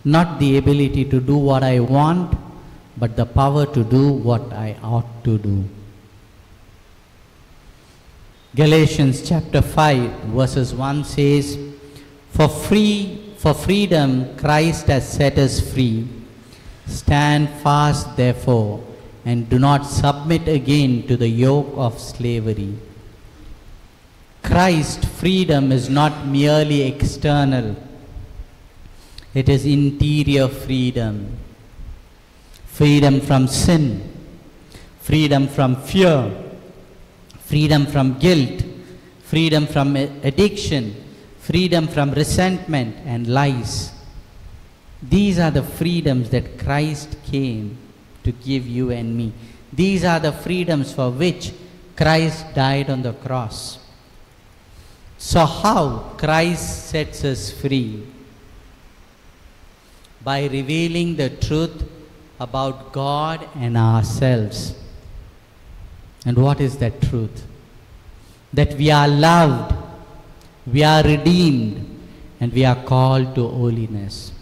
Not the ability to do what I want, but the power to do what I ought to do. Galatians chapter 5 verses 1 says, For freedom Christ has set us free. Stand fast therefore, and do not submit again to the yoke of slavery. Christ's freedom is not merely external. It is interior freedom. Freedom from sin, freedom from fear, freedom from guilt, freedom from addiction, freedom from resentment and lies. These are the freedoms that Christ came to give you and me. These are the freedoms for which Christ died on the cross. So how Christ sets us free? By revealing the truth about God and ourselves. And what is that truth? That we are loved, we are redeemed, and we are called to holiness.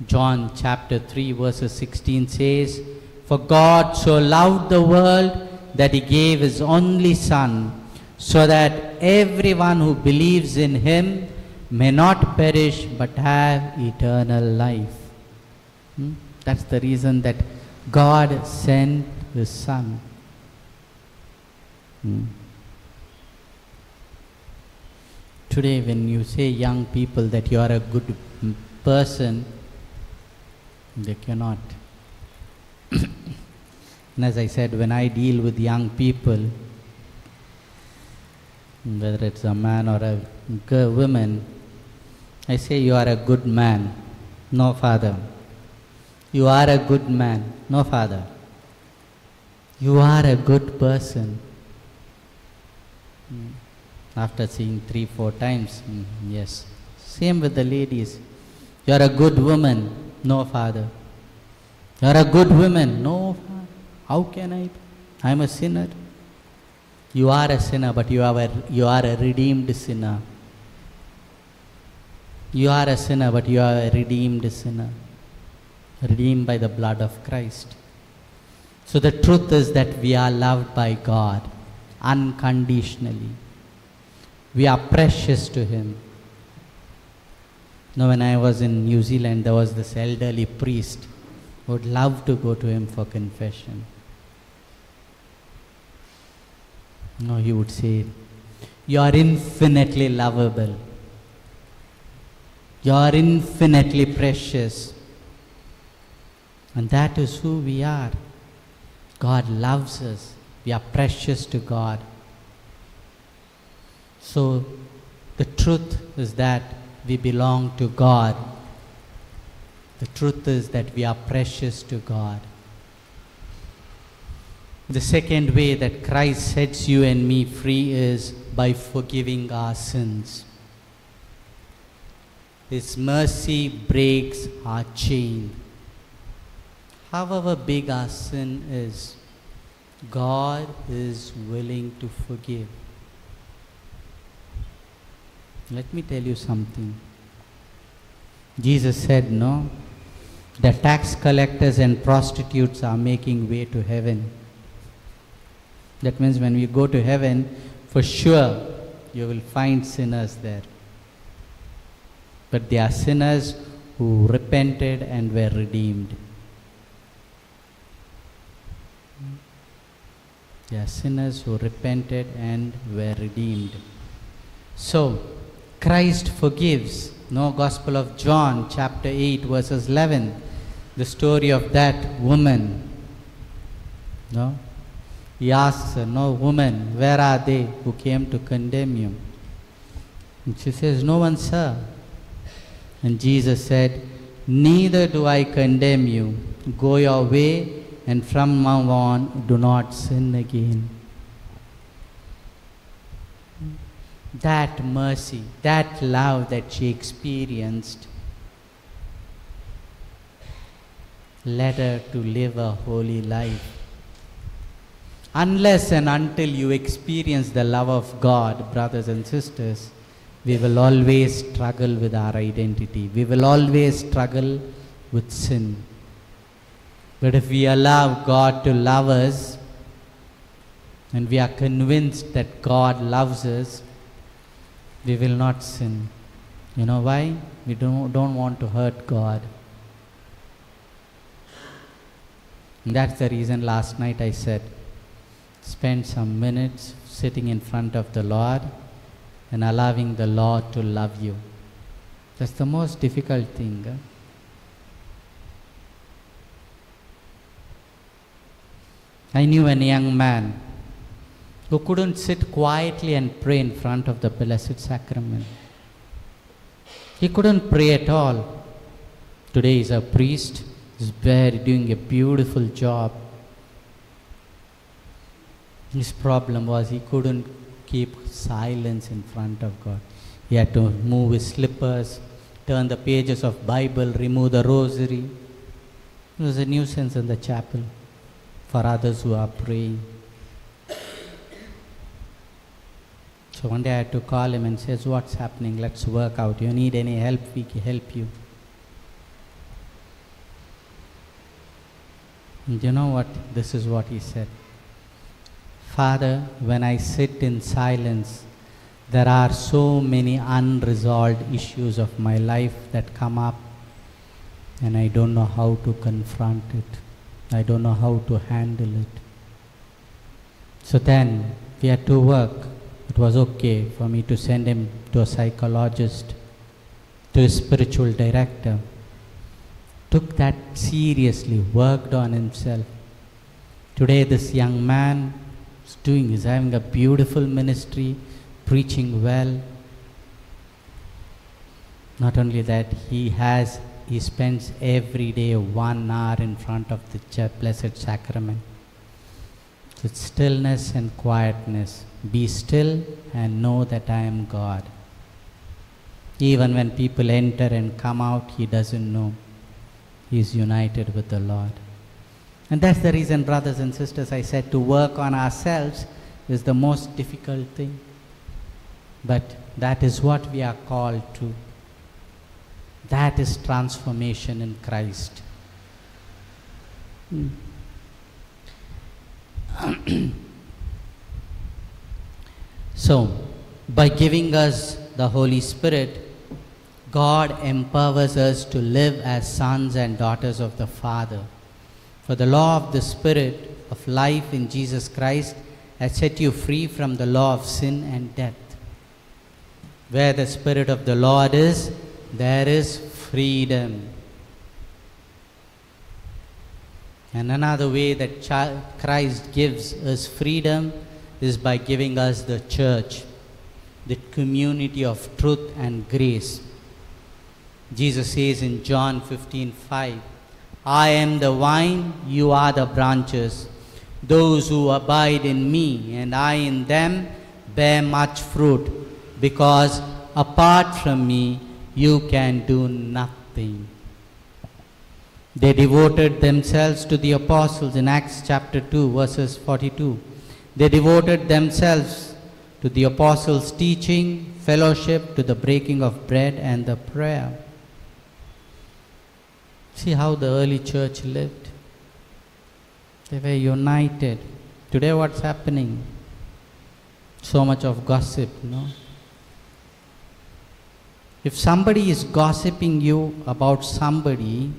John chapter 3 verses 16 says, "For God so loved the world that he gave his only Son, so that everyone who believes in him may not perish but have eternal life." That's the reason that God sent his Son. Today when you say young people that you are a good person, they cannot. And as I said, when I deal with young people, whether it's a man or a girl, woman, I say, "You are a good man." "No, Father." "You are a good man." "No, Father." "You are a good person." After seeing 3-4 times, yes. Same with the ladies. "You are a good woman." "No, Father." "You are a good woman." "No, Father. How can I? I am a sinner." "You are a sinner, but you are a redeemed sinner." "You are a sinner, but you are a redeemed sinner." Redeemed by the blood of Christ. So the truth is that we are loved by God unconditionally. We are precious to him. Now when I was in New Zealand, there was this elderly priest who would love to go to him for confession. No, he would say, "You are infinitely lovable. You are infinitely precious." And that is who we are. God loves us. We are precious to God. So the truth is that we belong to God. The truth is that we are precious to God. The second way that Christ sets you and me free is by forgiving our sins. His mercy breaks our chain. However big our sin is, God is willing to forgive. Let me tell you something. Jesus said, "No, the tax collectors and prostitutes are making way to heaven." That means when we go to heaven, for sure you will find sinners there. But they are sinners who repented and were redeemed. They are sinners who repented and were redeemed. So, Christ forgives. No, Gospel of John, chapter 8, verses 11. The story of that woman. No? He asks her, "No, woman, where are they who came to condemn you?" And she says, "No one, sir." And Jesus said, "Neither do I condemn you. Go your way, and from now on, do not sin again." That mercy, that love that she experienced led her to live a holy life. Unless and until you experience the love of God, brothers and sisters, we will always struggle with our identity. We will always struggle with sin. But if we allow God to love us, and we are convinced that God loves us, we will not sin. You know why? We don't want to hurt God. And that's the reason last night I said, spend some minutes sitting in front of the Lord and allowing the Lord to love you. That's the most difficult thing. I knew a young man who couldn't sit quietly and pray in front of the Blessed Sacrament. He couldn't pray at all. Today is a priest. He's very doing a beautiful job. His problem was he couldn't keep silence in front of God. He had to move his slippers, turn the pages of Bible, remove the rosary. It was a nuisance in the chapel for others who are praying. So one day I had to call him and says, what's happening? Let's work out. You need any help? We can help you. And you know what? This is what he said. Father, when I sit in silence, there are so many unresolved issues of my life that come up, and I don't know how to confront it. I don't know how to handle it. So then we had to work. It was okay for me to send him to a psychologist, to a spiritual director. Took that seriously, worked on himself. Today this young man is having a beautiful ministry, preaching well. Not only that, he spends every day 1 hour in front of the Blessed Sacrament. With stillness and quietness. Be still and know that I am God. Even when people enter and come out, he doesn't know. He is united with the Lord. And that's the reason, brothers and sisters, I said to work on ourselves is the most difficult thing. But that is what we are called to. That is transformation in Christ. So, by giving us the Holy Spirit, God empowers us to live as sons and daughters of the Father. For the law of the Spirit of life in Jesus Christ has set you free from the law of sin and death. Where the Spirit of the Lord is, there is freedom. And another way that Christ gives us freedom is by giving us the church, the community of truth and grace. Jesus says in John 15:5, I am the vine, you are the branches. Those who abide in me and I in them bear much fruit, because apart from me you can do nothing. They devoted themselves to the apostles in Acts chapter 2 verses 42. They devoted themselves to the apostles' teaching, fellowship, to the breaking of bread and the prayer. See how the early church lived. They were united. Today what's happening? So much of gossip, no? If somebody is gossiping you about somebody,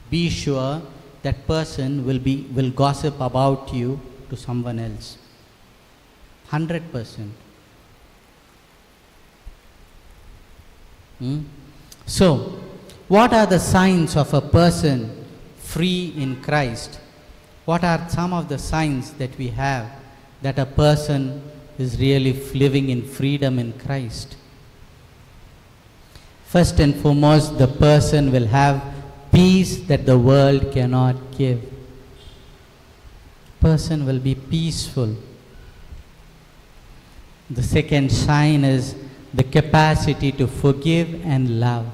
be sure that person will gossip about you to someone else. 100%. So, what are the signs of a person free in Christ? What are some of the signs that we have that a person is really living in freedom in Christ? First and foremost, the person will have peace that the world cannot give. Person will be peaceful. The second sign is the capacity to forgive and love.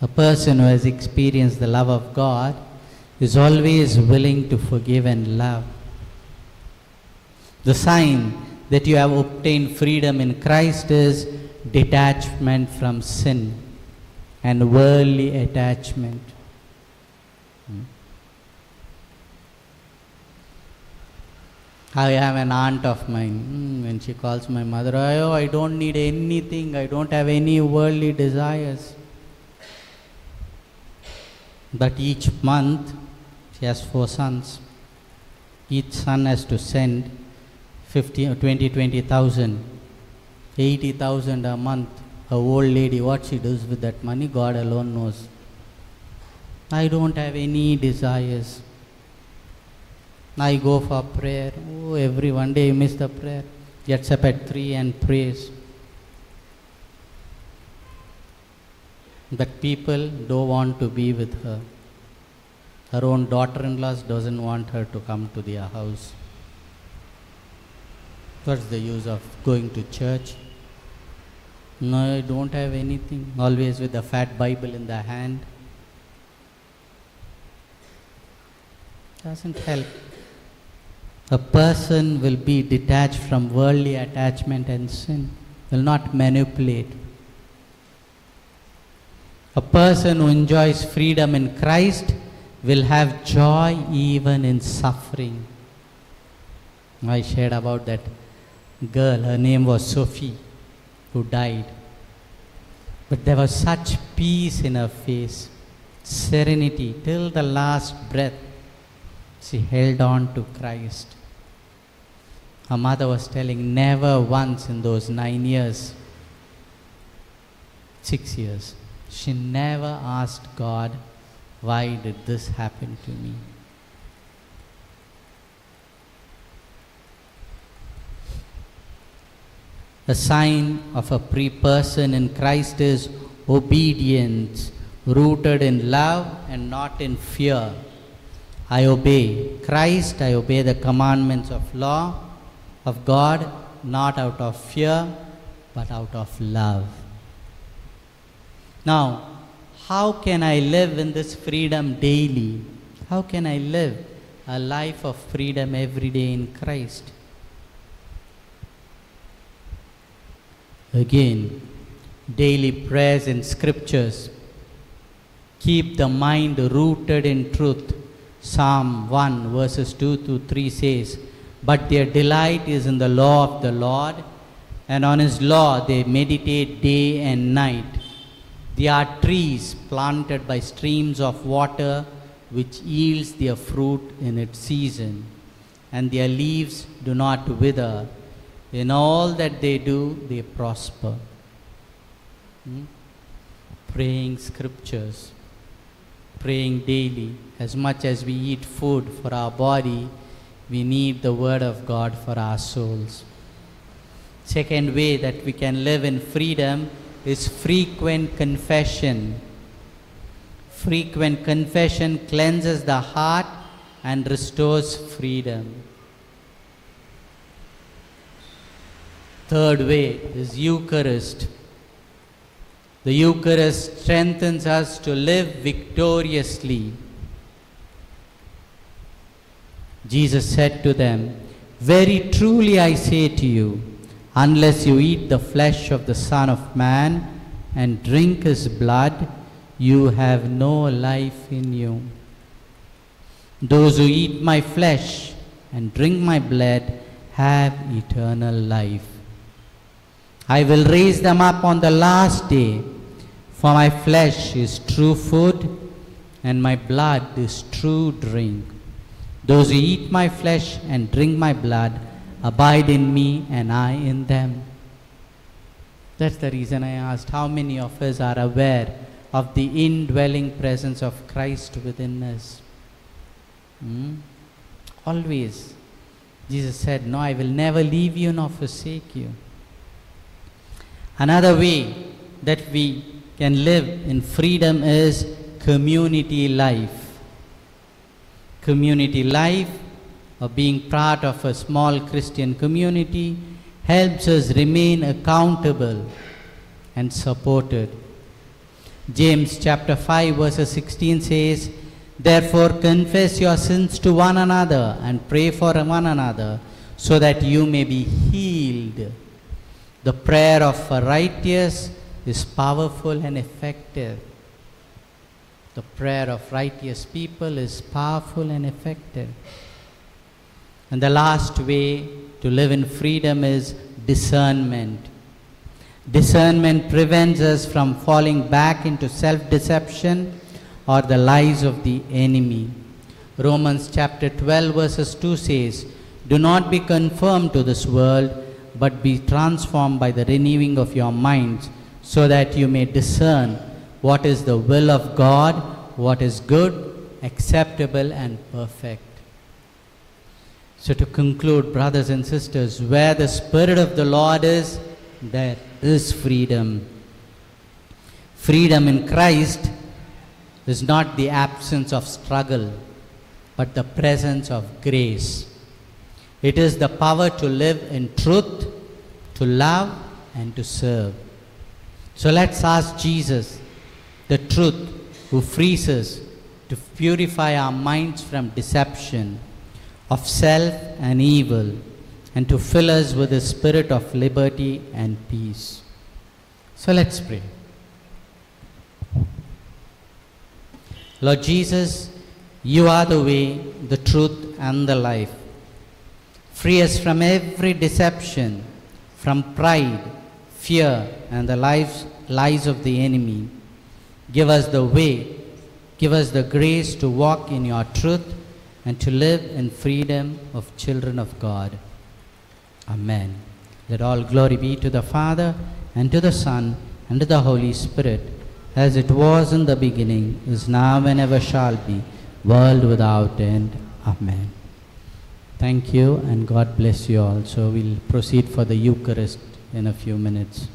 A person who has experienced the love of God is always willing to forgive and love. The sign that you have obtained freedom in Christ is detachment from sin and worldly attachment. I have an aunt of mine, when she calls my mother, oh, I don't need anything, I don't have any worldly desires. But each month, she has 4 sons. Each son has to send 20,000, 80,000 a month. A old lady, what she does with that money, God alone knows. I don't have any desires. I go for prayer. Oh, every one day you miss the prayer. Gets up at 3 and prays. But people don't want to be with her. Her own daughter-in-law doesn't want her to come to their house. What's the use of going to church? No, I don't have anything. Always with the fat Bible in the hand. Doesn't help. A person will be detached from worldly attachment and sin, will not manipulate. A person who enjoys freedom in Christ will have joy even in suffering. I shared about that girl, her name was Sophie, who died. But there was such peace in her face, serenity till the last breath. She held on to Christ. Her mother was telling, never once in those 9 years, 6 years, she never asked God, why did this happen to me? A sign of a person in Christ is obedience, rooted in love and not in fear. I obey Christ, I obey the commandments of law of God, not out of fear, but out of love. Now, how can I live in this freedom daily? How can I live a life of freedom every day in Christ? Again, daily prayers and scriptures. Keep the mind rooted in truth. Psalm 1 verses 2 to 3 says, but their delight is in the law of the Lord, and on his law they meditate day and night. They are trees planted by streams of water, which yields their fruit in its season, and their leaves do not wither. In all that they do, they prosper. Praying scriptures, praying daily. As much as we eat food for our body, we need the word of God for our souls. Second way that we can live in freedom is frequent confession. Frequent confession cleanses the heart and restores freedom. Third way is Eucharist. The Eucharist strengthens us to live victoriously. Jesus said to them, very truly I say to you, unless you eat the flesh of the Son of Man and drink his blood, you have no life in you. Those who eat my flesh and drink my blood have eternal life. I will raise them up on the last day, for my flesh is true food and my blood is true drink. Those who eat my flesh and drink my blood abide in me and I in them. That's the reason I asked, how many of us are aware of the indwelling presence of Christ within us? Always. Jesus said, no, I will never leave you nor forsake you. Another way that we can live in freedom is community life. Community life, or being part of a small Christian community, helps us remain accountable and supported. James chapter 5 verse 16 says, therefore confess your sins to one another and pray for one another, so that you may be healed. The prayer of a righteous is powerful and effective. The prayer of righteous people is powerful and effective. And the last way to live in freedom is discernment. Discernment prevents us from falling back into self-deception or the lies of the enemy. Romans chapter 12 verses 2 says, do not be conformed to this world, but be transformed by the renewing of your minds, so that you may discern what is the will of God, what is good, acceptable, and perfect. So to conclude, brothers and sisters, where the Spirit of the Lord is, there is freedom. Freedom in Christ is not the absence of struggle, but the presence of grace. It is the power to live in truth, to love, and to serve. So let's ask Jesus, the truth, who frees us, to purify our minds from deception, of self and evil, and to fill us with the spirit of liberty and peace. So let's pray. Lord Jesus, you are the way, the truth, and the life. Free us from every deception, from pride, fear, and the lies of the enemy. Give us the way, give us the grace to walk in your truth and to live in freedom of children of God. Amen. Let all glory be to the Father, and to the Son, and to the Holy Spirit, as it was in the beginning, is now, and ever shall be, world without end. Amen. Thank you, and God bless you all. So we'll proceed for the Eucharist in a few minutes.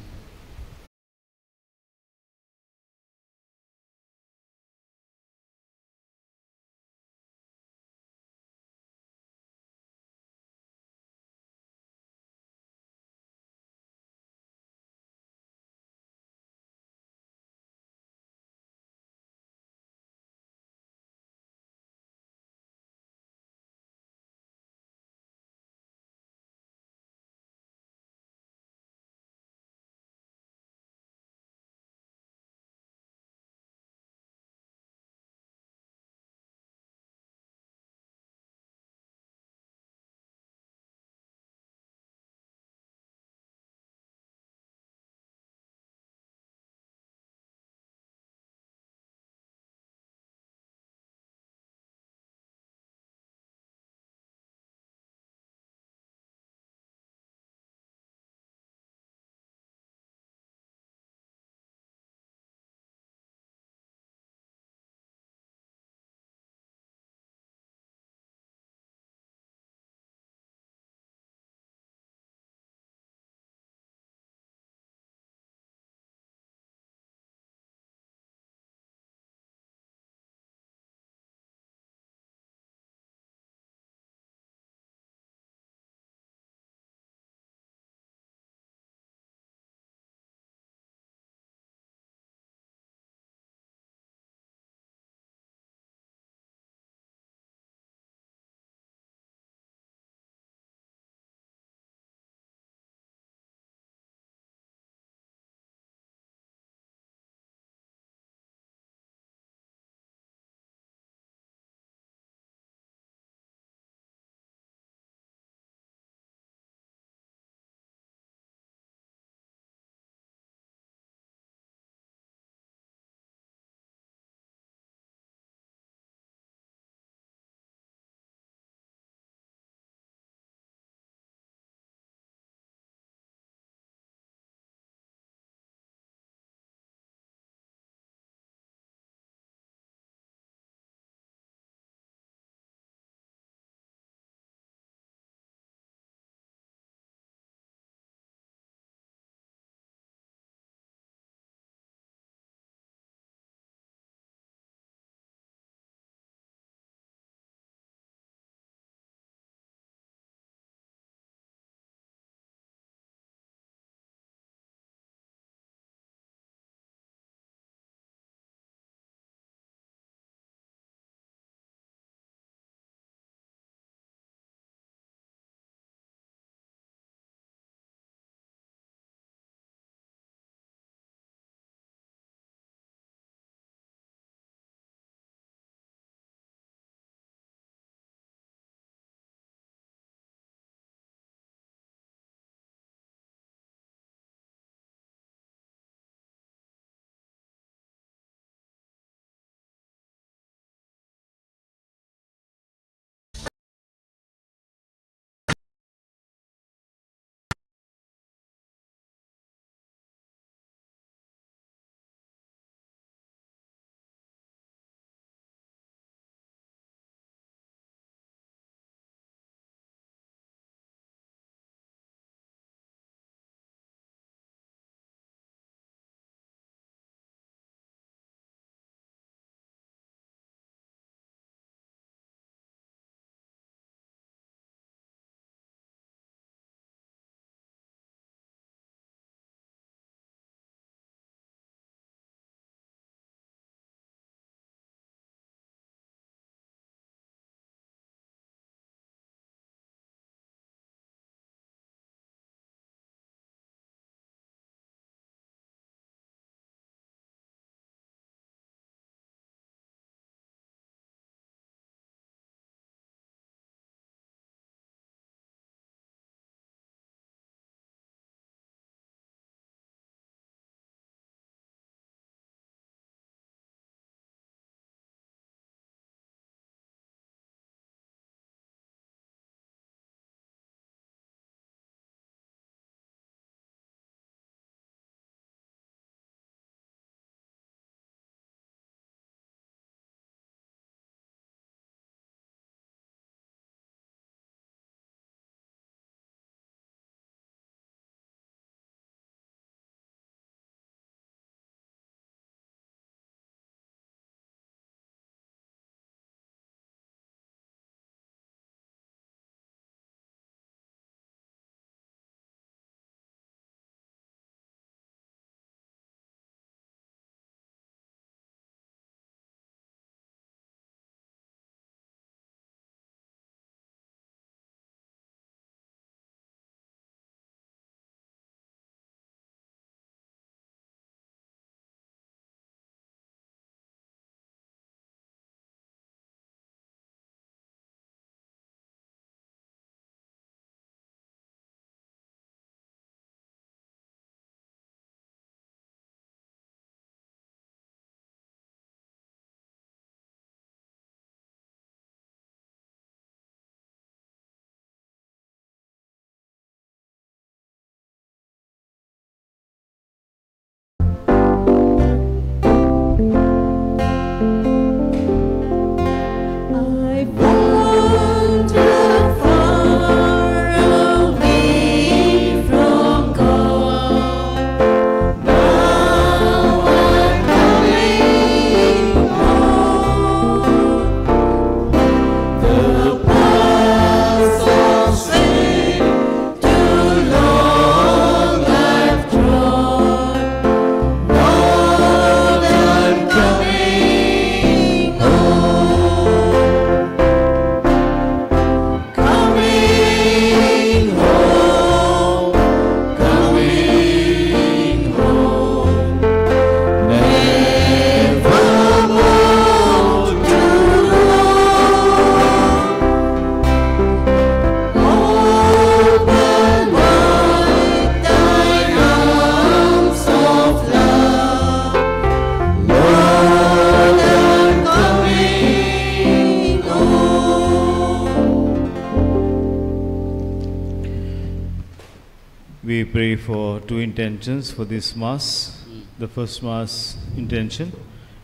pray for two intentions for this Mass. The first Mass intention,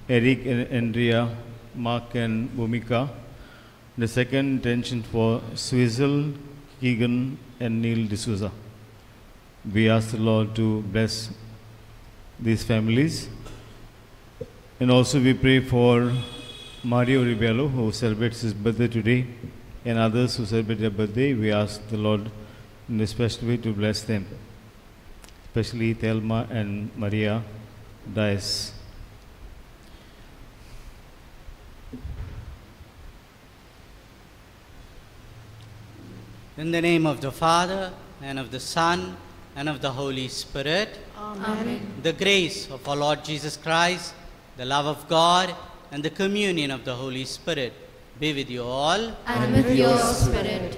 Eric and Andrea, Mark and Bhumika. The second intention for Swizzle, Keegan and Neil D'Souza. We ask the Lord to bless these families. And also we pray for Mario Ribello, who celebrates his birthday today, and others who celebrate their birthday. We ask the Lord in a special way to bless them, especially Thelma and Maria Diocese. In the name of the Father, and of the Son, and of the Holy Spirit. Amen. The grace of our Lord Jesus Christ, the love of God, and the communion of the Holy Spirit be with you all. And with your spirit.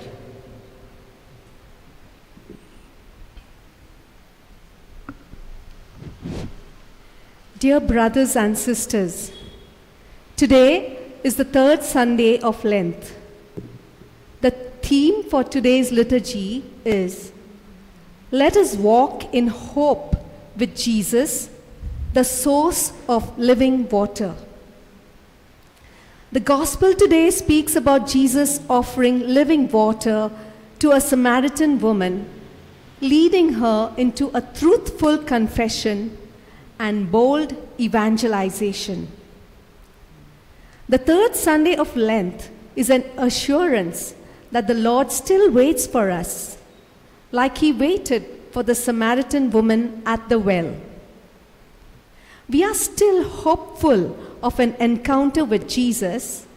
Dear brothers and sisters, today is the third Sunday of Lent. The theme for today's liturgy is, let us walk in hope with Jesus, the source of living water. The Gospel today speaks about Jesus offering living water to a Samaritan woman, leading her into a truthful confession and bold evangelization. The third Sunday of Lent is an assurance that the Lord still waits for us, like he waited for the Samaritan woman at the well. We are still hopeful of an encounter with Jesus,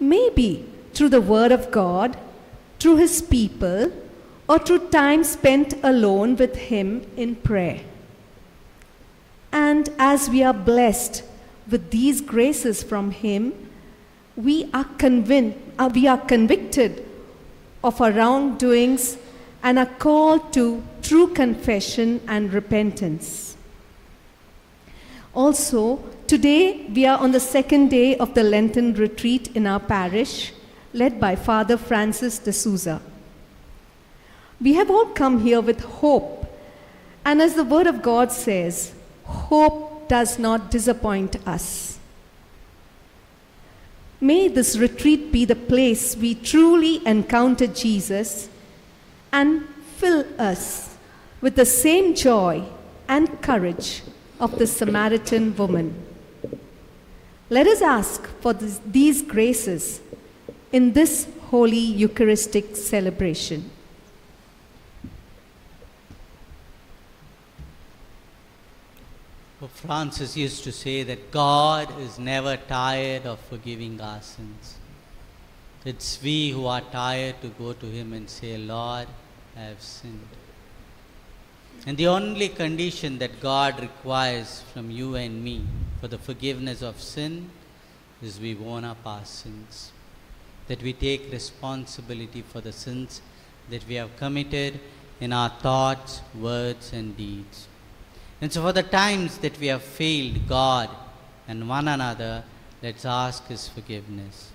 maybe through the Word of God, through his people, or through time spent alone with him in prayer. And as we are blessed with these graces from him, we are convicted of our wrongdoings and are called to true confession and repentance. Also, today we are on the second day of the Lenten retreat in our parish, led by Father Francis D'Souza. We have all come here with hope, and as the Word of God says, hope does not disappoint us. May this retreat be the place we truly encounter Jesus and fill us with the same joy and courage of the Samaritan woman. Let us ask for these graces in this holy Eucharistic celebration. Pope Francis used to say that God is never tired of forgiving our sins. It's we who are tired to go to him and say, Lord, I have sinned. And the only condition that God requires from you and me for the forgiveness of sin is we own up our sins, that we take responsibility for the sins that we have committed in our thoughts, words, and deeds. And so for the times that we have failed God and one another, let's ask his forgiveness.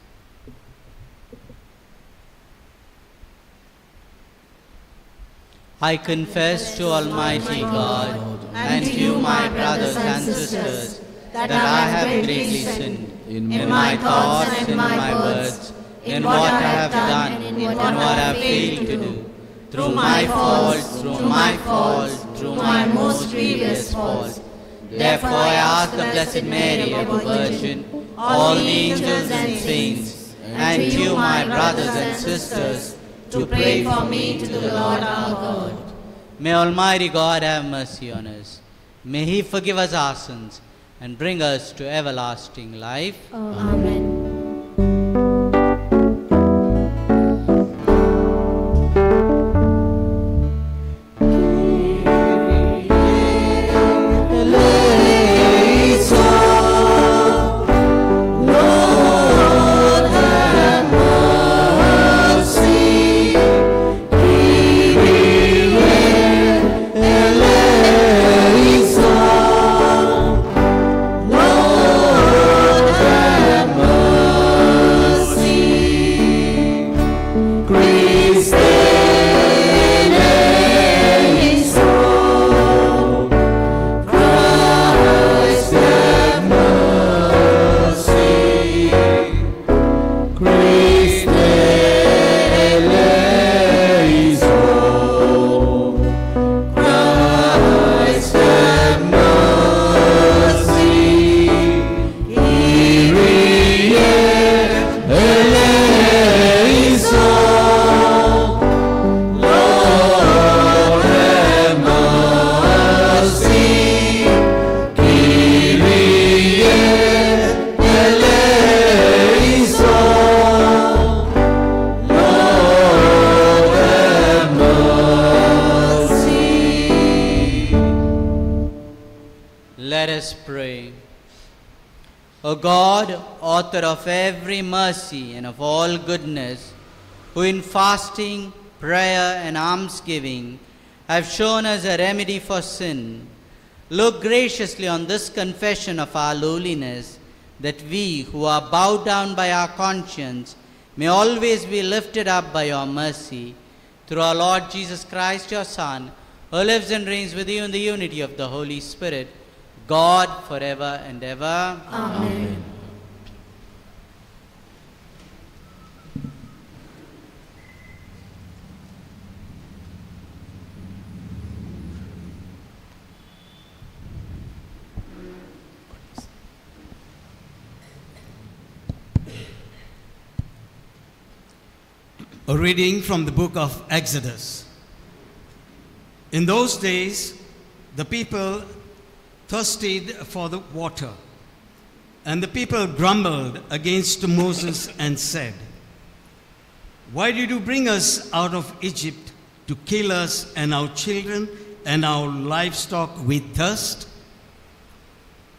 I confess to Almighty God and to you, my brothers and sisters, that I have greatly sinned in my thoughts, in my words, in what I have done, and what I have failed to do. Through my fault, through my most grievous fault. Therefore I ask the Blessed Mary, ever Virgin, all the angels and saints, and you, my brothers and sisters, to pray for me to the Lord our God. May Almighty God have mercy on us. May he forgive us our sins and bring us to everlasting life. Amen. Lord, have mercy. God, author of every mercy and of all goodness, who in fasting, prayer, and almsgiving have shown us a remedy for sin, look graciously on this confession of our lowliness, that we, who are bowed down by our conscience, may always be lifted up by your mercy. Through our Lord Jesus Christ, your Son, who lives and reigns with you in the unity of the Holy Spirit, God, forever and ever. Amen. A reading from the book of Exodus. In those days, the people thirsted for the water, and the people grumbled against Moses and said, "Why did you bring us out of Egypt to kill us and our children and our livestock with thirst?"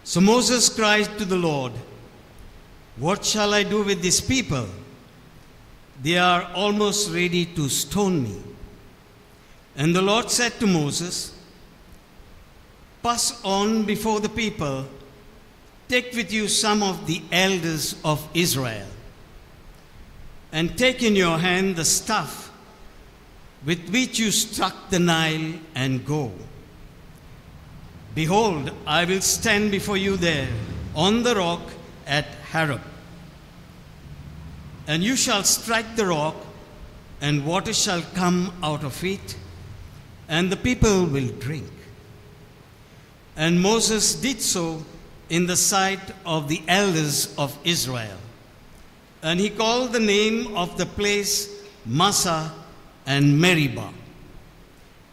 So Moses cried to the Lord, "What shall I do with these people? They are almost ready to stone me." And the Lord said to Moses, "Pass on before the people, take with you some of the elders of Israel, and take in your hand the staff with which you struck the Nile, and go. Behold, I will stand before you there on the rock at Horeb. And you shall strike the rock, and water shall come out of it, and the people will drink." And Moses did so in the sight of the elders of Israel. And he called the name of the place Massah and Meribah,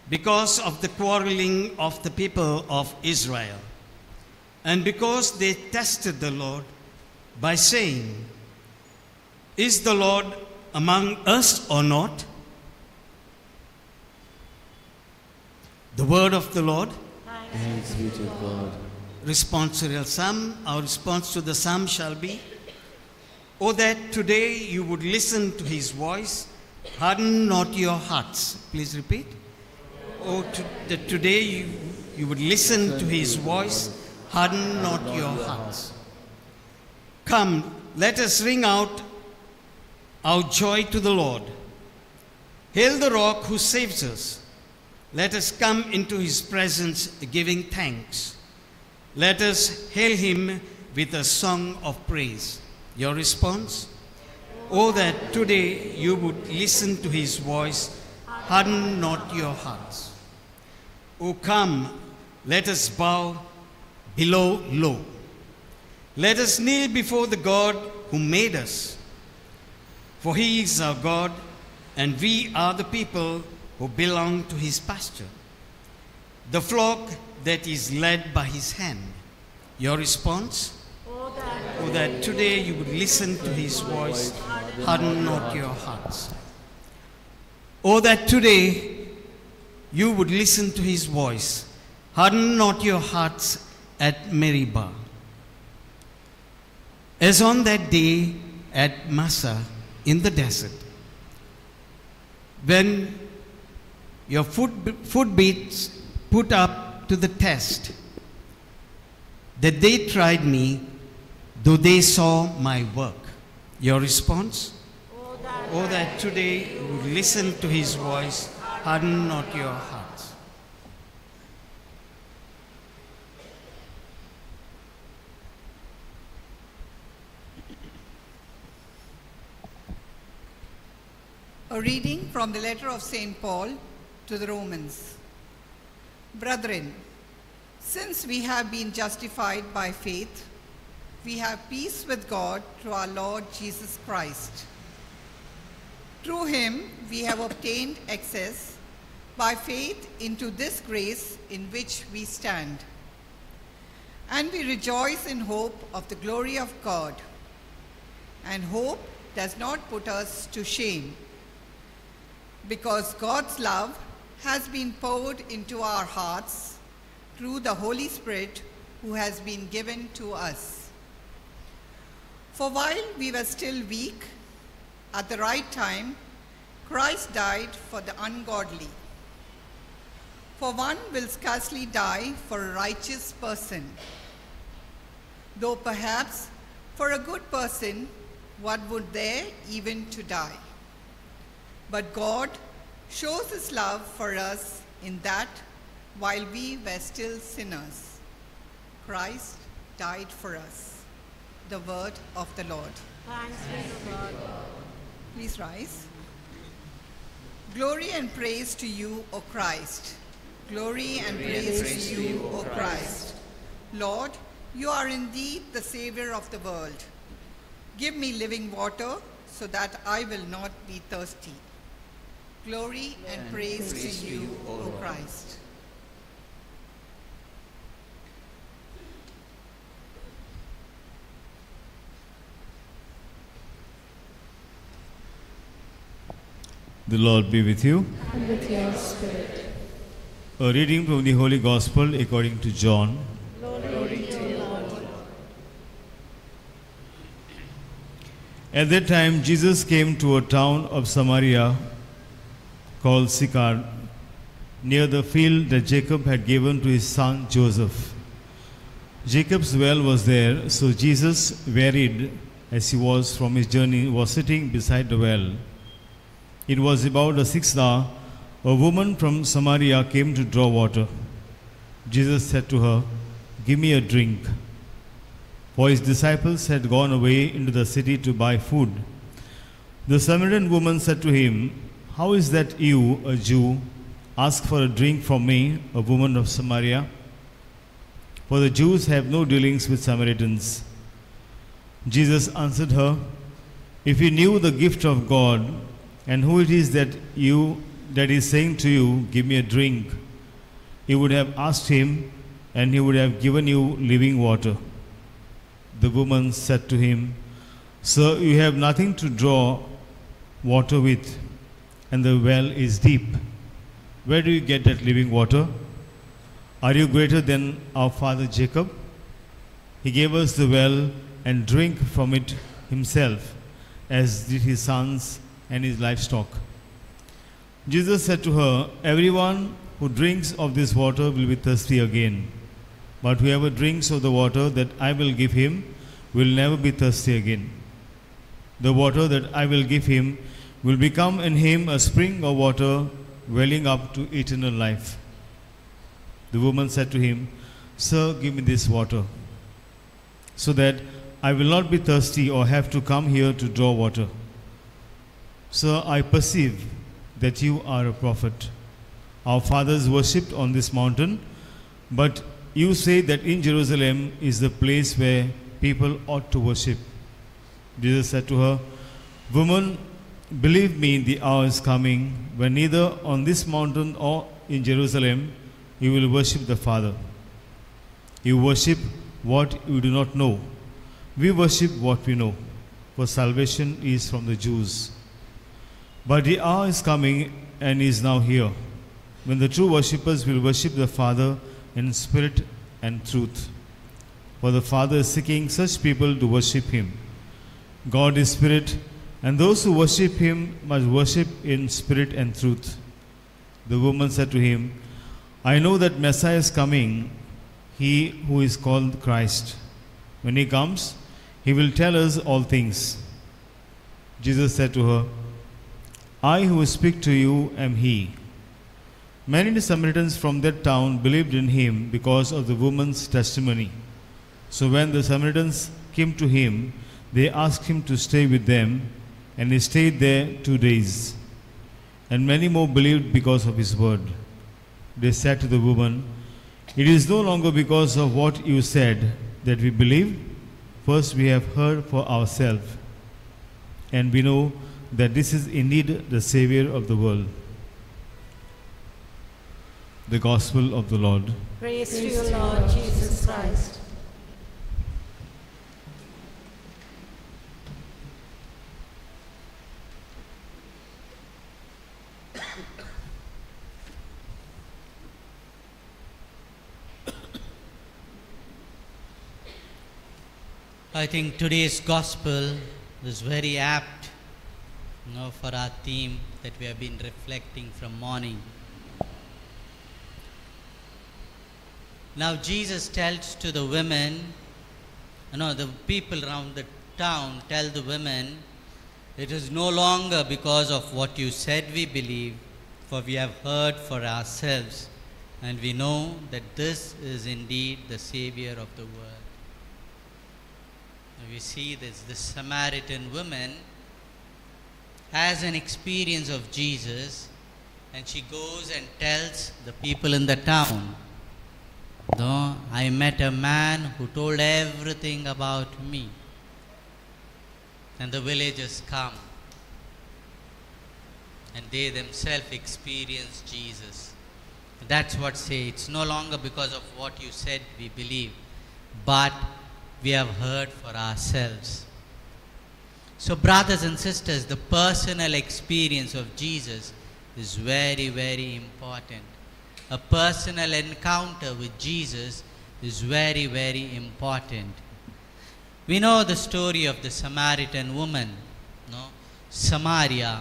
because of the quarreling of the people of Israel, and because they tested the Lord by saying, "Is the Lord among us or not?" The word of the Lord. Thanks be to God. Responsorial psalm. Our response to the psalm shall be, "Oh, that today you would listen to his voice, harden not your hearts." Please repeat. "Oh, that today you would listen to his voice, harden not your hearts." Come, let us ring out our joy to the Lord. Hail the rock who saves us. Let us come into his presence giving thanks. Let us hail him with a song of praise. Your response? "Oh, that today you would listen to his voice, harden not your hearts." Oh, come, let us bow below low. Let us kneel before the God who made us. For he is our God, and we are the people who belong to his pasture, the flock that is led by his hand. Your response? "Oh, that today you would listen to his voice, harden not your hearts." Oh, that today you would listen to his voice, harden not your hearts at Meribah. As on that day at Massah in the desert, when your footbeats put up to the test, that they tried me, though they saw my work. Your response? Oh, that today you would listen to his voice, harden not your hearts. A reading from the letter of St. Paul to the Romans. Brethren, since we have been justified by faith, we have peace with God through our Lord Jesus Christ. Through him we have obtained access by faith into this grace in which we stand. And we rejoice in hope of the glory of God. And hope does not put us to shame, because God's love has been poured into our hearts through the Holy Spirit who has been given to us. For while we were still weak, at the right time, Christ died for the ungodly. For one will scarcely die for a righteous person, though perhaps for a good person one would dare even to die. But God shows his love for us in that while we were still sinners, Christ died for us. The word of the Lord. Thanks be to God. Please rise. Glory and praise to you, O Christ. Glory and praise to you, O Christ. Lord, you are indeed the Savior of the world. Give me living water so that I will not be thirsty. Glory and praise to you, O Christ. The Lord be with you. And with your spirit. A reading from the Holy Gospel according to John. Glory to you, Lord. At that time, Jesus came to a town of Samaria called Sychar, near the field that Jacob had given to his son Joseph. Jacob's well was there, so Jesus, wearied as he was from his journey, was sitting beside the well. It was about the 6th hour. A woman from Samaria came to draw water. Jesus said to her, "Give me a drink." For his disciples had gone away into the city to buy food. The Samaritan woman said to him, "How is that you, a Jew, ask for a drink from me, a woman of Samaria? For the Jews have no dealings with Samaritans." Jesus answered her, "If you knew the gift of God, and who it is that is saying to you, 'Give me a drink,' you would have asked him, and he would have given you living water." The woman said to him, "Sir, you have nothing to draw water with, and the well is deep. Where do you get that living water? Are you greater than our father Jacob? He gave us the well and drank from it himself, as did his sons and his livestock." Jesus said to her, "Everyone who drinks of this water will be thirsty again. But whoever drinks of the water that I will give him will never be thirsty again. The water that I will give him will become in him a spring of water welling up to eternal life." The woman said to him, "Sir, give me this water, so that I will not be thirsty or have to come here to draw water. Sir, I perceive that you are a prophet. Our fathers worshipped on this mountain, but you say that in Jerusalem is the place where people ought to worship." Jesus said to her, "Woman, believe me, the hour is coming when neither on this mountain or in Jerusalem you will worship the Father. You worship what you do not know. We worship what we know, for salvation is from the Jews. But the hour is coming and is now here, when the true worshippers will worship the Father in spirit and truth. For the Father is seeking such people to worship him. God is spirit, and those who worship him must worship in spirit and truth." The woman said to him, "I know that Messiah is coming, he who is called Christ. When he comes, he will tell us all things." Jesus said to her, "I who speak to you am he." Many Samaritans from that town believed in him because of the woman's testimony. So when the Samaritans came to him, they asked him to stay with them, and he stayed there 2 days. And many more believed because of his word. They said to the woman, "It is no longer because of what you said that we believe. First we have heard for ourselves, and we know that this is indeed the Savior of the world." The Gospel of the Lord. Praise to you, Lord Jesus Christ. I think today's gospel is very apt, for our theme that we have been reflecting from morning. Now Jesus tells to the women, the people around the town tell the women, it is no longer because of what you said we believe, for we have heard for ourselves, and we know that this is indeed the Savior of the world. We see this Samaritan woman has an experience of Jesus, and she goes and tells the people in the town, I met a man who told everything about me. And the villagers come, and they themselves experience Jesus. That's what say, it's no longer because of what you said we believe, but we have heard for ourselves. So brothers and sisters, the personal experience of Jesus is very, very important. A personal encounter with Jesus is very, very important. We know the story of the Samaritan woman. Samaria,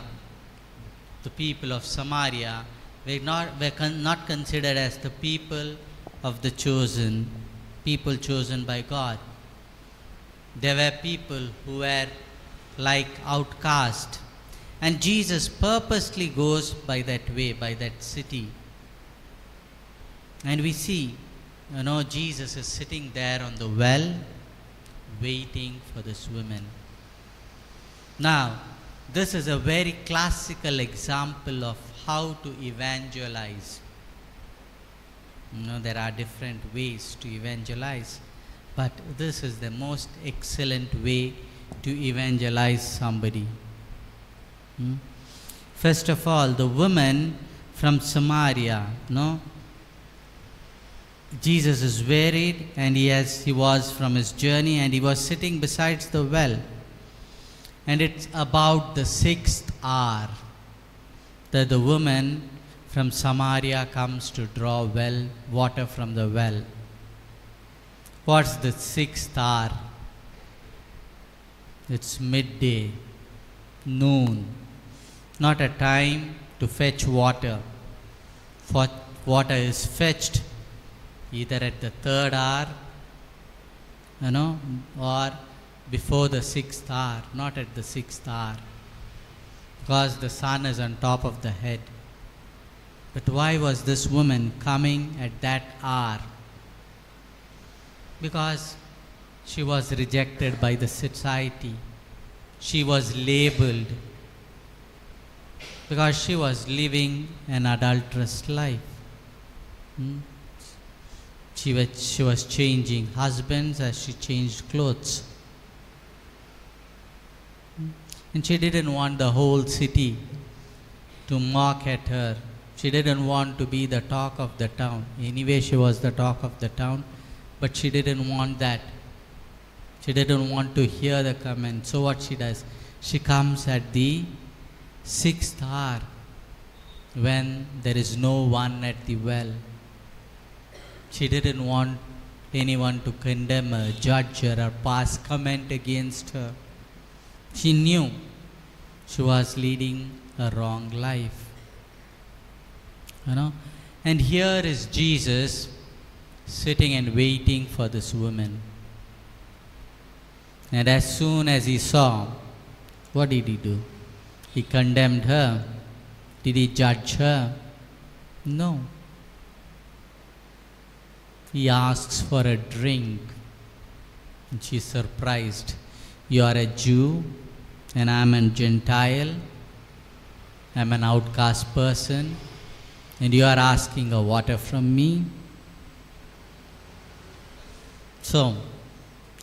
the people of Samaria, were not considered as the people of the chosen, people chosen by God. There were people who were like outcast. And Jesus purposely goes by that way, by that city. And we see, Jesus is sitting there on the well, waiting for this woman. Now, this is a very classical example of how to evangelize. There are different ways to evangelize, but this is the most excellent way to evangelize somebody. First of all, the woman from Samaria, Jesus is wearied, and he was from his journey, and he was sitting beside the well. And it's about the 6th hour that the woman from Samaria comes to draw water from the well. What's the 6th hour? It's midday, noon. Not a time to fetch water. For water is fetched either at the 3rd hour, or before the 6th hour, not at the 6th hour, because the sun is on top of the head. But why was this woman coming at that hour? Because she was rejected by the society. She was labeled because she was living an adulterous life. She was changing husbands as she changed clothes. And she didn't want the whole city to mock at her. She didn't want to be the talk of the town. Anyway, she was the talk of the town, but she didn't want that. She didn't want to hear the comment. So what she does? She comes at the 6th hour when there is no one at the well. She didn't want anyone to condemn her, judge her, or pass comment against her. She knew she was leading a wrong life. And here is Jesus sitting and waiting for this woman. And as soon as he saw, what did he do? He condemned her. Did he judge her? No. He asks for a drink. And she's surprised. You are a Jew, and I am a Gentile. I am an outcast person, and you are asking a water from me. So,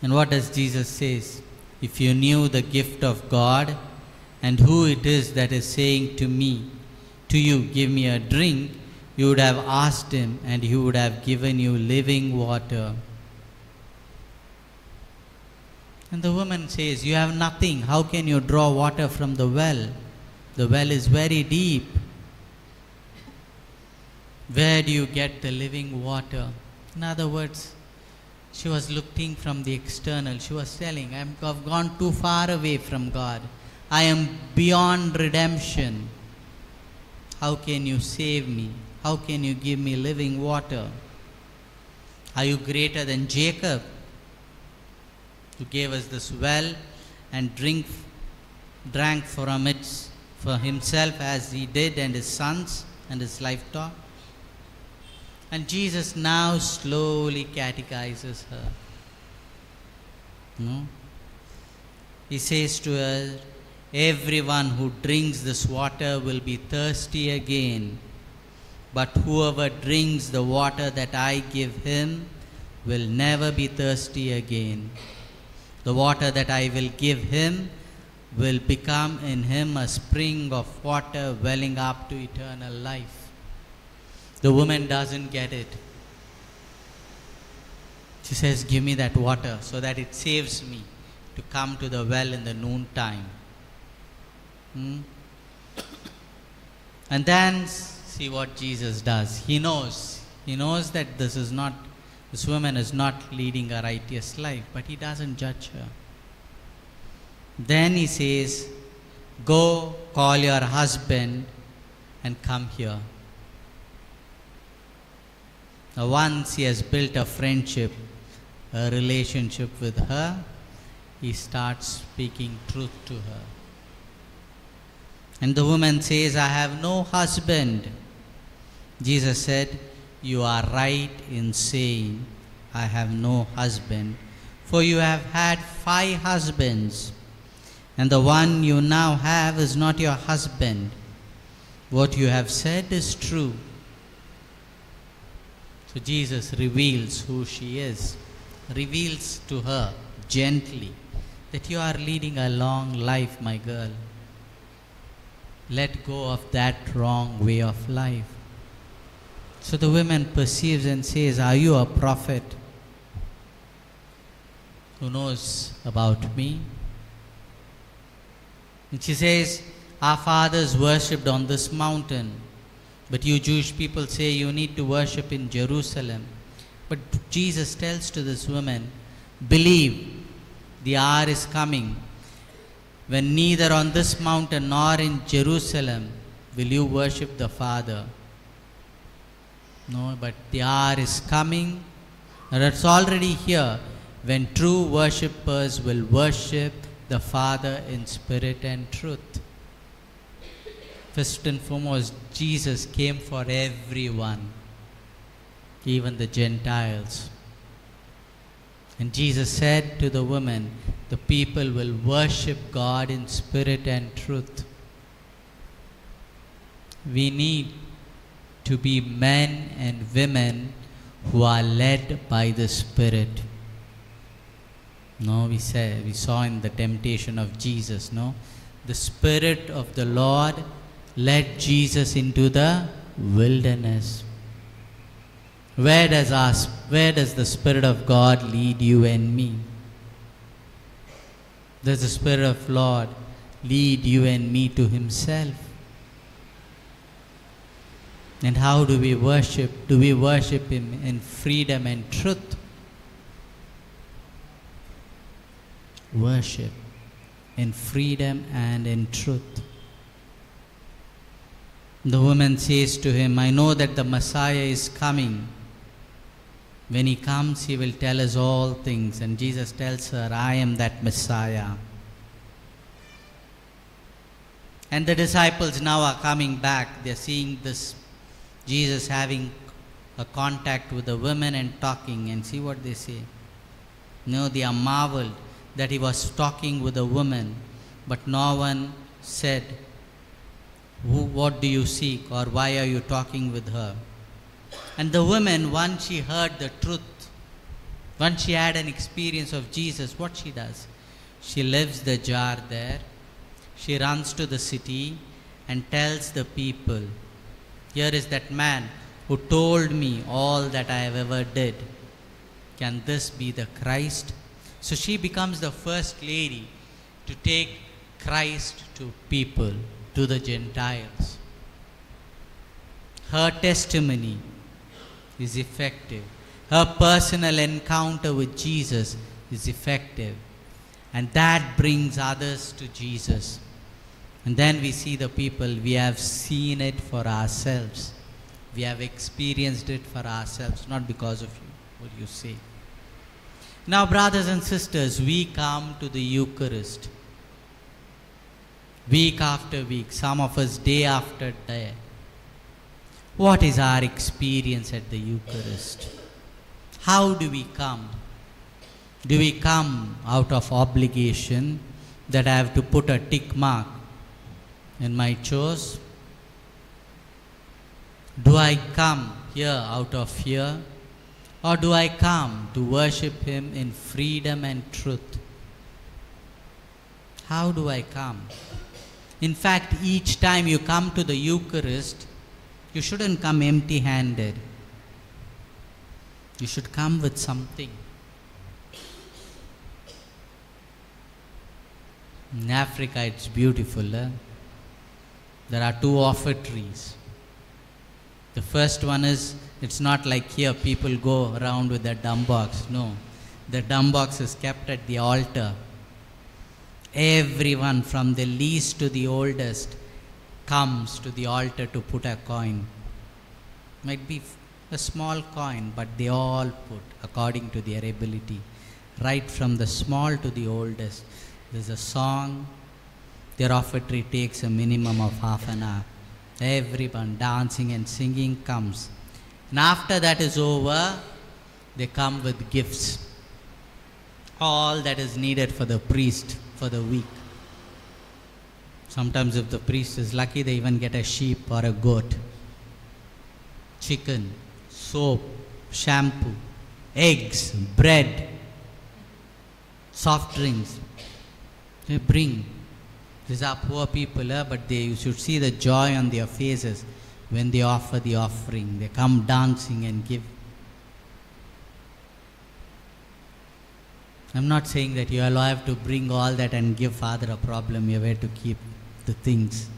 and what does Jesus say? If you knew the gift of God and who it is that is saying to you, give me a drink, you would have asked him, and he would have given you living water. And the woman says, you have nothing. How can you draw water from the well? The well is very deep. Where do you get the living water? In other words, She was looking from the external. She was telling, I've gone too far away from God. I am beyond redemption. How can you save me? How can you give me living water? Are you greater than Jacob, who gave us this well and drank from it for himself as he did, and his sons and his livestock? And Jesus now slowly catechizes her. No? He says to her, everyone who drinks this water will be thirsty again, but whoever drinks the water that I give him will never be thirsty again. The water that I will give him will become in him a spring of water welling up to eternal life. The woman doesn't get it. She says, give me that water so that it saves me to come to the well in the noontime. And then see what Jesus does. He knows that this woman is not leading a righteous life, but he doesn't judge her. Then he says, go call your husband and come here. Now once he has built a friendship, a relationship with her, he starts speaking truth to her. And the woman says, I have no husband. Jesus said, you are right in saying, I have no husband, for you have had 5 husbands, and the one you now have is not your husband. What you have said is true. So Jesus reveals who she is, reveals to her gently that you are leading a long life, my girl. Let go of that wrong way of life. So the woman perceives and says, are you a prophet who knows about me? And she says, our fathers worshipped on this mountain, but you Jewish people say you need to worship in Jerusalem. But Jesus tells to this woman, believe, the hour is coming when neither on this mountain nor in Jerusalem will you worship the Father. No, but the hour is coming, and it's already here, when true worshippers will worship the Father in spirit and truth. First and foremost, Jesus came for everyone, even the Gentiles. And Jesus said to the woman, the people will worship God in spirit and truth. We need to be men and women who are led by the Spirit. No, we saw in the temptation of Jesus, no? The Spirit of the Lord led Jesus into the wilderness. Where does the Spirit of God lead you and me? Does the Spirit of Lord lead you and me to Himself? And how do we worship? Do we worship Him in freedom and truth? Worship in freedom and in truth. The woman says to him, I know that the Messiah is coming. When he comes, he will tell us all things. And Jesus tells her, I am that Messiah. And the disciples now are coming back. They're seeing this Jesus having a contact with the women and talking, and see what they say. No, they are marveled that he was talking with a woman, but no one said, what do you seek, or why are you talking with her? And the woman, once she heard the truth, once she had an experience of Jesus, what she does? She leaves the jar there. She runs to the city and tells the people, here is that man who told me all that I have ever did. Can this be the Christ? So she becomes the first lady to take Christ to people, to the Gentiles. Her testimony is effective. Her personal encounter with Jesus is effective. And that brings others to Jesus. And then we see the people, we have seen it for ourselves. We have experienced it for ourselves, not because of you, what you say. Now, brothers and sisters, we come to the Eucharist. Week after week, some of us day after day. What is our experience at the Eucharist? How do we come? Do we come out of obligation that I have to put a tick mark in my chores? Do I come here out of fear? Or do I come to worship Him in freedom and truth? How do I come? In fact, each time you come to the Eucharist, you shouldn't come empty-handed. You should come with something. In Africa, it's beautiful. There are 2 offertories. The first one is, it's not like here people go around with their dumb box. No, the dumb box is kept at the altar. Everyone from the least to the oldest comes to the altar to put a coin. Might be a small coin, but they all put according to their ability. Right from the small to the oldest. There's a song. Their offertory takes a minimum of half an hour. Everyone dancing and singing comes. And after that is over, they come with gifts. All that is needed for the priest for the week. Sometimes if the priest is lucky, they even get a sheep or a goat. Chicken, soap, shampoo, eggs, bread, soft drinks. They bring. These are poor people, but you should see the joy on their faces when they offer the offering. They come dancing and give. I'm not saying that you all have to bring all that and give Father a problem. You have to keep the things.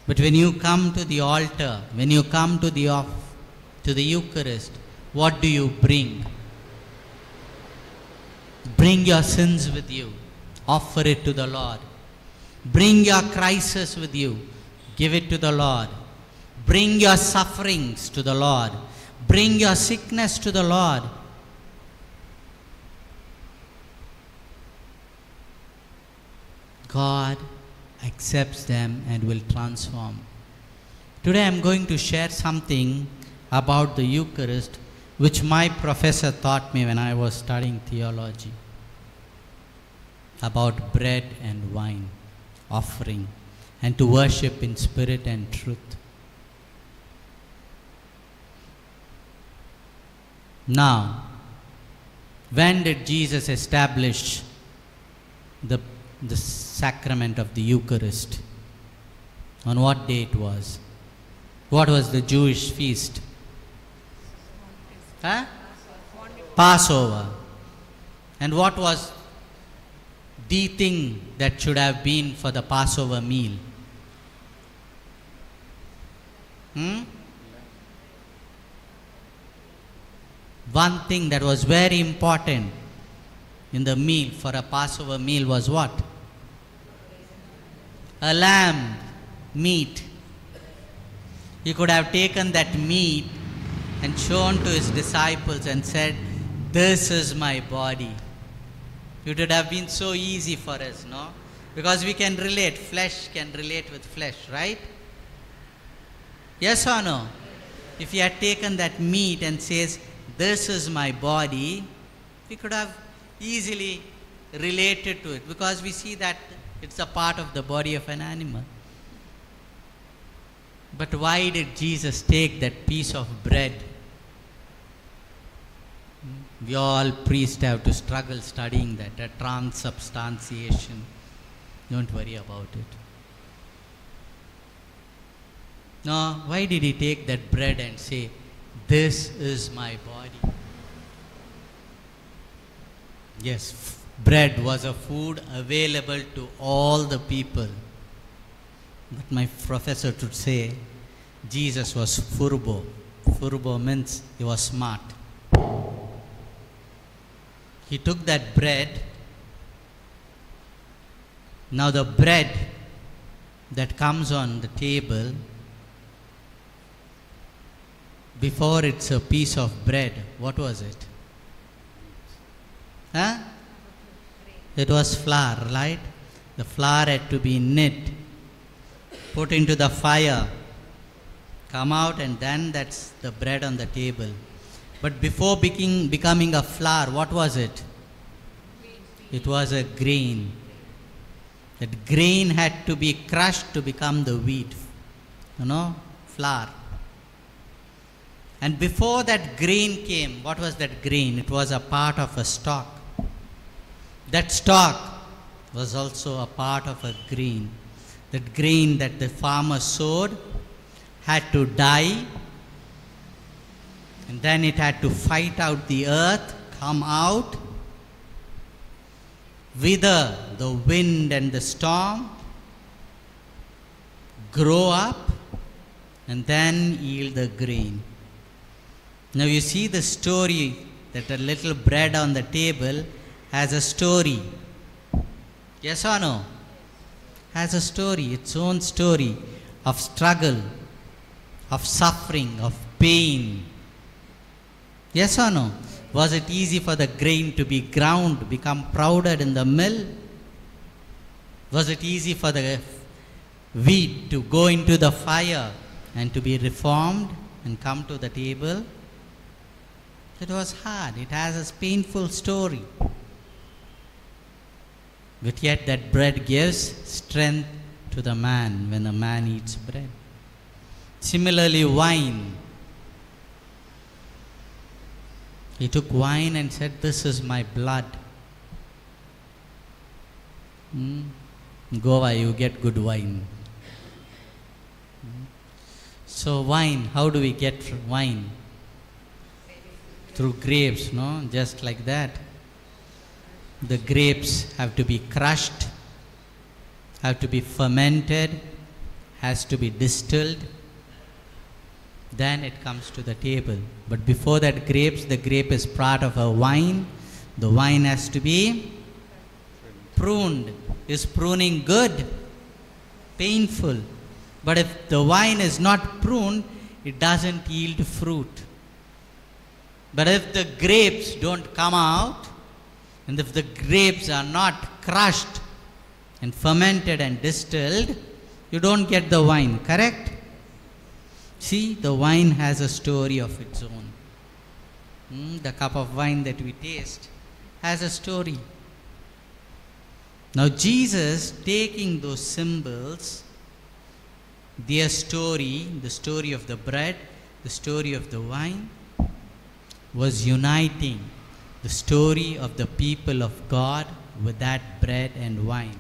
But when you come to the altar, when you come to the Eucharist, what do you bring? Bring your sins with you. Offer it to the Lord. Bring your crisis with you. Give it to the Lord. Bring your sufferings to the Lord. Bring your sickness to the Lord. God accepts them and will transform. Today I am going to share something about the Eucharist which my professor taught me when I was studying theology. About bread and wine, offering, and to worship in spirit and truth. Now, when did Jesus establish the sacrament of the Eucharist? On what day it was? What was the Jewish feast? Passover. And what was the thing that should have been for the Passover meal? One thing that was very important in the meal for a Passover meal was what? A lamb, meat. He could have taken that meat and shown to his disciples and said, "This is my body." It would have been so easy for us, no? Because we can relate. Flesh can relate with flesh, right? Yes or no? If he had taken that meat and says, "This is my body," we could have easily related to it, because we see that it's a part of the body of an animal. But why did Jesus take that piece of bread? We all priests have to struggle studying that, a transubstantiation. Don't worry about it. No, why did he take that bread and say, "This is my body"? Yes, bread was a food available to all the people. But my professor would say, Jesus was furbo. Furbo means he was smart. He took that bread. Now the bread that comes on the table, before it's a piece of bread, what was it? Huh? It was flour, right? The flour had to be knit, put into the fire, come out, and then that's the bread on the table. But before becoming a flour, what was it? It was a grain. That grain had to be crushed to become the wheat, flour. And before that grain came, what was that grain? It was a part of a stalk. That stalk was also a part of a grain. That grain that the farmer sowed had to die, and then it had to fight out the earth, come out, wither the wind and the storm, grow up, and then yield the grain. Now you see the story that a little bread on the table has a story. Yes or no? Has a story, its own story of struggle, of suffering, of pain. Yes or no? Was it easy for the grain to be ground, become powdered in the mill? Was it easy for the wheat to go into the fire and to be reformed and come to the table? It was hard. It has a painful story. But yet that bread gives strength to the man when a man eats bread. Similarly, wine. He took wine and said, "This is my blood." Goa, you get good wine. So wine, how do we get wine? Through grapes, no? Just like that. The grapes have to be crushed, have to be fermented, has to be distilled. Then it comes to the table. But before that grapes, the grape is part of a wine. The wine has to be pruned. Is pruning good? Painful. But if the wine is not pruned, it doesn't yield fruit. But if the grapes don't come out, and if the grapes are not crushed and fermented and distilled, you don't get the wine, correct? See, the wine has a story of its own. The cup of wine that we taste has a story. Now Jesus, taking those symbols, their story, the story of the bread, the story of the wine, was uniting the story of the people of God with that bread and wine.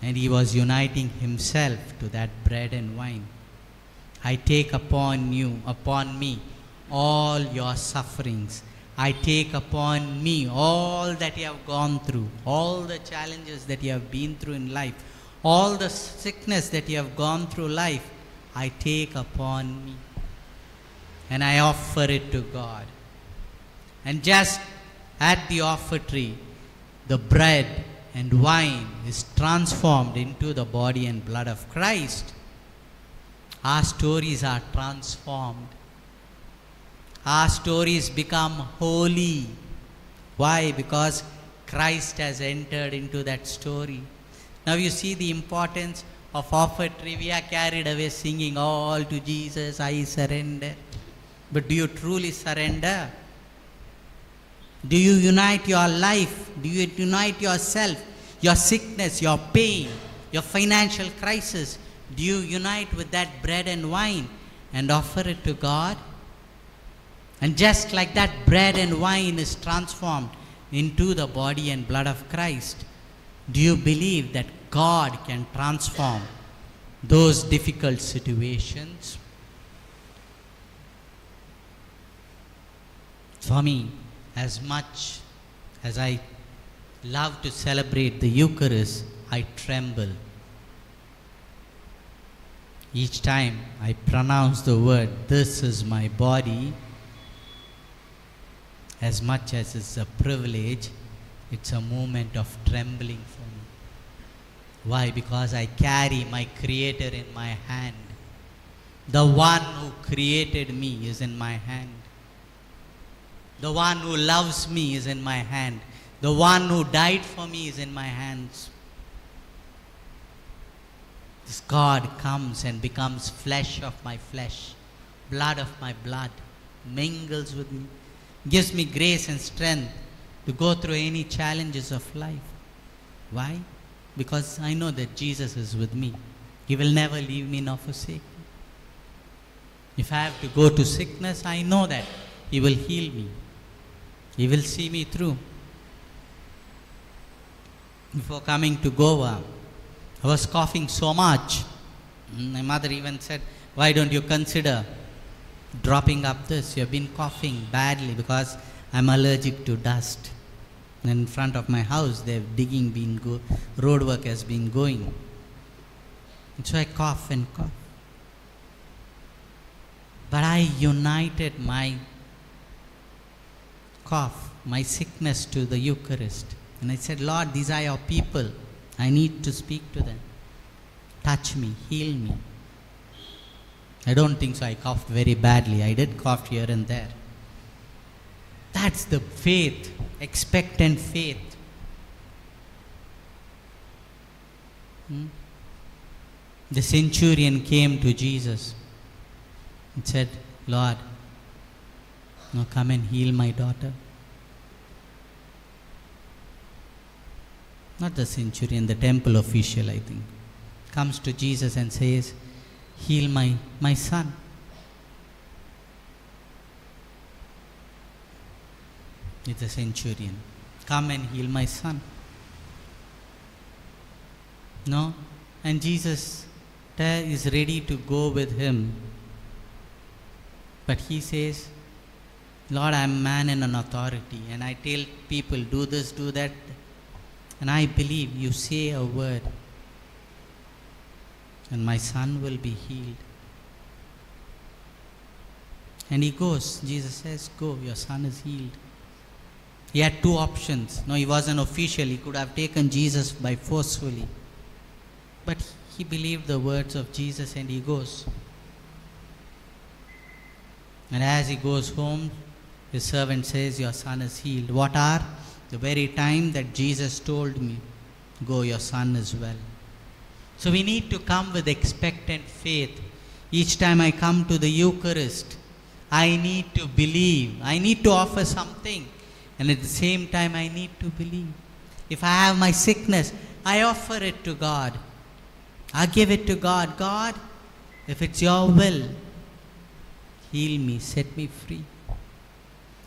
And he was uniting himself to that bread and wine. I take upon me, all your sufferings. I take upon me all that you have gone through, all the challenges that you have been through in life, all the sickness that you have gone through life. I take upon me. And I offer it to God. And just at the offertory, the bread and wine is transformed into the body and blood of Christ. Our stories are transformed. Our stories become holy. Why? Because Christ has entered into that story. Now you see the importance of offertory. We are carried away singing, "All to Jesus I surrender." But do you truly surrender? Do you unite your life? Do you unite yourself, your sickness, your pain, your financial crisis? Do you unite with that bread and wine and offer it to God? And just like that bread and wine is transformed into the body and blood of Christ, do you believe that God can transform those difficult situations? For me, as much as I love to celebrate the Eucharist, I tremble. Each time I pronounce the word, this is my body, as much as it's a privilege, it's a moment of trembling for me. Why? Because I carry my Creator in my hand. The one who created me is in my hand. The one who loves me is in my hand. The one who died for me is in my hands. This God comes and becomes flesh of my flesh, blood of my blood, mingles with me, gives me grace and strength to go through any challenges of life. Why? Because I know that Jesus is with me. He will never leave me nor forsake me. If I have to go to sickness, I know that He will heal me. He will see me through. Before coming to Goa, I was coughing so much. My mother even said, why don't you consider dropping up this? You have been coughing badly because I'm allergic to dust. And in front of my house, road work has been going. And so I cough and cough. But I united my cough, my sickness to the Eucharist. And I said, Lord, these are your people. I need to speak to them. Touch me, heal me. I don't think so. I coughed very badly. I did cough here and there. That's the faith, expectant faith. The centurion came to Jesus and said, Lord, now come and heal my daughter. Not the centurion, the temple official, I think, comes to Jesus and says, heal my son. It's a centurion. Come and heal my son. No? And Jesus is ready to go with him. But he says, Lord, I am man in an authority, and I tell people, do this, do that. And I believe you say a word, and my son will be healed. And he goes. Jesus says, go, your son is healed. He had two options. No, he was an official. He could have taken Jesus by forcefully. But he believed the words of Jesus and he goes. And as he goes home, his servant says, your son is healed. What hour? The very time that Jesus told me, go, your son is well. So we need to come with expectant faith. Each time I come to the Eucharist, I need to believe. I need to offer something. And at the same time, I need to believe. If I have my sickness, I offer it to God. I give it to God. God, if it's your will, heal me, set me free.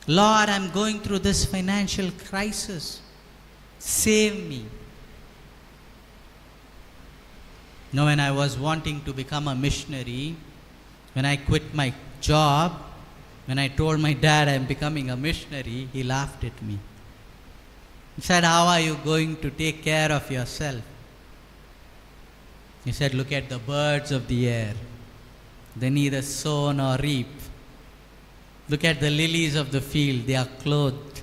Lord, I'm going through this financial crisis. Save me. Now, when I was wanting to become a missionary, when I quit my job, when I told my dad I'm becoming a missionary, he laughed at me. He said, how are you going to take care of yourself? He said, look at the birds of the air. They neither sow nor reap. Look at the lilies of the field, they are clothed.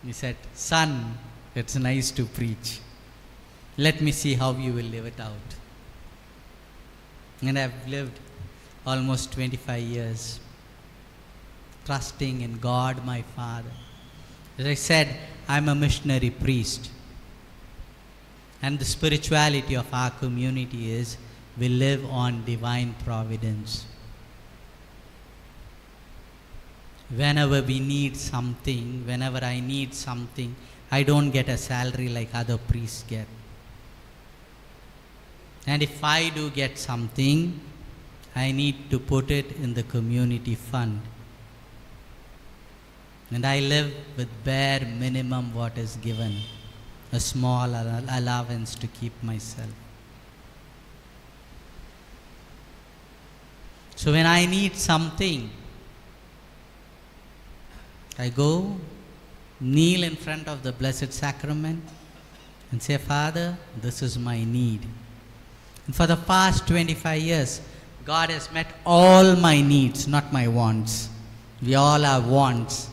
He said, son, it's nice to preach. Let me see how you will live it out. And I've lived almost 25 years, trusting in God my Father. As I said, I'm a missionary priest. And the spirituality of our community is, we live on divine providence. Whenever we need something, whenever I need something, I don't get a salary like other priests get. And if I do get something, I need to put it in the community fund. And I live with bare minimum what is given, a small allowance to keep myself. So when I need something, I go, kneel in front of the Blessed Sacrament and say, Father, this is my need. And for the past 25 years, God has met all my needs, not my wants. We all have wants.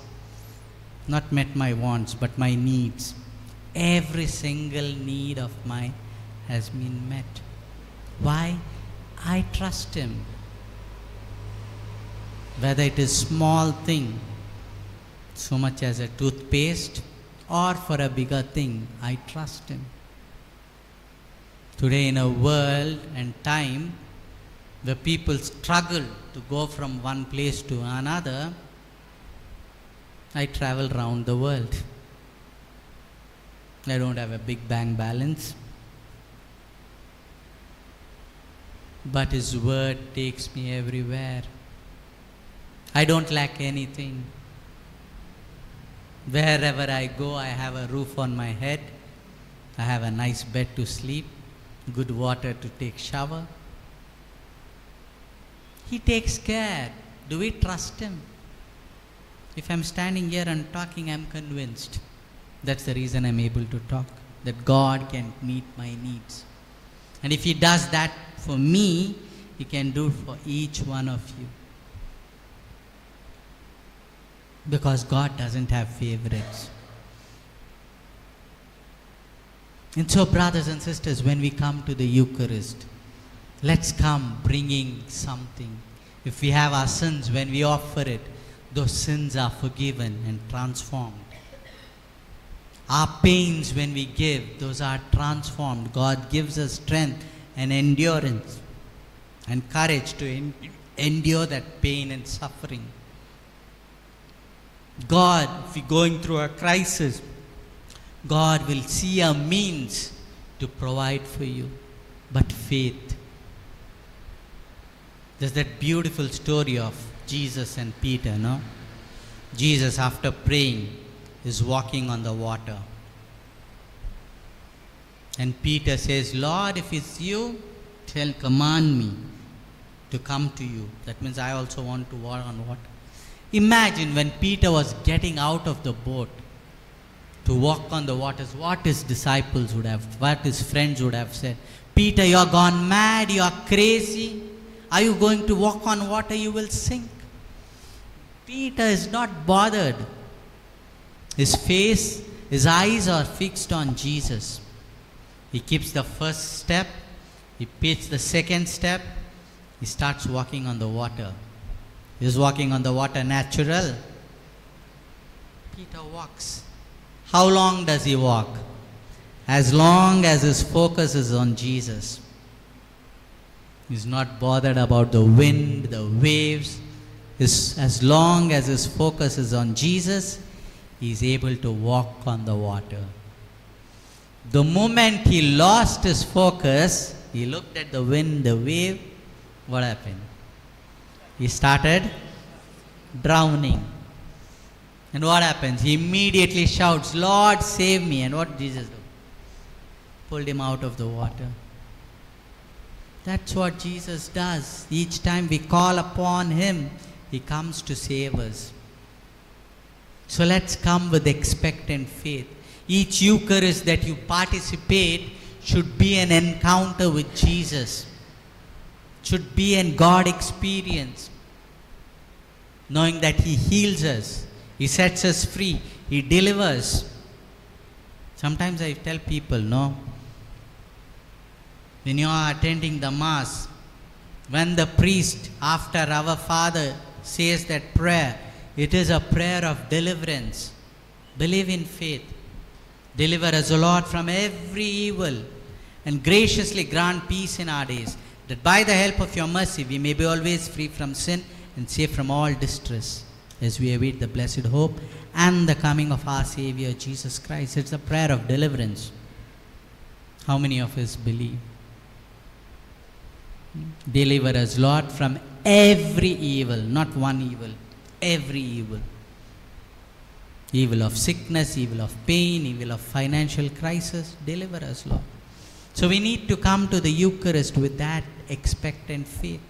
Not met my wants, but my needs. Every single need of mine has been met. Why? I trust Him. Whether it is small thing, so much as a toothpaste, or for a bigger thing, I trust Him. Today in a world and time where people struggle to go from one place to another, I travel around the world. I don't have a big bank balance, but His word takes me everywhere. I don't lack anything. Wherever I go, I have a roof on my head. I have a nice bed to sleep, good water to take shower. He takes care. Do we trust Him? If I'm standing here and talking, I'm convinced. That's the reason I'm able to talk, that God can meet my needs. And if He does that for me, He can do it for each one of you. Because God doesn't have favorites. And so, brothers and sisters, when we come to the Eucharist, let's come bringing something. If we have our sins, when we offer it, those sins are forgiven and transformed. Our pains, when we give, those are transformed. God gives us strength and endurance and courage to endure that pain and suffering. God, if we're going through a crisis, God will see a means to provide for you. But faith. There's that beautiful story of Jesus and Peter, no? Jesus, after praying, is walking on the water. And Peter says, Lord, if it's you, command me to come to you. That means I also want to walk on water. Imagine when Peter was getting out of the boat to walk on the waters, what his disciples would have, what his friends would have said. Peter, you're gone mad, you're crazy. Are you going to walk on water? You will sink. Peter is not bothered. His face, his eyes are fixed on Jesus. He keeps the first step, he picks the second step, he starts walking on the water. He's walking on the water natural. Peter walks. How long does he walk? As long as his focus is on Jesus. He's not bothered about the wind, the waves. As long as his focus is on Jesus, he's able to walk on the water. The moment he lost his focus, he looked at the wind, the wave, what happened? He started drowning. And what happens? He immediately shouts, Lord, save me. And what did Jesus do? Pulled him out of the water. That's what Jesus does. Each time we call upon Him, He comes to save us. So let's come with expectant faith. Each Eucharist that you participate should be an encounter with Jesus. Should be a God experience. Knowing that He heals us, He sets us free, He delivers. Sometimes I tell people, no, when you are attending the Mass, when the priest, after Our Father, says that prayer, it is a prayer of deliverance. Believe in faith. Deliver us, O Lord, from every evil, and graciously grant peace in our days, that by the help of your mercy we may be always free from sin and safe from all distress, as we await the blessed hope and the coming of our Savior Jesus Christ. It's a prayer of deliverance. How many of us believe? Deliver us, Lord, from every evil, not one evil, every evil. Evil of sickness, evil of pain, evil of financial crisis. Deliver us, Lord. So we need to come to the Eucharist with that expectant faith.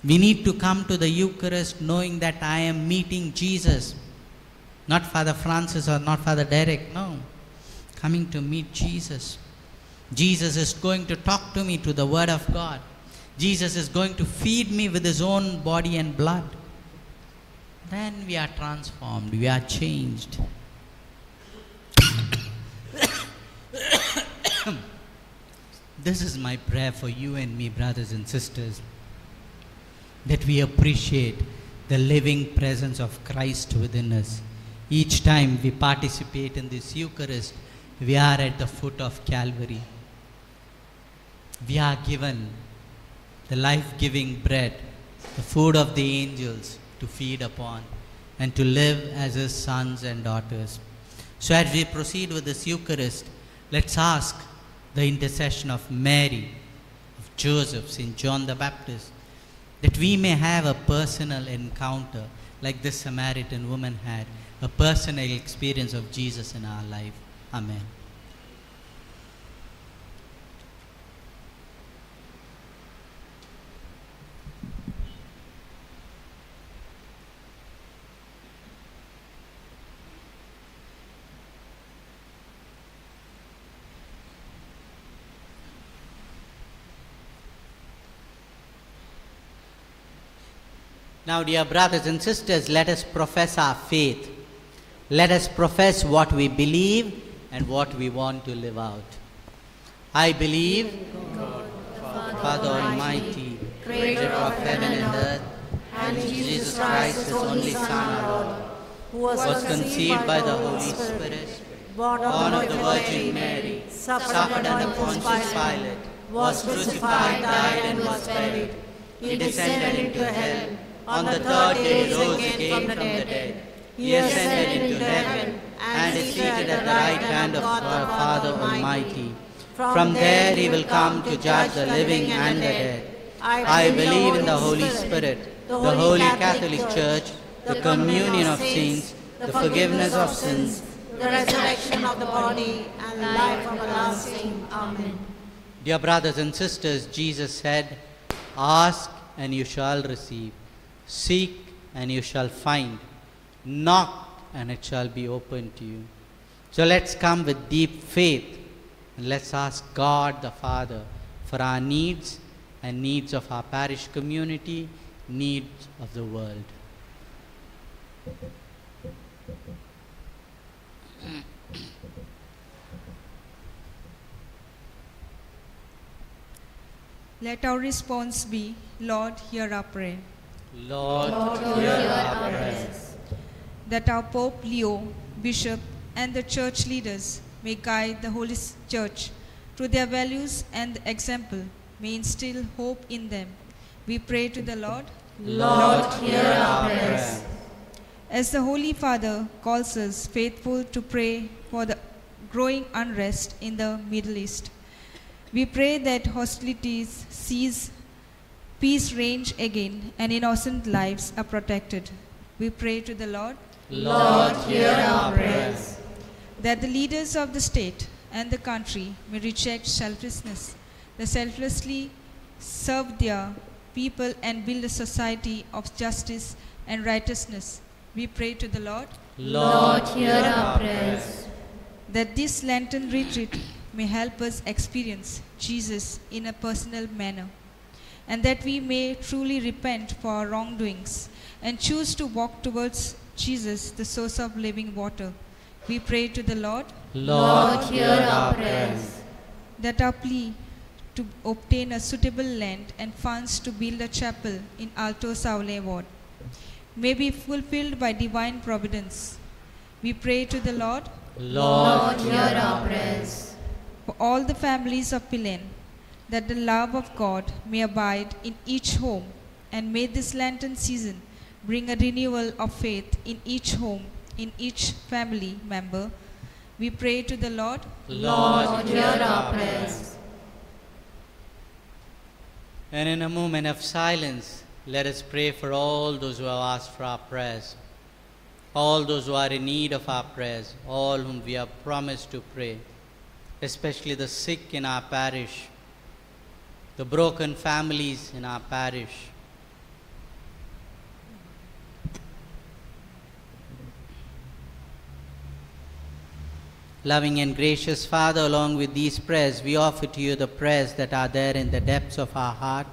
We need to come to the Eucharist knowing that I am meeting Jesus. Not Father Francis or not Father Derek, no. Coming to meet Jesus. Jesus is going to talk to me to the Word of God. Jesus is going to feed me with His own body and blood. Then we are transformed, we are changed. This is my prayer for you and me, brothers and sisters, that we appreciate the living presence of Christ within us. Each time we participate in this Eucharist, we are at the foot of Calvary. We are given the life-giving bread, the food of the angels to feed upon and to live as His sons and daughters. So as we proceed with this Eucharist, let's ask the intercession of Mary, of Joseph, St. John the Baptist, that we may have a personal encounter like this Samaritan woman had, a personal experience of Jesus in our life. Amen. Now, dear brothers and sisters, let us profess our faith. Let us profess what we believe and what we want to live out. I believe God, Father Almighty, Creator of heaven and earth, and Jesus Christ, His only Son, our Lord, who was conceived by the Holy Spirit, born of the Virgin Mary, suffered under Pontius Pilate, was crucified, died, and was buried. He descended into hell. On the third day he rose again from the dead. He ascended into heaven and is seated at the right hand of God our Father Almighty. From there he will come to judge the living and the dead. I believe in the Holy Spirit, the Holy Catholic Church, the communion of saints, the forgiveness of sins, the resurrection of the body, and life everlasting. Amen. Dear brothers and sisters, Jesus said, "Ask and you shall receive. Seek and you shall find. Knock and it shall be opened to you." So let's come with deep faith and let's ask God the Father for our needs and needs of our parish community, needs of the world. Let our response be, Lord, hear our prayer. Lord, hear our prayers. That our Pope Leo, Bishop, and the church leaders may guide the Holy Church through their values and example, may instill hope in them. We pray to the Lord. Lord, hear our prayers. As the Holy Father calls us faithful to pray for the growing unrest in the Middle East, we pray that hostilities cease, peace reigns again, and innocent lives are protected. We pray to the Lord. Lord, hear our prayers. That the leaders of the state and the country may reject selflessness, they selflessly serve their people and build a society of justice and righteousness. We pray to the Lord. Lord, hear our prayers. That this Lenten retreat may help us experience Jesus in a personal manner, and that we may truly repent for our wrongdoings and choose to walk towards Jesus, the source of living water. We pray to the Lord. Lord, hear our prayers. That our plea to obtain a suitable land and funds to build a chapel in Alto Saule ward may be fulfilled by divine providence. We pray to the Lord. Lord, hear our prayers. For all the families of Pilerne, that the love of God may abide in each home, and may this Lenten season bring a renewal of faith in each home, in each family member. We pray to the Lord. Lord, hear our prayers. And in a moment of silence, let us pray for all those who have asked for our prayers, all those who are in need of our prayers, all whom we have promised to pray, especially the sick in our parish, the broken families in our parish. Loving and gracious Father, along with these prayers, we offer to you the prayers that are there in the depths of our heart.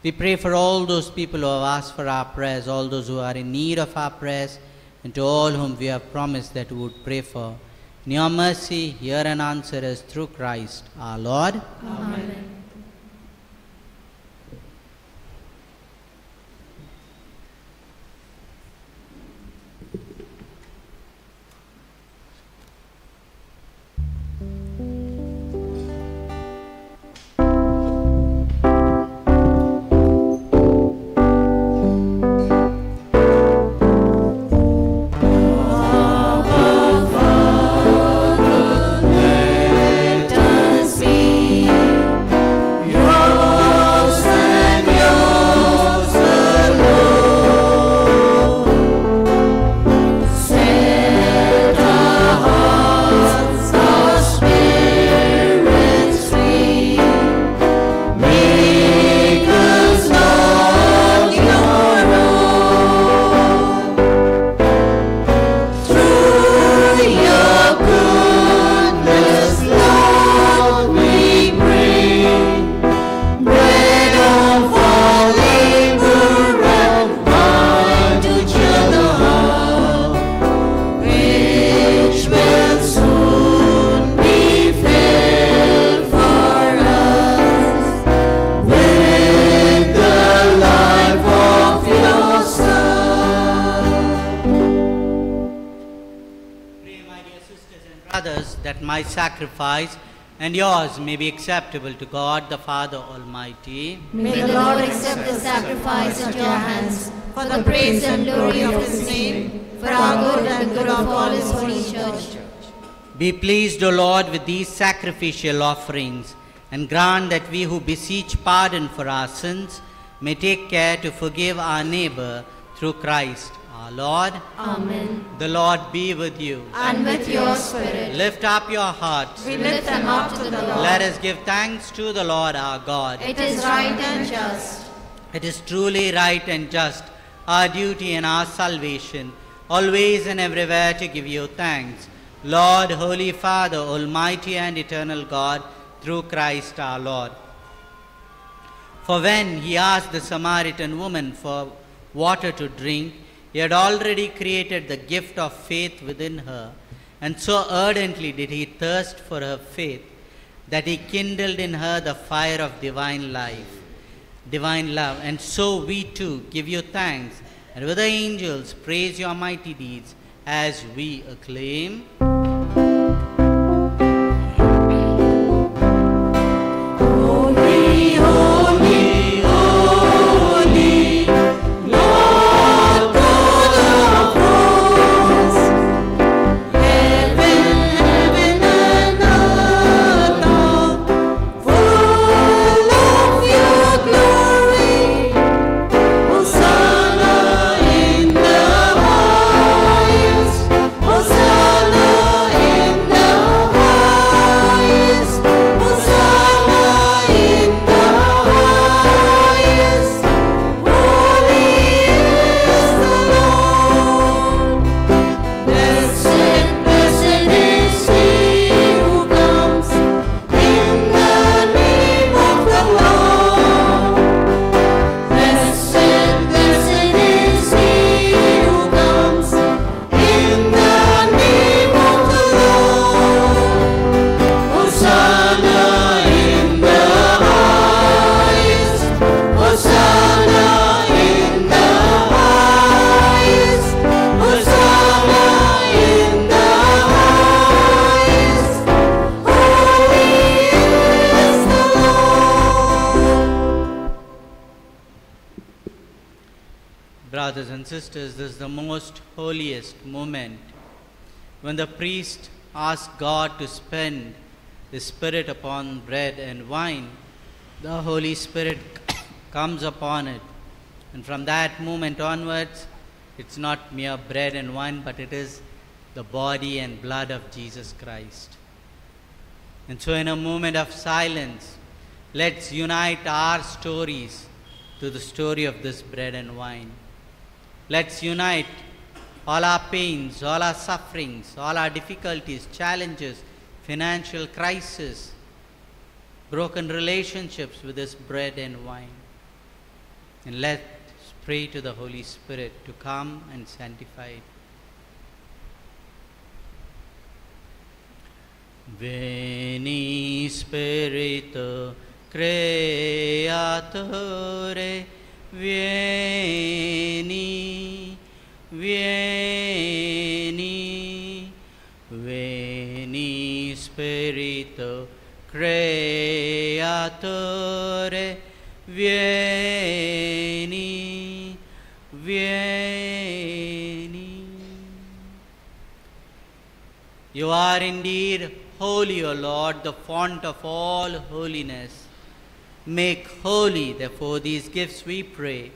We pray for all those people who have asked for our prayers, all those who are in need of our prayers, and to all whom we have promised that we would pray for. In your mercy, hear and answer us through Christ our Lord. Amen. My sacrifice and yours may be acceptable to God the Father Almighty. May the Lord accept the sacrifice at your hands for the praise and glory of his name, for our good and the good of all his holy church. Be pleased, O Lord, with these sacrificial offerings, and grant that we who beseech pardon for our sins may take care to forgive our neighbor through Christ our Lord. Amen. The Lord be with you. And with your spirit. Lift up your hearts. We lift them up to the Lord. Let us give thanks to the Lord our God. It is right and just. It is truly right and just, our duty and our salvation, always and everywhere to give you thanks, Lord, Holy Father, Almighty and eternal God, through Christ our Lord. For when he asked the Samaritan woman for water to drink, he had already created the gift of faith within her, and so ardently did he thirst for her faith, that he kindled in her the fire of divine life, divine love. And so we too give you thanks, and with the angels praise your mighty deeds, as we acclaim. Holy, holy, holy, Lord God of hosts. Heaven, heaven and earth are full of your glory. Hosanna in the highest. Hosanna in the highest. Hosanna in the highest. Holy is the Lord. Blessed, blessed is he who comes in the name of the Lord. Blessed, blessed is he who comes in the name of the Lord. Hosanna in the highest. Hosanna in the highest. Hosanna in the highest. Holy is the Lord. Brothers and sisters, this is the most holiest moment when the priest asks God to spend the Spirit upon bread and wine. The Holy Spirit comes upon it, and from that moment onwards, it's not mere bread and wine, but it is the body and blood of Jesus Christ. And so in a moment of silence, let's unite our stories to the story of this bread and wine. Let's unite all our pains, all our sufferings, all our difficulties, challenges, financial crisis, broken relationships with this bread and wine. And let's pray to the Holy Spirit to come and sanctify it. Veni Spiritu Creatore, vieni, vieni, veni Spiritu Creatore, vieni, vieni. You are indeed holy, O Lord, the font of all holiness. Make holy, therefore, these gifts, we pray,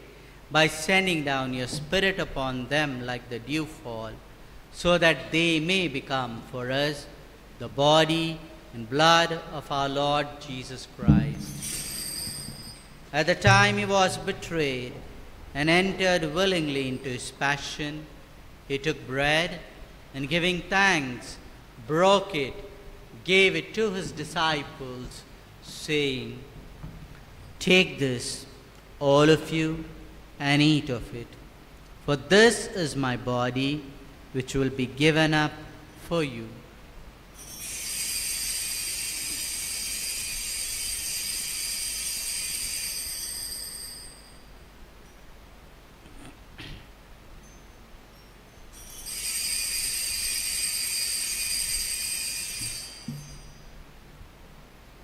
by sending down your Spirit upon them like the dewfall, so that they may become for us the body and blood of our Lord Jesus Christ. At the time he was betrayed and entered willingly into his passion, he took bread and, giving thanks, broke it, gave it to his disciples, saying, "Take this, all of you, and eat of it, for this is my body, which will be given up for you."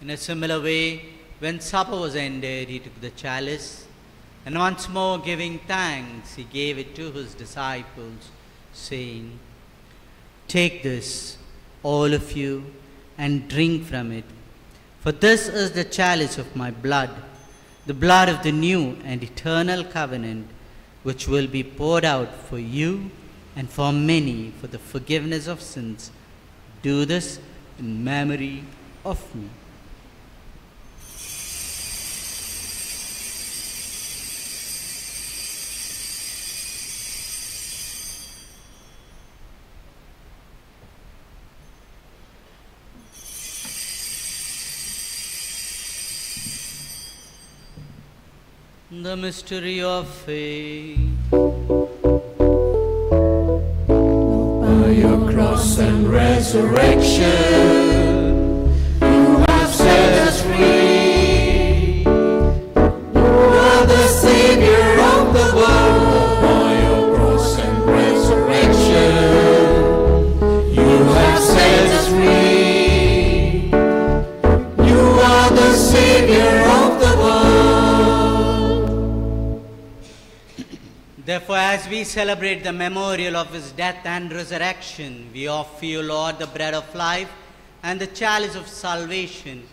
In a similar way, when supper was ended, he took the chalice, and once more giving thanks, he gave it to his disciples, saying, "Take this, all of you, and drink from it, for this is the chalice of my blood, the blood of the new and eternal covenant, which will be poured out for you and for many for the forgiveness of sins. Do this in memory of me." The mystery of faith. By your cross and resurrection, you have set us free. You are the Savior of the world. By your cross and resurrection, you have set us free. You are the Savior of the world. Therefore, as we celebrate the memorial of his death and resurrection, we offer you, Lord, the bread of life and the chalice of salvation,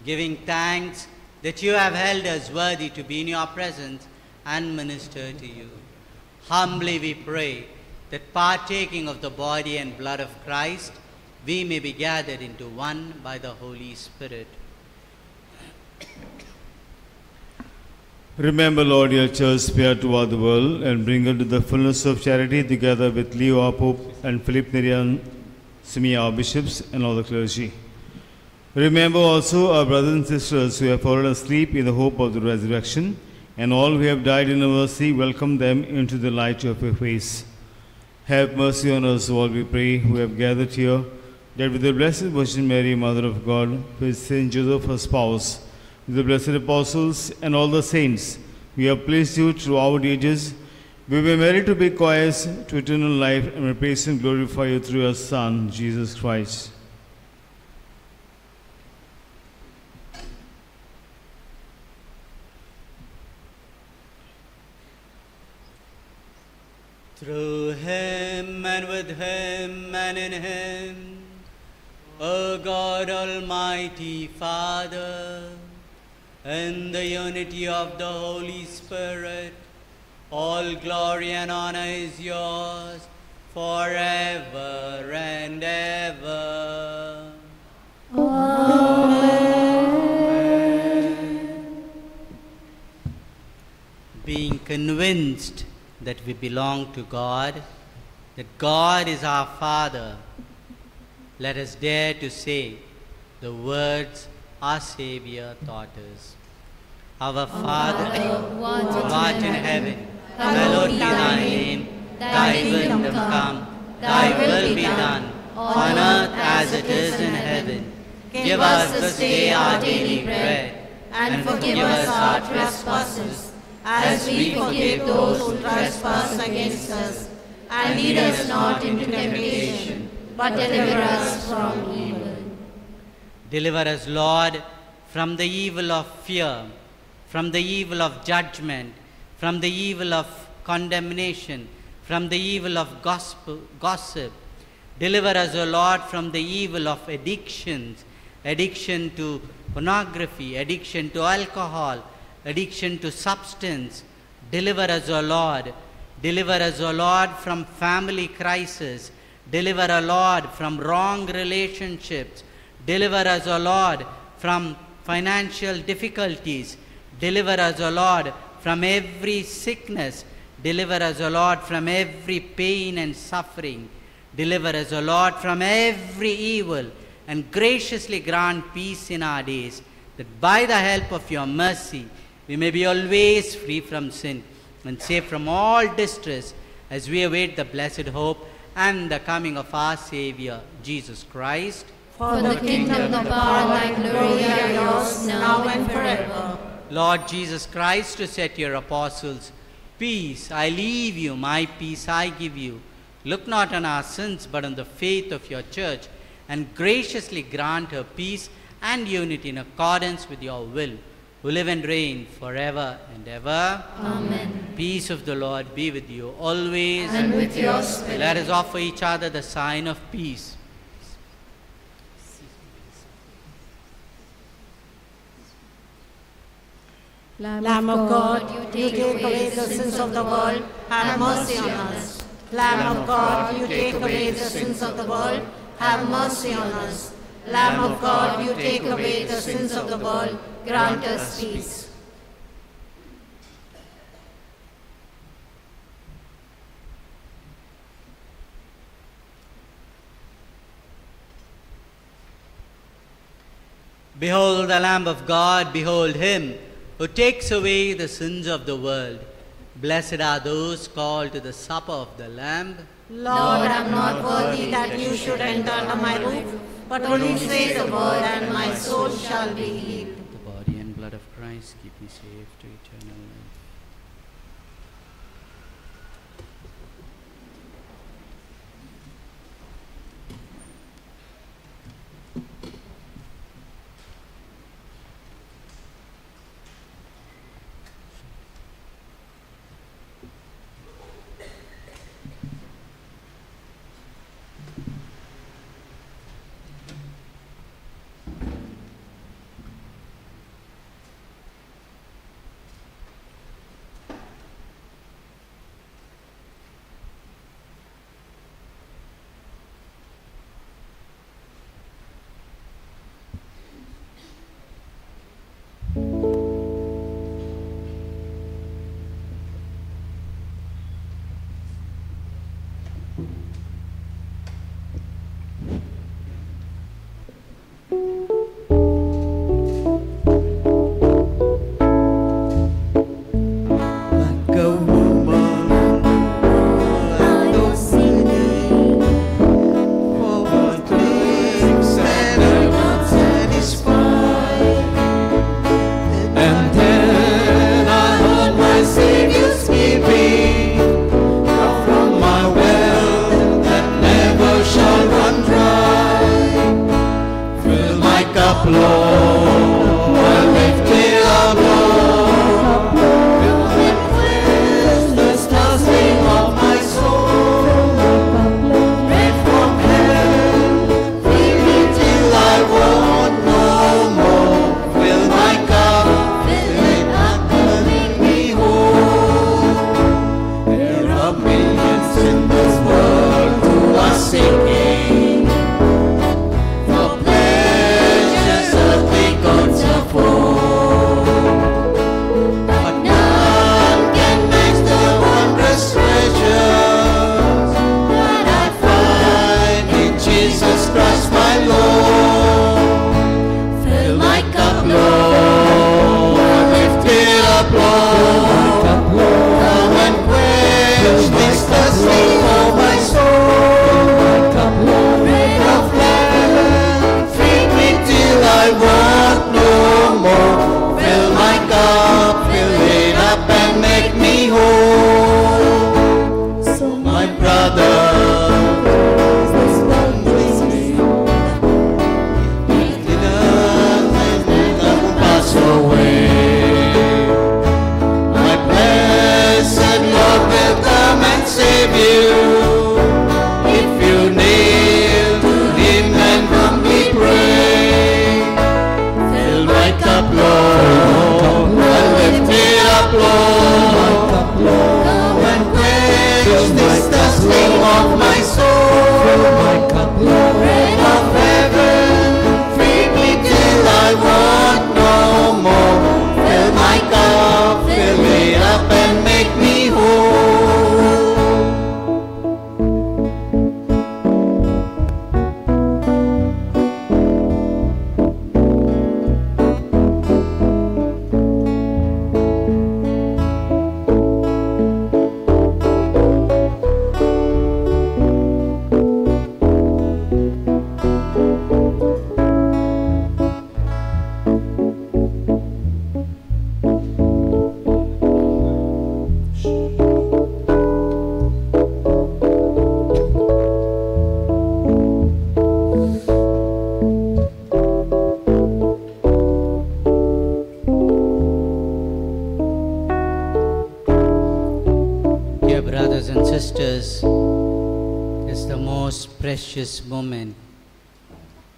giving thanks that you have held us worthy to be in your presence and minister to you. Humbly we pray that, partaking of the body and blood of Christ, we may be gathered into one by the Holy Spirit. Remember, Lord, your church spared toward the world, and bring her to the fullness of charity, together with Leo our Pope and Philip Nerian, Simi our bishops, and all the clergy. Remember also our brothers and sisters who have fallen asleep in the hope of the resurrection, and all who have died in mercy, welcome them into the light of your face. Have mercy on us all, we pray, who have gathered here, that with the Blessed Virgin Mary, Mother of God, with Saint Joseph, her spouse, with the blessed apostles and all the saints, we have placed you throughout ages. We may merit to be heirs to eternal life, and may praise and glorify you through your Son, Jesus Christ. Through him and with him and in him, O God, Almighty Father, in the unity of the Holy Spirit, all glory and honor is yours forever and ever. Amen. Being convinced that we belong to God, that God is our Father, let us dare to say the words our Savior taught us. Our Father, who art in heaven, hallowed be thy name. Thy kingdom come, thy will be done, on earth as it is in heaven. Give us this day our daily bread, and forgive us our trespasses, as we forgive those who trespass against us. And lead us not into temptation, but deliver us from evil. Deliver us, Lord, from the evil of fear, from the evil of judgment, from the evil of condemnation, from the evil of gossip. Deliver us, O Lord, from the evil of addictions, addiction to pornography, addiction to alcohol, addiction to substance. Deliver us, O Lord. Deliver us, O Lord, from family crisis. Deliver us, Lord, from wrong relationships. Deliver us, O Lord, from financial difficulties. Deliver us, O Lord, from every sickness. Deliver us, O Lord, from every pain and suffering. Deliver us, O Lord, from every evil, and graciously grant peace in our days, that by the help of your mercy we may be always free from sin and safe from all distress, as we await the blessed hope and the coming of our Savior, Jesus Christ. For the kingdom, the power, and the glory are yours, now and forever. Lord Jesus Christ, to set your apostles, peace I leave you, my peace I give you. Look not on our sins, but on the faith of your church, and graciously grant her peace and unity in accordance with your will, who live and reign forever and ever. Amen. Peace of the Lord be with you always. And with your spirit. Let us offer each other the sign of peace. Lamb of God, you take away the sins of the world, have mercy on us. Lamb of God, you take away the sins of the world, have mercy on us. Lamb of God, you take away the sins of the world, grant us peace. Behold the Lamb of God, behold him who takes away the sins of the world. Blessed are those called to the supper of the Lamb. Lord, I am not worthy that you should enter under my roof, but only say the word, and my soul shall be healed. The body and blood of Christ, keep me safe to eternal life. For pleasures earthly gods afford. sisters, it's the most precious moment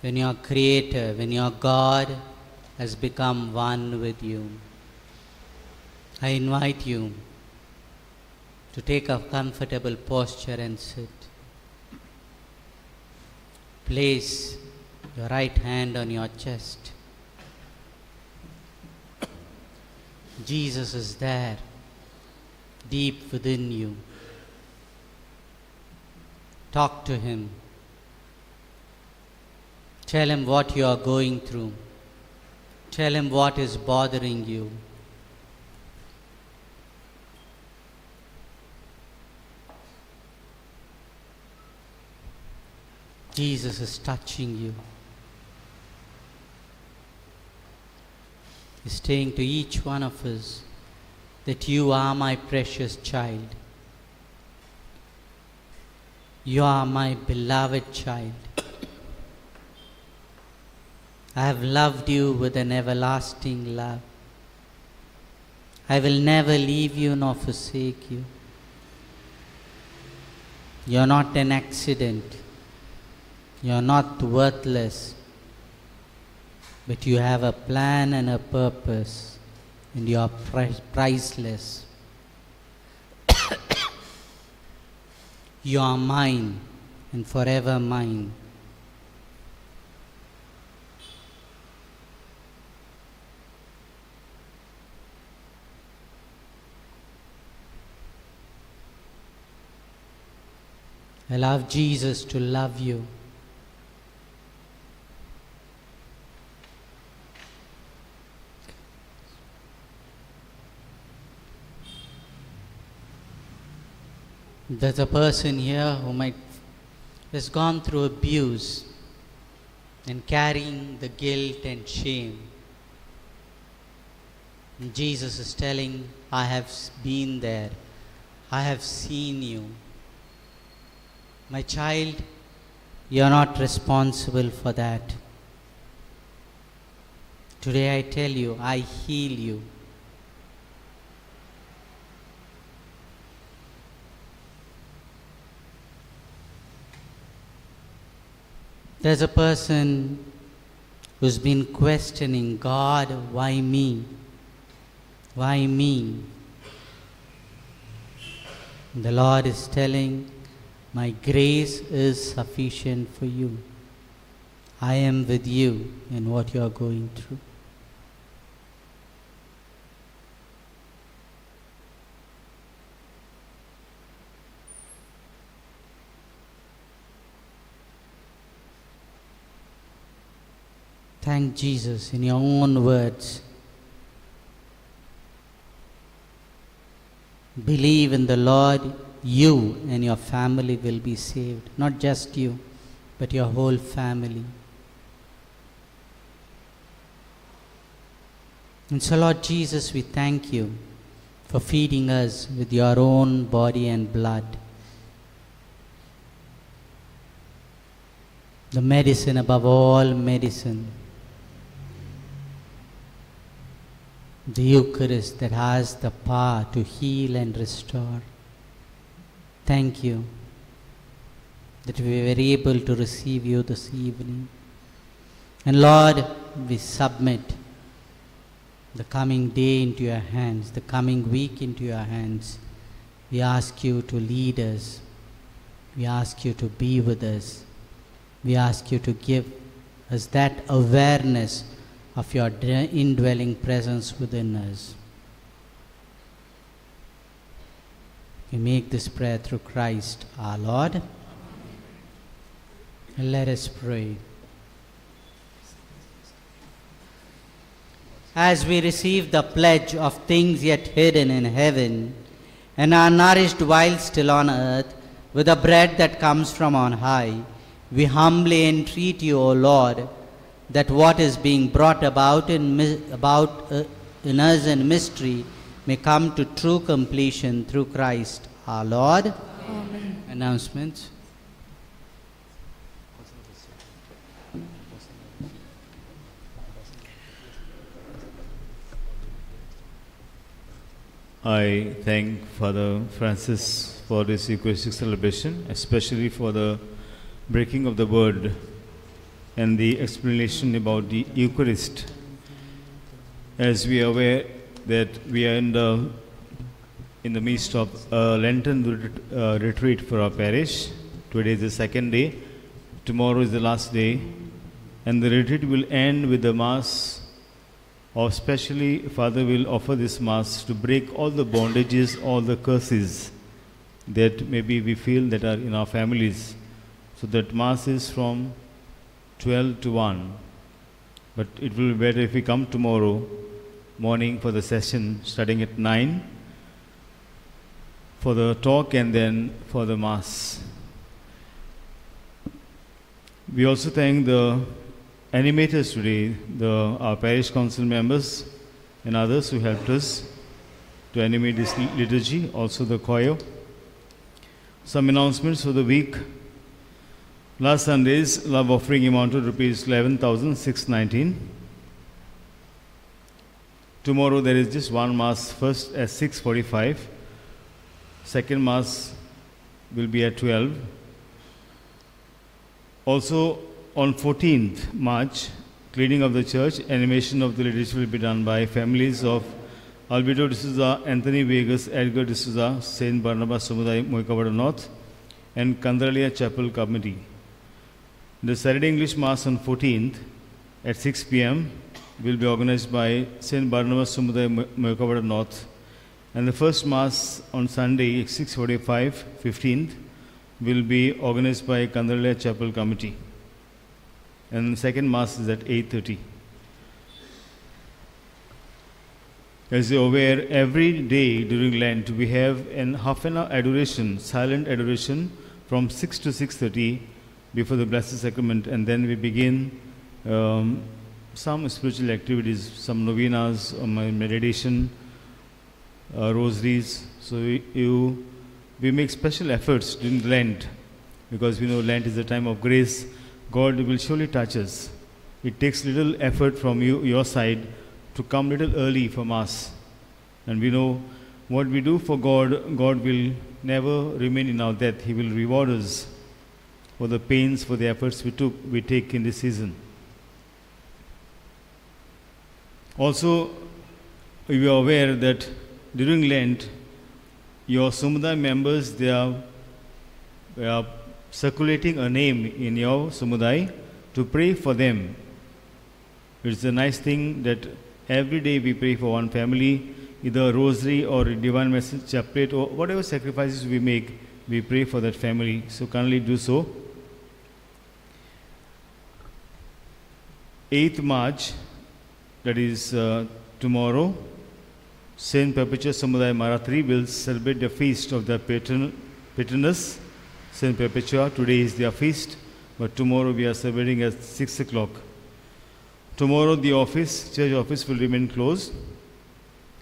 when your Creator, when your God has become one with you. I invite you to take a comfortable posture and sit. Place your right hand on your chest. Jesus is there, deep within you. Talk to Him. Tell Him what you are going through. Tell Him what is bothering you. Jesus is touching you. He's saying to each one of us that you are my precious child. You are my beloved child. I have loved you with an everlasting love. I will never leave you nor forsake you. You are not an accident. You are not worthless. But you have a plan and a purpose, and you are priceless. You are mine and forever mine. Allow Jesus to love you. There's a person here who has gone through abuse and carrying the guilt and shame. And Jesus is telling, I have been there. I have seen you. My child, you are not responsible for that. Today I tell you, I heal you. There's a person who's been questioning, God, why me? Why me? The Lord is telling, my grace is sufficient for you. I am with you in what you are going through. Thank Jesus in your own words. Believe in the Lord, you and your family will be saved. Not just you, but your whole family. And so, Lord Jesus, we thank you for feeding us with your own body and blood. The medicine above all medicine. The Eucharist that has the power to heal and restore. Thank you that we were able to receive you this evening. And Lord, we submit the coming day into your hands, the coming week into your hands. We ask you to lead us. We ask you to be with us. We ask you to give us that awareness of your indwelling presence within us. We make this prayer through Christ our Lord. And let us pray. As we receive the pledge of things yet hidden in heaven, and are nourished while still on earth with the bread that comes from on high, we humbly entreat you, O Lord, that what is being brought about in us in mystery may come to true completion through Christ our Lord. Amen. Announcements. I thank Father Francis for this Eucharistic celebration, especially for the breaking of the word and the explanation about the Eucharist. As we are aware that we are in the midst of a Lenten retreat for our parish. Today is the second day, tomorrow is the last day, and the retreat will end with the Mass, or especially Father will offer this Mass to break all the bondages, all the curses that maybe we feel that are in our families. So that Mass is from 12 to 1. But it will be better if we come tomorrow morning for the session starting at 9 for the talk and then for the Mass. We also thank the animators today, our parish council members and others who helped us to animate this liturgy, also the choir. Some announcements for the week. Last Sunday's love offering amounted to rupees 11,619. Tomorrow there is just one Mass, first at 6:45. Second Mass will be at 12. Also on 14th March, cleaning of the church, animation of the liturgy will be done by families of Alberto D'Souza, Anthony Vegas, Edgar D'Souza, Saint Barnabas Samudai, Moikawada North, and Kandralia Chapel Committee. The Saturday English Mass on 14th at 6 p.m. will be organized by Saint Barnabas Samudai, Moikawada North. And the first Mass on Sunday, 6:45, 15th, will be organized by Kandralia Chapel Committee. And the second Mass is at 8:30. As you're aware, every day during Lent, we have an half-an-hour adoration, silent adoration, from 6 to 6:30 before the Blessed Sacrament, and then we begin some spiritual activities, some novenas, meditation, rosaries. So we make special efforts during Lent, because we know Lent is a time of grace. God will surely touch us. It takes little effort from your side to come little early for Mass. And we know what we do for God, God will never remain in our death. He will reward us for the pains, for the efforts we take in this season. Also, we are aware that during Lent, your Samudaya members, they are circulating a name in your Samudaya to pray for them. It's a nice thing that every day we pray for one family, either a rosary or a divine message, chaplet, or whatever sacrifices we make, we pray for that family. So kindly do so. 8th March, that is tomorrow, Saint Perpetua Samudaya Maratri will celebrate the feast of the patroness, Saint Perpetua. Today is their feast, but tomorrow we are celebrating at 6 o'clock. Tomorrow the church office will remain closed.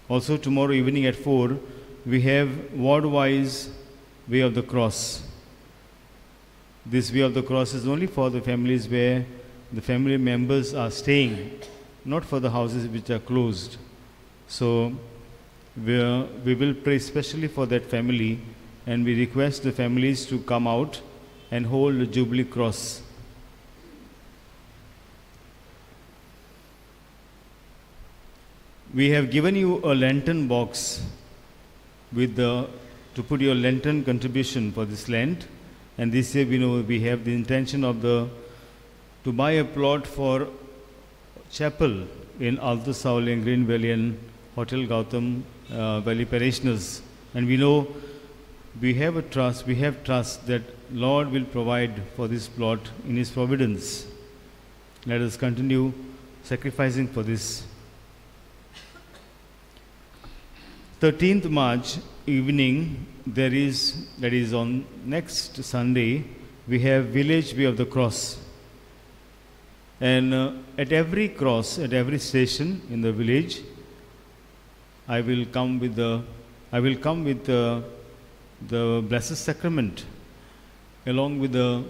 Also tomorrow evening at 4, we have ward-wise Way of the Cross. This Way of the Cross is only for the families where the family members are staying, not for the houses which are closed. So we will pray especially for that family, and we request the families to come out and hold the Jubilee Cross. We have given you a Lenten box to put your Lenten contribution for this Lent, and this year we have the intention of to buy a plot for chapel in Alto Saul and Green Valley and Hotel Gautam Valley parishioners. And we know we have trust that Lord will provide for this plot in His providence. Let us continue sacrificing for this. 13th March evening, that is on next Sunday, we have Village Way of the Cross. And at every cross, at every station in the village, I will come with the Blessed Sacrament, along with the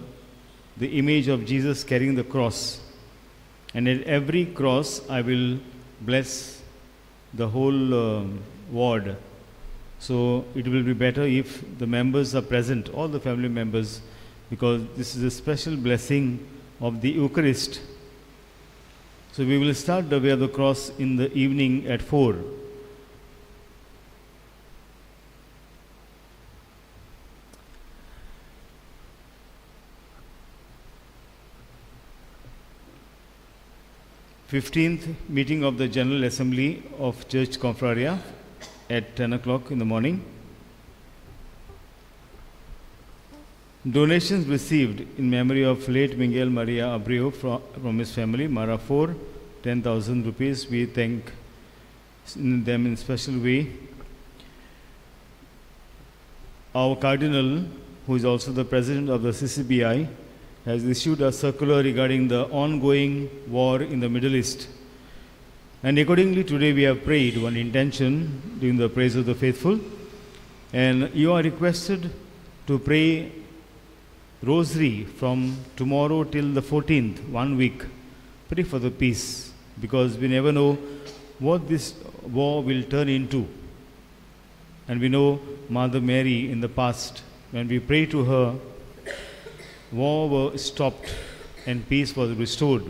image of Jesus carrying the cross. And at every cross, I will bless the whole ward. So it will be better if the members are present, all the family members, because this is a special blessing of the Eucharist. So we will start the Way of the Cross in the evening at 4. th meeting of the General Assembly of Church Confraria at 10 o'clock in the morning. Donations received in memory of late Miguel Maria Abreu from his family, Mara 4, 10,000 rupees. We thank them in special way. Our Cardinal, who is also the President of the CCBI, has issued a circular regarding the ongoing war in the Middle East. And accordingly, today we have prayed one intention during the praise of the faithful. And you are requested to pray Rosary from tomorrow till the 14th, 1 week. Pray for the peace, because we never know what this war will turn into. And we know Mother Mary in the past, when we pray to her, war was stopped and peace was restored.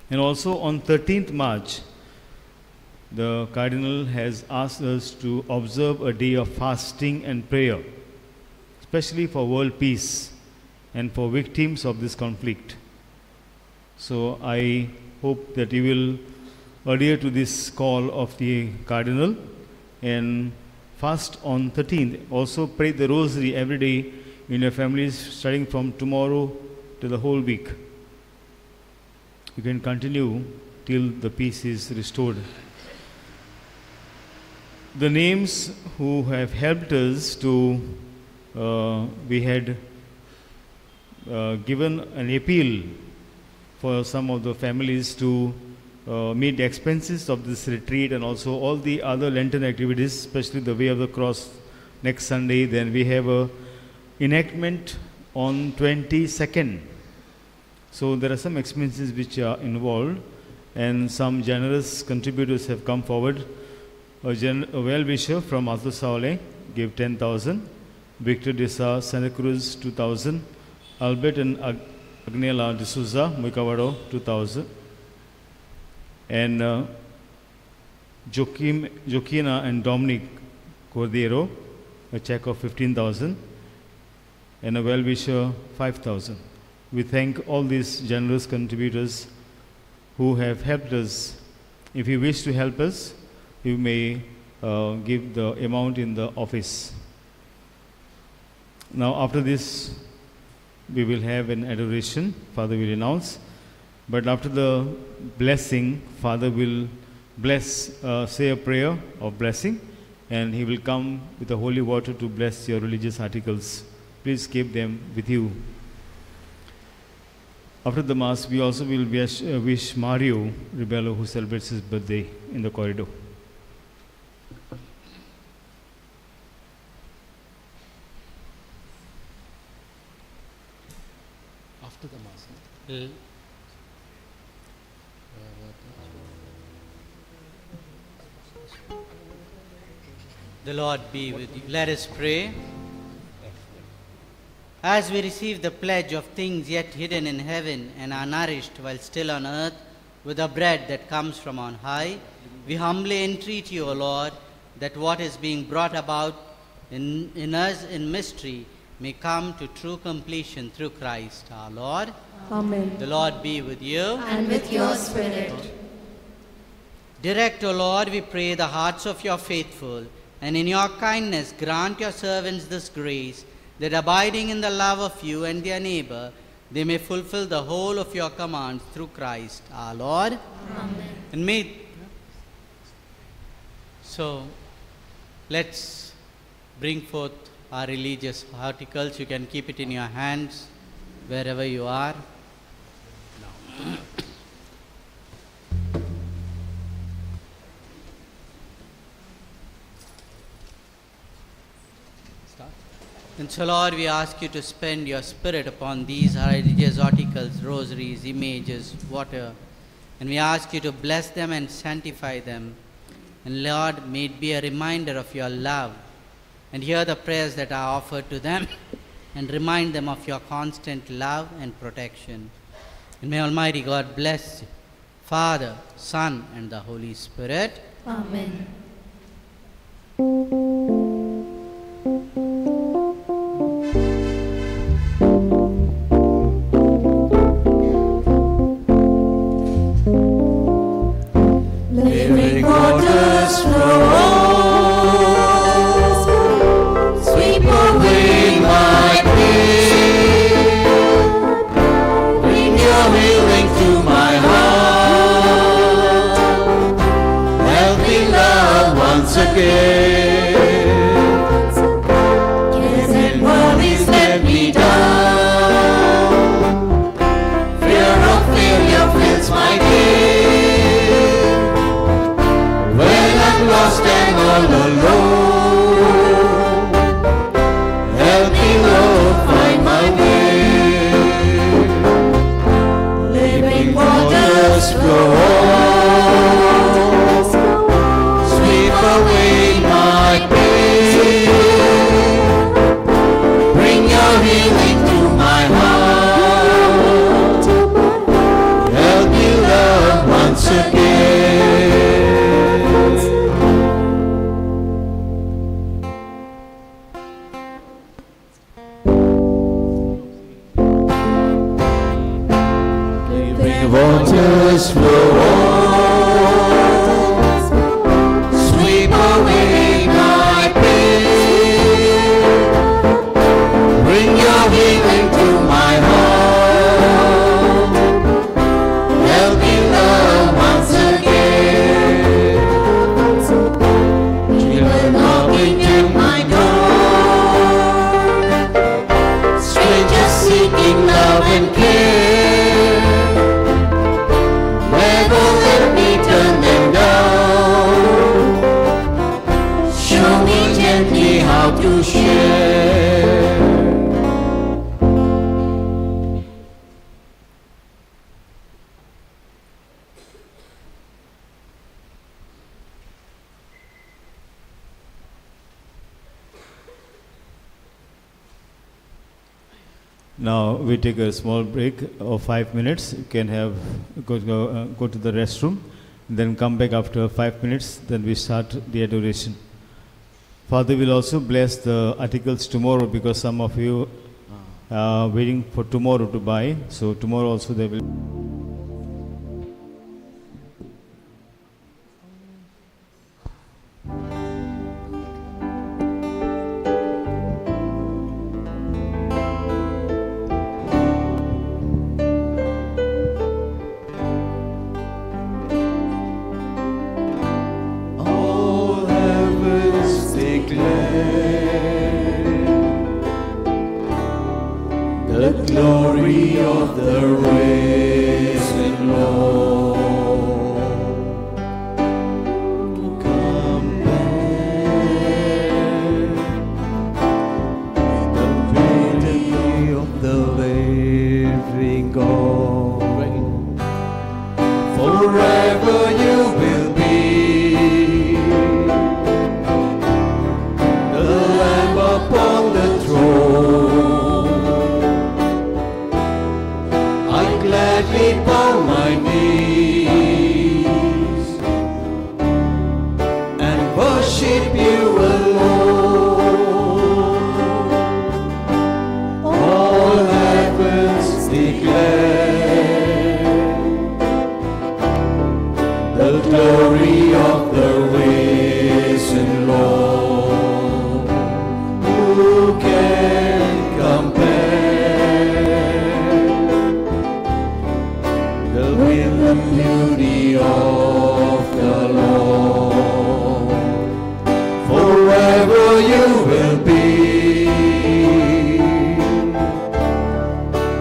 And also on 13th March, the Cardinal has asked us to observe a day of fasting and prayer, especially for world peace and for victims of this conflict. So I hope that you will adhere to this call of the Cardinal and fast on 13th. Also pray the Rosary every day in your families, starting from tomorrow to the whole week. You can continue till the peace is restored. The names who have helped us to, we had given an appeal for some of the families to meet the expenses of this retreat and also all the other Lenten activities, especially the Way of the Cross next Sunday. Then we have a enactment on 22nd. So there are some expenses which are involved, and some generous contributors have come forward. A well-wisher from Athusaule gave 10,000, Victor Desa, Santa Cruz 2,000, Albert and Agnella D'Souza, Muikavado 2,000, and Joaquina and Dominic Cordero, a check of 15,000, and a well-wisher 5,000. We thank all these generous contributors who have helped us. If you wish to help us, you may give the amount in the office. Now after this, we will have an adoration. Father will announce. But after the blessing, Father will bless, say a prayer of blessing, and he will come with the holy water to bless your religious articles. Please keep them with you. After the Mass, we also will wish Mario Ribello, who celebrates his birthday, in the corridor. After the Mass. The Lord be with you. Let us pray. As we receive the pledge of things yet hidden in heaven and are nourished while still on earth with the bread that comes from on high, we humbly entreat you, O Lord, that what is being brought about in us in mystery may come to true completion through Christ our Lord. Amen. The Lord be with you. And with your spirit. Direct, O Lord, we pray, the hearts of your faithful, and in your kindness grant your servants this grace, that abiding in the love of you and their neighbor, they may fulfill the whole of your commands through Christ our Lord. Amen. And so let's bring forth our religious articles. You can keep it in your hands wherever you are. And so, Lord, we ask you to spend your Spirit upon these religious articles, rosaries, images, water. And we ask you to bless them and sanctify them. And Lord, may it be a reminder of your love. And hear the prayers that are offered to them and remind them of your constant love and protection. And may Almighty God bless Father, Son, and the Holy Spirit. Amen. Living waters flow, sweep away my pain. Bring your healing to my heart. Help me love once again. Cares and worries let me down. Fear of failure fills my day. Lost and all alone, help me, Lord, find my way. Living waters flow, sweep away my pain. Bring your healing to my heart. Help me love once again. Waters flow, sweep away my pain. Bring your healing to my heart. Help me love once again. Children knocking at my door, strangers seeking love and care. To share. Now we take a small break of 5 minutes. You can have go to the restroom, then come back after 5 minutes. Then we start the adoration. Father will also bless the articles tomorrow because some of you are waiting for tomorrow to buy. So tomorrow also they will. The glory of the risen Lord, come back. The beauty of the living God, forever you will be the Lamb upon the throne. Gladly bow my knees and worship you alone. All heavens declare the glory of the risen Lord. Who can compare with the beauty of the Lord? Forever you will be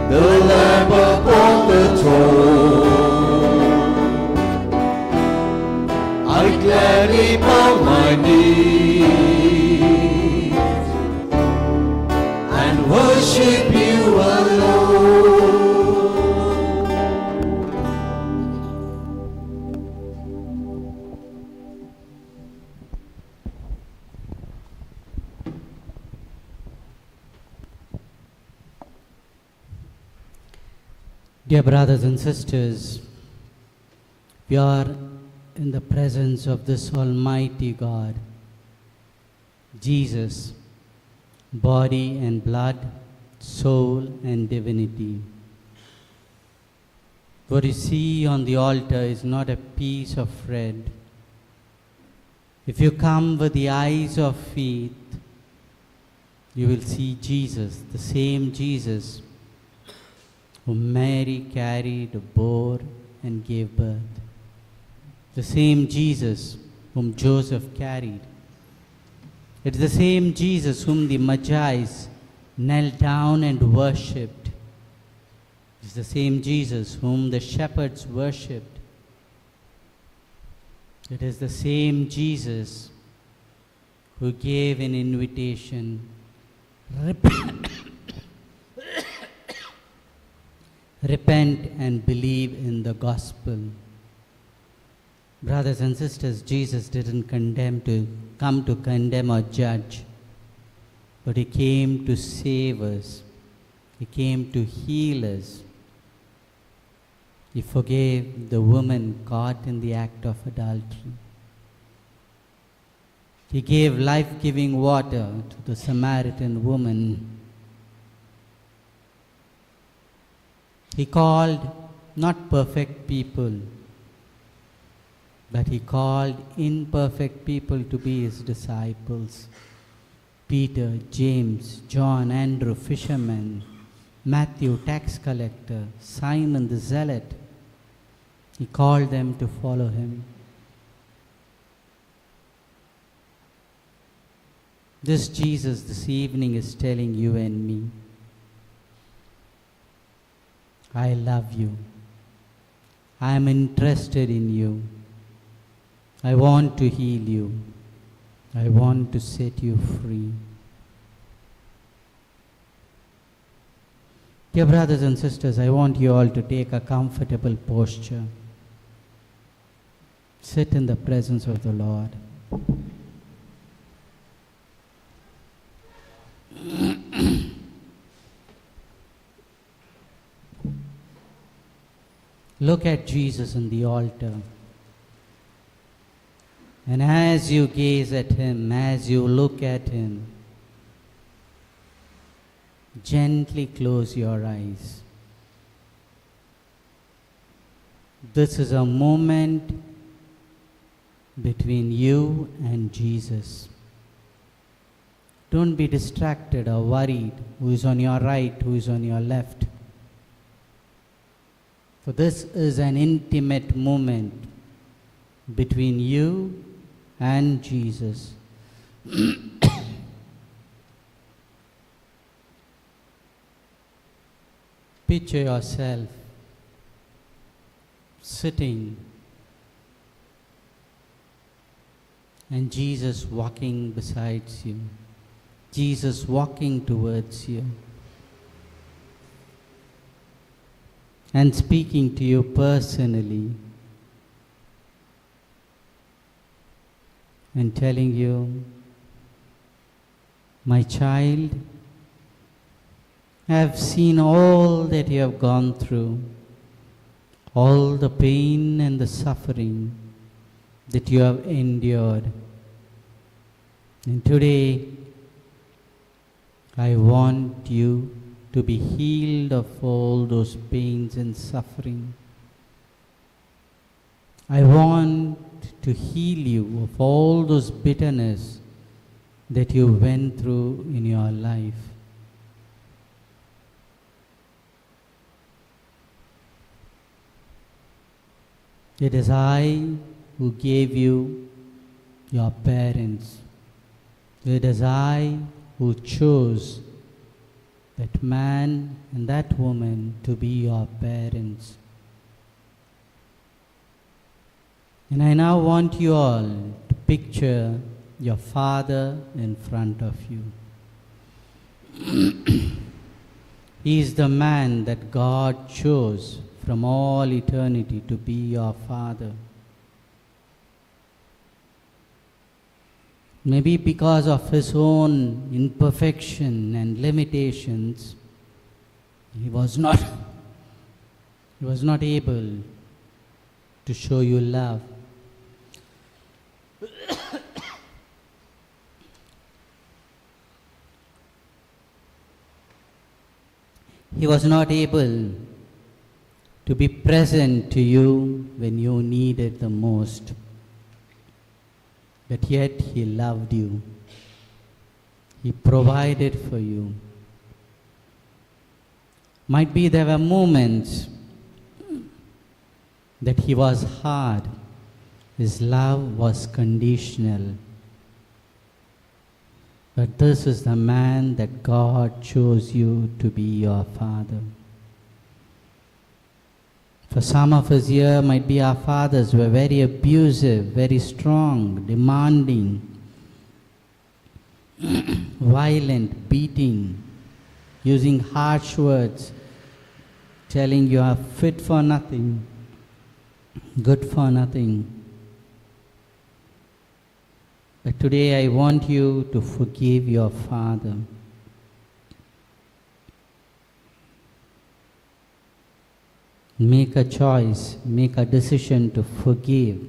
the Lamb upon the throne. I gladly bow my knees and worship you alone. Dear brothers and sisters, we are in the presence of this Almighty God, Jesus, body and blood, soul and divinity. What you see on the altar is not a piece of thread. If you come with the eyes of faith, you will see Jesus, the same Jesus whom Mary carried, bore, and gave birth. The same Jesus whom Joseph carried. It's the same Jesus whom the Magi knelt down and worshipped. It's the same Jesus whom the shepherds worshipped. It is the same Jesus who gave an invitation. Repent and believe in the gospel. Brothers and sisters, Jesus didn't come to condemn or judge, but he came to save us. He came to heal us. He forgave the woman caught in the act of adultery. He gave life-giving water to the Samaritan woman. He called not perfect people, but he called imperfect people to be his disciples. Peter, James, John, Andrew, fishermen, Matthew, tax collector, Simon the zealot. He called them to follow him. This Jesus this evening is telling you and me, I love you. I am interested in you. I want to heal you. I want to set you free. Dear brothers and sisters, I want you all to take a comfortable posture. Sit in the presence of the Lord. Look at Jesus on the altar. And as you gaze at him, as you look at him, gently close your eyes. This is a moment between you and Jesus. Don't be distracted or worried who is on your right, who is on your left. For this is an intimate moment between you and Jesus. Picture yourself sitting and Jesus walking beside you, Jesus walking towards you and speaking to you personally and telling you, my child, I have seen all that you have gone through, all the pain and the suffering that you have endured. And today, I want you to be healed of all those pains and suffering. I want to heal you of all those bitterness that you went through in your life. It is I who gave you your parents. It is I who chose that man and that woman to be your parents. And I now want you all to picture your father in front of you. He is the man that God chose from all eternity to be your father. Maybe because of his own imperfection and limitations, he was not He was not able to show you love. He was not able to be present to you when you needed the most. But yet He loved you. He provided for you. Might be there were moments that He was hard. His love was conditional. But this is the man that God chose you to be your father. For some of us here, might be our fathers were very abusive, very strong, demanding, violent, beating, using harsh words, telling you are fit for nothing, good for nothing. But today I want you to forgive your father. Make a choice, make a decision to forgive,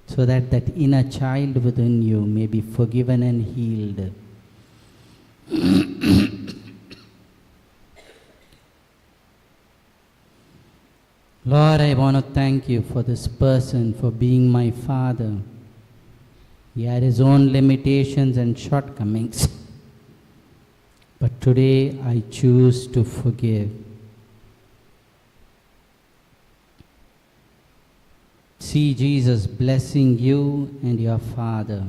so that that inner child within you may be forgiven and healed. Lord, I want to thank you for this person, for being my father. He had his own limitations and shortcomings. But today I choose to forgive. See Jesus blessing you and your father,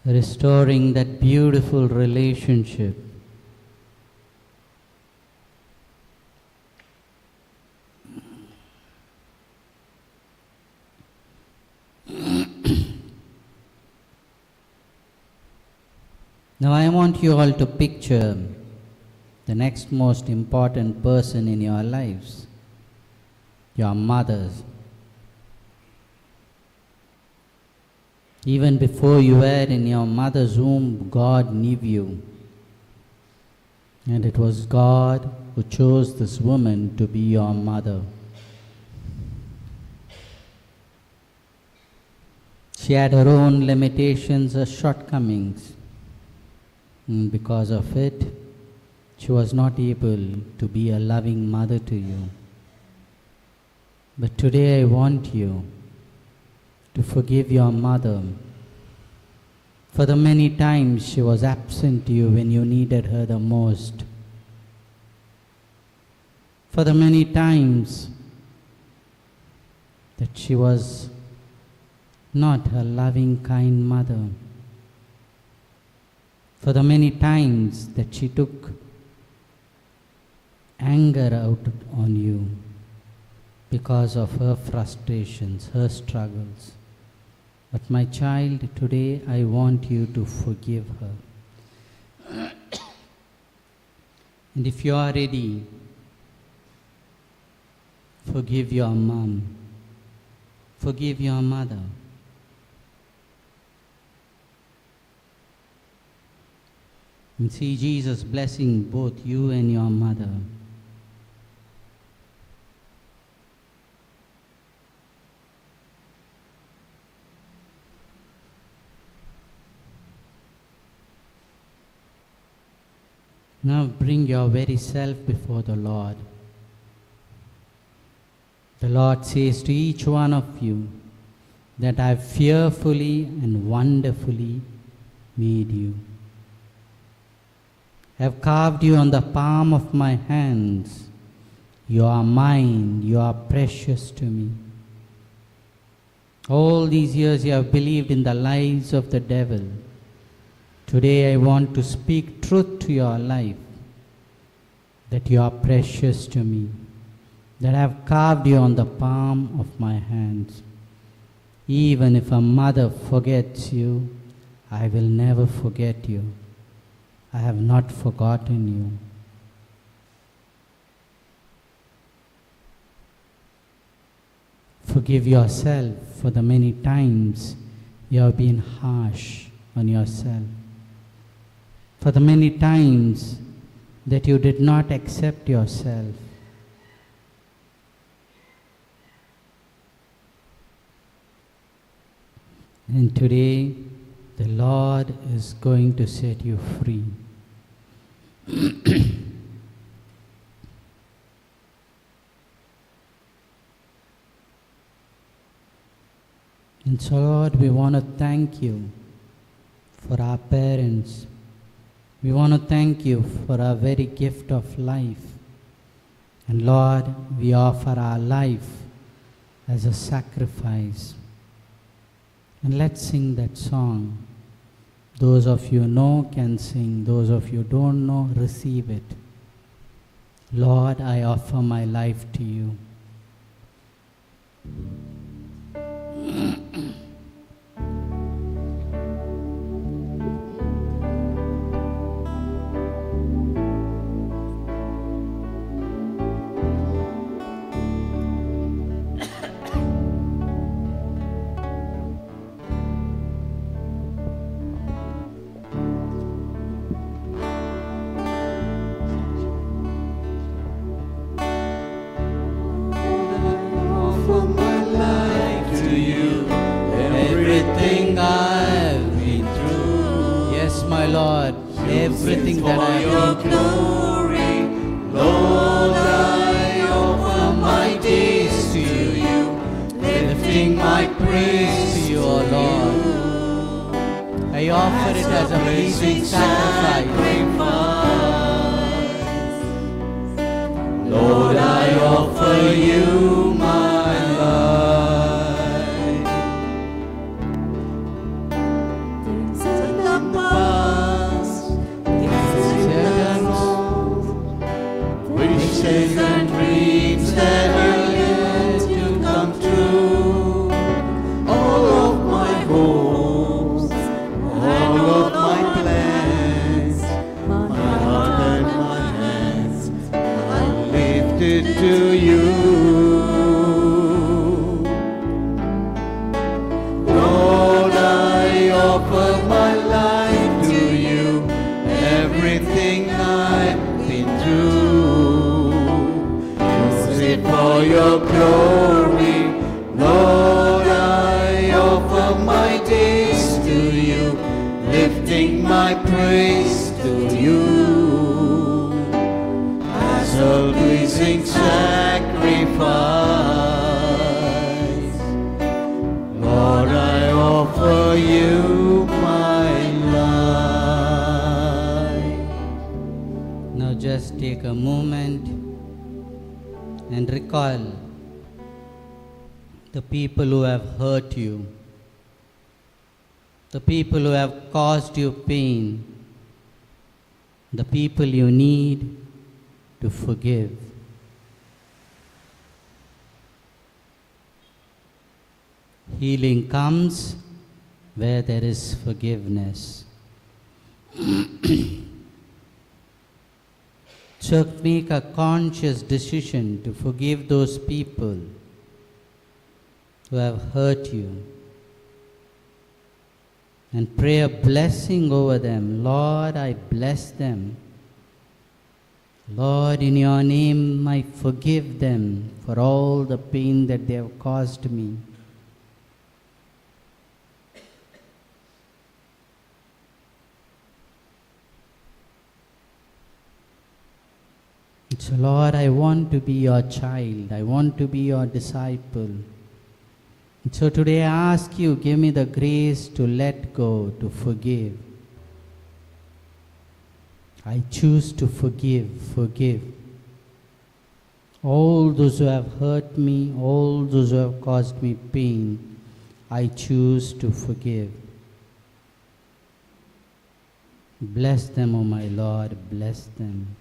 restoring that beautiful relationship. Now I want you all to picture the next most important person in your lives, your mothers. Even before you were in your mother's womb, God knew you. And it was God who chose this woman to be your mother. She had her own limitations or shortcomings. And because of it, she was not able to be a loving mother to you. But today I want you to forgive your mother for the many times she was absent to you when you needed her the most. For the many times that she was not a loving, kind mother. For the many times that she took anger out on you because of her frustrations, her struggles. But my child, today I want you to forgive her. And if you are ready, forgive your mom, forgive your mother. And see Jesus blessing both you and your mother. Now bring your very self before the Lord. The Lord says to each one of you that I have fearfully and wonderfully made you. I have carved you on the palm of my hands. You are mine, you are precious to me. All these years you have believed in the lies of the devil. Today I want to speak truth to your life, that you are precious to me, that I have carved you on the palm of my hands. Even if a mother forgets you, I will never forget you. I have not forgotten you. Forgive yourself for the many times you have been harsh on yourself. For the many times that you did not accept yourself. And today, the Lord is going to set you free. And so, Lord, we want to thank you for our parents. We want to thank you for our very gift of life. And Lord, we offer our life as a sacrifice. And let's sing that song. Those of you know can sing. Those of you don't know, receive it. Lord, I offer my life to you. Everything that I have glory, Lord, I offer my days to you, lifting my praise to you, O Lord. I offer it as a pleasing sacrifice. Lord, I offer you my life. Things in the past, wishes and dreams that are yet to come true. All of my hopes, all of my plans, my heart and my hands are lifted to you. Lord, I offer my life to you, everything I've been through. Use it for your glory. Lord, I offer my days to you, lifting my praise to you as a pleasing sacrifice. Lord, I offer you my life. Now just take a moment and recall the people who have hurt you, the people who have caused you pain, the people you need to forgive. Healing comes where there is forgiveness. So make a conscious decision to forgive those people who have hurt you. And pray a blessing over them. Lord, I bless them. Lord, in your name, I forgive them for all the pain that they have caused me. So, Lord, I want to be your child. I want to be your disciple. So today I ask you, give me the grace to let go, to forgive. I choose to forgive. All those who have hurt me, all those who have caused me pain, I choose to forgive. Bless them, O my Lord, bless them.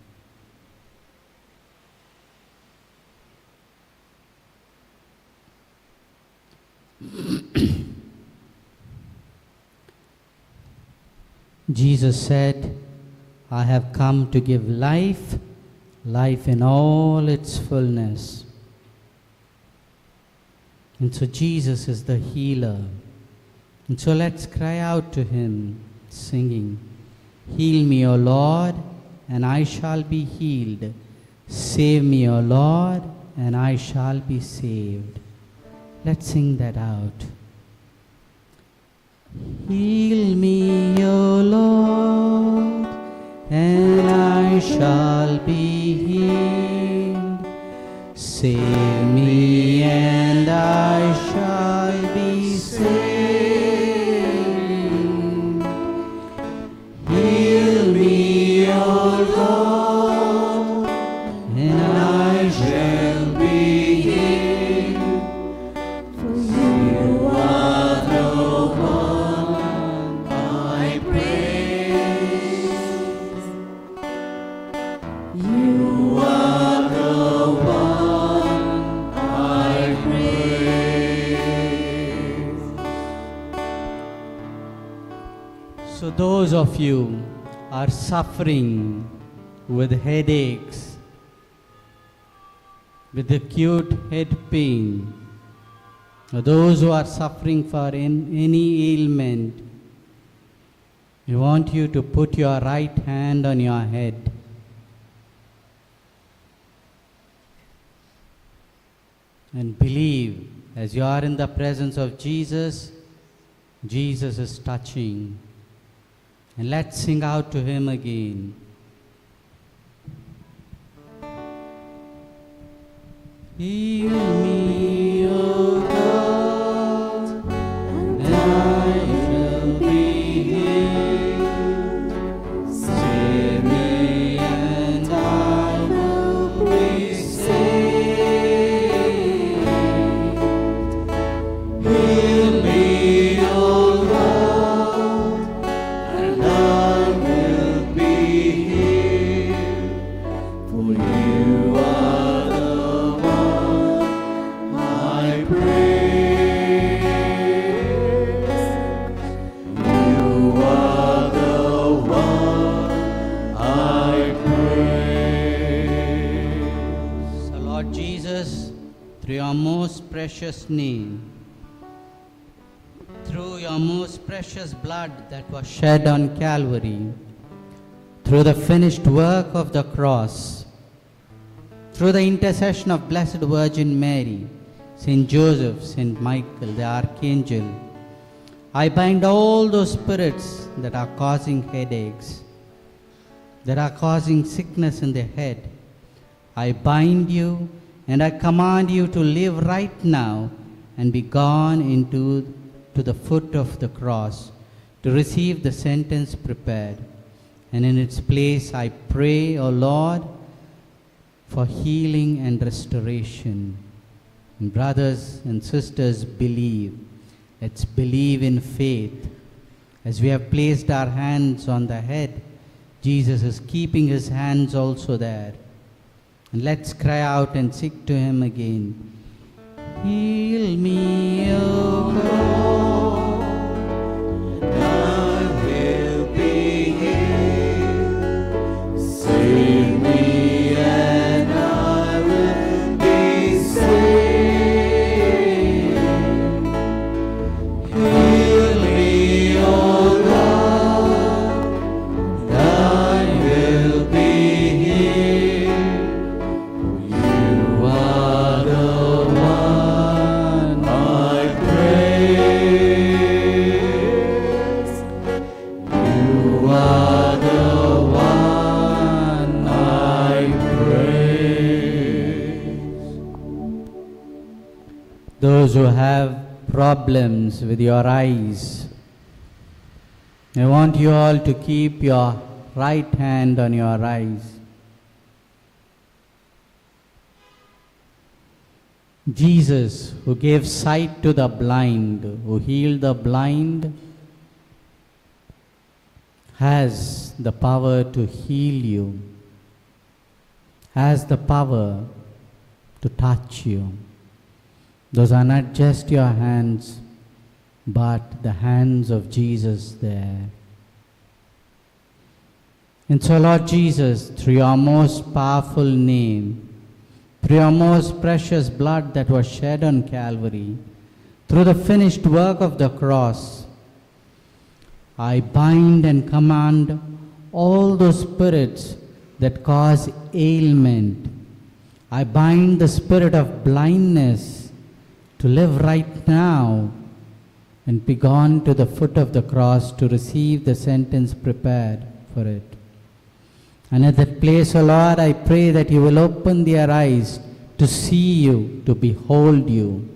Jesus said, I have come to give life, life in all its fullness. And so Jesus is the healer. And so let's cry out to him, singing, heal me, O Lord, and I shall be healed. Save me, O Lord, and I shall be saved. Let's sing that out. Heal me, O Lord, and I shall be healed. Save me, and I shall be saved. Heal me, O Lord, and I shall be healed. For you are the one I praise. You are the one I praise. So those of you are suffering with headaches, with acute head pain, or those who are suffering for any ailment, we want you to put your right hand on your head. And believe, as you are in the presence of Jesus, Jesus is touching. And let's sing out to him again. Heal me, O God, and I shall be healed. Save me, and I will be saved. Heal me, O Lord, and I will be healed. For you are the one I praise. You are the one I praise. So Lord Jesus, through your most precious name, through your most precious blood that was shed on Calvary, through the finished work of the cross, through the intercession of Blessed Virgin Mary, Saint Joseph, Saint Michael, the Archangel, I bind all those spirits that are causing headaches, that are causing sickness in the head. I bind you and I command you to live right now and be gone to the foot of the cross to receive the sentence prepared. And in its place I pray, O Lord, for healing and restoration. And brothers and sisters, believe. Let's believe in faith. As we have placed our hands on the head, Jesus is keeping his hands also there. And let's cry out and seek to him again. Heal me, O God, and I will be healed. Save me, and I will be saved. Heal me, O God, and I will be healed. You are the one I praise. You are the one I praise. Those who have problems with your eyes, I want you all to keep your right hand on your eyes. Jesus, who gave sight to the blind, who healed the blind, has the power to heal you, has the power to touch you. Those are not just your hands, but the hands of Jesus there. And so, Lord Jesus, through your most powerful name, through your most precious blood that was shed on Calvary, through the finished work of the cross, I bind and command all those spirits that cause ailment. I bind the spirit of blindness to live right now and be gone to the foot of the cross to receive the sentence prepared for it. And at that place, O Lord, I pray that you will open their eyes to see you, to behold you.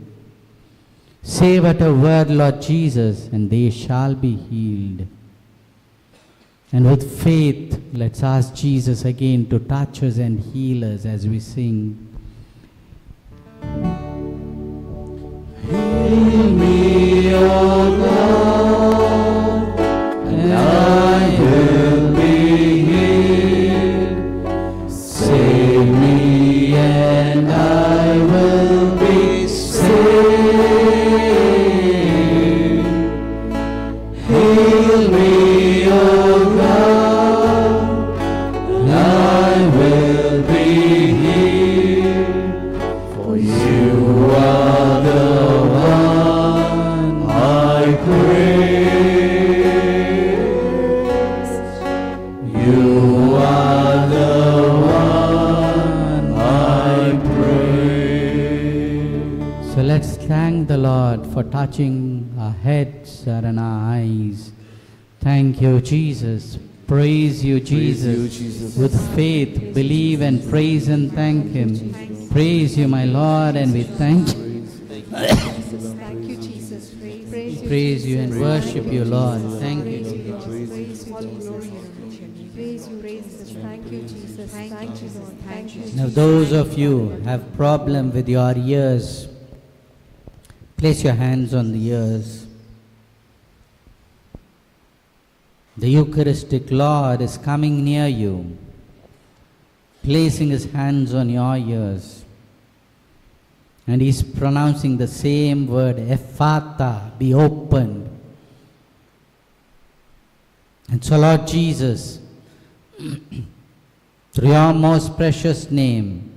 Say but a word, Lord Jesus, and they shall be healed. And with faith, let's ask Jesus again to touch us and heal us as we sing. Heal me, O God, and I will be healed. Save me, and I will be saved. Heal me, O God, and I will be healed. For you are the one I praise. You are the one I praise. So let's thank the Lord for touching our heads and our eyes. Thank you, Jesus. Praise you, Jesus. With faith, believe and praise and thank Him. Praise you, my Lord, and we thank you. Thank you, Jesus. Praise you and worship you, Lord. Thank you, Jesus. Praise you, thank you, Jesus. Thank you, Lord. Thank you. Now those of you who have problem with your ears, place your hands on the ears. The Eucharistic Lord is coming near you, placing His hands on your ears. And He's pronouncing the same word, Ephphatha, be opened. And so Lord Jesus, through your most precious name,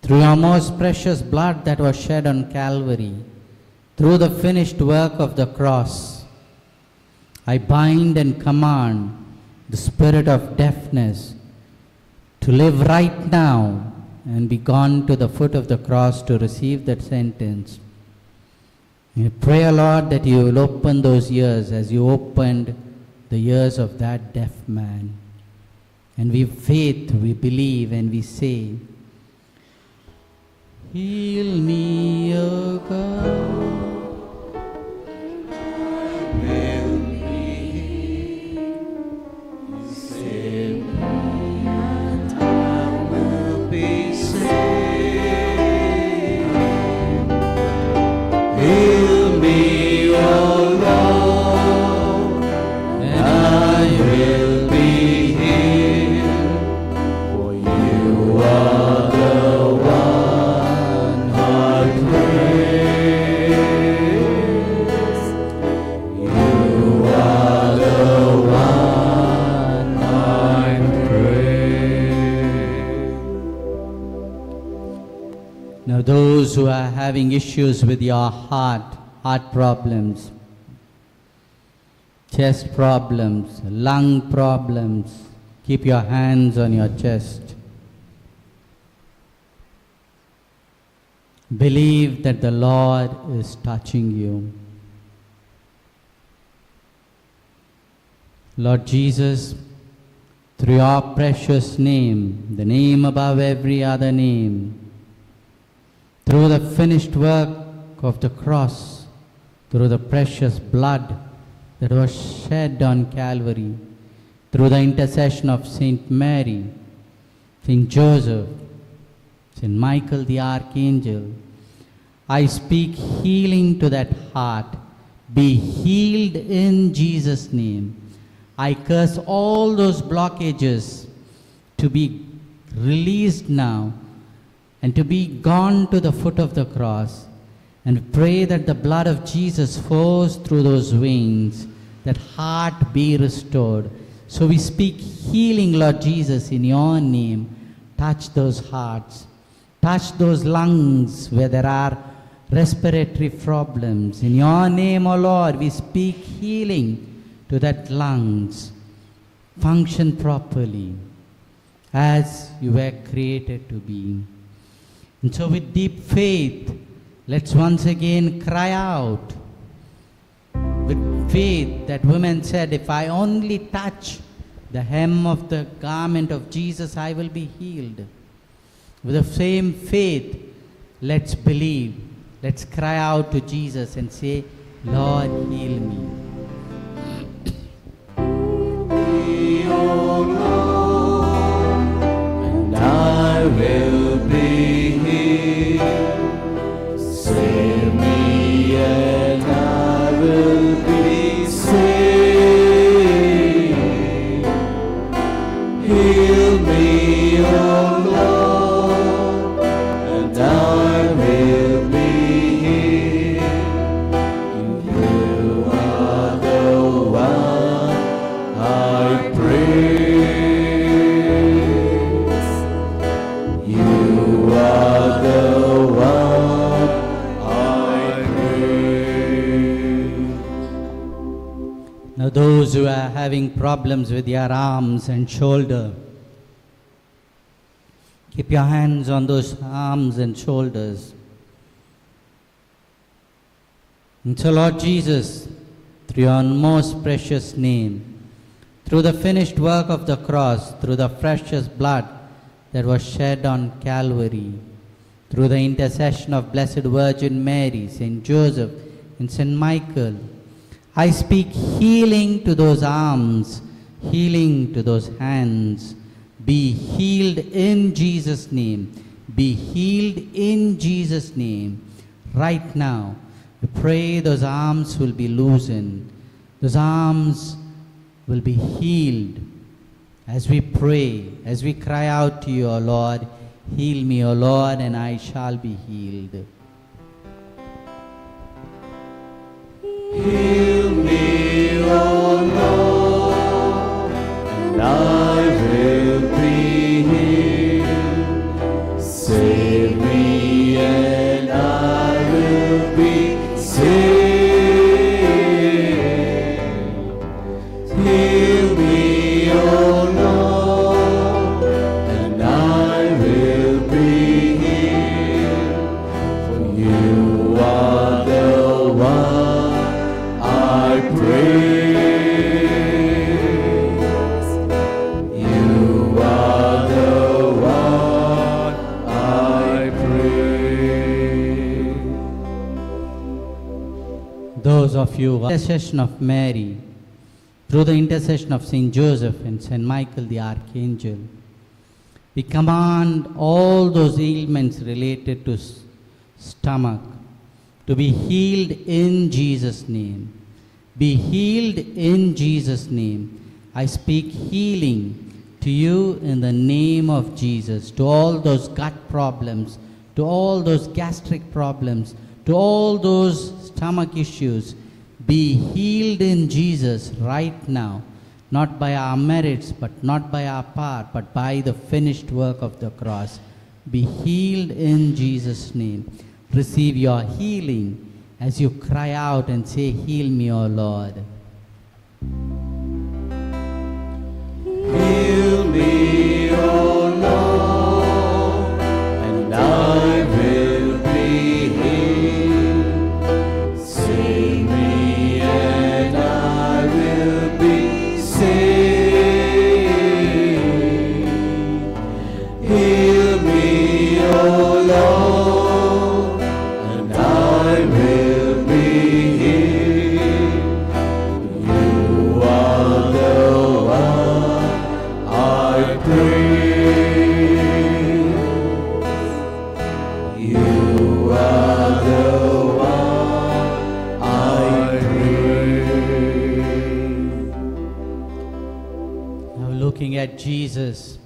through your most precious blood that was shed on Calvary, through the finished work of the cross, I bind and command the spirit of deafness to live right now and be gone to the foot of the cross to receive that sentence. I pray, Lord, that you will open those ears as you opened the ears of that deaf man. And we have faith, we believe, and we say, heal me, O God. Now those who are having issues with your heart problems, chest problems, lung problems, keep your hands on your chest. Believe that the Lord is touching you. Lord Jesus, through your precious name, the name above every other name, through the finished work of the cross, through the precious blood that was shed on Calvary, through the intercession of Saint Mary, Saint Joseph, Saint Michael the Archangel, I speak healing to that heart. Be healed in Jesus' name. I curse all those blockages to be released now and to be gone to the foot of the cross, and pray that the blood of Jesus flows through those veins, that heart be restored. So we speak healing, Lord Jesus, in your name. Touch those hearts, touch those lungs where there are respiratory problems. In your name, O Lord, we speak healing to that lungs. Function properly as you were created to be. And so with deep faith, let's once again cry out, With faith, that woman said, if I only touch the hem of the garment of Jesus, I will be healed. With the same faith, let's believe. Let's cry out to Jesus and say, Lord, heal me. O Lord, and I will be healed. Save me and I will be saved. Heal me, O Lord, and I will be healed. You are the one I praise. You are the one I praise. Now those who are having problems with your arms and shoulder, keep your hands on those arms and shoulders. And so Lord Jesus, through your most precious name, through the finished work of the cross, through the precious blood that was shed on Calvary, through the intercession of Blessed Virgin Mary, Saint Joseph, and Saint Michael, I speak healing to those arms, healing to those hands. Be healed in Jesus' name. Be healed in Jesus' name. Right now, we pray those arms will be loosened. Those arms will be healed. As we pray, as we cry out to you, O Lord, heal me, O Lord, and I shall be healed. Heal me, O Lord, and I will be healed. Save me and I will be saved. Heal me, O Lord, and I will be healed. For you are the one I praise. You are the one I praise. Those of you, intercession of Mary, through the intercession of Saint Joseph and Saint Michael the Archangel, we command all those ailments related to stomach to be healed in Jesus' name. Be healed in Jesus' name. I speak healing to you in the name of Jesus, to all those gut problems, to all those gastric problems, to all those stomach issues. Be healed in Jesus right now, not by our merits, but not by our power, but by the finished work of the cross. Be healed in Jesus' name. Receive your healing as you cry out and say, heal me, O Lord. Heal me, O Lord, and I will be healed. Save me and I will be saved. Heal me, O Lord, and I will be healed. You are the one I praise. You are the one I praise. Now looking at Jesus,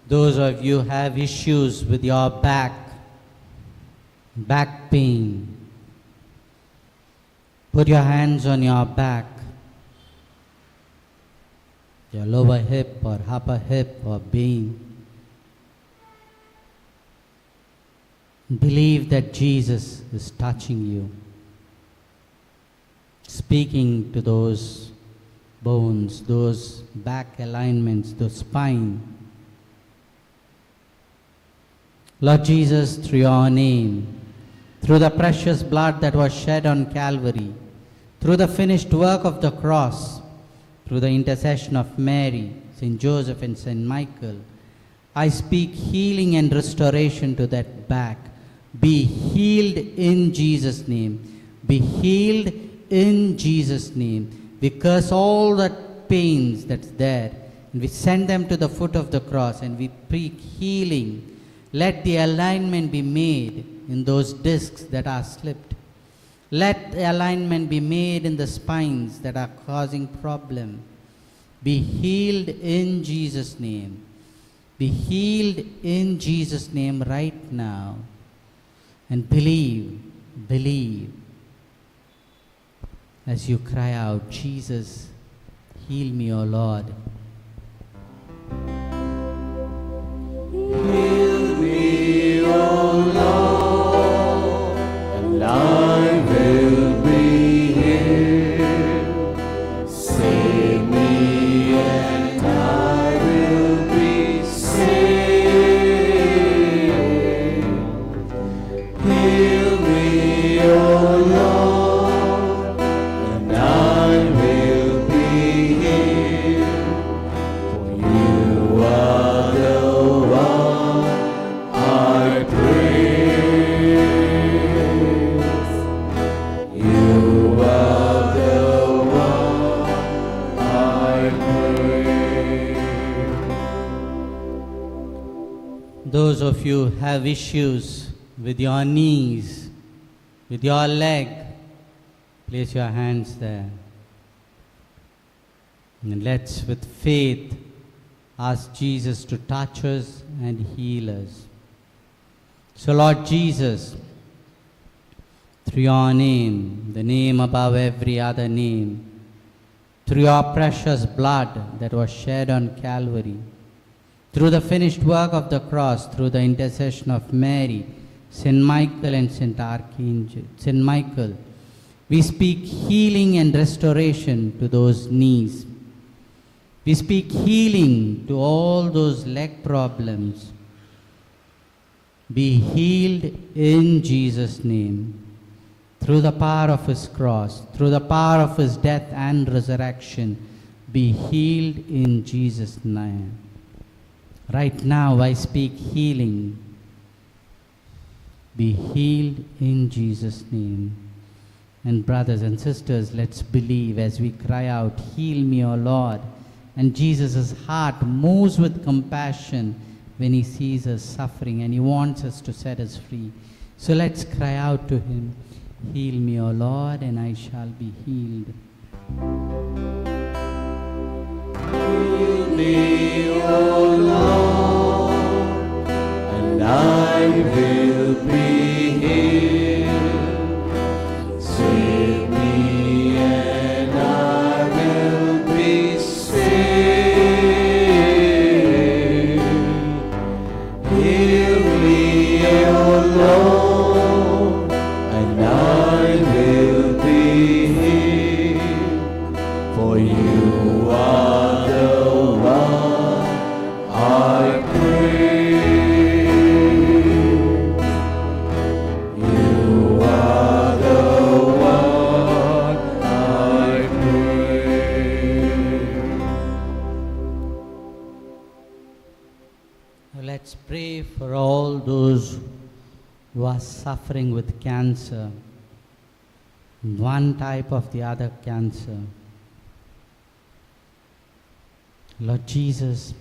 those of you have issues with your back pain, put your hands on your back, your lower hip or upper hip or pain. Believe that Jesus is touching you, speaking to those bones, those back alignments, those spine. Lord Jesus, through your name, through the precious blood that was shed on Calvary, through the finished work of the cross, through the intercession of Mary, Saint Joseph and Saint Michael, I speak healing and restoration to that back. Be healed in Jesus' name. Be healed in Jesus' name. We curse all the pains that's there, and we send them to the foot of the cross, and we preach healing. Let the alignment be made in those discs that are slipped. Let the alignment be made in the spines that are causing problem. Be healed in Jesus' name. Be healed in Jesus' name right now. And believe as you cry out, Jesus, heal me, O Lord. Heal me, O Lord, and I will be healed. Save me, and I will be saved. Heal me, O Lord, and I will be healed. For you are the one I praise. You are the one I praise. Those of you who have issues with your knees, with your leg, place your hands there. And let's, with faith, ask Jesus to touch us and heal us. So, Lord Jesus, through your name, the name above every other name, through your precious blood that was shed on Calvary, through the finished work of the cross, through the intercession of Mary, Saint Michael and Saint Archangel, Saint Michael, we speak healing and restoration to those knees. We speak healing to all those leg problems. Be healed in Jesus' name. Through the power of his cross, through the power of his death and resurrection, be healed in Jesus' name. Right now I speak healing. Be healed in Jesus' name. And brothers and sisters, let's believe as we cry out, heal me, O Lord. And Jesus' heart moves with compassion when he sees us suffering, and he wants us to set us free. So let's cry out to him, heal me, O Lord, and I shall be healed. Heal me, O Lord, and I will be healed. Save me, and I will be saved. Heal me, O Lord, and I will be healed. For you are the one I praise. You are the one I praise. Let's pray for all those who are suffering with cancer, one type of the other cancer. Lord Jesus,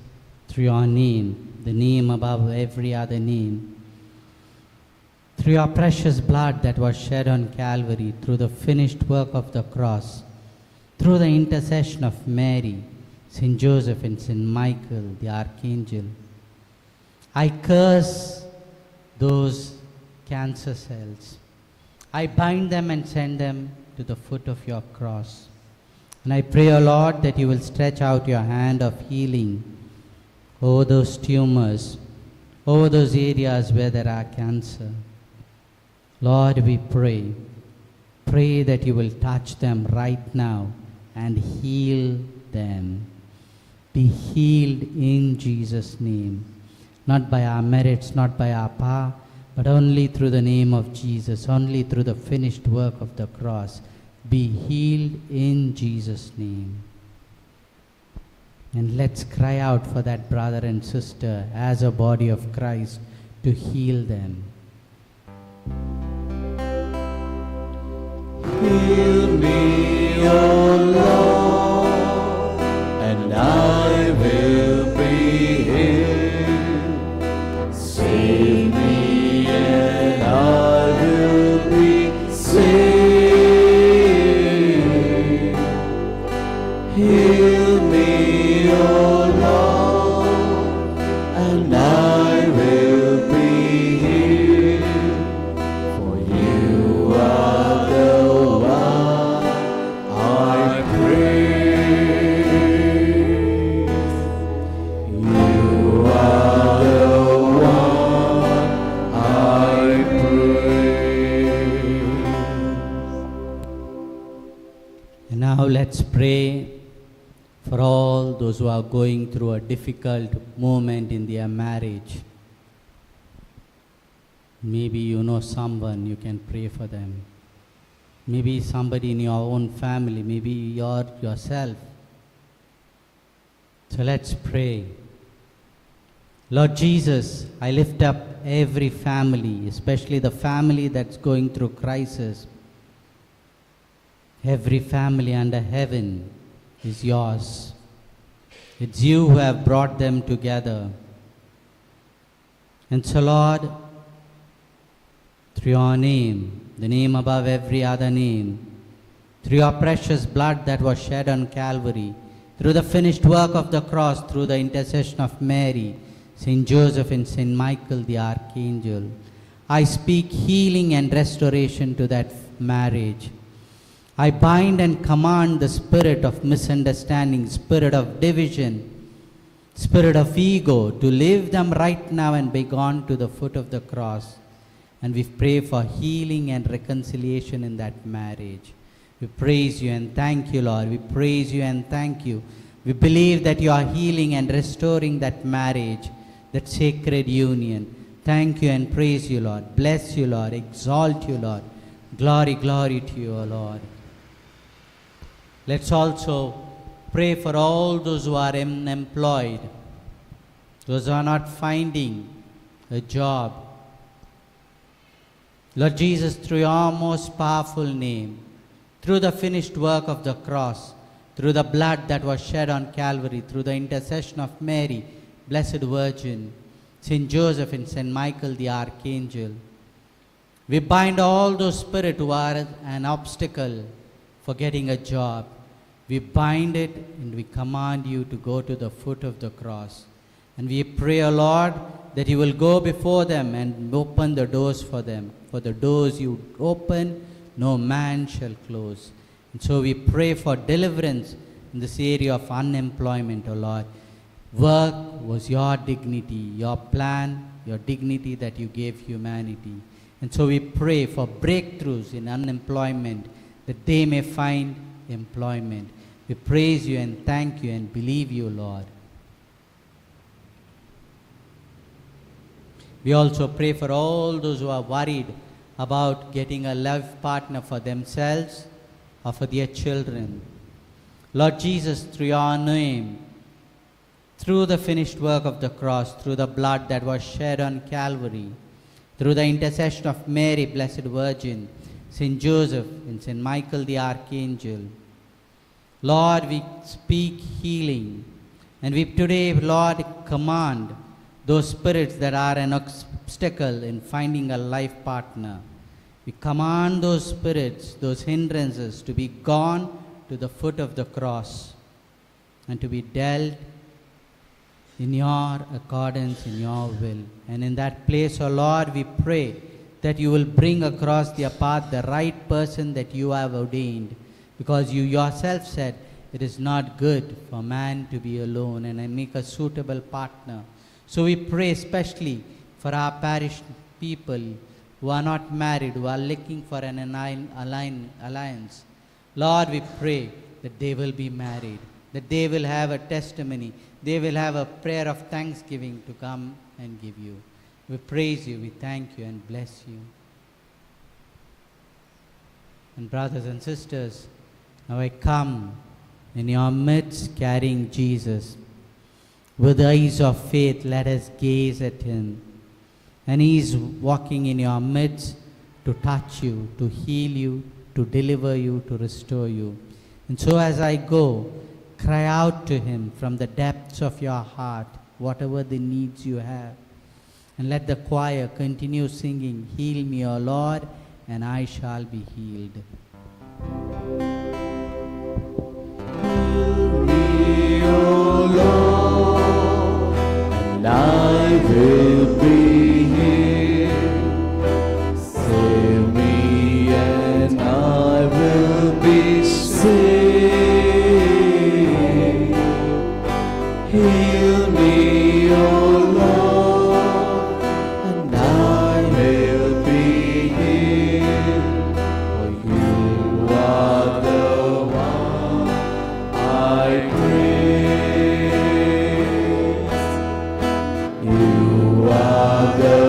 through your name, the name above every other name, through your precious blood that was shed on Calvary, through the finished work of the cross, through the intercession of Mary, Saint Joseph and Saint Michael, the Archangel, I curse those cancer cells. I bind them and send them to the foot of your cross. And I pray, O Lord, that you will stretch out your hand of healing over those tumors, over those areas where there are cancer. Lord, we pray that you will touch them right now and heal them. Be healed in Jesus' name. Not by our merits, not by our power, but only through the name of Jesus, only through the finished work of the cross. be healed in Jesus' name. And let's cry out for that brother and sister as a body of Christ to heal them. Heal me, O Lord, and I will be healed. Save me, and I will be saved. Heal me, O Lord, and I will be healed. For you are the one I praise. You are the one I praise. And now let's pray for all those who are going through a difficult moment in their marriage. Maybe you know someone, you can pray for them. Maybe somebody in your own family, maybe yourself. So let's pray. Lord Jesus, I lift up every family, especially the family that's going through crisis. Every family under heaven is yours. It's you who have brought them together. And so, Lord, through your name, the name above every other name, through your precious blood that was shed on Calvary, through the finished work of the cross, through the intercession of Mary, Saint Joseph and Saint Michael the Archangel, I speak healing and restoration to that marriage. I bind and command the spirit of misunderstanding, spirit of division, spirit of ego to leave them right now and be gone to the foot of the cross. And we pray for healing and reconciliation in that marriage. We praise you and thank you, Lord. We praise you and thank you. We believe that you are healing and restoring that marriage, that sacred union. Thank you and praise you, Lord. Bless you, Lord. Exalt you, Lord. Glory, glory to you, O Lord. Let's also pray for all those who are unemployed, those who are not finding a job. Lord Jesus, through your most powerful name, through the finished work of the cross, through the blood that was shed on Calvary, through the intercession of Mary, Blessed Virgin, Saint Joseph and Saint Michael the Archangel, we bind all those spirits who are an obstacle for getting a job. We bind it and we command you to go to the foot of the cross. And we pray, O Lord, that you will go before them and open the doors for them. For the doors you open, no man shall close. And so we pray for deliverance in this area of unemployment, O Lord. Work was your dignity, your plan, your dignity that you gave humanity. And so we pray for breakthroughs in unemployment, that they may find employment. We praise you and thank you and believe you, Lord. We also pray for all those who are worried about getting a life partner for themselves or for their children. Lord Jesus, through your name, through the finished work of the cross, through the blood that was shed on Calvary, through the intercession of Mary, Blessed Virgin, Saint Joseph and Saint Michael the Archangel, Lord, we speak healing. And we today, Lord, command those spirits that are an obstacle in finding a life partner. We command those spirits, those hindrances to be gone to the foot of the cross and to be dealt in your accordance, in your will. And in that place, O Lord, we pray that you will bring across their path the right person that you have ordained. Because you yourself said, it is not good for man to be alone, and I make a suitable partner. So we pray especially for our parish people who are not married, who are looking for an alliance. Lord, we pray that they will be married, that they will have a testimony, they will have a prayer of thanksgiving to come and give you. We praise you, we thank you and bless you. And brothers and sisters, now I come in your midst carrying Jesus. With eyes of faith, let us gaze at him. And he is walking in your midst to touch you, to heal you, to deliver you, to restore you. And so as I go, cry out to him from the depths of your heart, whatever the needs you have. And let the choir continue singing, "Heal me, O Lord, and I shall be healed." Heal me, O Lord, and I will be healed. Save me, and I will be saved. Heal me, O Lord, and I will be healed. For you are the one I praise. You are the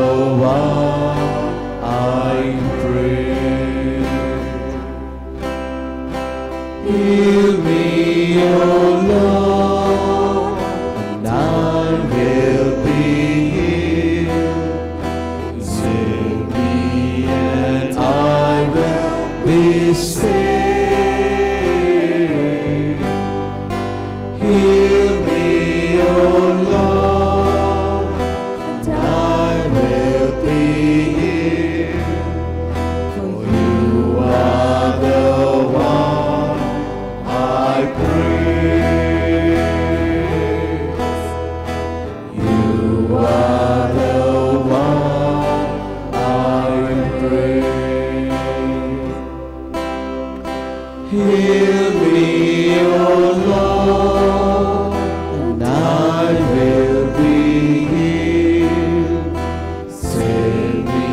one I praise. Heal me, O Lord, and I will be healed. Save me, and I will be saved. Heal me, O Lord, and I will be healed. For you are the one I praise. You are the one I praise. Heal me, O Lord, and I will be healed. Save me,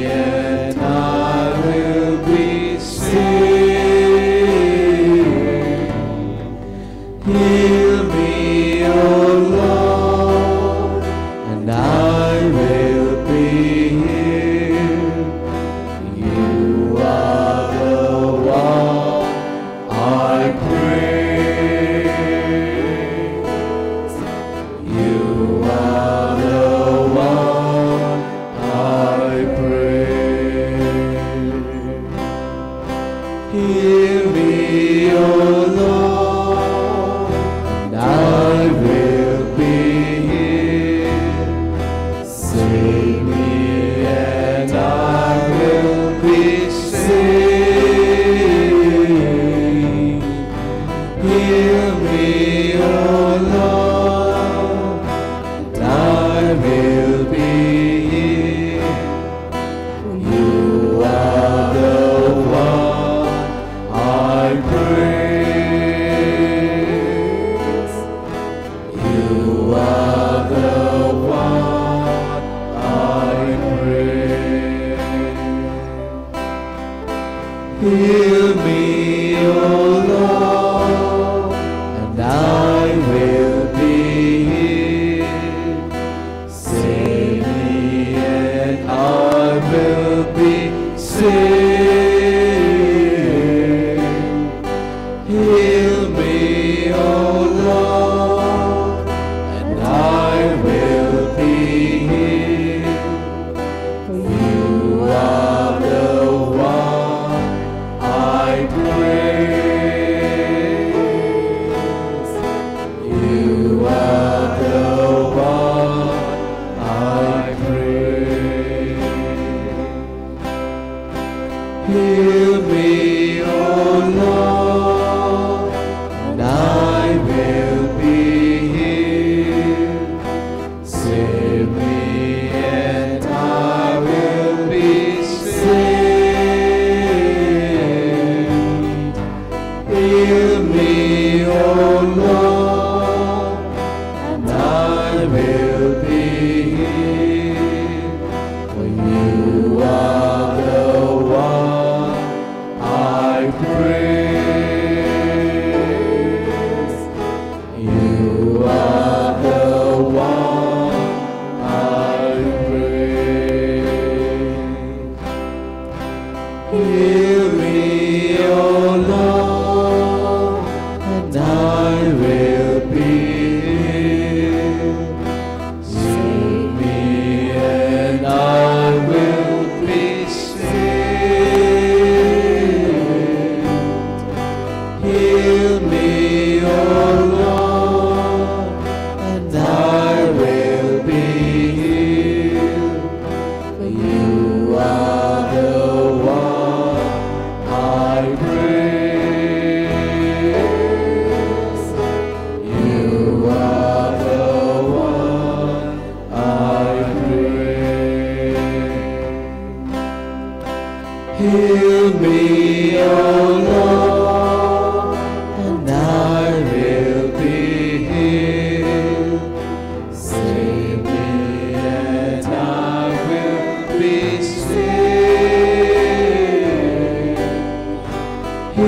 and I will be saved. Heal me, O Lord, and I will be healed. You are the one I praise. You are the one I praise. Heal me, O Lord, and I will be healed. Save me, and I will be saved. Heal me, O Lord, and I will be healed. You are the one I praise. You are the one I praise. Heal me, O Lord, and I will be healed. Save me, and I will be saved. Heal me, O Lord, and I will be healed. You are the one I praise. You are the one I praise. Heal me, O Lord, and I will be healed. Save me, and I will be saved. Heal me, O Lord, and I will be healed. For you are the one I praise. You are the one I praise. Heal me,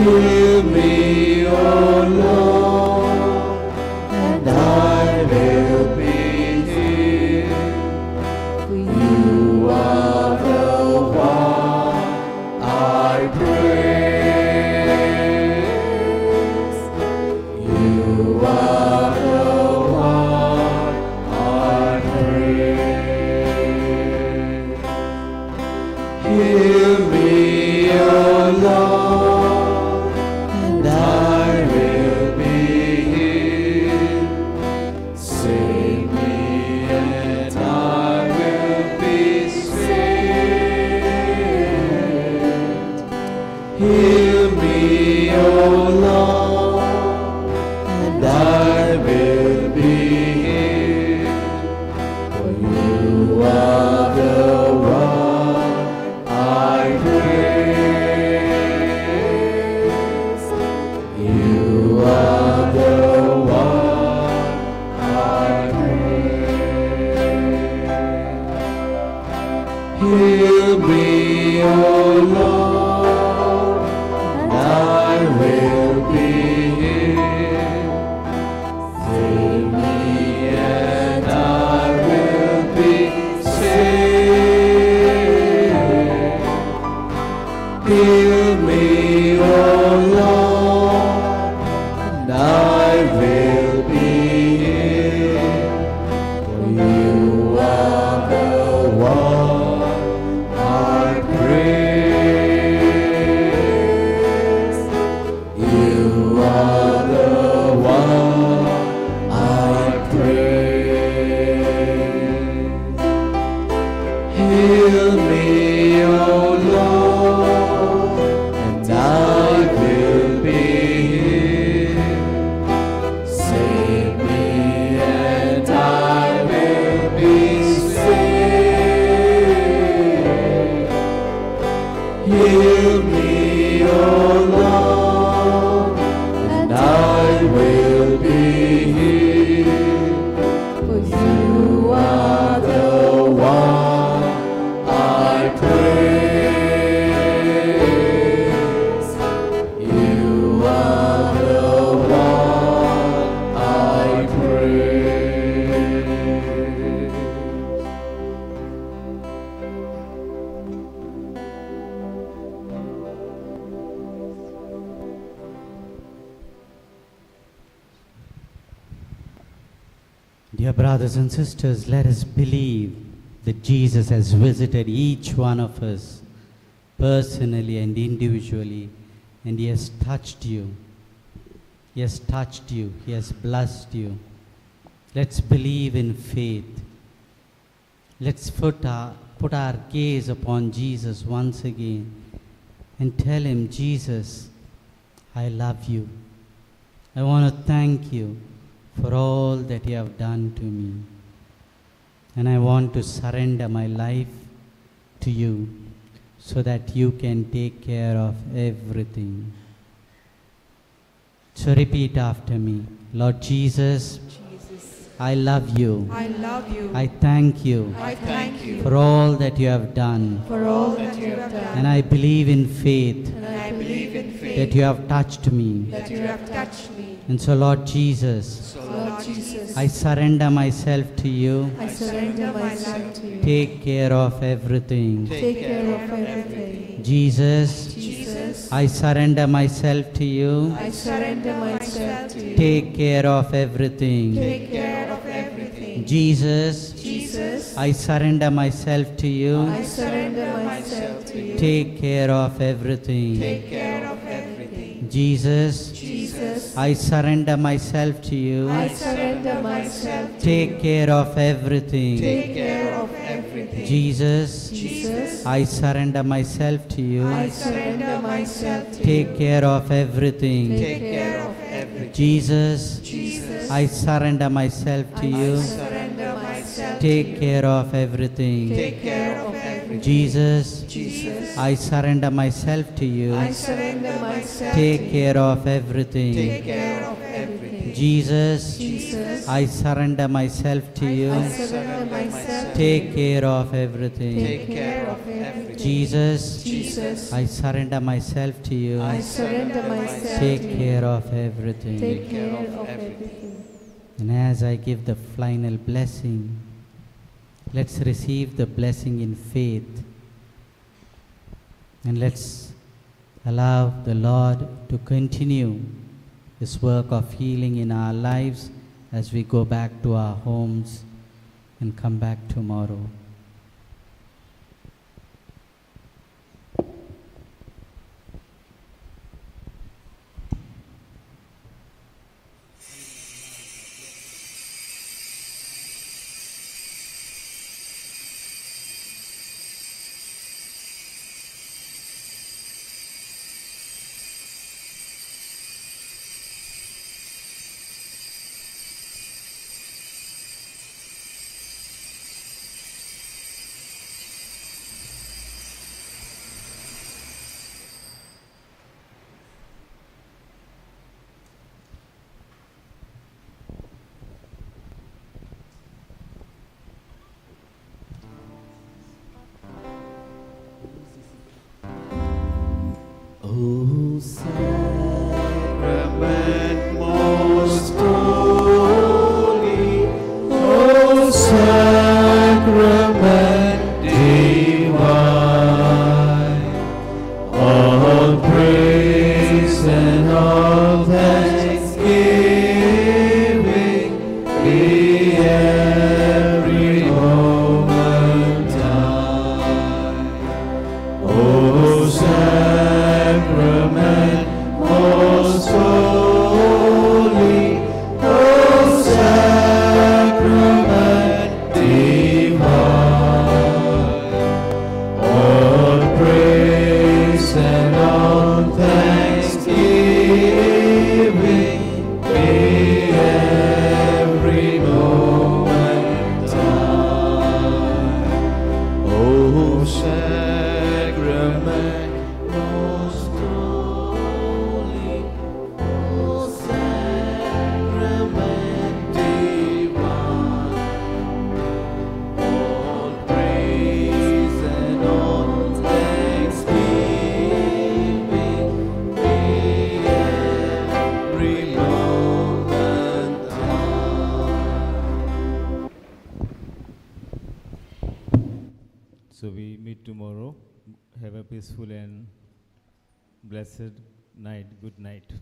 Heal me, O Lord, and I will be healed. For you are the one I praise. You are the one I praise. Heal me, O Lord, and I will be healed. Save me and I will be saved. Heal me, O Lord, and I will be healed. For you are the one I praise. You are the one I praise. Heal me, O Lord, and I will be healed. Save me and I will be saved. Heal me, O Lord, and I will be healed. For you are the one I praise. You are the one I praise. Heal me, O Lord, and I will be healed. Save me and I will be saved. Heal me, O Lord, and I will be healed. For you are the one I praise. You are the one I praise. Dear brothers and sisters, let us believe that Jesus has visited each one of us personally and individually, and He has touched you. He has touched you. He has blessed you. Let's believe in faith. Let's put our gaze upon Jesus once again and tell Him, Jesus, I love you. I want to thank you for all that you have done to me. And I want to surrender my life to you so that you can take care of everything. So repeat after me. Lord Jesus, I love you. I love you. I thank you I thank you for all that you have done. for all that you have done. And I believe in faith And I believe in faith that you have touched me. that you have touched me. And so, Lord Jesus, So, Lord Jesus, I surrender myself to you. I surrender myself to you. Take care of everything. Take care of everything. Jesus, Jesus, I surrender myself to you. I surrender myself to you. Take care of everything. Take care of everything. Jesus, Jesus, I surrender myself to you. I surrender myself to you. Take care of everything. Take care of everything. Jesus, Jesus, I surrender myself to you. I surrender myself to Take you. care of everything. Take care of everything. Jesus, Jesus, I surrender myself to you. I surrender myself to Take you. care of everything. Take care of everything. Jesus, Jesus, I surrender myself to you. I surrender myself Take to care of everything. you. Take care of everything. Jesus, Jesus, I surrender myself to you. I surrender myself Take to you. care of everything. Take care of everything. Jesus, Jesus, I surrender myself to you. I surrender myself. Take care of everything. Take care of everything. Jesus, Jesus, I surrender myself to you. I surrender myself. Take to you. care of everything. Take care of everything. And as I give the final blessing, let's receive the blessing in faith. And let's allow the Lord to continue His work of healing in our lives as we go back to our homes and come back tomorrow. Oh, Sacrament most holy, O Sacrament divine, all praise and all thanksgiving be every moment thine. O Sacrament most holy, O Sacrament divine, all praise and all thanksgiving be every moment thine. O Sacrament most holy, O Sacrament divine, all praise and all thanksgiving be every moment thine. So we meet tomorrow. Have a peaceful and blessed night. Good night.